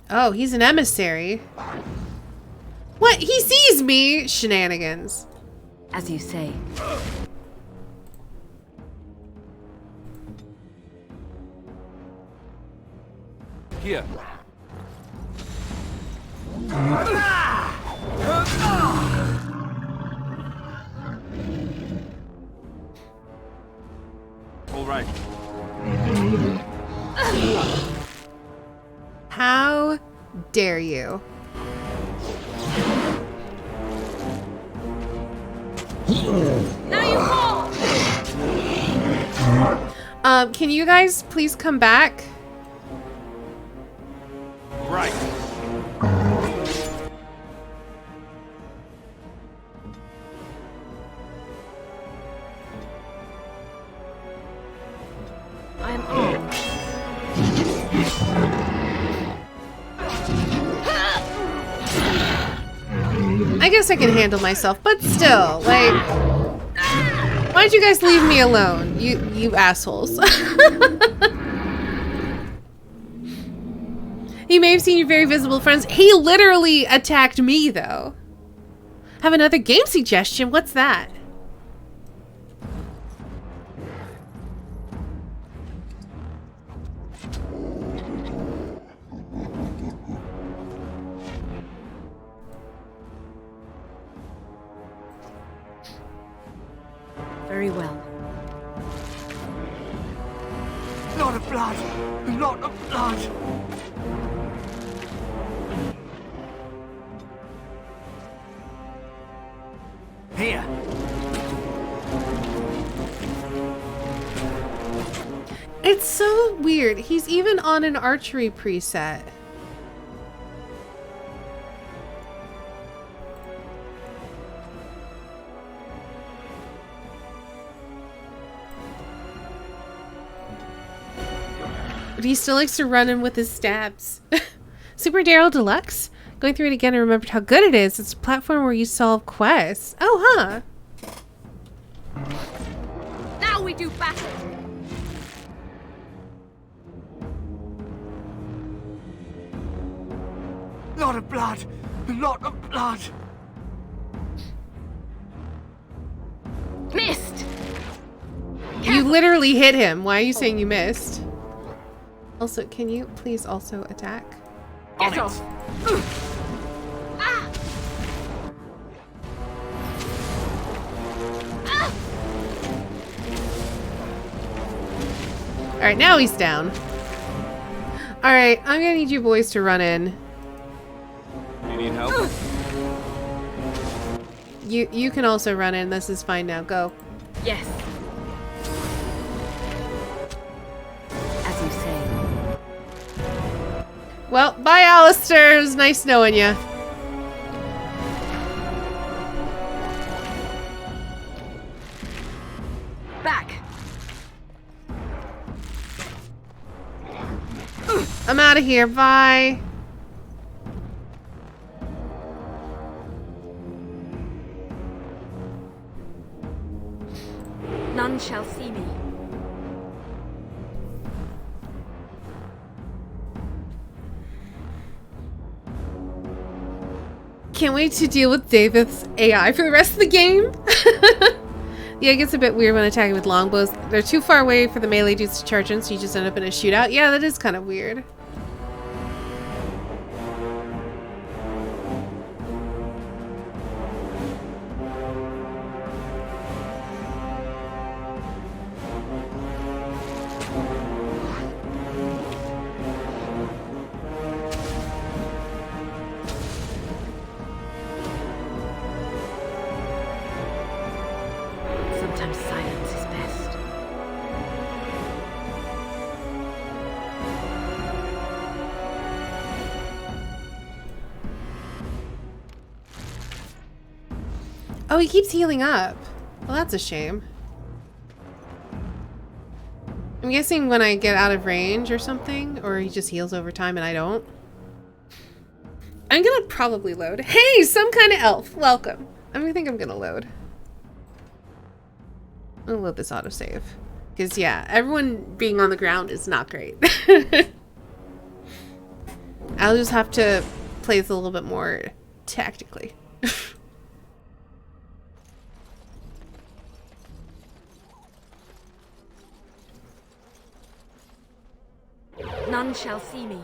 Oh, he's an emissary. What? He sees me? Shenanigans. As you say. Here. All right. How dare you? Now you fall! Can you guys please come back? Right. I am armed. I guess I can handle myself, but still, like, why'd you guys leave me alone? You assholes. He may have seen your very visible friends. He literally attacked me, though. Have another game suggestion? What's that? Very well. Lot of blood! Lot of blood! Here! It's so weird. He's even on an archery preset. But he still likes to run in with his stabs. Super Daryl Deluxe? Going through it again and remembered how good it is. It's a platform where you solve quests. Oh, huh. Now we do battle! Lot of blood! Lot of blood! Missed! You literally hit him. Why are you saying you missed? Also, can you please also attack? Get off! Ah! Ah! Alright, now he's down. Alright, I'm gonna need you boys to run in. You need help? You can also run in. This is fine now. Go. Yes. As you say. Well, bye, Alistair. It was nice knowing you. Back. I'm out of here. Bye. None shall see me. Can't wait to deal with David's AI for the rest of the game. Yeah, it gets a bit weird when attacking with longbows. They're too far away for the melee dudes to charge in, so you just end up in a shootout. Yeah, that is kind of weird. Sometimes silence is best. Oh, he keeps healing up. Well, that's a shame. I'm guessing when I get out of range or something, or he just heals over time and I don't. I'm gonna probably load. Hey, some kind of elf. Welcome. I think I'm gonna load. I'm gonna load this autosave. Because, yeah, everyone being on the ground is not great. I'll just have to play this a little bit more tactically. None shall see me.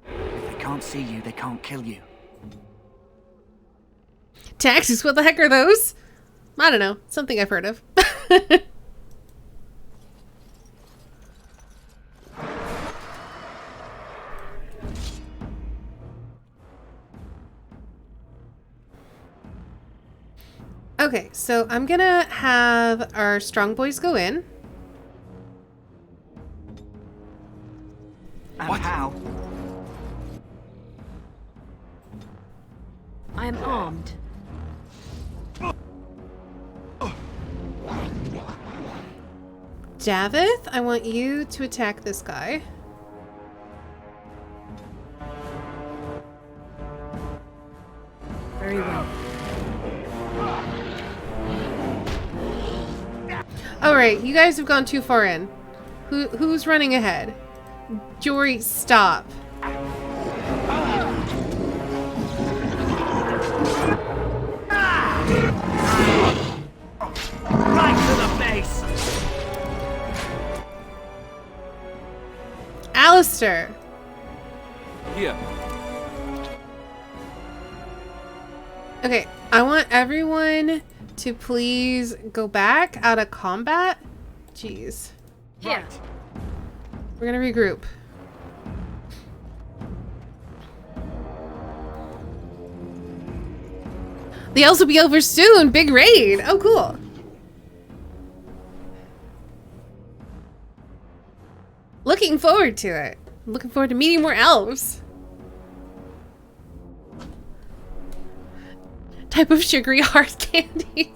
If they can't see you, they can't kill you. Tactics? What the heck are those? I don't know. Something I've heard of. Okay, so I'm gonna have our strong boys go in. And how? I am armed. Davith, I want you to attack this guy. Very well. Alright, you guys have gone too far in. Who's running ahead? Jory, stop. Right to the face! Alistair! Here. Okay, I want everyone to please go back out of combat. Jeez. Here. We're gonna regroup. The elves will be over soon. Big raid. Oh, cool. Looking forward to it. Looking forward to meeting more elves. Type of sugary hard candy.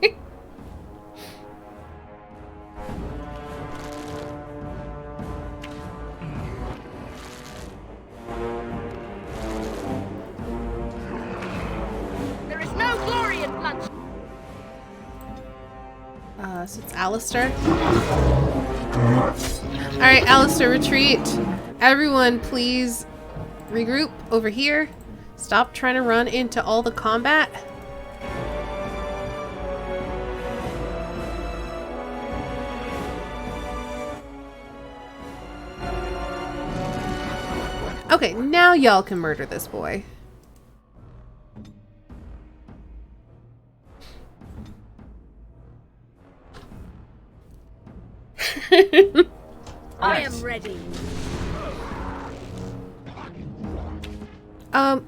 There is no glory in bloodshed. So it's Alistair. Alright, Alistair, retreat. Everyone, please regroup over here. Stop trying to run into all the combat. Okay, now y'all can murder this boy. I am ready.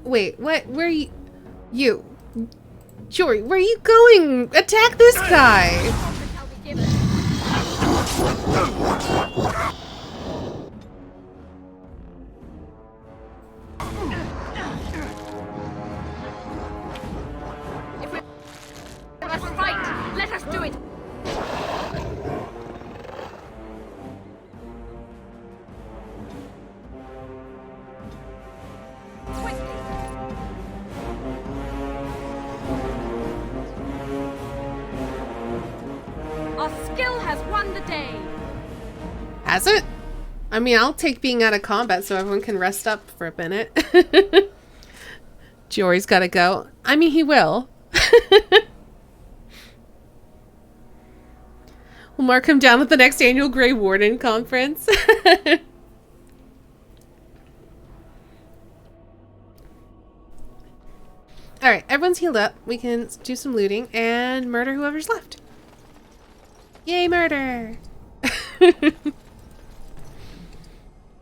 Wait, what? Where are you? You. Jory, where are you going? Attack this guy! If we must fight, let us do it. Our skill has won the day. Has it? I mean, I'll take being out of combat so everyone can rest up for a minute. Jory's gotta go. I mean, he will. We'll mark him down at the next annual Grey Warden conference. Alright, everyone's healed up. We can do some looting and murder whoever's left. Yay, murder!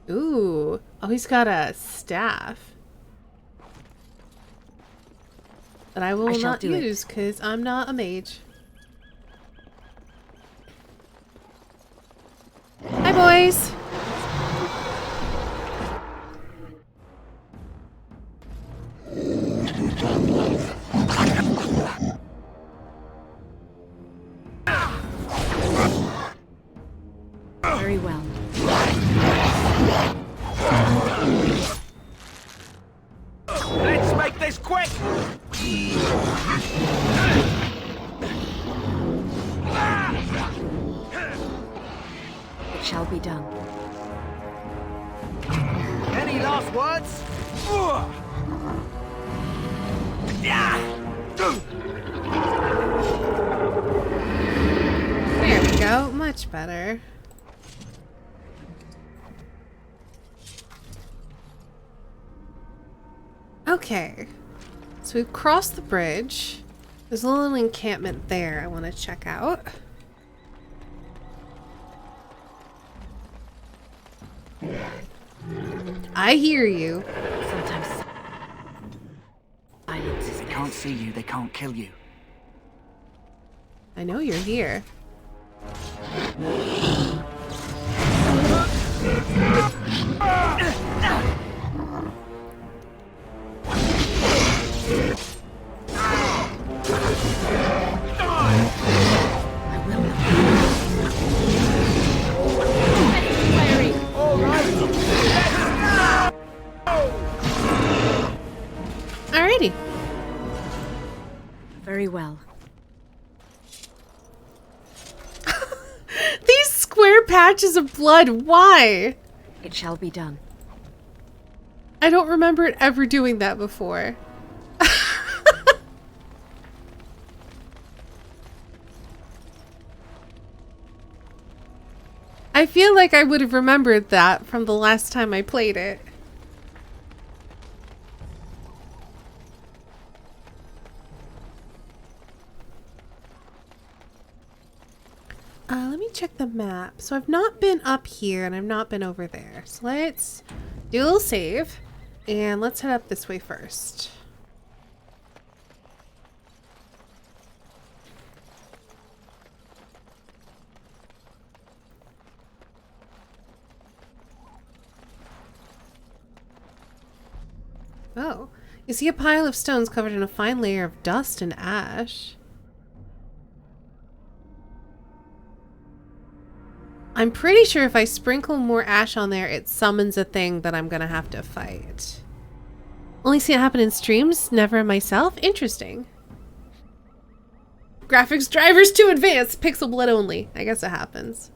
Ooh. Oh, he's got a staff. That I will not use because I'm not a mage. Hi, boys! Very well. Let's make this quick! It shall be done. Any last words? There we go. Much better. Okay. So we've crossed the bridge. There's a little encampment there I want to check out. I hear you. Sometimes silence is. They can't see you, they can't kill you. I know you're here. Alrighty. Very well. These square patches of blood, why? It shall be done. I don't remember it ever doing that before. I feel like I would have remembered that from the last time I played it. Let me check the map. So I've not been up here and I've not been over there. So let's do a little save and let's head up this way first. Oh, you see a pile of stones covered in a fine layer of dust and ash. I'm pretty sure if I sprinkle more ash on there, it summons a thing that I'm gonna have to fight. Only seen it happen in streams, never myself. Interesting. Graphics drivers too advanced, pixel blood only. I guess it happens.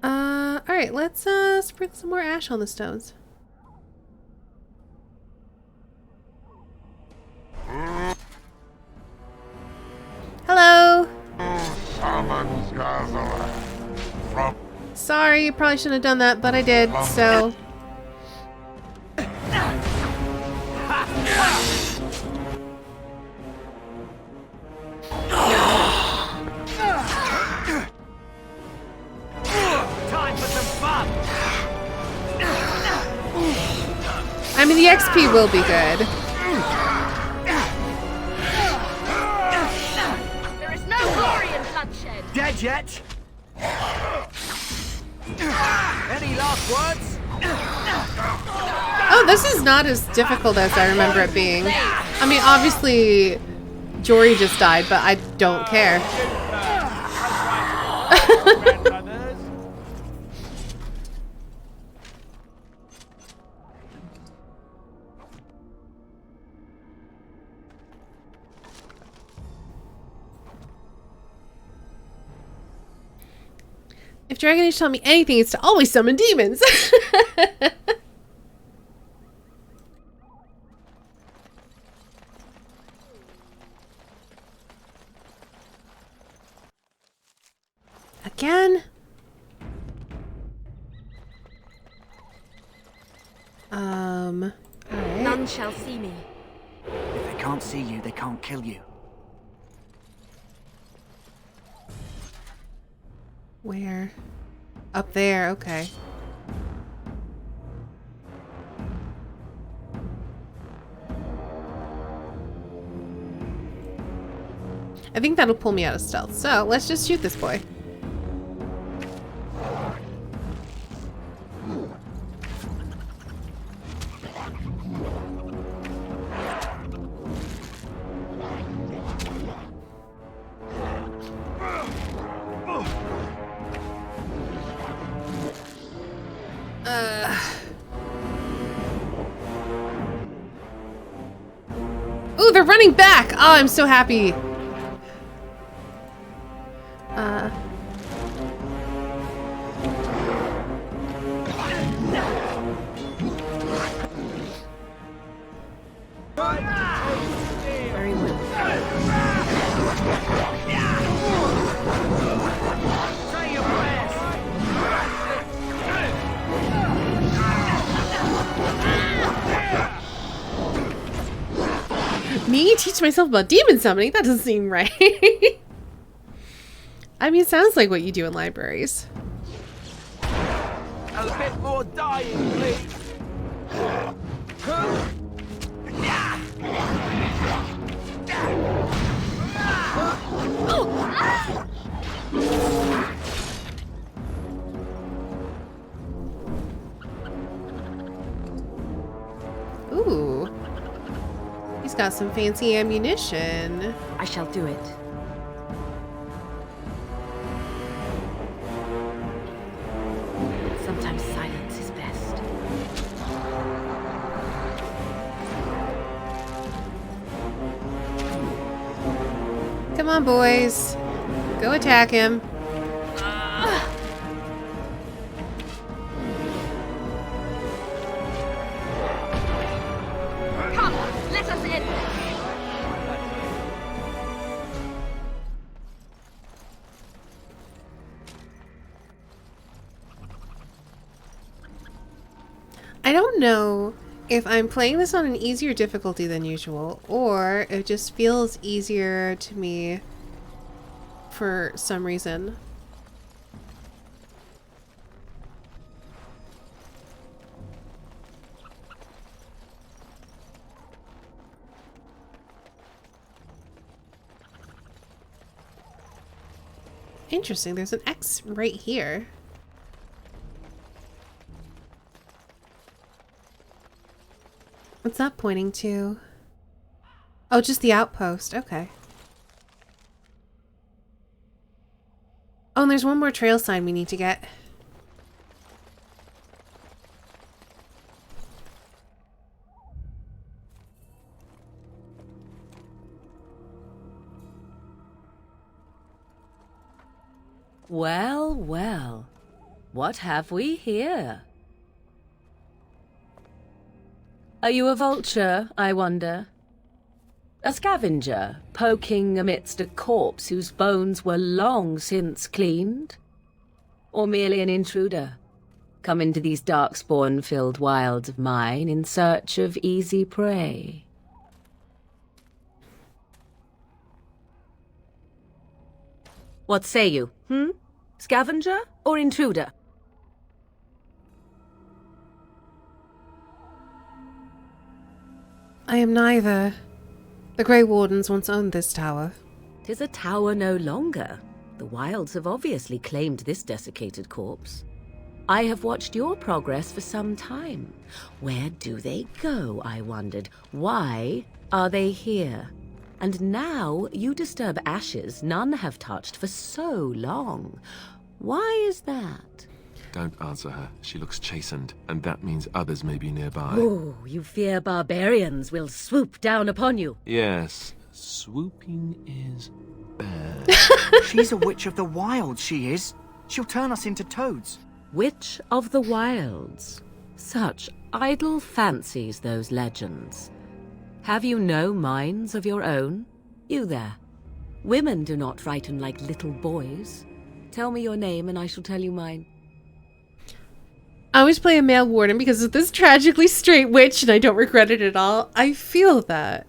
Alright, let's sprinkle some more ash on the stones. Hello! Sorry, you probably shouldn't have done that, but I did, so... Time for some fun! I mean, the XP will be good. There is no glory in bloodshed. Dead yet? Any last words? Oh, this is not as difficult as I remember it being. I mean, obviously, Jory just died, but I don't care. If Dragon Age taught me anything, it's to always summon demons. Again? Alright. None shall see me. If they can't see you, they can't kill you. Where? Up there, okay. I think that'll pull me out of stealth. So let's just shoot this boy. Ooh, they're running back! Oh, I'm so happy. Very well. Me teach myself about demon summoning? That doesn't seem right. I mean, it sounds like what you do in libraries. A bit more dying, please. Ooh. He's got some fancy ammunition. I shall do it. Sometimes silence is best. Come on, boys. Go attack him. Come, let us in. I don't know if I'm playing this on an easier difficulty than usual, or it just feels easier to me for some reason. Interesting, there's an X right here. What's that pointing to? Oh, just the outpost. Okay. Oh, and there's one more trail sign we need to get. Well, well. What have we here? Are you a vulture, I wonder? A scavenger, poking amidst a corpse whose bones were long since cleaned? Or merely an intruder, come into these darkspawn-filled wilds of mine in search of easy prey? What say you, Scavenger or intruder? I am neither. The Grey Wardens once owned this tower. 'Tis a tower no longer. The wilds have obviously claimed this desiccated corpse. I have watched your progress for some time. Where do they go, I wondered? Why are they here? And now you disturb ashes none have touched for so long. Why is that? Don't answer her. She looks chastened, and that means others may be nearby. Oh, you fear barbarians will swoop down upon you. Yes, swooping is bad. She's a witch of the wilds, she is. She'll turn us into toads. Witch of the wilds. Such idle fancies, those legends. Have you no minds of your own? You there. Women do not frighten like little boys. Tell me your name and I shall tell you mine. I always play a male warden because of this tragically straight witch and I don't regret it at all. I feel that.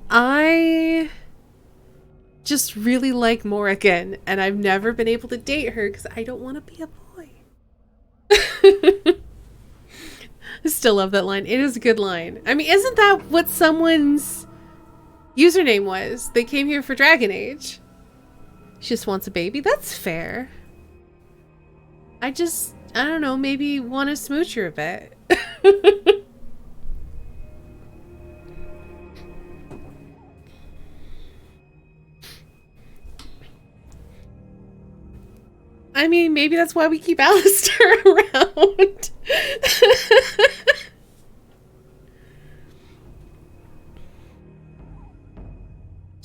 I just really like Morrigan and I've never been able to date her because I don't want to be a boy. I still love that line. It is a good line. I mean, isn't that what someone's username was? They came here for Dragon Age. She just wants a baby? That's fair. I don't know, maybe want to smooch her a bit. I mean, maybe that's why we keep Alistair around.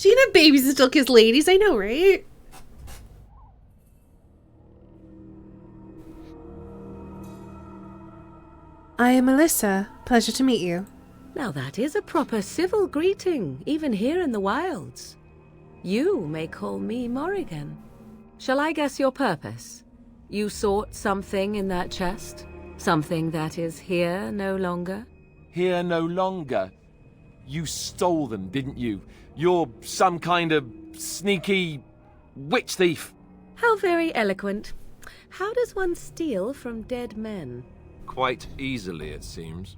She can have babies and still kiss ladies, I know, right? I am Melissa. Pleasure to meet you. Now that is a proper civil greeting, even here in the wilds. You may call me Morrigan. Shall I guess your purpose? You sought something in that chest? Something that is here no longer? Here no longer? You stole them, didn't you? You're some kind of sneaky witch thief. How very eloquent. How does one steal from dead men? Quite easily, it seems.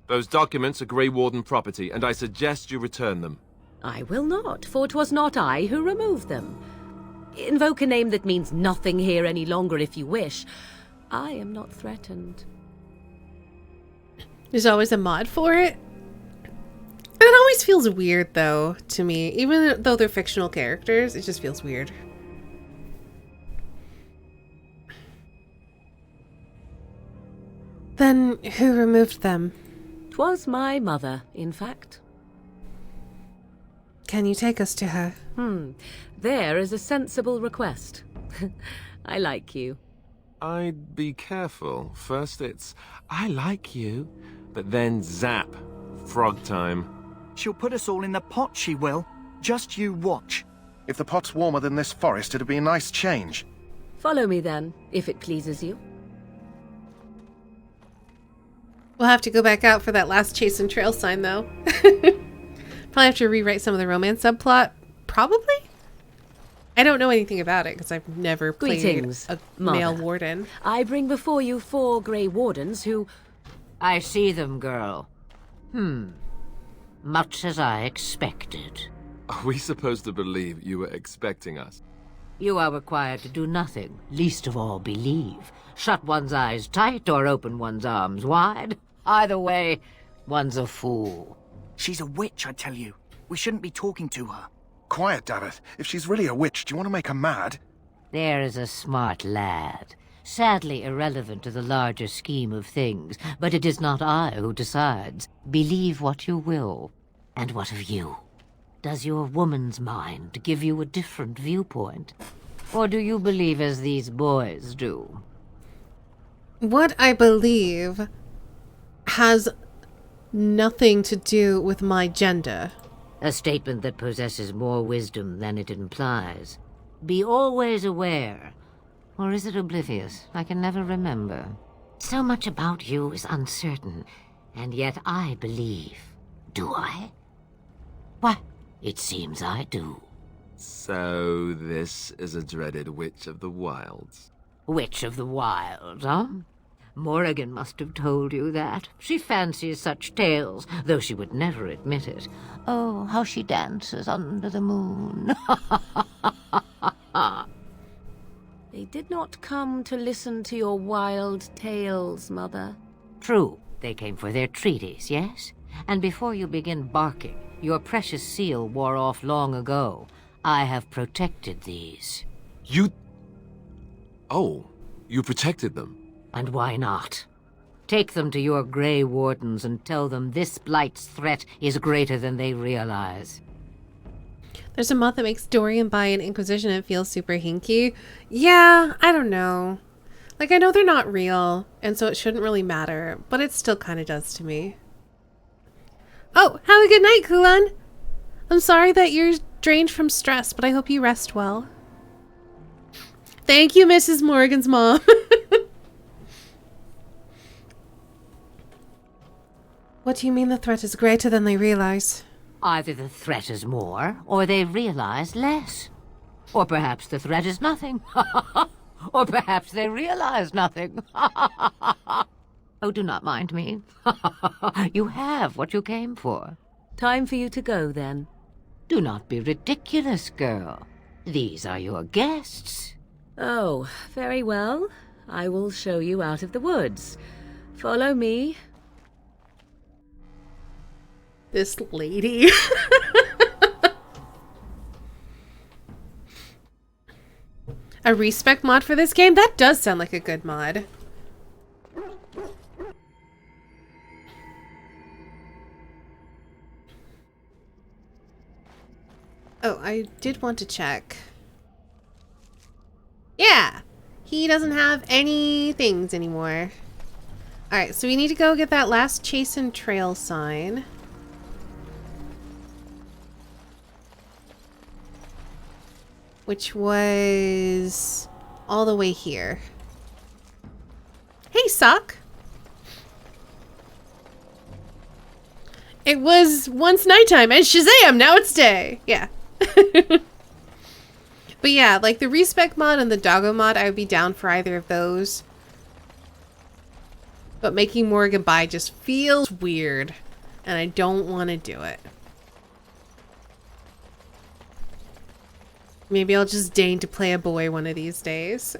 Those documents are Grey Warden property, and I suggest you return them. I will not, for 'twas not I who removed them. Invoke a name that means nothing here any longer if you wish. I am not threatened. There's always a mod for it. It always feels weird, though, to me. Even though they're fictional characters, it just feels weird. Then who removed them? 'Twas my mother, in fact. Can you take us to her? There is a sensible request. I like you. I'd be careful. First it's, I like you, but then zap. Frog time. She'll put us all in the pot, she will. Just you watch. If the pot's warmer than this forest, it'd be a nice change. Follow me then, if it pleases you. We'll have to go back out for that last chase and trail sign, though. Probably have to rewrite some of the romance subplot. Probably? I don't know anything about it because I've never played Greetings, a Mother. male warden. I bring before you 4 Grey Wardens who... I see them, girl. Much as I expected. Are we supposed to believe you were expecting us? You are required to do nothing, least of all believe. Shut one's eyes tight or open one's arms wide. Either way, one's a fool. She's a witch, I tell you. We shouldn't be talking to her. Quiet, Davith. If she's really a witch, do you want to make her mad? There is a smart lad. Sadly irrelevant to the larger scheme of things, but it is not I who decides. Believe what you will. And what of you? Does your woman's mind give you a different viewpoint? Or do you believe as these boys do? What I believe has nothing to do with my gender. A statement that possesses more wisdom than it implies. Be always aware. Or is it oblivious? I can never remember. So much about you is uncertain, and yet I believe. Do I? Why, it seems I do. So this is a dreaded Witch of the Wilds. Witch of the Wild, huh? Morrigan must have told you that. She fancies such tales, though she would never admit it. Oh, how she dances under the moon. They did not come to listen to your wild tales, Mother. True, they came for their treaties, yes? And before you begin barking, your precious seal wore off long ago. I have protected these. You... Oh, you protected them? And why not? Take them to your Grey Wardens and tell them this Blight's threat is greater than they realize. There's a mod that makes Dorian buy an Inquisition and it feels super hinky. Yeah, I don't know. Like, I know they're not real, and so it shouldn't really matter, but it still kind of does to me. Oh, have a good night, Kulan. I'm sorry that you're drained from stress, but I hope you rest well. Thank you, Mrs. Morgan's mom. What do you mean the threat is greater than they realize? Either the threat is more, or they realize less. Or perhaps the threat is nothing. Or perhaps they realize nothing. Oh, do not mind me. You have what you came for. Time for you to go, then. Do not be ridiculous, girl. These are your guests. Oh, very well. I will show you out of the woods. Follow me. This lady. A respec mod for this game? That does sound like a good mod. did want to check. Yeah, he doesn't have any things anymore. Alright, so we need to go get that last chase and trail sign. Which was all the way here. Hey, Sock! It was once nighttime and Shazam, now it's day! Yeah. But yeah, like the respec mod and the doggo mod, I would be down for either of those. But making Morrigan buy just feels weird. And I don't want to do it. Maybe I'll just deign to play a boy one of these days.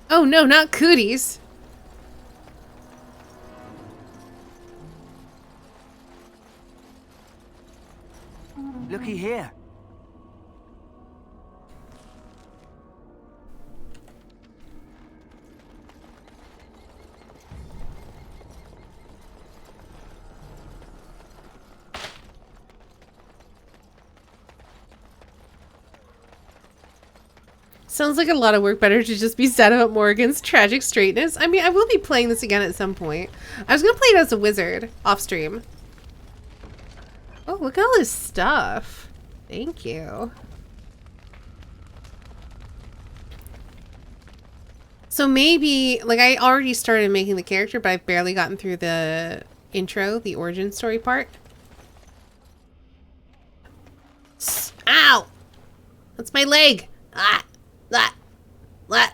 Oh no, not cooties. Looky here. Sounds like a lot of work. Better to just be sad about Morrigan's tragic straightness. I mean, I will be playing this again at some point. I was going to play it as a wizard off stream. Oh, look at all this stuff. Thank you. So maybe, like, I already started making the character, but I've barely gotten through the intro, the origin story part. Ow! That's my leg! Ah! That! That!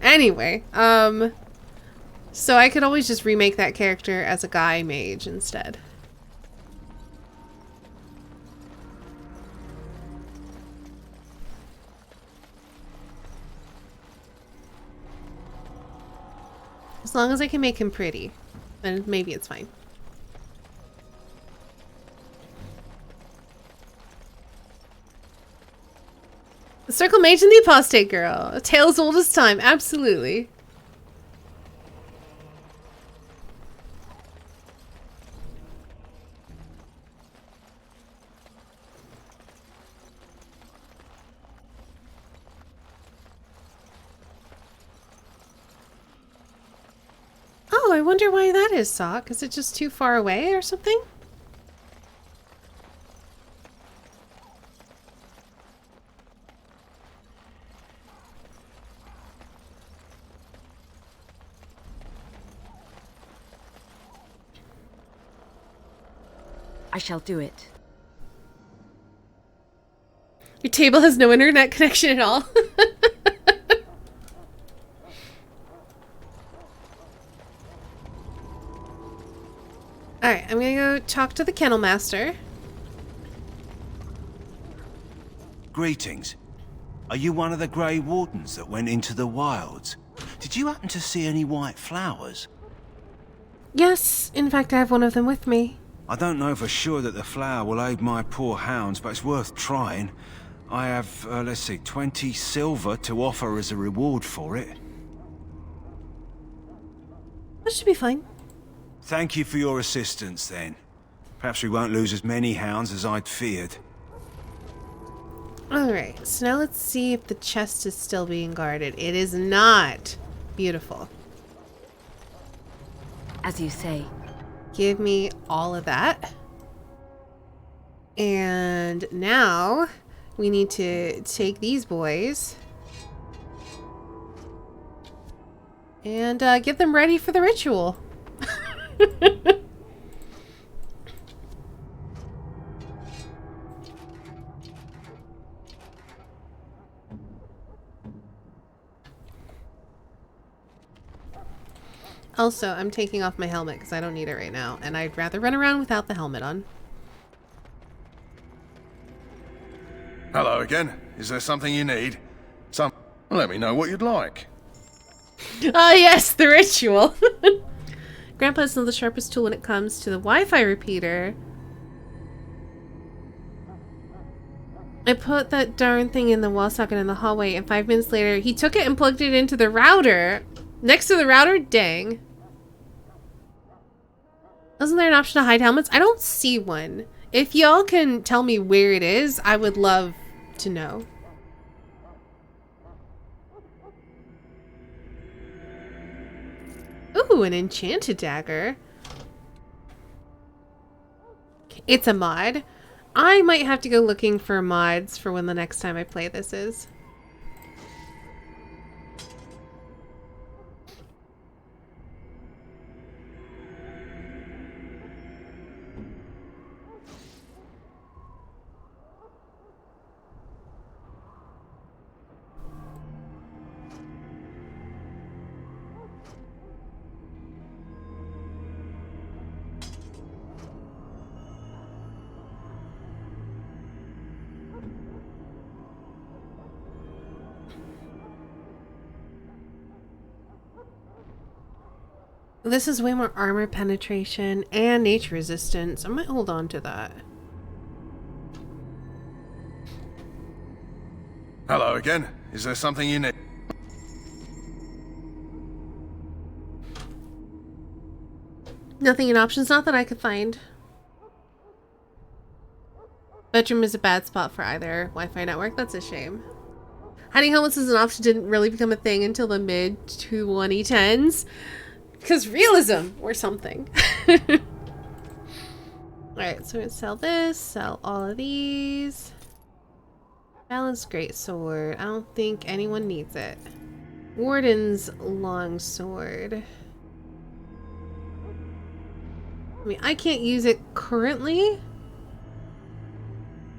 Anyway, so I could always just remake that character as a guy mage instead. As long as I can make him pretty, then maybe it's fine. The Circle Mage and the Apostate Girl. A tale as old as time. Absolutely. Oh, I wonder why that is, Sock. Is it just too far away or something? I shall do it. Your table has no internet connection at all. Alright, I'm gonna go talk to the kennel master. Greetings. Are you one of the Grey Wardens that went into the wilds? Did you happen to see any white flowers? Yes, in fact I have one of them with me. I don't know for sure that the flower will aid my poor hounds, but it's worth trying. I have, let's see, 20 silver to offer as a reward for it. That should be fine. Thank you for your assistance, then. Perhaps we won't lose as many hounds as I'd feared. Alright, so now let's see if the chest is still being guarded. It is not. Beautiful. As you say. Give me all of that. And now we need to take these boys and get them ready for the ritual. Also, I'm taking off my helmet because I don't need it right now, and I'd rather run around without the helmet on. Hello again. Is there something you need? Let me know what you'd like. Ah, yes, the ritual. Grandpa is not the sharpest tool when it comes to the Wi-Fi repeater. I put that darn thing in the wall socket in the hallway, and 5 minutes later, he took it and plugged it into the router. Next to the router? Dang. Wasn't there an option to hide helmets? I don't see one. If y'all can tell me where it is, I would love to know. Ooh, an enchanted dagger. It's a mod. I might have to go looking for mods for when the next time I play this is. This is way more armor penetration and nature resistance. I might hold on to that. Hello again. Is there something you need? Nothing in options, not that I could find. Bedroom is a bad spot for either Wi-Fi network. That's a shame. Hiding helmets as an option didn't really become a thing until the mid-2010s. Because realism or something. Alright, so we're gonna sell this, sell all of these. Balanced greatsword. I don't think anyone needs it. Warden's longsword. I mean, I can't use it currently.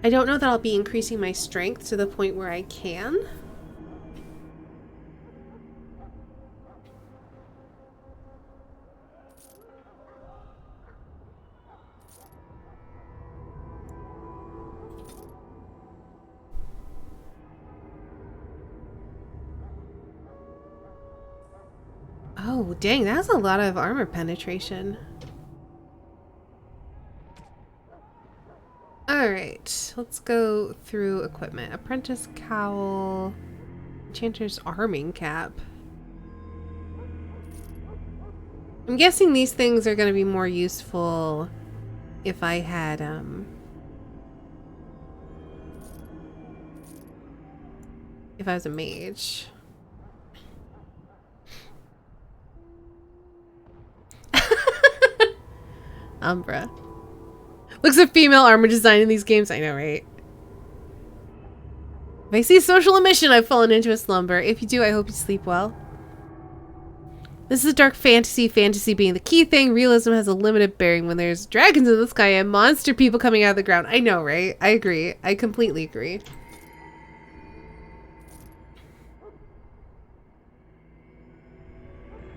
I don't know that I'll be increasing my strength to the point where I can. Oh, dang, that's a lot of armor penetration. Alright, let's go through equipment. Apprentice cowl, enchanter's arming cap. I'm guessing these things are going to be more useful if I had, if I was a mage. Umbra. Looks at female armor design in these games. I know, right? If I see social emission, I've fallen into a slumber. If you do, I hope you sleep well. This is dark fantasy, fantasy being the key thing. Realism has a limited bearing when there's dragons in the sky and monster people coming out of the ground. I know, right? I agree. I completely agree.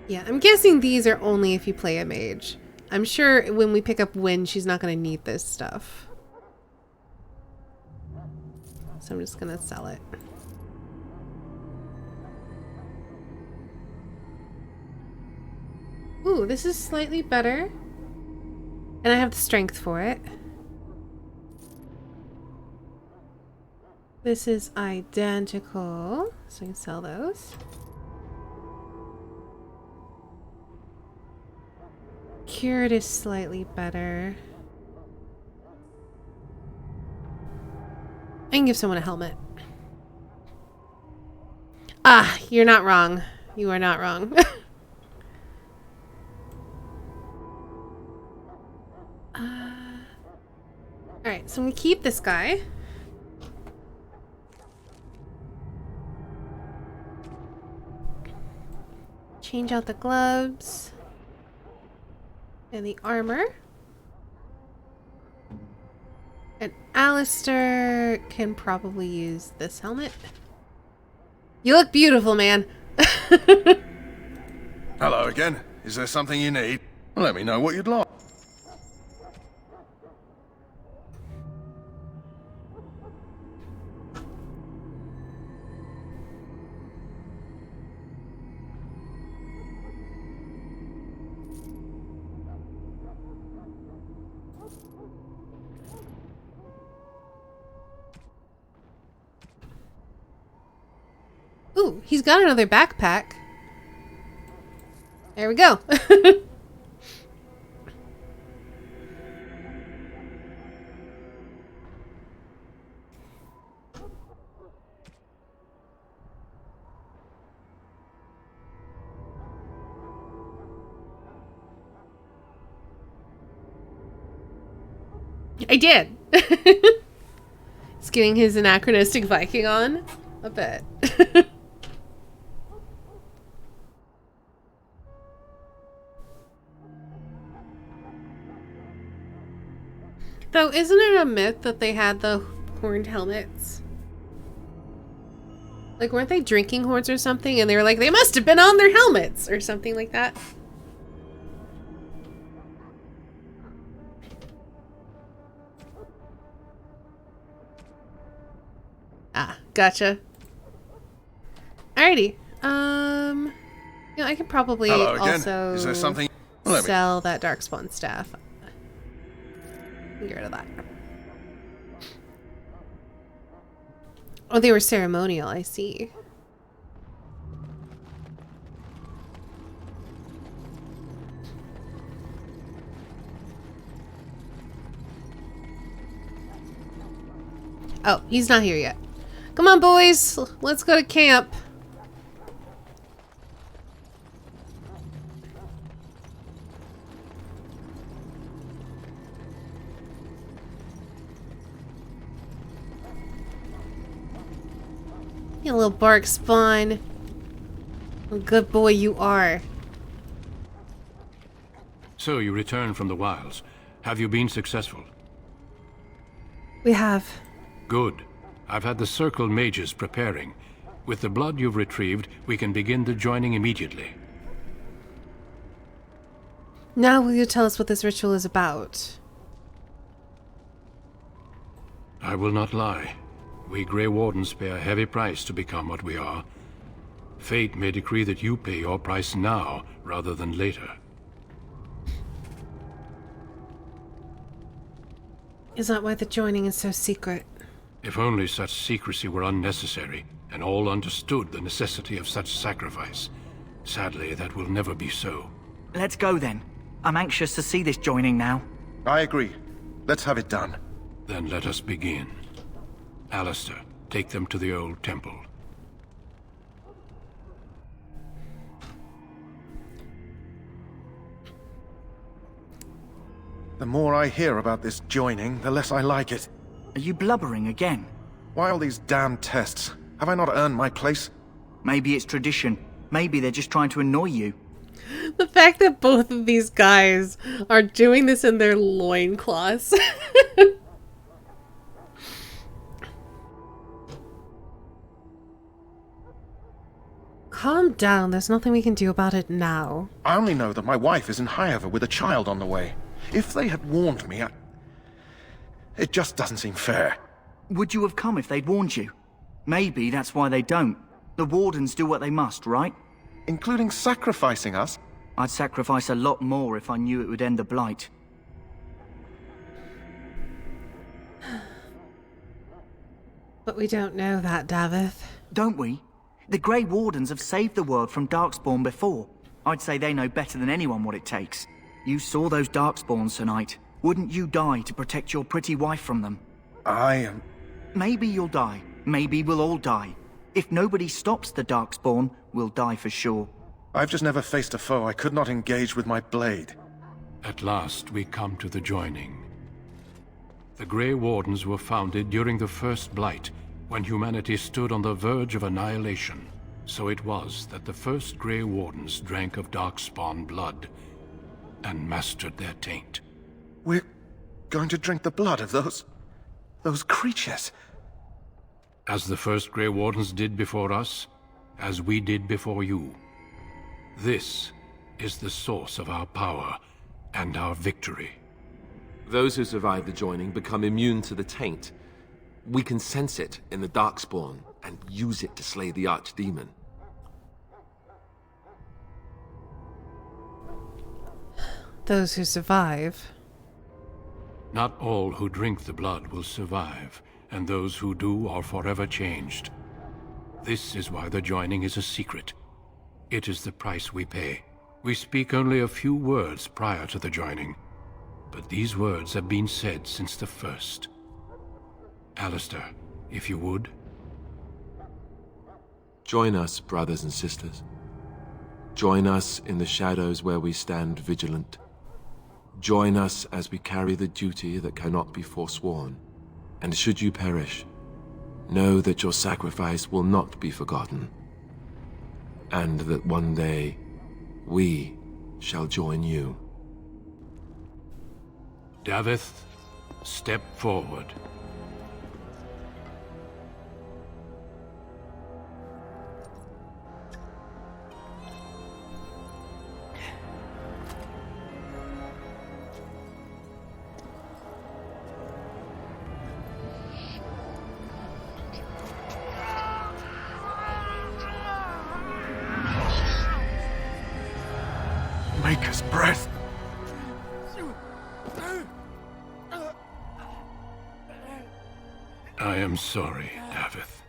Yeah, I'm guessing these are only if you play a mage. I'm sure when we pick up Wind, she's not going to need this stuff. So I'm just going to sell it. Ooh, this is slightly better. And I have the strength for it. This is identical. So I can sell those. Cured is slightly better. I can give someone a helmet. Ah, you're not wrong. You are not wrong. Alright, so I'm gonna keep this guy. Change out the gloves. And the armor. And Alistair can probably use this helmet. You look beautiful, man. Hello again. Is there something you need? Let me know what you'd like. Oh, he's got another backpack. There we go. I did. He's getting his anachronistic Viking on a bit. Though, isn't it a myth that they had the horned helmets? Like, weren't they drinking horns or something? And they were like, they must have been on their helmets or something like that. Ah, gotcha. Alrighty. You know, I could probably Hello again. also Is there something? sell that Darkspawn staff. Get rid of that. Oh, they were ceremonial, I see. Oh, he's not here yet. Come on, boys. Let's go to camp. You little bark spawn. What a good boy you are. So you returned from the wilds. Have you been successful? We have. Good. I've had the Circle mages preparing. With the blood you've retrieved, we can begin the joining immediately. Now will you tell us what this ritual is about? I will not lie. We Grey Wardens pay a heavy price to become what we are. Fate may decree that you pay your price now, rather than later. Is that why the joining is so secret? If only such secrecy were unnecessary, and all understood the necessity of such sacrifice. Sadly, that will never be so. Let's go then. I'm anxious to see this joining now. I agree. Let's have it done. Then let us begin. Alistair, take them to the old temple. The more I hear about this joining, the less I like it. Are you blubbering again? Why all these damn tests? Have I not earned my place? Maybe it's tradition. Maybe they're just trying to annoy you. The fact that both of these guys are doing this in their loincloths. Calm down. There's nothing we can do about it now. I only know that my wife is in Highover with a child on the way. If they had warned me, it just doesn't seem fair. Would you have come if they'd warned you? Maybe that's why they don't. The Wardens do what they must, right? Including sacrificing us? I'd sacrifice a lot more if I knew it would end the Blight. But we don't know that, Davith. Don't we? The Grey Wardens have saved the world from Darkspawn before. I'd say they know better than anyone what it takes. You saw those Darkspawns tonight. Wouldn't you die to protect your pretty wife from them? I am... Maybe you'll die. Maybe we'll all die. If nobody stops the Darkspawn, we'll die for sure. I've just never faced a foe I could not engage with my blade. At last, we come to the joining. The Grey Wardens were founded during the First Blight, when humanity stood on the verge of annihilation. So it was that the first Grey Wardens drank of Darkspawn blood and mastered their taint. We're going to drink the blood of those creatures. As the first Grey Wardens did before us, as we did before you. This is the source of our power and our victory. Those who survive the joining become immune to the taint. We can sense it in the Darkspawn and use it to slay the Archdemon. Those who survive. Not all who drink the blood will survive, and those who do are forever changed. This is why the joining is a secret. It is the price we pay. We speak only a few words prior to the joining, but these words have been said since the first. Alistair, if you would. Join us, brothers and sisters. Join us in the shadows where we stand vigilant. Join us as we carry the duty that cannot be forsworn. And should you perish, know that your sacrifice will not be forgotten, and that one day we shall join you. Davith, step forward. Maker's breath. I am sorry, Davith.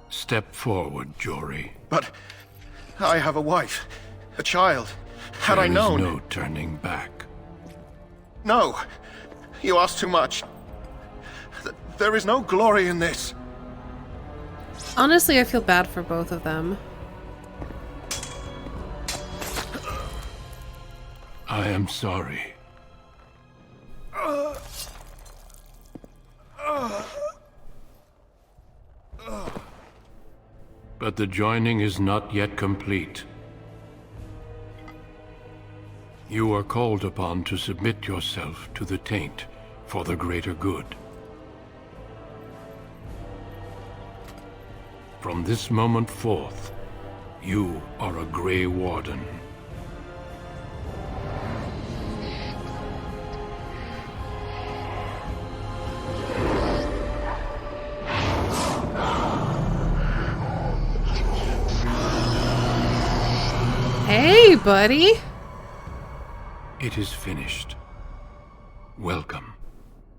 Step forward, Jory. But I have a wife, a child. Had I known... There is no turning back. No, you ask too much. There is no glory in this. Honestly, I feel bad for both of them. I am sorry. But the joining is not yet complete. You are called upon to submit yourself to the taint for the greater good. From this moment forth, you are a Grey Warden. Hey, buddy! It is finished. Welcome.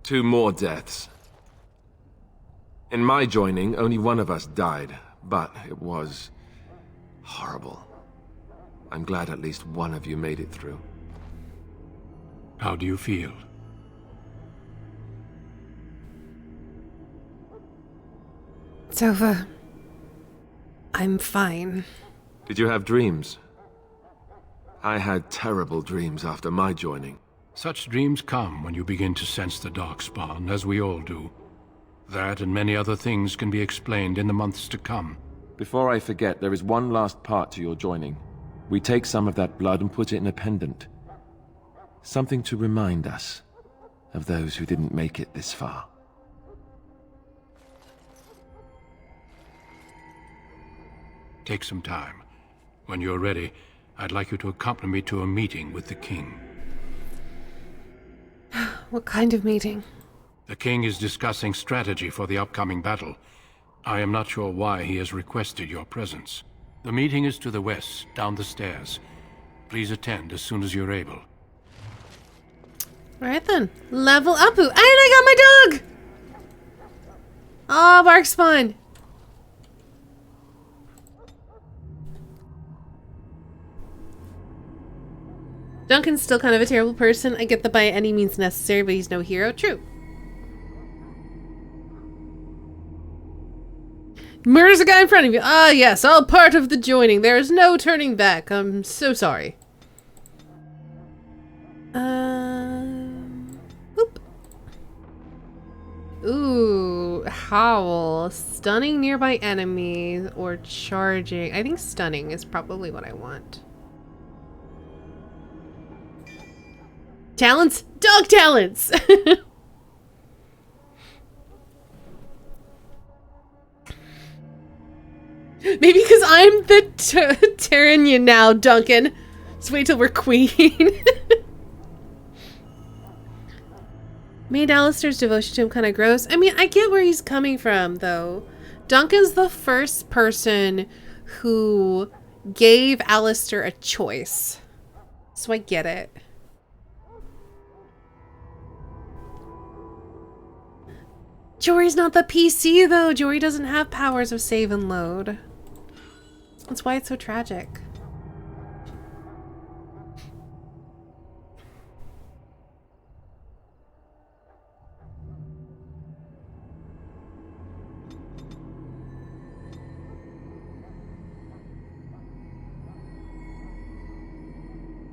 2 more deaths. In my joining, only one of us died, but it was horrible. I'm glad at least one of you made it through. How do you feel? It's over. I'm fine. Did you have dreams? I had terrible dreams after my joining. Such dreams come when you begin to sense the Darkspawn, as we all do. That and many other things can be explained in the months to come. Before I forget, there is one last part to your joining. We take some of that blood and put it in a pendant. Something to remind us of those who didn't make it this far. Take some time. When you're ready, I'd like you to accompany me to a meeting with the king. What kind of meeting? The king is discussing strategy for the upcoming battle. I am not sure why he has requested your presence. The meeting is to the west, down the stairs. Please attend as soon as you're able. Alright then. Level up. And I got my dog! Oh, bark spawn. Duncan's still kind of a terrible person. I get that by any means necessary, but he's no hero. True. Murders a guy in front of you. Ah, yes, all part of the joining. There is no turning back. I'm so sorry. Whoop. Ooh, howl. Stunning nearby enemies or charging. I think stunning is probably what I want. Talents? Dog talents! Maybe because I'm the Terranian now, Duncan. Just wait till we're queen. Made Alistair's devotion to him kind of gross. I mean, I get where he's coming from, though. Duncan's the first person who gave Alistair a choice. So I get it. Jory's not the PC though. Jory doesn't have powers of save and load. That's why it's so tragic.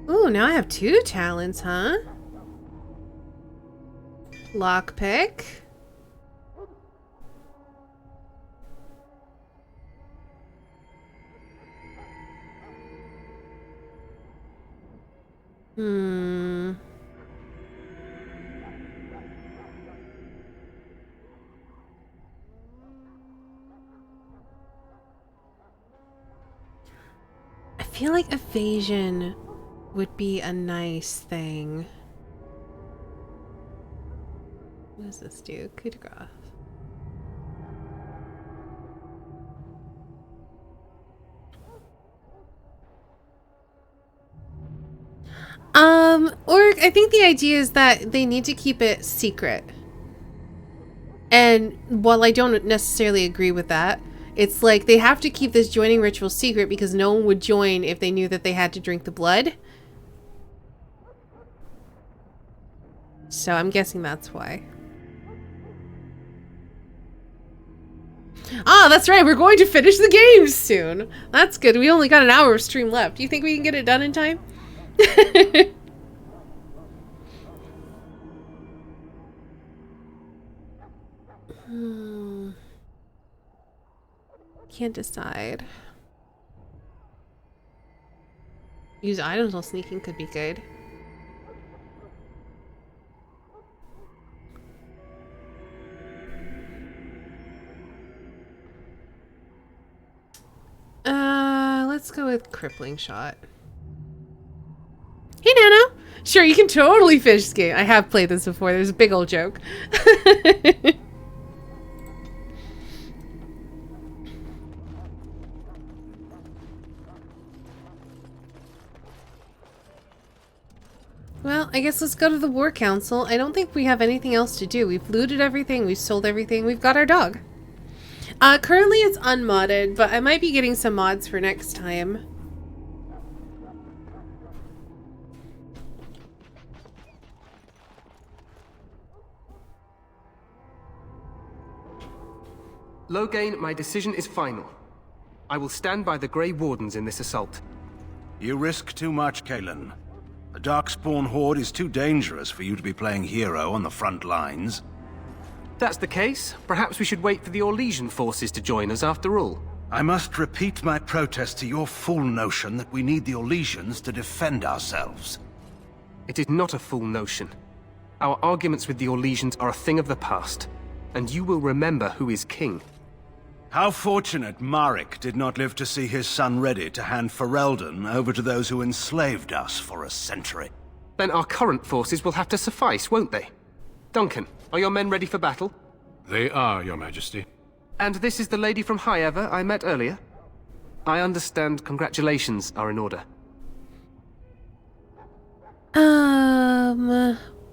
Ooh, now I have 2 talents, huh? Lockpick. I feel like evasion would be a nice thing. What does this do? Coup de grace. Or I think the idea is that they need to keep it secret. And while I don't necessarily agree with that, it's like they have to keep this joining ritual secret because no one would join if they knew that they had to drink the blood. So I'm guessing that's why. Ah, that's right. We're going to finish the game soon. That's good. We only got an hour of stream left. Do you think we can get it done in time? Can't decide. Use items while sneaking could be good. Let's go with crippling shot. Hey, Nano. Sure, you can totally finish this game. I have played this before. There's a big old joke. Well, I guess let's go to the War Council. I don't think we have anything else to do. We've looted everything. We've sold everything. We've got our dog. Currently it's unmodded, but I might be getting some mods for next time. Loghain, my decision is final. I will stand by the Grey Wardens in this assault. You risk too much, Kalen. The Darkspawn Horde is too dangerous for you to be playing hero on the front lines. If that's the case, perhaps we should wait for the Orlesian forces to join us after all. I must repeat my protest to your fool notion that we need the Orlesians to defend ourselves. It is not a fool notion. Our arguments with the Orlesians are a thing of the past, and you will remember who is king. How fortunate Marek did not live to see his son ready to hand Ferelden over to those who enslaved us for a century. Then our current forces will have to suffice, won't they? Duncan, are your men ready for battle? They are, Your Majesty. And this is the lady from Highever I met earlier? I understand congratulations are in order.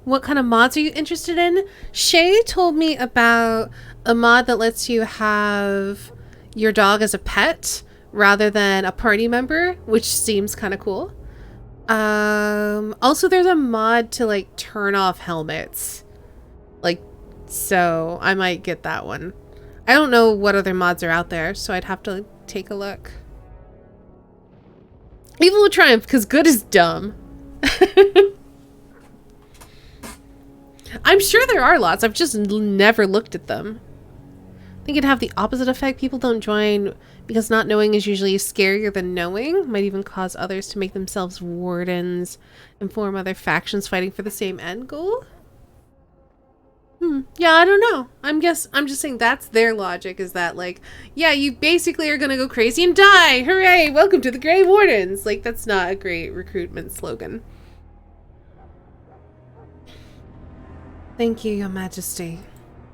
What kind of mods are you interested in? Shay told me about a mod that lets you have your dog as a pet rather than a party member, which seems kind of cool. Also there's a mod to like turn off helmets. So I might get that one. I don't know what other mods are out there, so I'd have to take a look. Evil will triumph because good is dumb. I'm sure there are lots. I've just never looked at them. I think it'd have the opposite effect. People don't join because not knowing is usually scarier than knowing. Might even cause others to make themselves wardens and form other factions fighting for the same end goal. Yeah, I don't know. I'm just saying that's their logic, is that like, yeah, you basically are gonna go crazy and die. Hooray! Welcome to the Grey Wardens. Like, that's not a great recruitment slogan. Thank you, Your Majesty.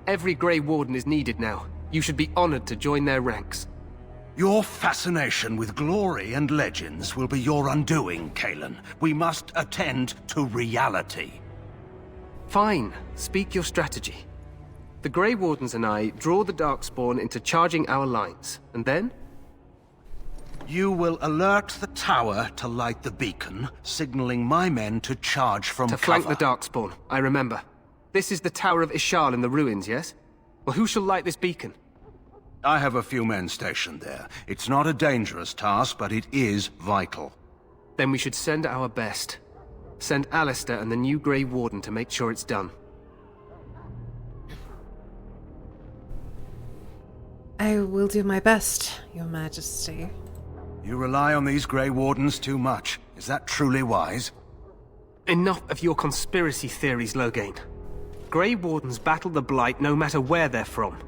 Every Grey Warden is needed now. You should be honored to join their ranks. Your fascination with glory and legends will be your undoing, Kalen. We must attend to reality. Fine. Speak your strategy. The Grey Wardens and I draw the Darkspawn into charging our lines, and then? You will alert the tower to light the beacon, signaling my men to charge from cover. To flank the Darkspawn, I remember. This is the Tower of Ishal in the ruins, yes? Well, who shall light this beacon? I have a few men stationed there. It's not a dangerous task, but it is vital. Then we should send our best. Send Alistair and the new Grey Warden to make sure it's done. I will do my best, Your Majesty. You rely on these Grey Wardens too much. Is that truly wise? Enough of your conspiracy theories, Loghain. Grey Wardens battle the Blight no matter where they're from.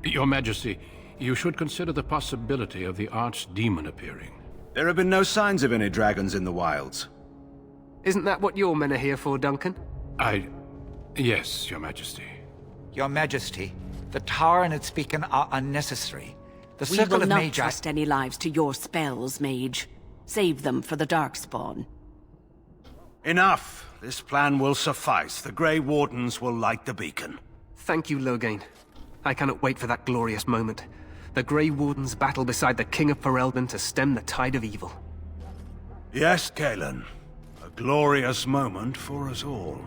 Your Majesty, you should consider the possibility of the Archdemon appearing. There have been no signs of any dragons in the wilds. Isn't that what your men are here for, Duncan? Yes, Your Majesty. Your Majesty, the tower and its beacon are unnecessary. The We circle will of not Magi... trust any lives to your spells, mage. Save them for the Darkspawn. Enough! This plan will suffice. The Grey Wardens will light the beacon. Thank you, Loghain. I cannot wait for that glorious moment. The Grey Wardens battle beside the King of Ferelden to stem the tide of evil. Yes, Cailan. A glorious moment for us all.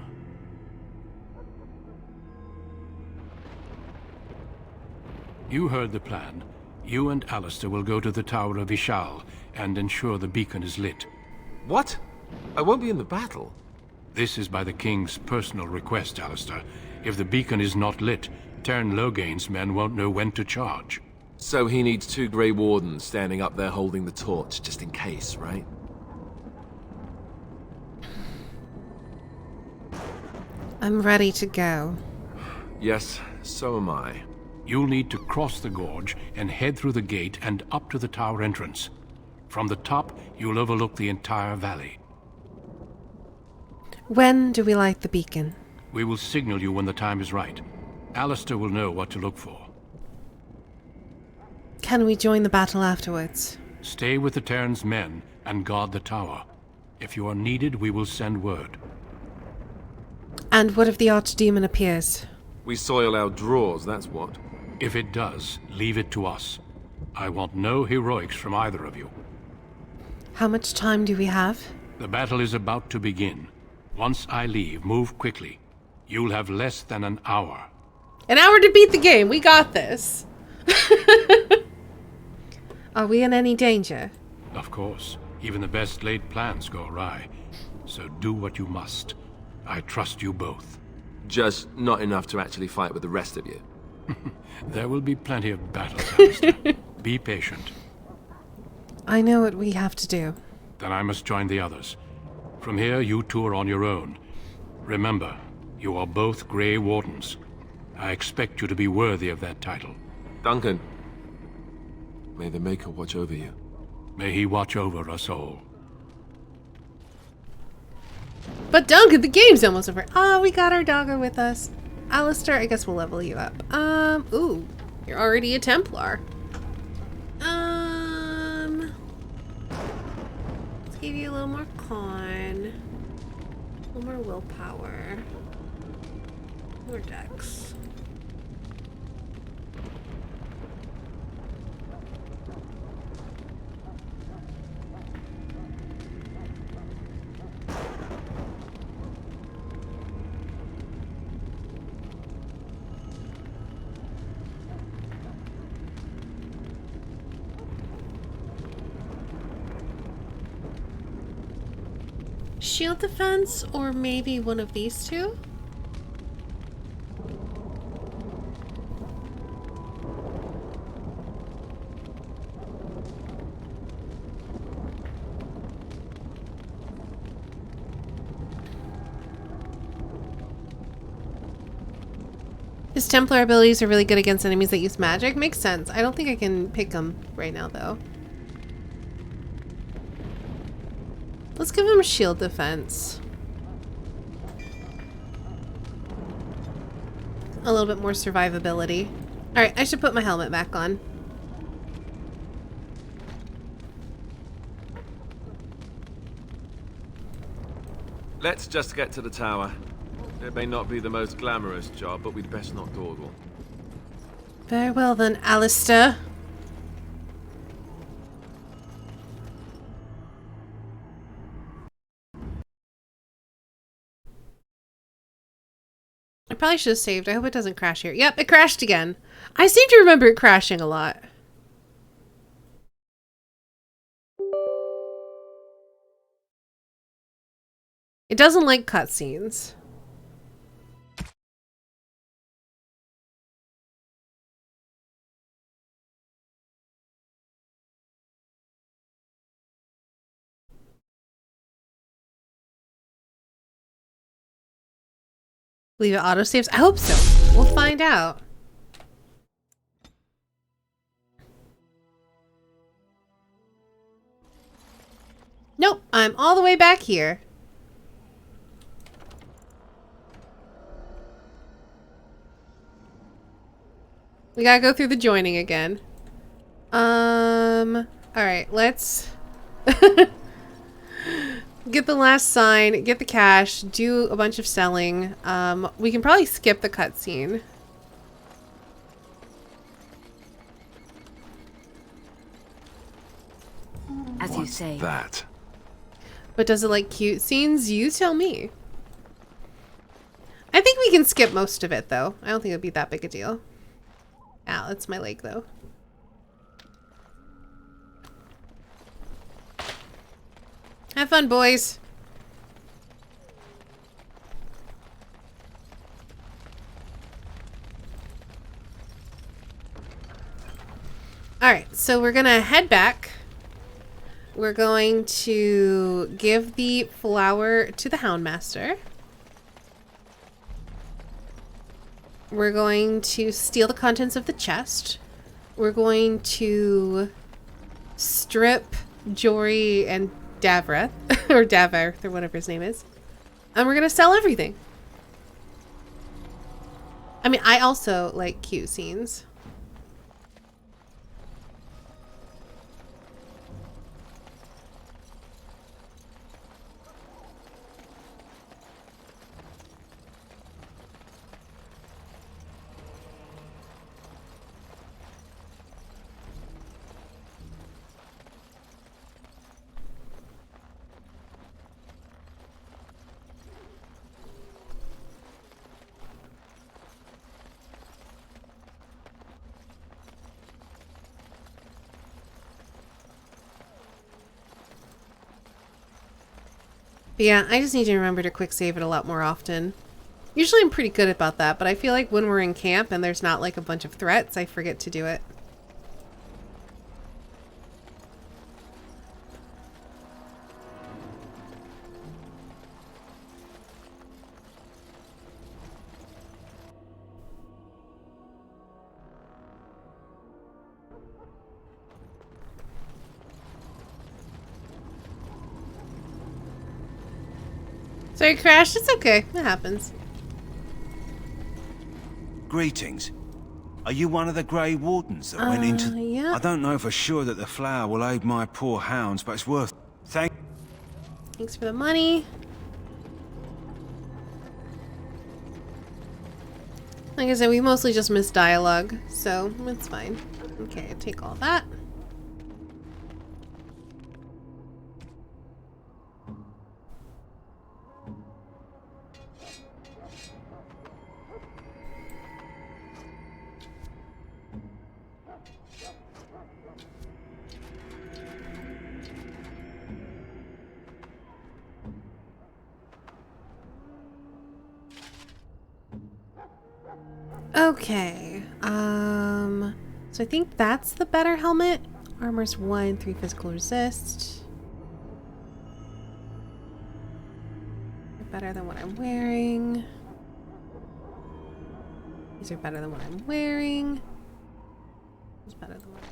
You heard the plan. You and Alistair will go to the Tower of Ishal and ensure the beacon is lit. What? I won't be in the battle. This is by the King's personal request, Alistair. If the beacon is not lit, Tern Loghain's men won't know when to charge. So he needs 2 Grey Wardens standing up there holding the torch, just in case, right? I'm ready to go. Yes, so am I. You'll need to cross the gorge and head through the gate and up to the tower entrance. From the top, you'll overlook the entire valley. When do we light the beacon? We will signal you when the time is right. Alistair will know what to look for. Can we join the battle afterwards? Stay with the Terran's men and guard the tower. If you are needed, we will send word. And what if the Archdemon appears? We soil our drawers, that's what. If it does, leave it to us. I want no heroics from either of you. How much time do we have? The battle is about to begin. Once I leave, move quickly. You'll have less than an hour. An hour to beat the game. We got this. Are we in any danger? Of course. Even the best laid plans go awry. So do what you must. I trust you both. Just not enough to actually fight with the rest of you. There will be plenty of battles, Alistair. Be patient. I know what we have to do. Then I must join the others. From here, you two are on your own. Remember, you are both Grey Wardens. I expect you to be worthy of that title. Duncan, may the Maker watch over you. May he watch over us all. But Duncan, the game's almost over. Ah, we got our doggo with us. Alistair, I guess we'll level you up. Ooh, you're already a Templar. Let's give you a little more con. A little more willpower. More dex. Shield defense, or maybe one of these two? His Templar abilities are really good against enemies that use magic. Makes sense. I don't think I can pick them right now, though. Let's give him shield defense. A little bit more survivability. Alright, I should put my helmet back on. Let's just get to the tower. It may not be the most glamorous job, but we'd best not dawdle. Very well then, Alistair. I probably should have saved. I hope it doesn't crash here. Yep, it crashed again. I seem to remember it crashing a lot. It doesn't like cutscenes. Leave it autosaves? I hope so. We'll find out. Nope, I'm all the way back here. We gotta go through the joining again. Alright, let's get the last sign, get the cash, do a bunch of selling. We can probably skip the cutscene. As you say. That. But does it like cute scenes? You tell me. I think we can skip most of it though. I don't think it'd be that big a deal. Ow, that's my leg though. Have fun, boys. Alright, so we're gonna head back. We're going to give the flower to the Houndmaster. We're going to steal the contents of the chest. We're going to strip Jory and Davreth, or Davarth, or whatever his name is. And we're going to sell everything. I mean, I also like cute scenes. But yeah, I just need to remember to quick save it a lot more often. Usually I'm pretty good about that, but I feel like when we're in camp and there's not like a bunch of threats, I forget to do it. Sorry, it crashed. It's okay. It happens. Greetings. Are you one of the Grey Wardens that went into... Yeah. I don't know for sure that the flower will aid my poor hounds, but it's worth... Thanks for the money. Like I said, we mostly just missed dialogue, so it's fine. Okay, take all that. Okay, so I think that's the better helmet. Armor's 1, 3 physical resist. Better than what I'm wearing. These are better than what I'm wearing. It's better than what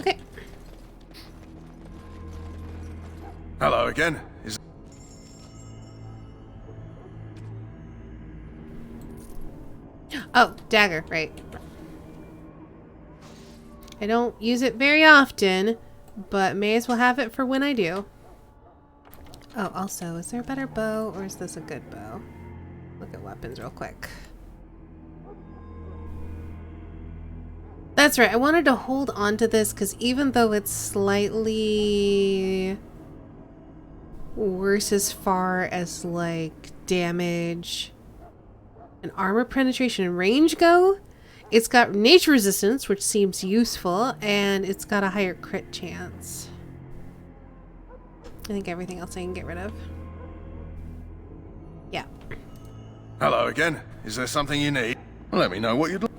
Okay. Hello again. Oh, dagger, right. I don't use it very often, but may as well have it for when I do. Oh, also, is there a better bow or is this a good bow? Look at weapons real quick. That's right. I wanted to hold on to this because even though it's slightly worse as far as like damage and armor penetration and range go, it's got nature resistance, which seems useful, and it's got a higher crit chance. I think everything else I can get rid of. Yeah. Hello again. Is there something you need? Let me know what you'd like.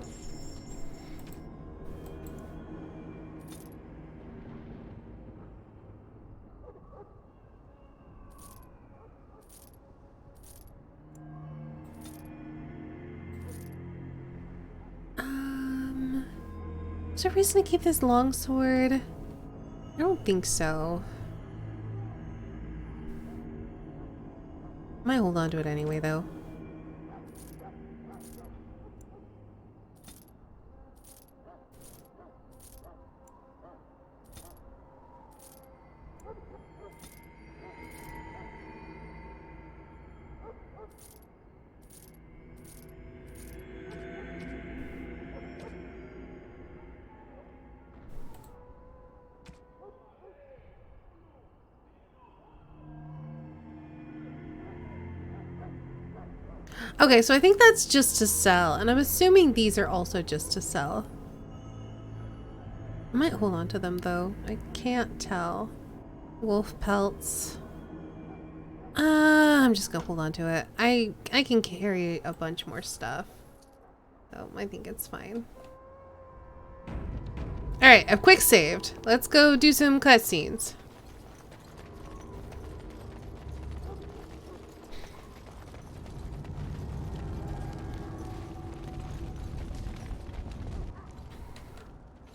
Is there a reason to keep this longsword? I don't think so. Might hold on to it anyway, though. Okay, so I think that's just to sell, and I'm assuming these are also just to sell. I might hold on to them though. I can't tell. Wolf pelts. I'm just gonna hold on to it. I can carry a bunch more stuff, so I think it's fine. All right, I've quick saved. Let's go do some cutscenes.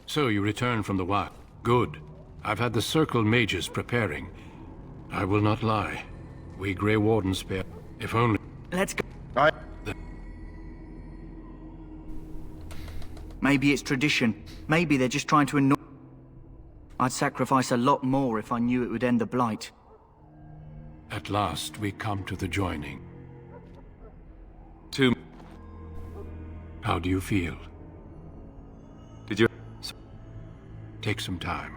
So you return from the Wild. Good. I've had the Circle mages preparing. I will not lie. We Grey Warden spare. If only. Let's go. Maybe it's tradition. Maybe they're just trying to annoy. I'd sacrifice a lot more if I knew it would end the blight. At last we come to the joining. How do you feel? Did you... Take some time.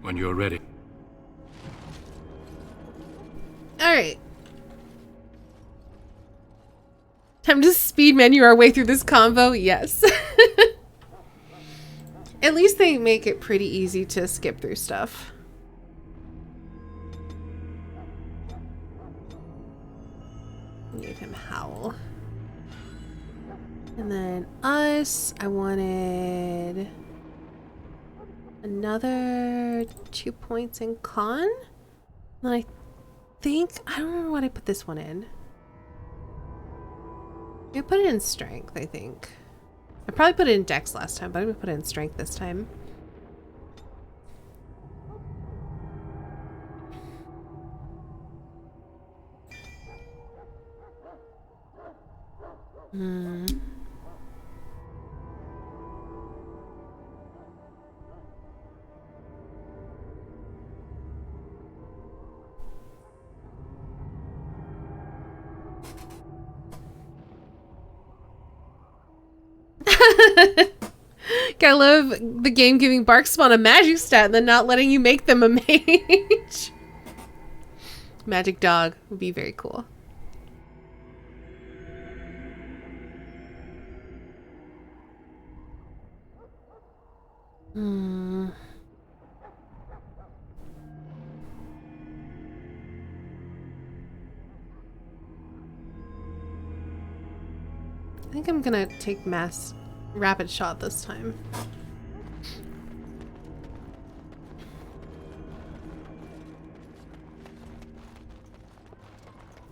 When you're ready. Alright. Time to speed menu our way through this convo? Yes. At least they make it pretty easy to skip through stuff. Give him Howl. And then us, I wanted another 2 points in con. And I think, I don't remember what I put this one in. I put it in strength, I think. I probably put it in dex last time, but I'm gonna put it in strength this time. Gotta love the game giving Barkspawn a magic stat and then not letting you make them a mage. Magic dog would be very cool. I think I'm gonna take mass rapid shot this time.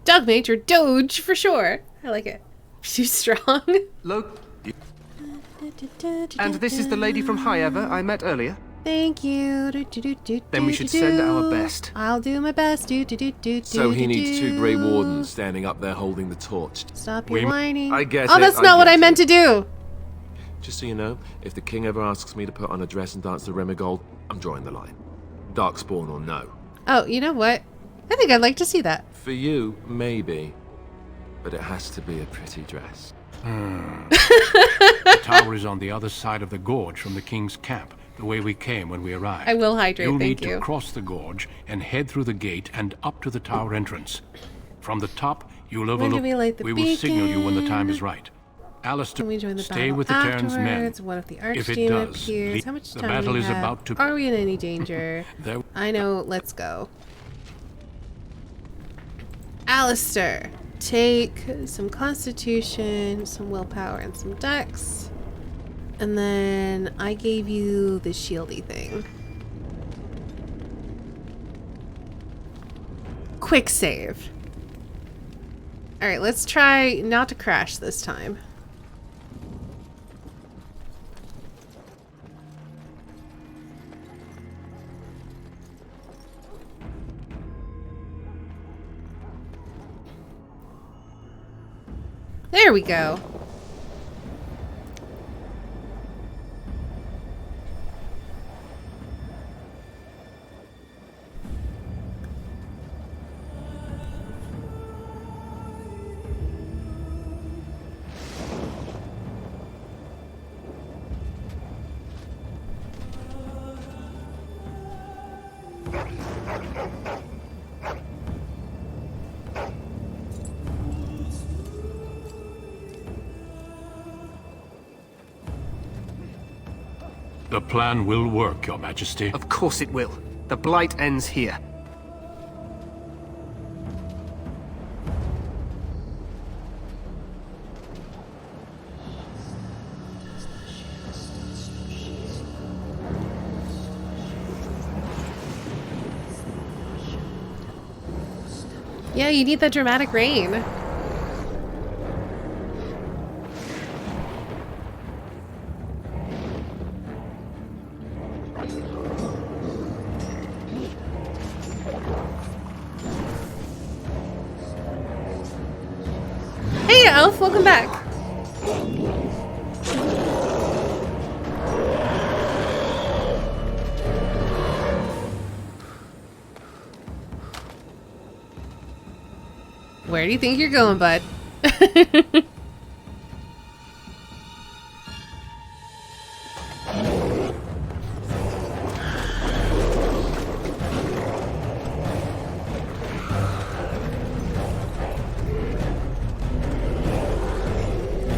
Dog mage or doge for sure. I like it. Too strong. Look. And this is the lady from High Ever I met earlier. Thank you. Then we should send our best. I'll do my best. So he needs 2 Grey Wardens standing up there holding the torch. Stop your whining. I get Oh, it, that's not what I meant to do. Just so you know, if the king ever asks me to put on a dress and dance to Remigold, I'm drawing the line. Darkspawn or no. Oh, you know what? I think I'd like to see that. For you, maybe. But it has to be a pretty dress. The tower is on the other side of the gorge from the king's camp, the way we came when we arrived. I will hydrate, You'll thank need you. to cross the gorge and head through the gate and up to the tower entrance. From the top, you'll When do overlook. we light the We will signal you when the time is beacon? right. Alistair, Can we join the stay battle with the Terran's men. afterwards? What if the If it archdemon does, appears? How much the time battle do we is have? about to. Are we in any danger? There. I know. Let's go. Alistair, take some constitution, some willpower, and some dex. And then I gave you the shieldy thing. Quick save. Alright, let's try not to crash this time. There we go. The plan will work, Your Majesty. Of course it will. The blight ends here. Yeah, you need that dramatic rain. Hey, Elf, welcome back. Where do you think you're going, bud?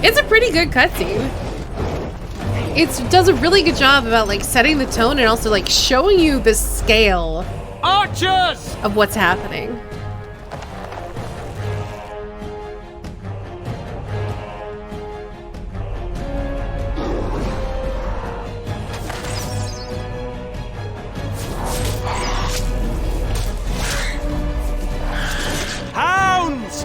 It's a pretty good cutscene. It does a really good job about like setting the tone and also like showing you the scale Archers! of what's happening. Hounds!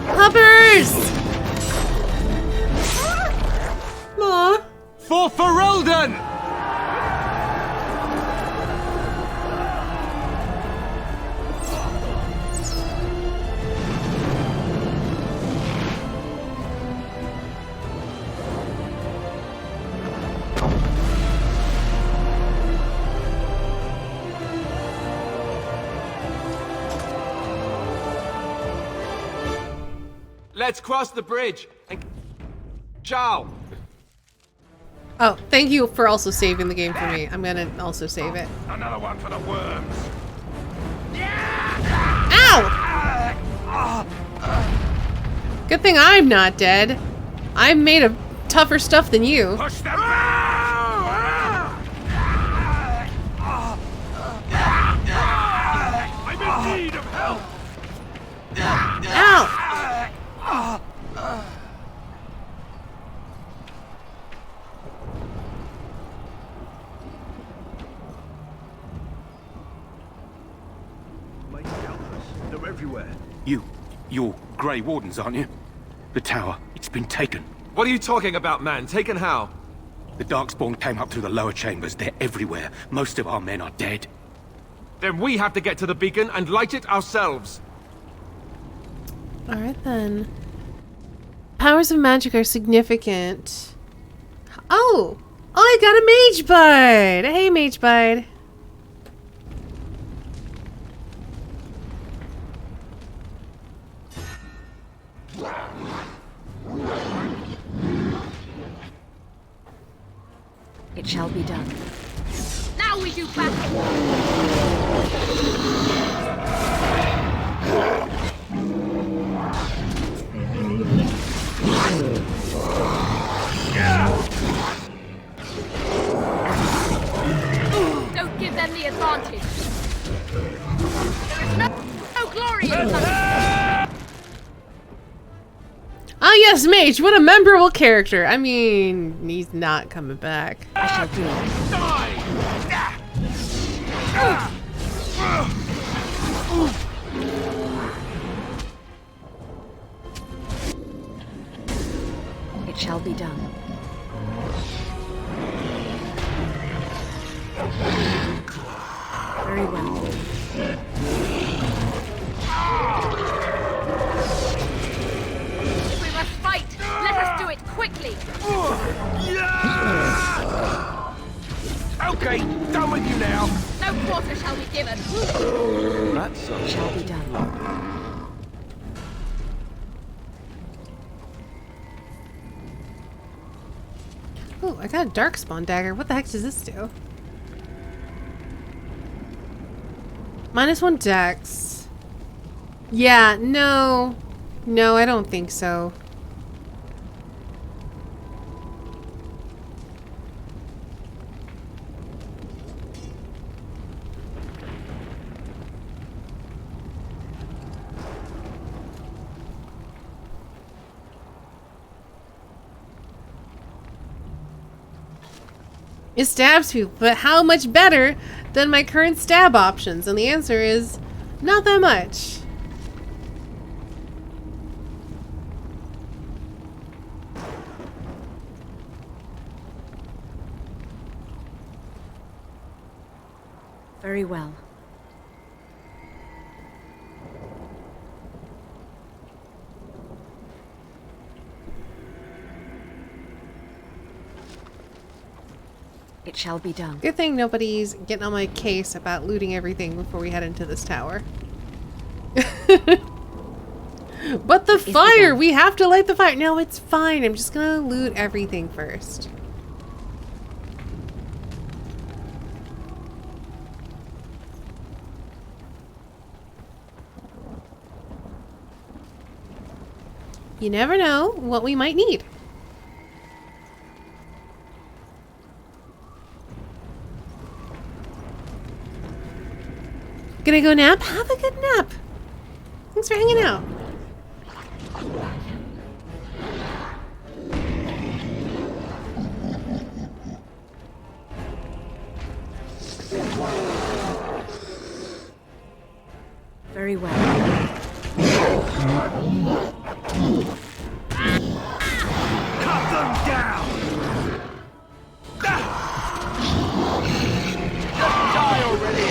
Puppers! Aw. For Ferelden! Let's cross the bridge. And... Ciao. Oh, thank you for also saving the game for me. I'm gonna also save it. Another one for the worms. Ow! Good thing I'm not dead. I'm made of tougher stuff than you. Push them I'm in need of help. Ow! They're everywhere. You're Grey Wardens, aren't you? The tower, it's been taken. What are you talking about, man? Taken how? The Darkspawn came up through the lower chambers. They're everywhere. Most of our men are dead. Then we have to get to the beacon and light it ourselves. Alright then. Powers of magic are significant. Oh! Oh, I got a mage bud! Hey, mage bud. It shall be done. Now we do battle! Don't give them the advantage. There is no glory in that. Ah, yes, mage. What a memorable character. I mean, he's not coming back. I shall do it. It shall be done. Very well. We must fight. Let us do it quickly. Okay, done with you now. No quarter shall be given. That's It shall be done. Oh, I got a darkspawn dagger. What the heck does this do? -1 dex. Yeah, no. No, I don't think so. It stabs people, but how much better than my current stab options? And the answer is not that much. Very well. It shall be done. Good thing nobody's getting on my case about looting everything before we head into this tower. But the fire! We have to light the fire! No, it's fine. I'm just gonna loot everything first. You never know what we might need. Gonna go nap? Have a good nap. Thanks for hanging out. Very well. Cut them down! Just die already!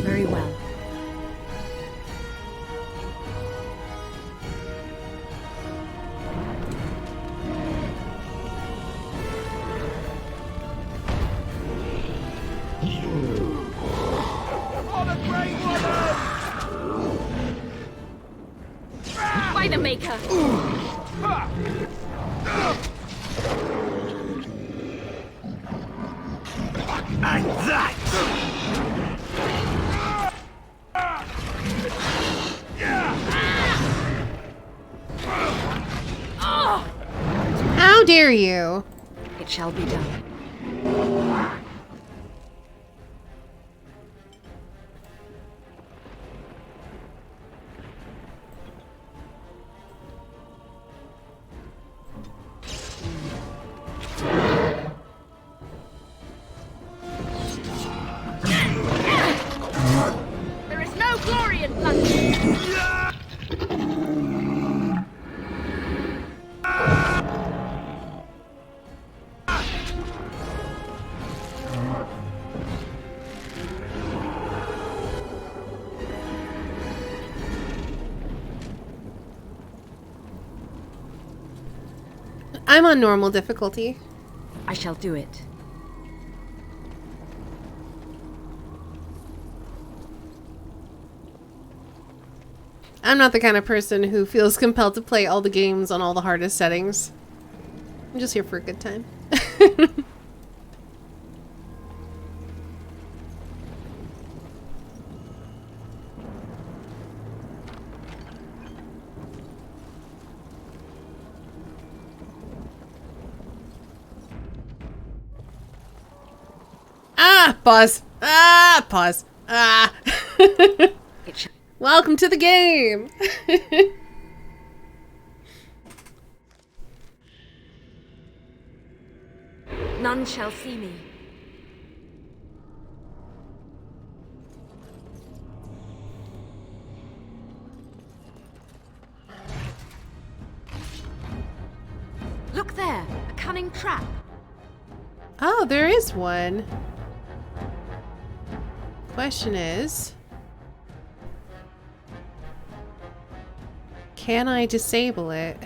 Very well. By the Maker. And that! How dare you? It shall be done. There is no glory in blood. I'm on normal difficulty. I shall do it. I'm not the kind of person who feels compelled to play all the games on all the hardest settings. I'm just here for a good time. Ah, pause. Ah, pause. Ah. Welcome to the game. None shall see me. Look there, a cunning trap. Oh, there is one. Question is, can I disable it?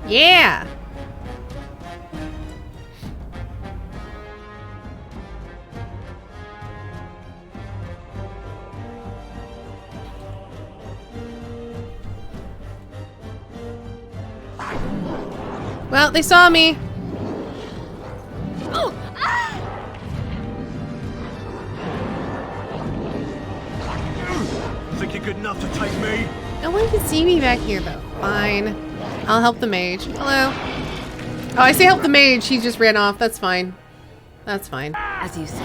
Yeah! Well, they saw me. Oh! Ah! Think you're good enough to take me? No one can see me back here, though. Fine. I'll help the mage. Hello. Oh, I say help the mage. He just ran off. That's fine. That's fine. As you say.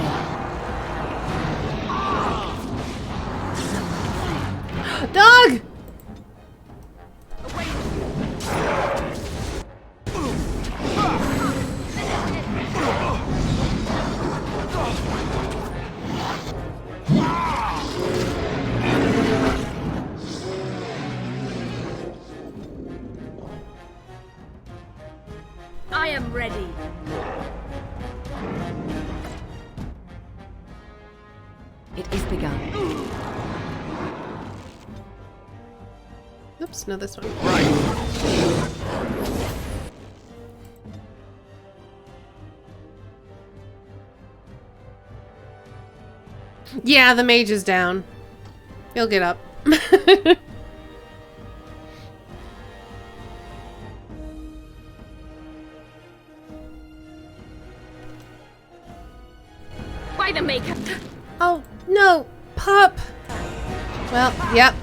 Dog! I am ready. It is begun. Oops, no, this one. Yeah, the mage is down. He'll get up. By the maker. Oh, no! Pup! Well, yep.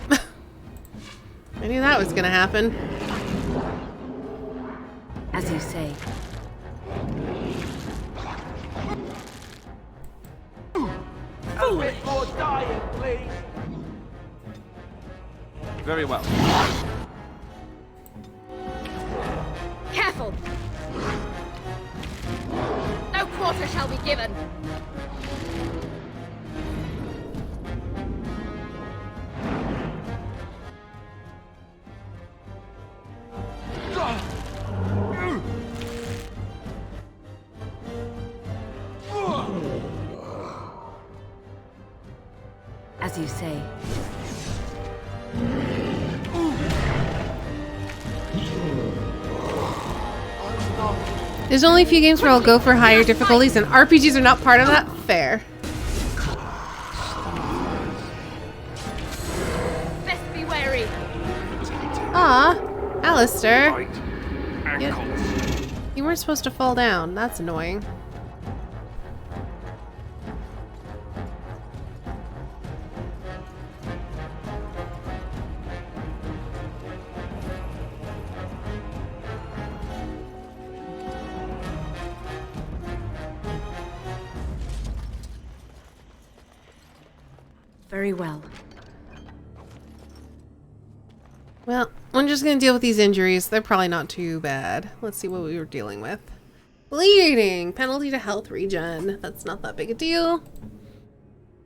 I knew that was gonna happen. As you say. Oh, before dying, please. Very well. Careful. No quarter shall be given. As you say. There's only a few games where I'll go for higher difficulties, and RPGs are not part of that. Fair. Best be wary. Aw, Alistair. You weren't supposed to fall down. That's annoying. Very well. Well, I'm just gonna deal with these injuries. They're probably not too bad. Let's see what we were dealing with. Bleeding! Penalty to health regen. That's not that big a deal.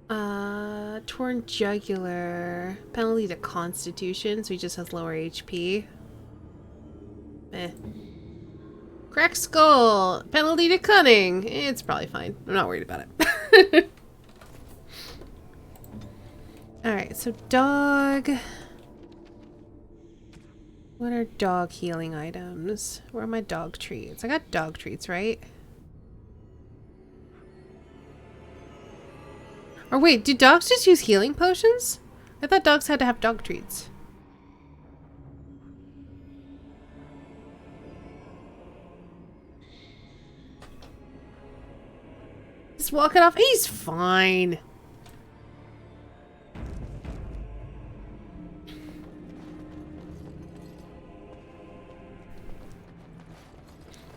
Torn jugular. Penalty to constitution, so he just has lower HP. Eh. Cracked skull. Penalty to cunning. It's probably fine. I'm not worried about it. Alright, so dog. What are dog healing items? Where are my dog treats? I got dog treats, right? Or wait, do dogs just use healing potions? I thought dogs had to have dog treats. Just walk it off. He's fine.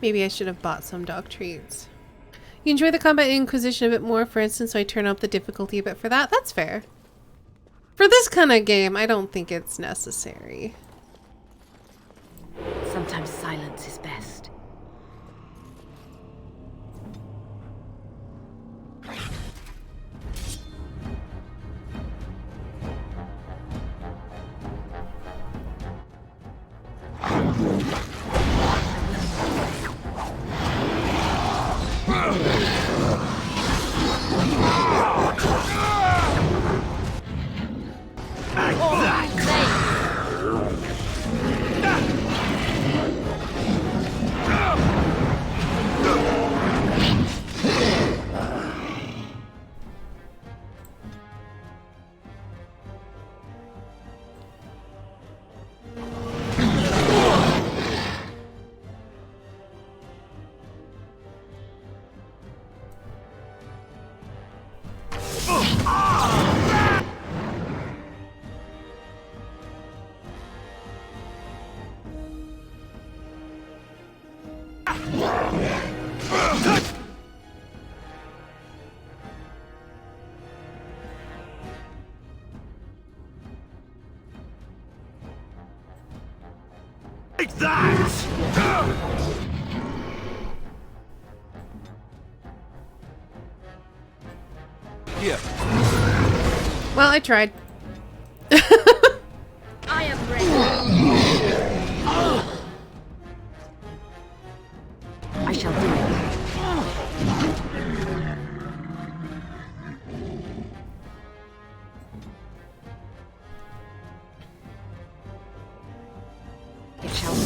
Maybe I should have bought some dog treats. You enjoy the combat Inquisition a bit more, for instance, so I turn up the difficulty a bit for that. That's fair. For this kind of game, I don't think it's necessary. Sometimes silence is best. Take that! Here. Well, I tried. I am ready. I shall do it. It shall be.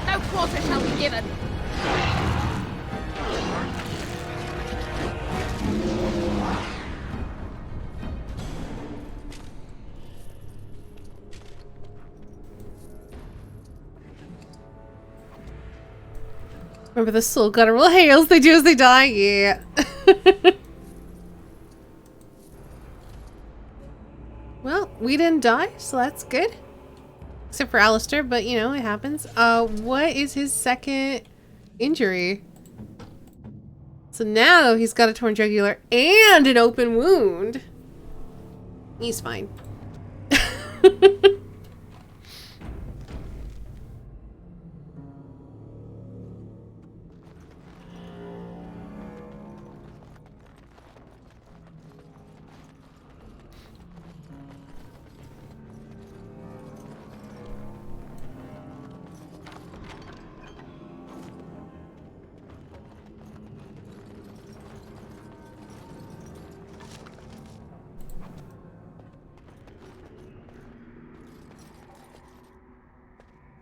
No quarter shall be given. Remember the soul guttural hails, they do as they die? Yeah. Well, we didn't die, so that's good. Except for Alistair, but you know, it happens. What is his second injury? So now he's got a torn jugular and an open wound. He's fine.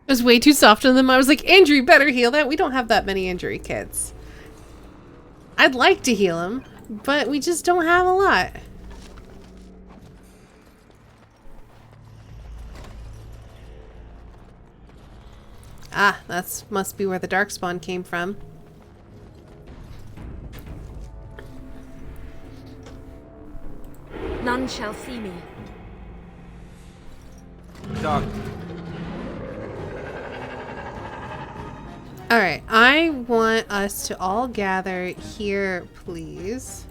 It was way too soft on them. I was like, Andrew, you better heal that. We don't have that many injury kits. I'd like to heal him, but we just don't have a lot. Ah, that must be where the Darkspawn came from. None shall see me. Dark. Alright, I want us to all gather here, please.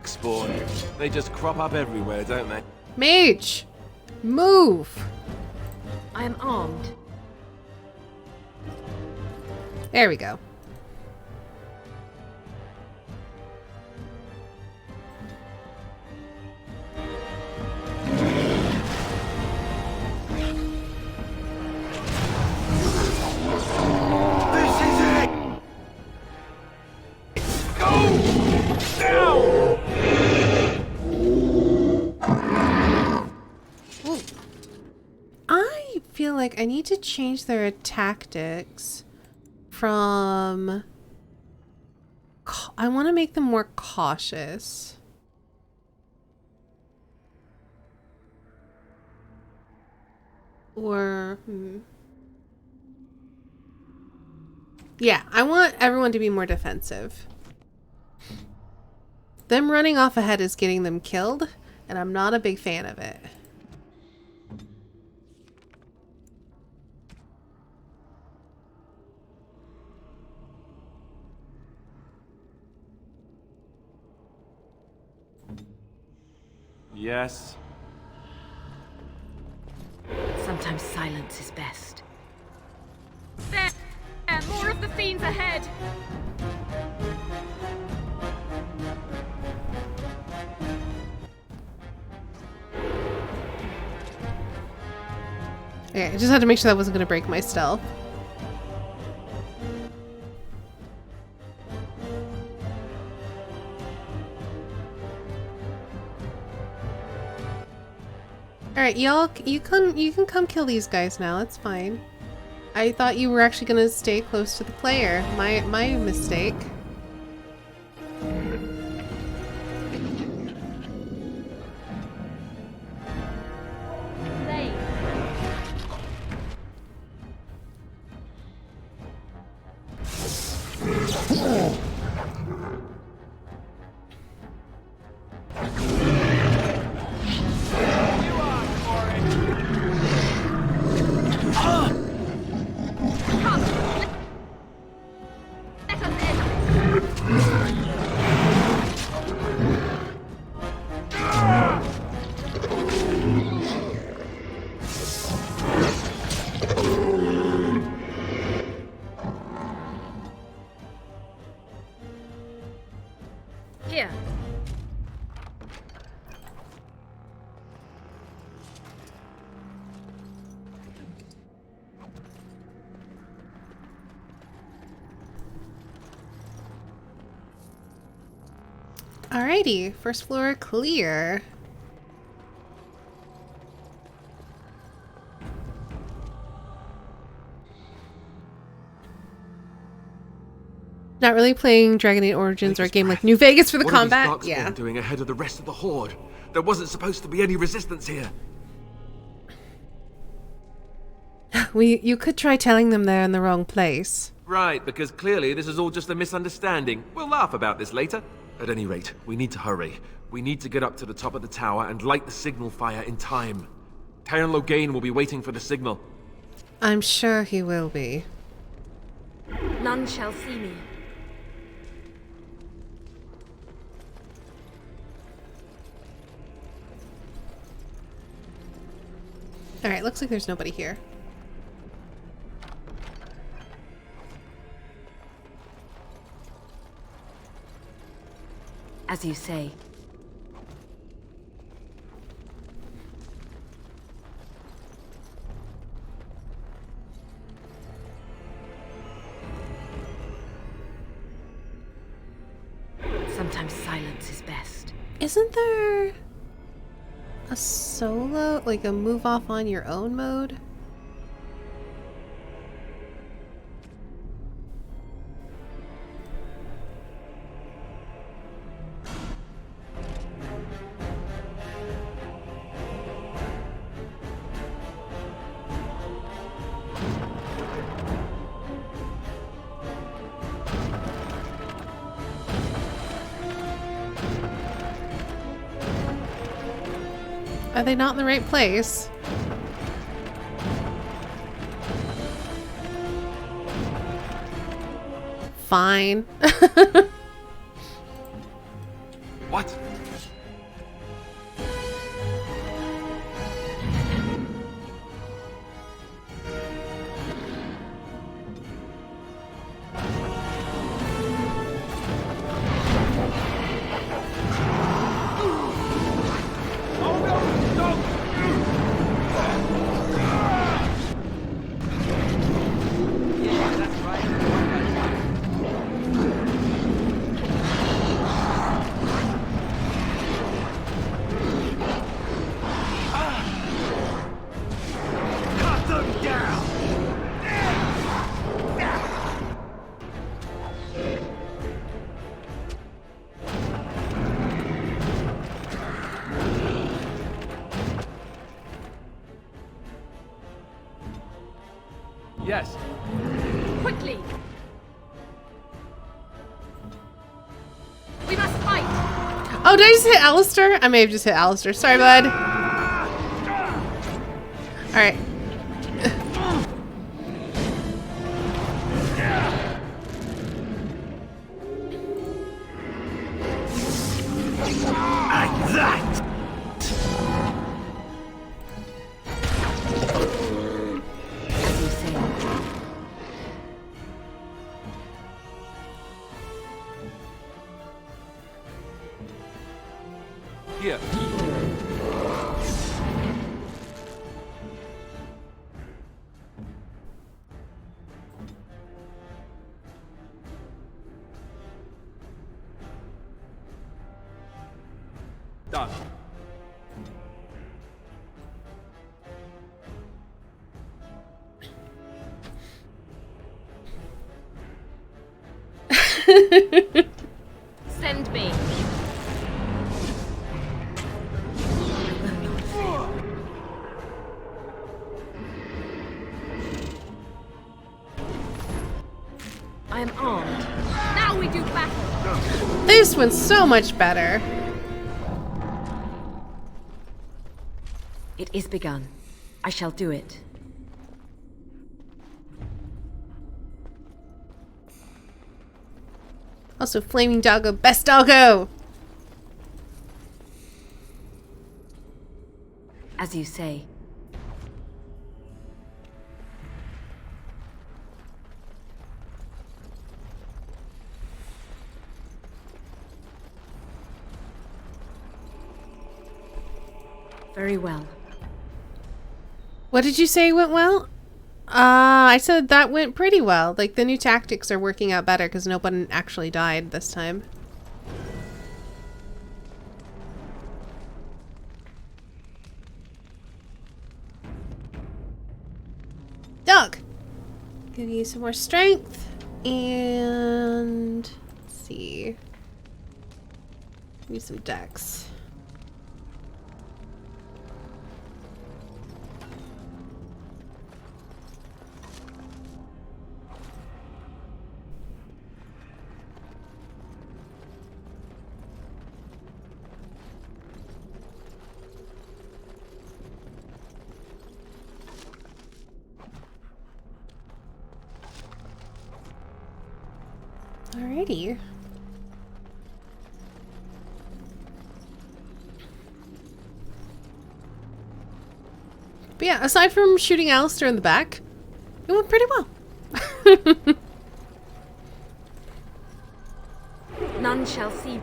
Spawn. They just crop up everywhere, don't they? Mage! Move! I am armed. There we go. I feel like I need to change their tactics from... I want to make them more cautious. Or... Yeah, I want everyone to be more defensive. Them running off ahead is getting them killed, and I'm not a big fan of it. Yes. Sometimes silence is best. There! More of the fiends ahead! Okay, I just had to make sure that wasn't going to break my stealth. Alright, y'all, you can come kill these guys now, it's fine. I thought you were actually gonna stay close to the player. My mistake. Here. Alrighty, first floor clear. Not really playing Dragon Age Origins or a game like New Vegas for the combat. Yeah. Doing ahead of the rest of the horde. There wasn't supposed to be any resistance here. You could try telling them they're in the wrong place. Right, because clearly this is all just a misunderstanding. We'll laugh about this later. At any rate, we need to hurry. We need to get up to the top of the tower and light the signal fire in time. Taron Loghain will be waiting for the signal. I'm sure he will be. None shall see me. Alright, looks like there's nobody here. As you say. Sometimes silence is best. Isn't there a solo, like a move off on your own mode? Are they not in the right place? Fine. What? Yes. Quickly! We must fight! Oh, did I just hit Alistair? I may have just hit Alistair. Sorry, bud. Alright. Like that! As you say. Here. Done. Send me. I am armed. Now we do battle. This one's so much better. It is begun. I shall do it. Also, Flaming Doggo, best doggo! As you say. Very well. What did you say went well? I said that went pretty well. Like, the new tactics are working out better because no one actually died this time. Dog! Give you some more strength. And... let's see. Give you some dex. Alrighty. But yeah, aside from shooting Alistair in the back, it went pretty well. None shall see.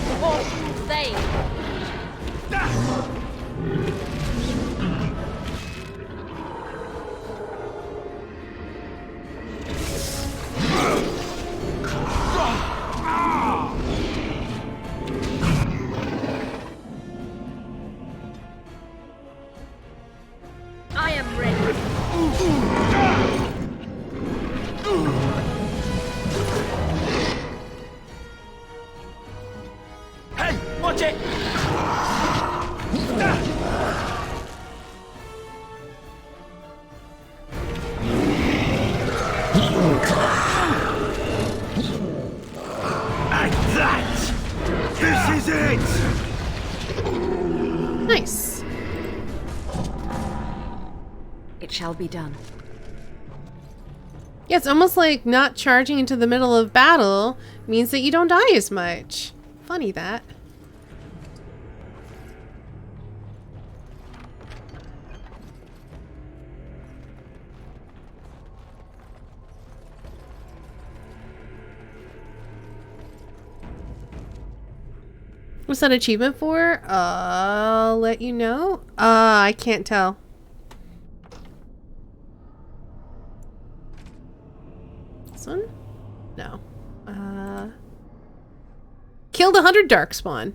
Proportions they. I am ready. Hey, watch it! Like that! This is it! Nice. It shall be done. Yeah, it's almost like not charging into the middle of battle means that you don't die as much. Funny that. What's that achievement for? I'll let you know. I can't tell. This one? No. Killed 100 Darkspawn.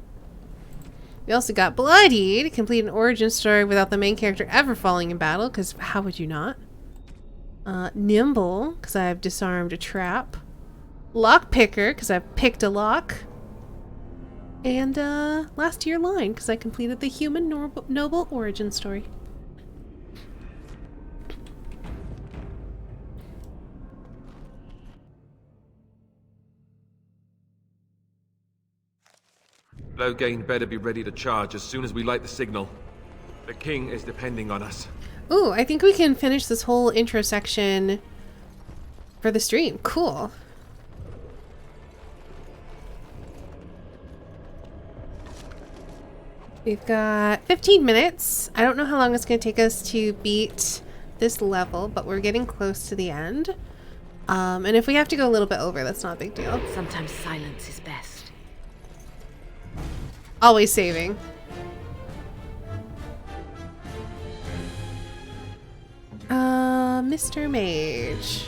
We also got Bloodied. Complete an origin story without the main character ever falling in battle, because how would you not? Nimble, because I've disarmed a trap. Lockpicker, because I've picked a lock. And last year line, because I completed the human noble origin story. Loghain better be ready to charge as soon as we light the signal. The king is depending on us. Ooh, I think we can finish this whole intro section for the stream. Cool. We've got 15 minutes. I don't know how long it's going to take us to beat this level, but we're getting close to the end. And if we have to go a little bit over, that's not a big deal. Sometimes silence is best. Always saving. Mr. Mage.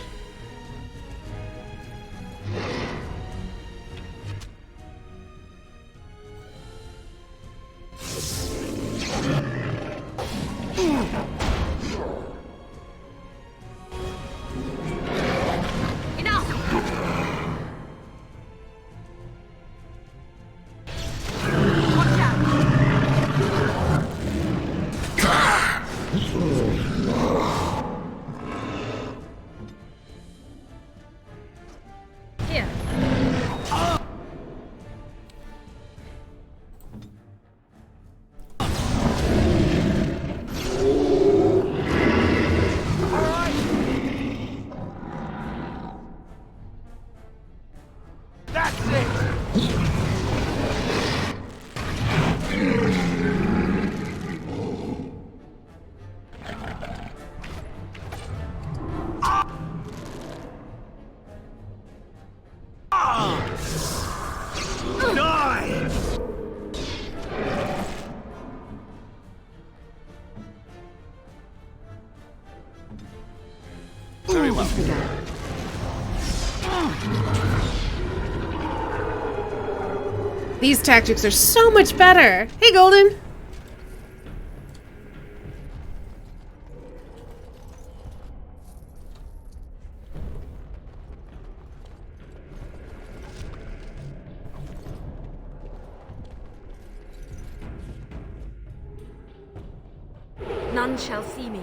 Very well. These tactics are so much better. Hey, Golden. None shall see me.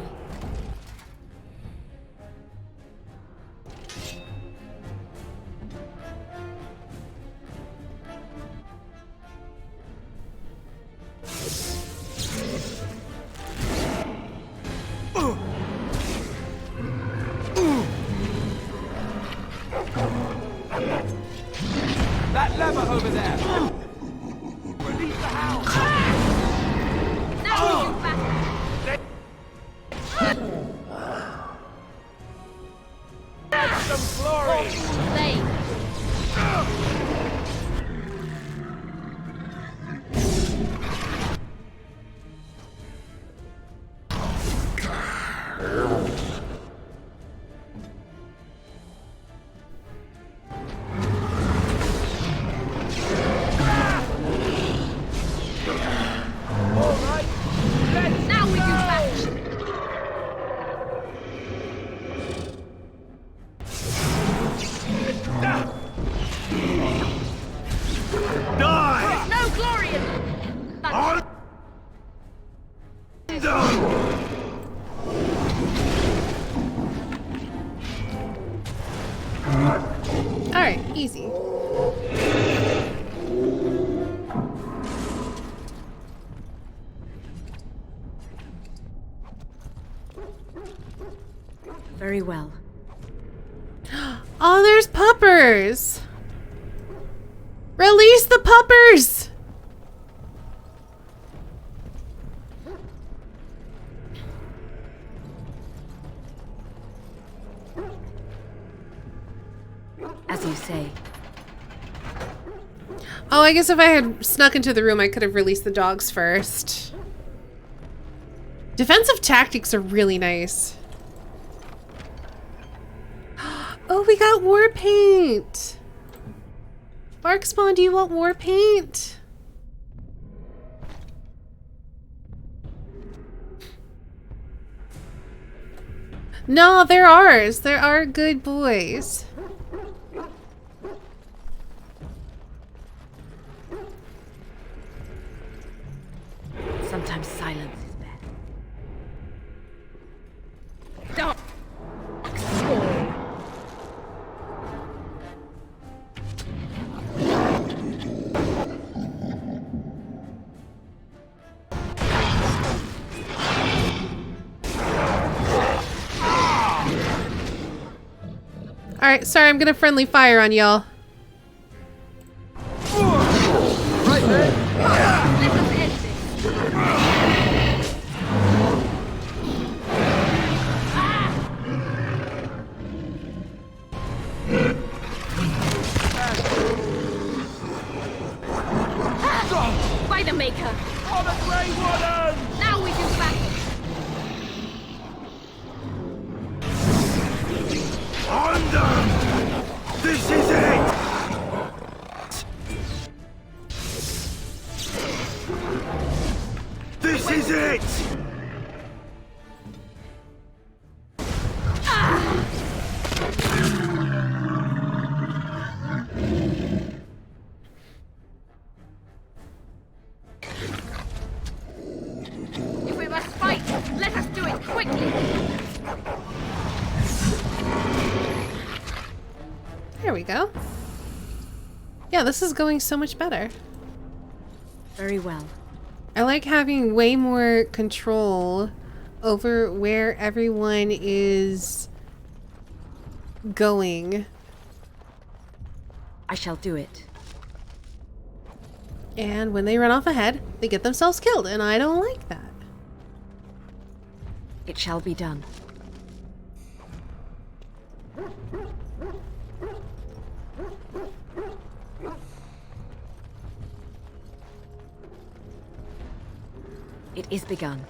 That lever over there! Release the hound! Now we do battle! That's some glory! Lane. Now we do battle! Die! No glory in thunder! Alright, easy. Very well. Oh, there's puppers! Release the puppers! As you say. Oh, I guess if I had snuck into the room, I could have released the dogs first. Defensive tactics are really nice. Oh, we got war paint! Barkspawn, do you want war paint? No, they're ours. They're our good boys. Sometimes silence is best. Don't. Alright, sorry, I'm gonna friendly fire on y'all. Right there. Let us end this. By the Maker. On the Grey Warden! Now we do battle. On them! This is it! This is it! If we must fight, let us do it quickly. There we go. Yeah, this is going so much better. Very well. I like having way more control over where everyone is going. I shall do it. And when they run off ahead, they get themselves killed, and I don't like that. It shall be done. It is begun.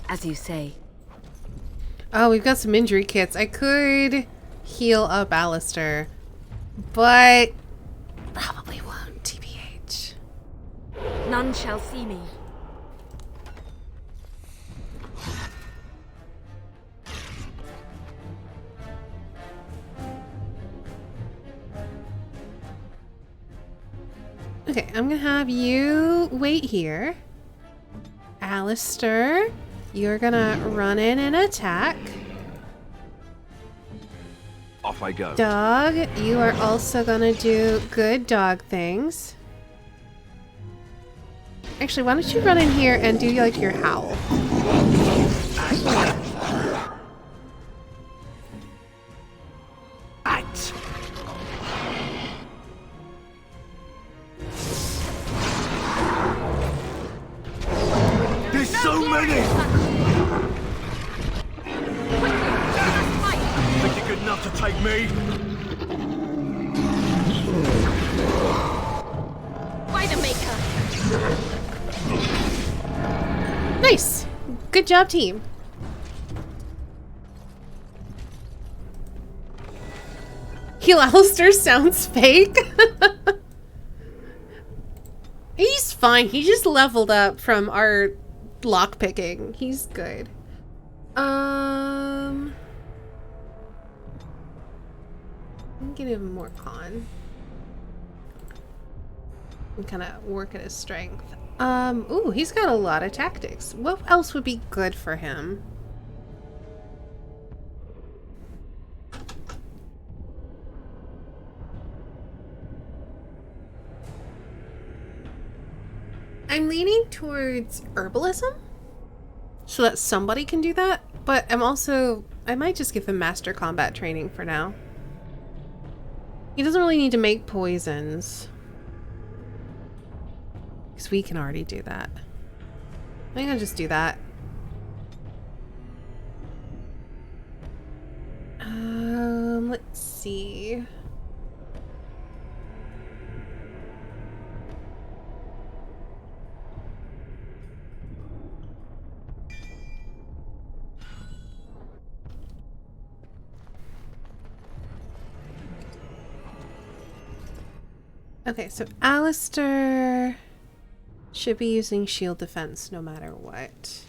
As you say. Oh, we've got some injury kits. I could heal up Alistair, but probably won't, TBH. None shall see me. Okay, I'm gonna have you wait here. Alistair, you're gonna run in and attack. Off I go. Dog, you are also gonna do good dog things. Actually, why don't you run in here and do like your howl? There's so many! Think you're good enough to take me? By the Maker. Nice! Good job, team. Heal Alistair sounds fake. He's fine. He just leveled up from our lockpicking. He's good. I'm gonna give him more con. And kind of work at his strength. Ooh, he's got a lot of tactics. What else would be good for him? I'm leaning towards herbalism so that somebody can do that, but I might just give him master combat training for now. He doesn't really need to make poisons because we can already do that. I'm gonna just do that. Let's see. Okay, so Alistair should be using shield defense no matter what.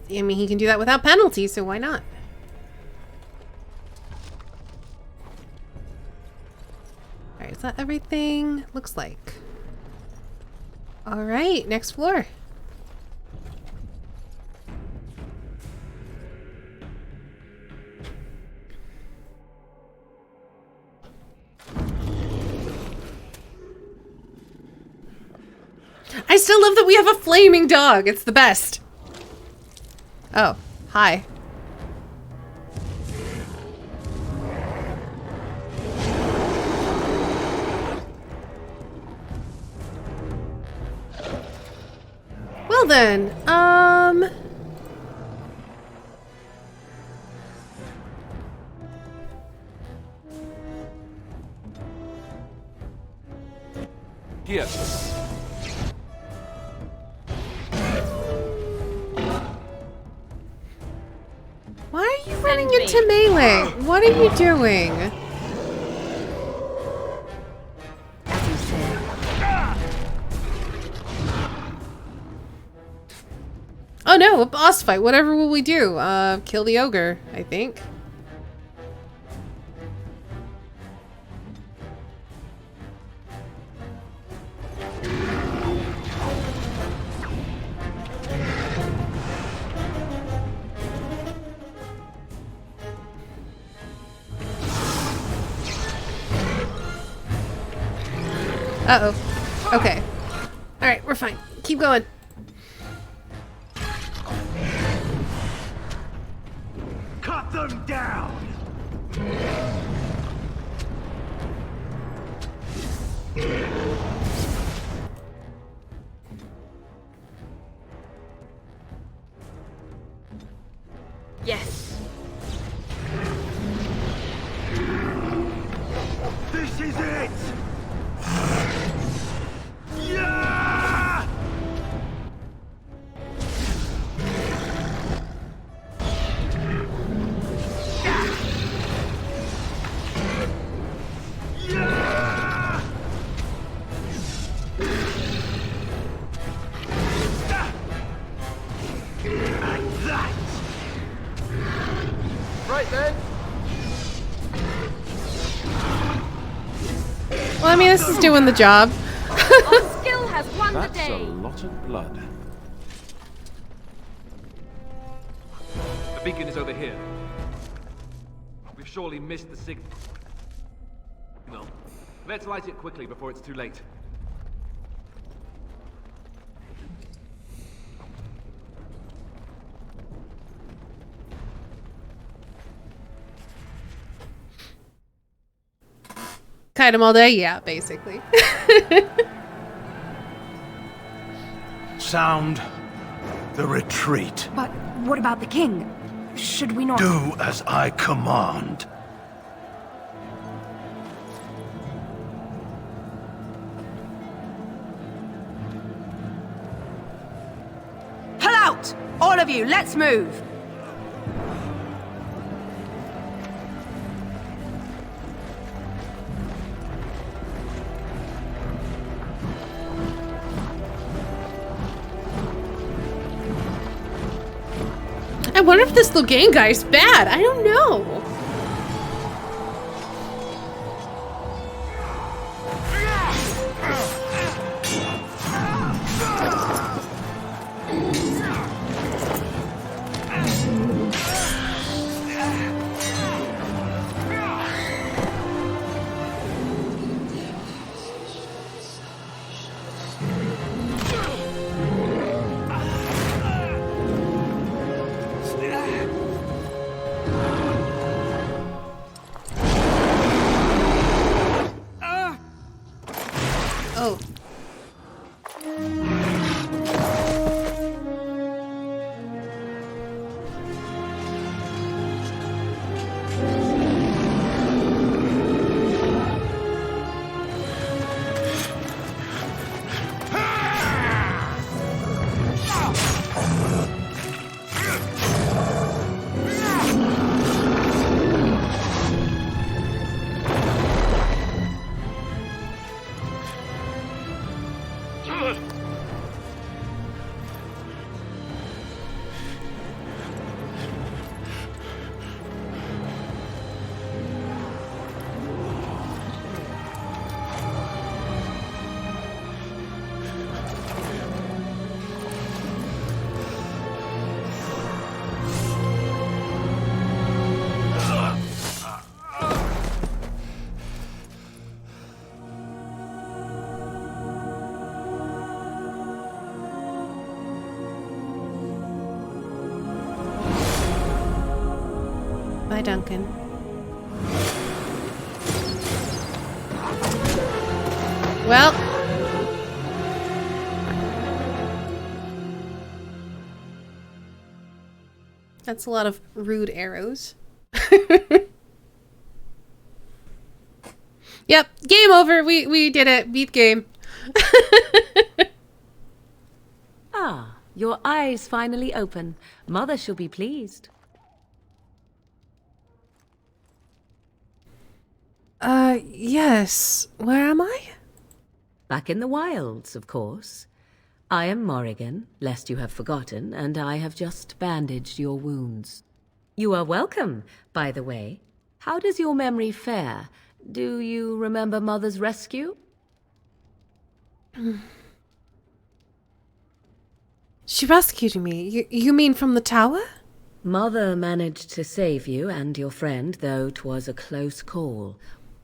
I mean, he can do that without penalty, so why not? Alright, is that everything? Looks like. Alright, next floor. I still love that we have a flaming dog. It's the best. Oh, hi. Well then, Here. Why are you running into melee? What are you doing? As you say. Oh no, a boss fight. Whatever will we do? Kill the ogre, I think. Uh-oh. Okay. Alright, we're fine. Keep going. Cut them down! Yes. This is it! Yeah! Yeah! Like that! Right then. Well, I mean, this is doing the job. Our skill has won the That's day. a lot of blood. The beacon is over here. We've surely missed the signal. Let's light it quickly before it's too late. Kite him all day? Yeah, basically. Sound the retreat. But what about the king? Should we not... Do as I command. Pull out! All of you, let's move! I wonder if this Logain guy is bad. I don't know. Duncan. Well. That's a lot of rude arrows. Yep, game over. We did it. Beat game. Ah, your eyes finally open. Mother shall be pleased. Yes. Where am I? Back in the wilds, of course. I am Morrigan, lest you have forgotten, and I have just bandaged your wounds. You are welcome, by the way. How does your memory fare? Do you remember Mother's rescue? She rescued me. You mean from the tower? Mother managed to save you and your friend, though 'twas a close call.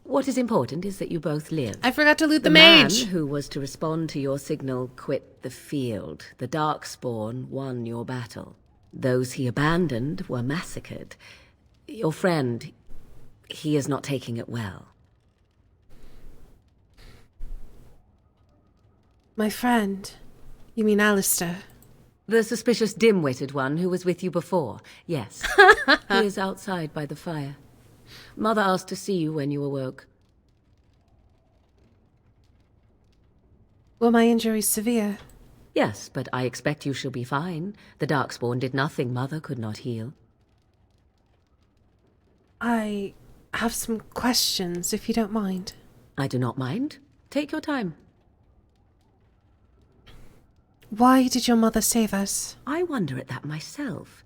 What is important is that you both live. I forgot to loot the man mage. Who was to respond to your signal quit the field. The Darkspawn won your battle. Those he abandoned were massacred. Your friend, he is not taking it well. My friend? You mean Alistair? The suspicious dim-witted one who was with you before. Yes. He is outside by the fire. Mother asked to see you when you awoke. Were my injuries severe? Yes, but I expect you shall be fine. The Darkspawn did nothing Mother could not heal. I have some questions, if you don't mind. I do not mind. Take your time. Why did your mother save us? I wonder at that myself.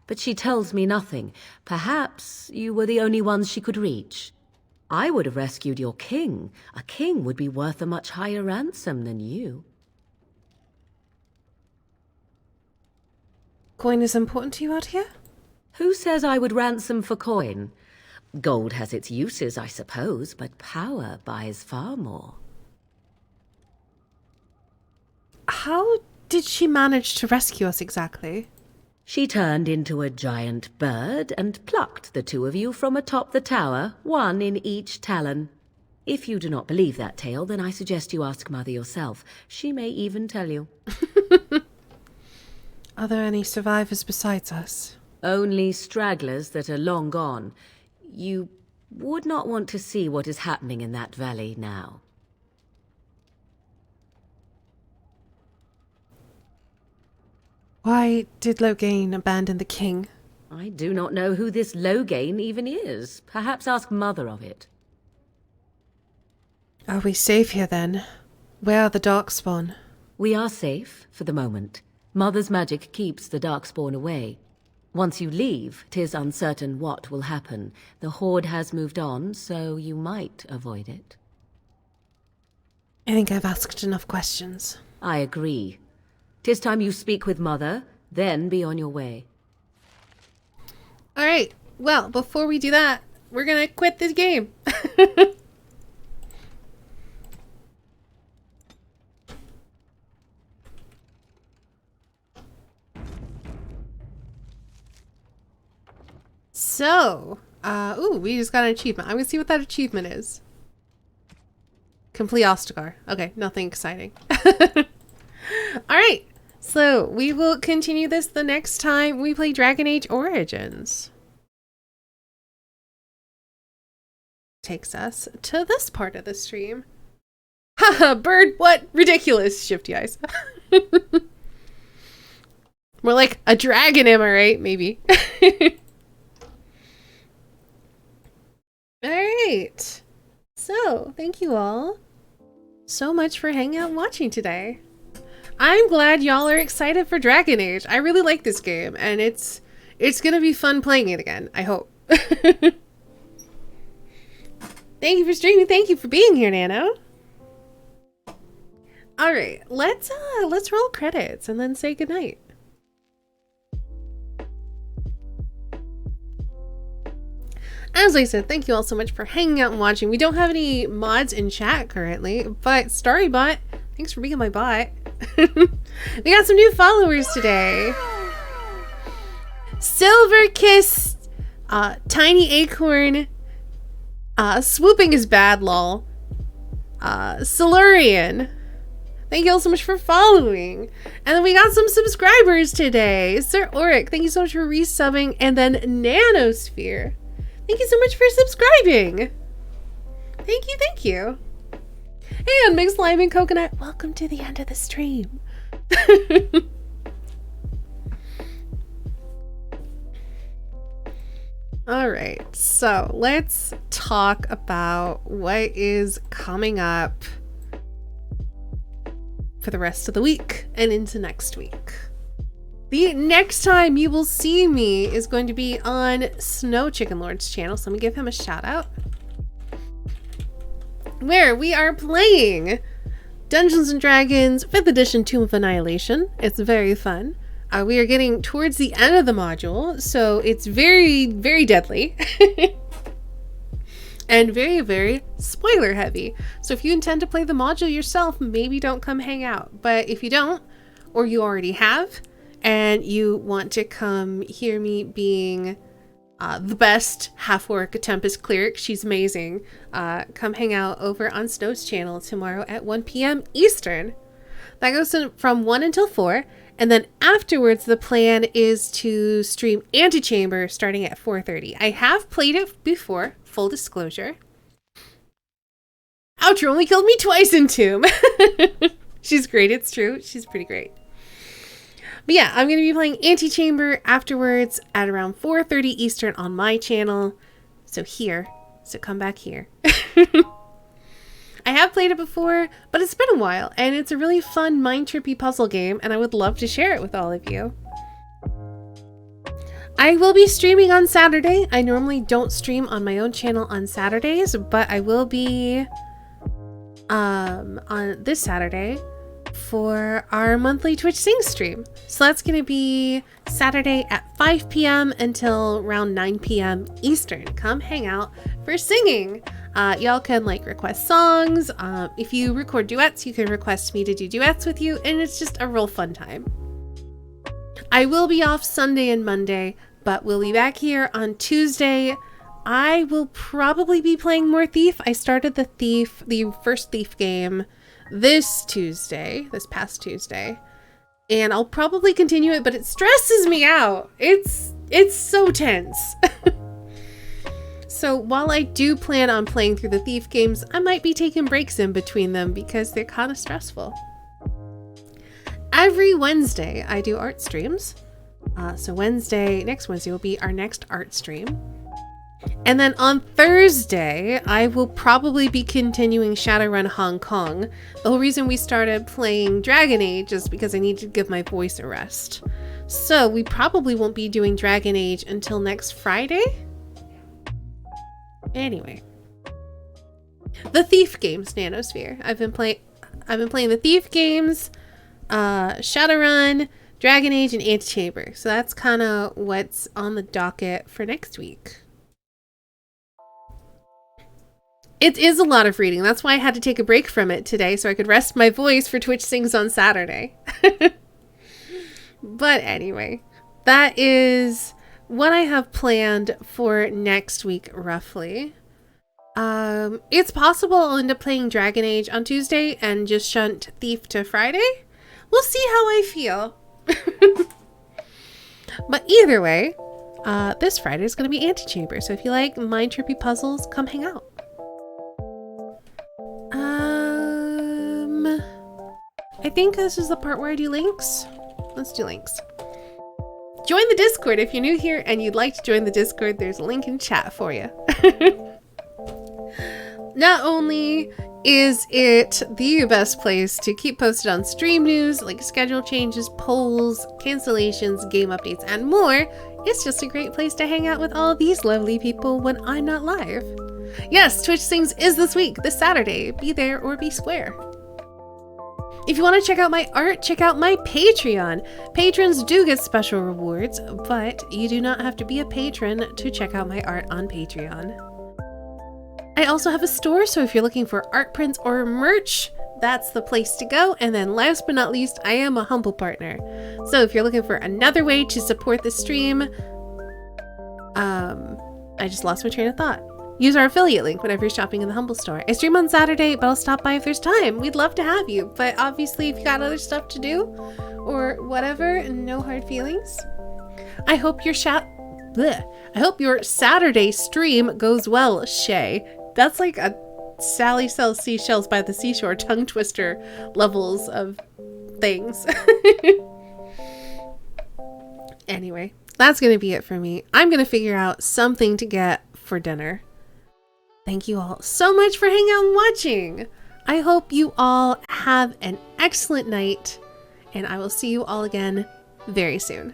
But she tells me nothing. Perhaps you were the only ones she could reach. I would have rescued your king. A king would be worth a much higher ransom than you. Coin is important to you out here? Who says I would ransom for coin? Gold has its uses, I suppose, but power buys far more. How did she manage to rescue us exactly? She turned into a giant bird and plucked the two of you from atop the tower, one in each talon. If you do not believe that tale, then I suggest you ask Mother yourself. She may even tell you. Are there any survivors besides us? Only stragglers that are long gone. You would not want to see what is happening in that valley now. Why did Loghain abandon the king? I do not know who this Loghain even is. Perhaps ask Mother of it. Are we safe here then? Where are the Darkspawn? We are safe, for the moment. Mother's magic keeps the Darkspawn away. Once you leave, 'tis uncertain what will happen. The Horde has moved on, so you might avoid it. I think I've asked enough questions. I agree. 'Tis time you speak with Mother, then be on your way. Alright, well, before we do that, we're gonna quit this game. So, ooh, we just got an achievement. I'm gonna see what that achievement is. Complete Ostagar. Okay, nothing exciting. Alright, so we will continue this the next time we play Dragon Age Origins. Takes us to this part of the stream. Haha, bird, what? Ridiculous, shifty eyes. More like a dragon, am I right? Maybe. Alright, so thank you all so much for hanging out and watching today. I'm glad y'all are excited for Dragon Age. I really like this game, and it's gonna be fun playing it again, I hope. Thank you for streaming, thank you for being here, Nano. Alright, let's roll credits and then say goodnight. As I said, thank you all so much for hanging out and watching. We don't have any mods in chat currently, but Starrybot, thanks for being my bot. We got some new followers today. Silver Kiss Tiny Acorn, Swooping is Bad, lol. Silurian, thank you all so much for following. And then we got some subscribers today. Sir Auric, thank you so much for resubbing. And then Nanosphere, thank you so much for subscribing. Thank you, thank you. And Mixed Lime and Coconut, welcome to the end of the stream. Alright, so let's talk about what is coming up for the rest of the week and into next week. The next time you will see me is going to be on Snow Chicken Lord's channel, so let me give him a shout out. Where we are playing Dungeons & Dragons 5th Edition Tomb of Annihilation. It's very fun. We are getting towards the end of the module, so it's very, very deadly. And very, very spoiler heavy. So if you intend to play the module yourself, maybe don't come hang out. But if you don't, or you already have, and you want to come hear me being the best half-orc Tempest cleric, she's amazing, come hang out over on Snow's channel tomorrow at 1 p.m. Eastern. That goes from 1 until 4. And then afterwards, the plan is to stream Antechamber starting at 4:30. I have played it before, full disclosure. Outro only killed me twice in Tomb. She's great, it's true. She's pretty great. But yeah, I'm going to be playing Antechamber afterwards at around 4:30 Eastern on my channel. So come back here. I have played it before, but it's been a while, and it's a really fun, mind-trippy puzzle game, and I would love to share it with all of you. I will be streaming on Saturday. I normally don't stream on my own channel on Saturdays, but I will be on this Saturday for our monthly Twitch Sing stream. So that's going to be Saturday at 5 p.m. until around 9 p.m. Eastern. Come hang out for singing. Y'all can request songs. If you record duets, you can request me to do duets with you, and it's just a real fun time. I will be off Sunday and Monday, but we'll be back here on Tuesday. I will probably be playing more Thief. I started the first Thief game this past Tuesday, and I'll probably continue it, but it stresses me out. It's so tense. So while I do plan on playing through the Thief games, I might be taking breaks in between them because they're kind of stressful. Every Wednesday, I do art streams. So next Wednesday will be our next art stream. And then on Thursday, I will probably be continuing Shadowrun Hong Kong. The whole reason we started playing Dragon Age is because I need to give my voice a rest. So we probably won't be doing Dragon Age until next Friday. Anyway, the Thief games, Nanosphere. I've been playing the Thief games, Shadowrun, Dragon Age, and Antechamber. So that's kind of what's on the docket for next week. It is a lot of reading. That's why I had to take a break from it today, so I could rest my voice for Twitch Sings on Saturday. But anyway, that is what I have planned for next week, roughly. It's possible I'll end up playing Dragon Age on Tuesday and just shunt Thief to Friday. We'll see how I feel. But either way, this Friday is going to be Antechamber, so if you like mind-trippy puzzles, come hang out. I think this is the part where I do links. Let's do links. Join the Discord if you're new here and you'd like to join the Discord. There's a link in chat for you. Not only is it the best place to keep posted on stream news, like schedule changes, polls, cancellations, game updates, and more, it's just a great place to hang out with all these lovely people when I'm not live. Yes, Twitch Sings is this week, this Saturday. Be there or be square. If you want to check out my art, check out my Patreon. Patrons do get special rewards, but you do not have to be a patron to check out my art on Patreon. I also have a store, so if you're looking for art prints or merch, that's the place to go. And then last but not least, I am a humble partner. So if you're looking for another way to support the stream, I just lost my train of thought. Use our affiliate link whenever you're shopping in the Humble Store. I stream on Saturday, but I'll stop by if there's time. We'd love to have you, but obviously if you got other stuff to do or whatever, no hard feelings. I hope your Saturday stream goes well, Shay. That's like a Sally sells seashells by the seashore tongue twister levels of things. Anyway, that's going to be it for me. I'm going to figure out something to get for dinner. Thank you all so much for hanging out and watching. I hope you all have an excellent night, and I will see you all again very soon.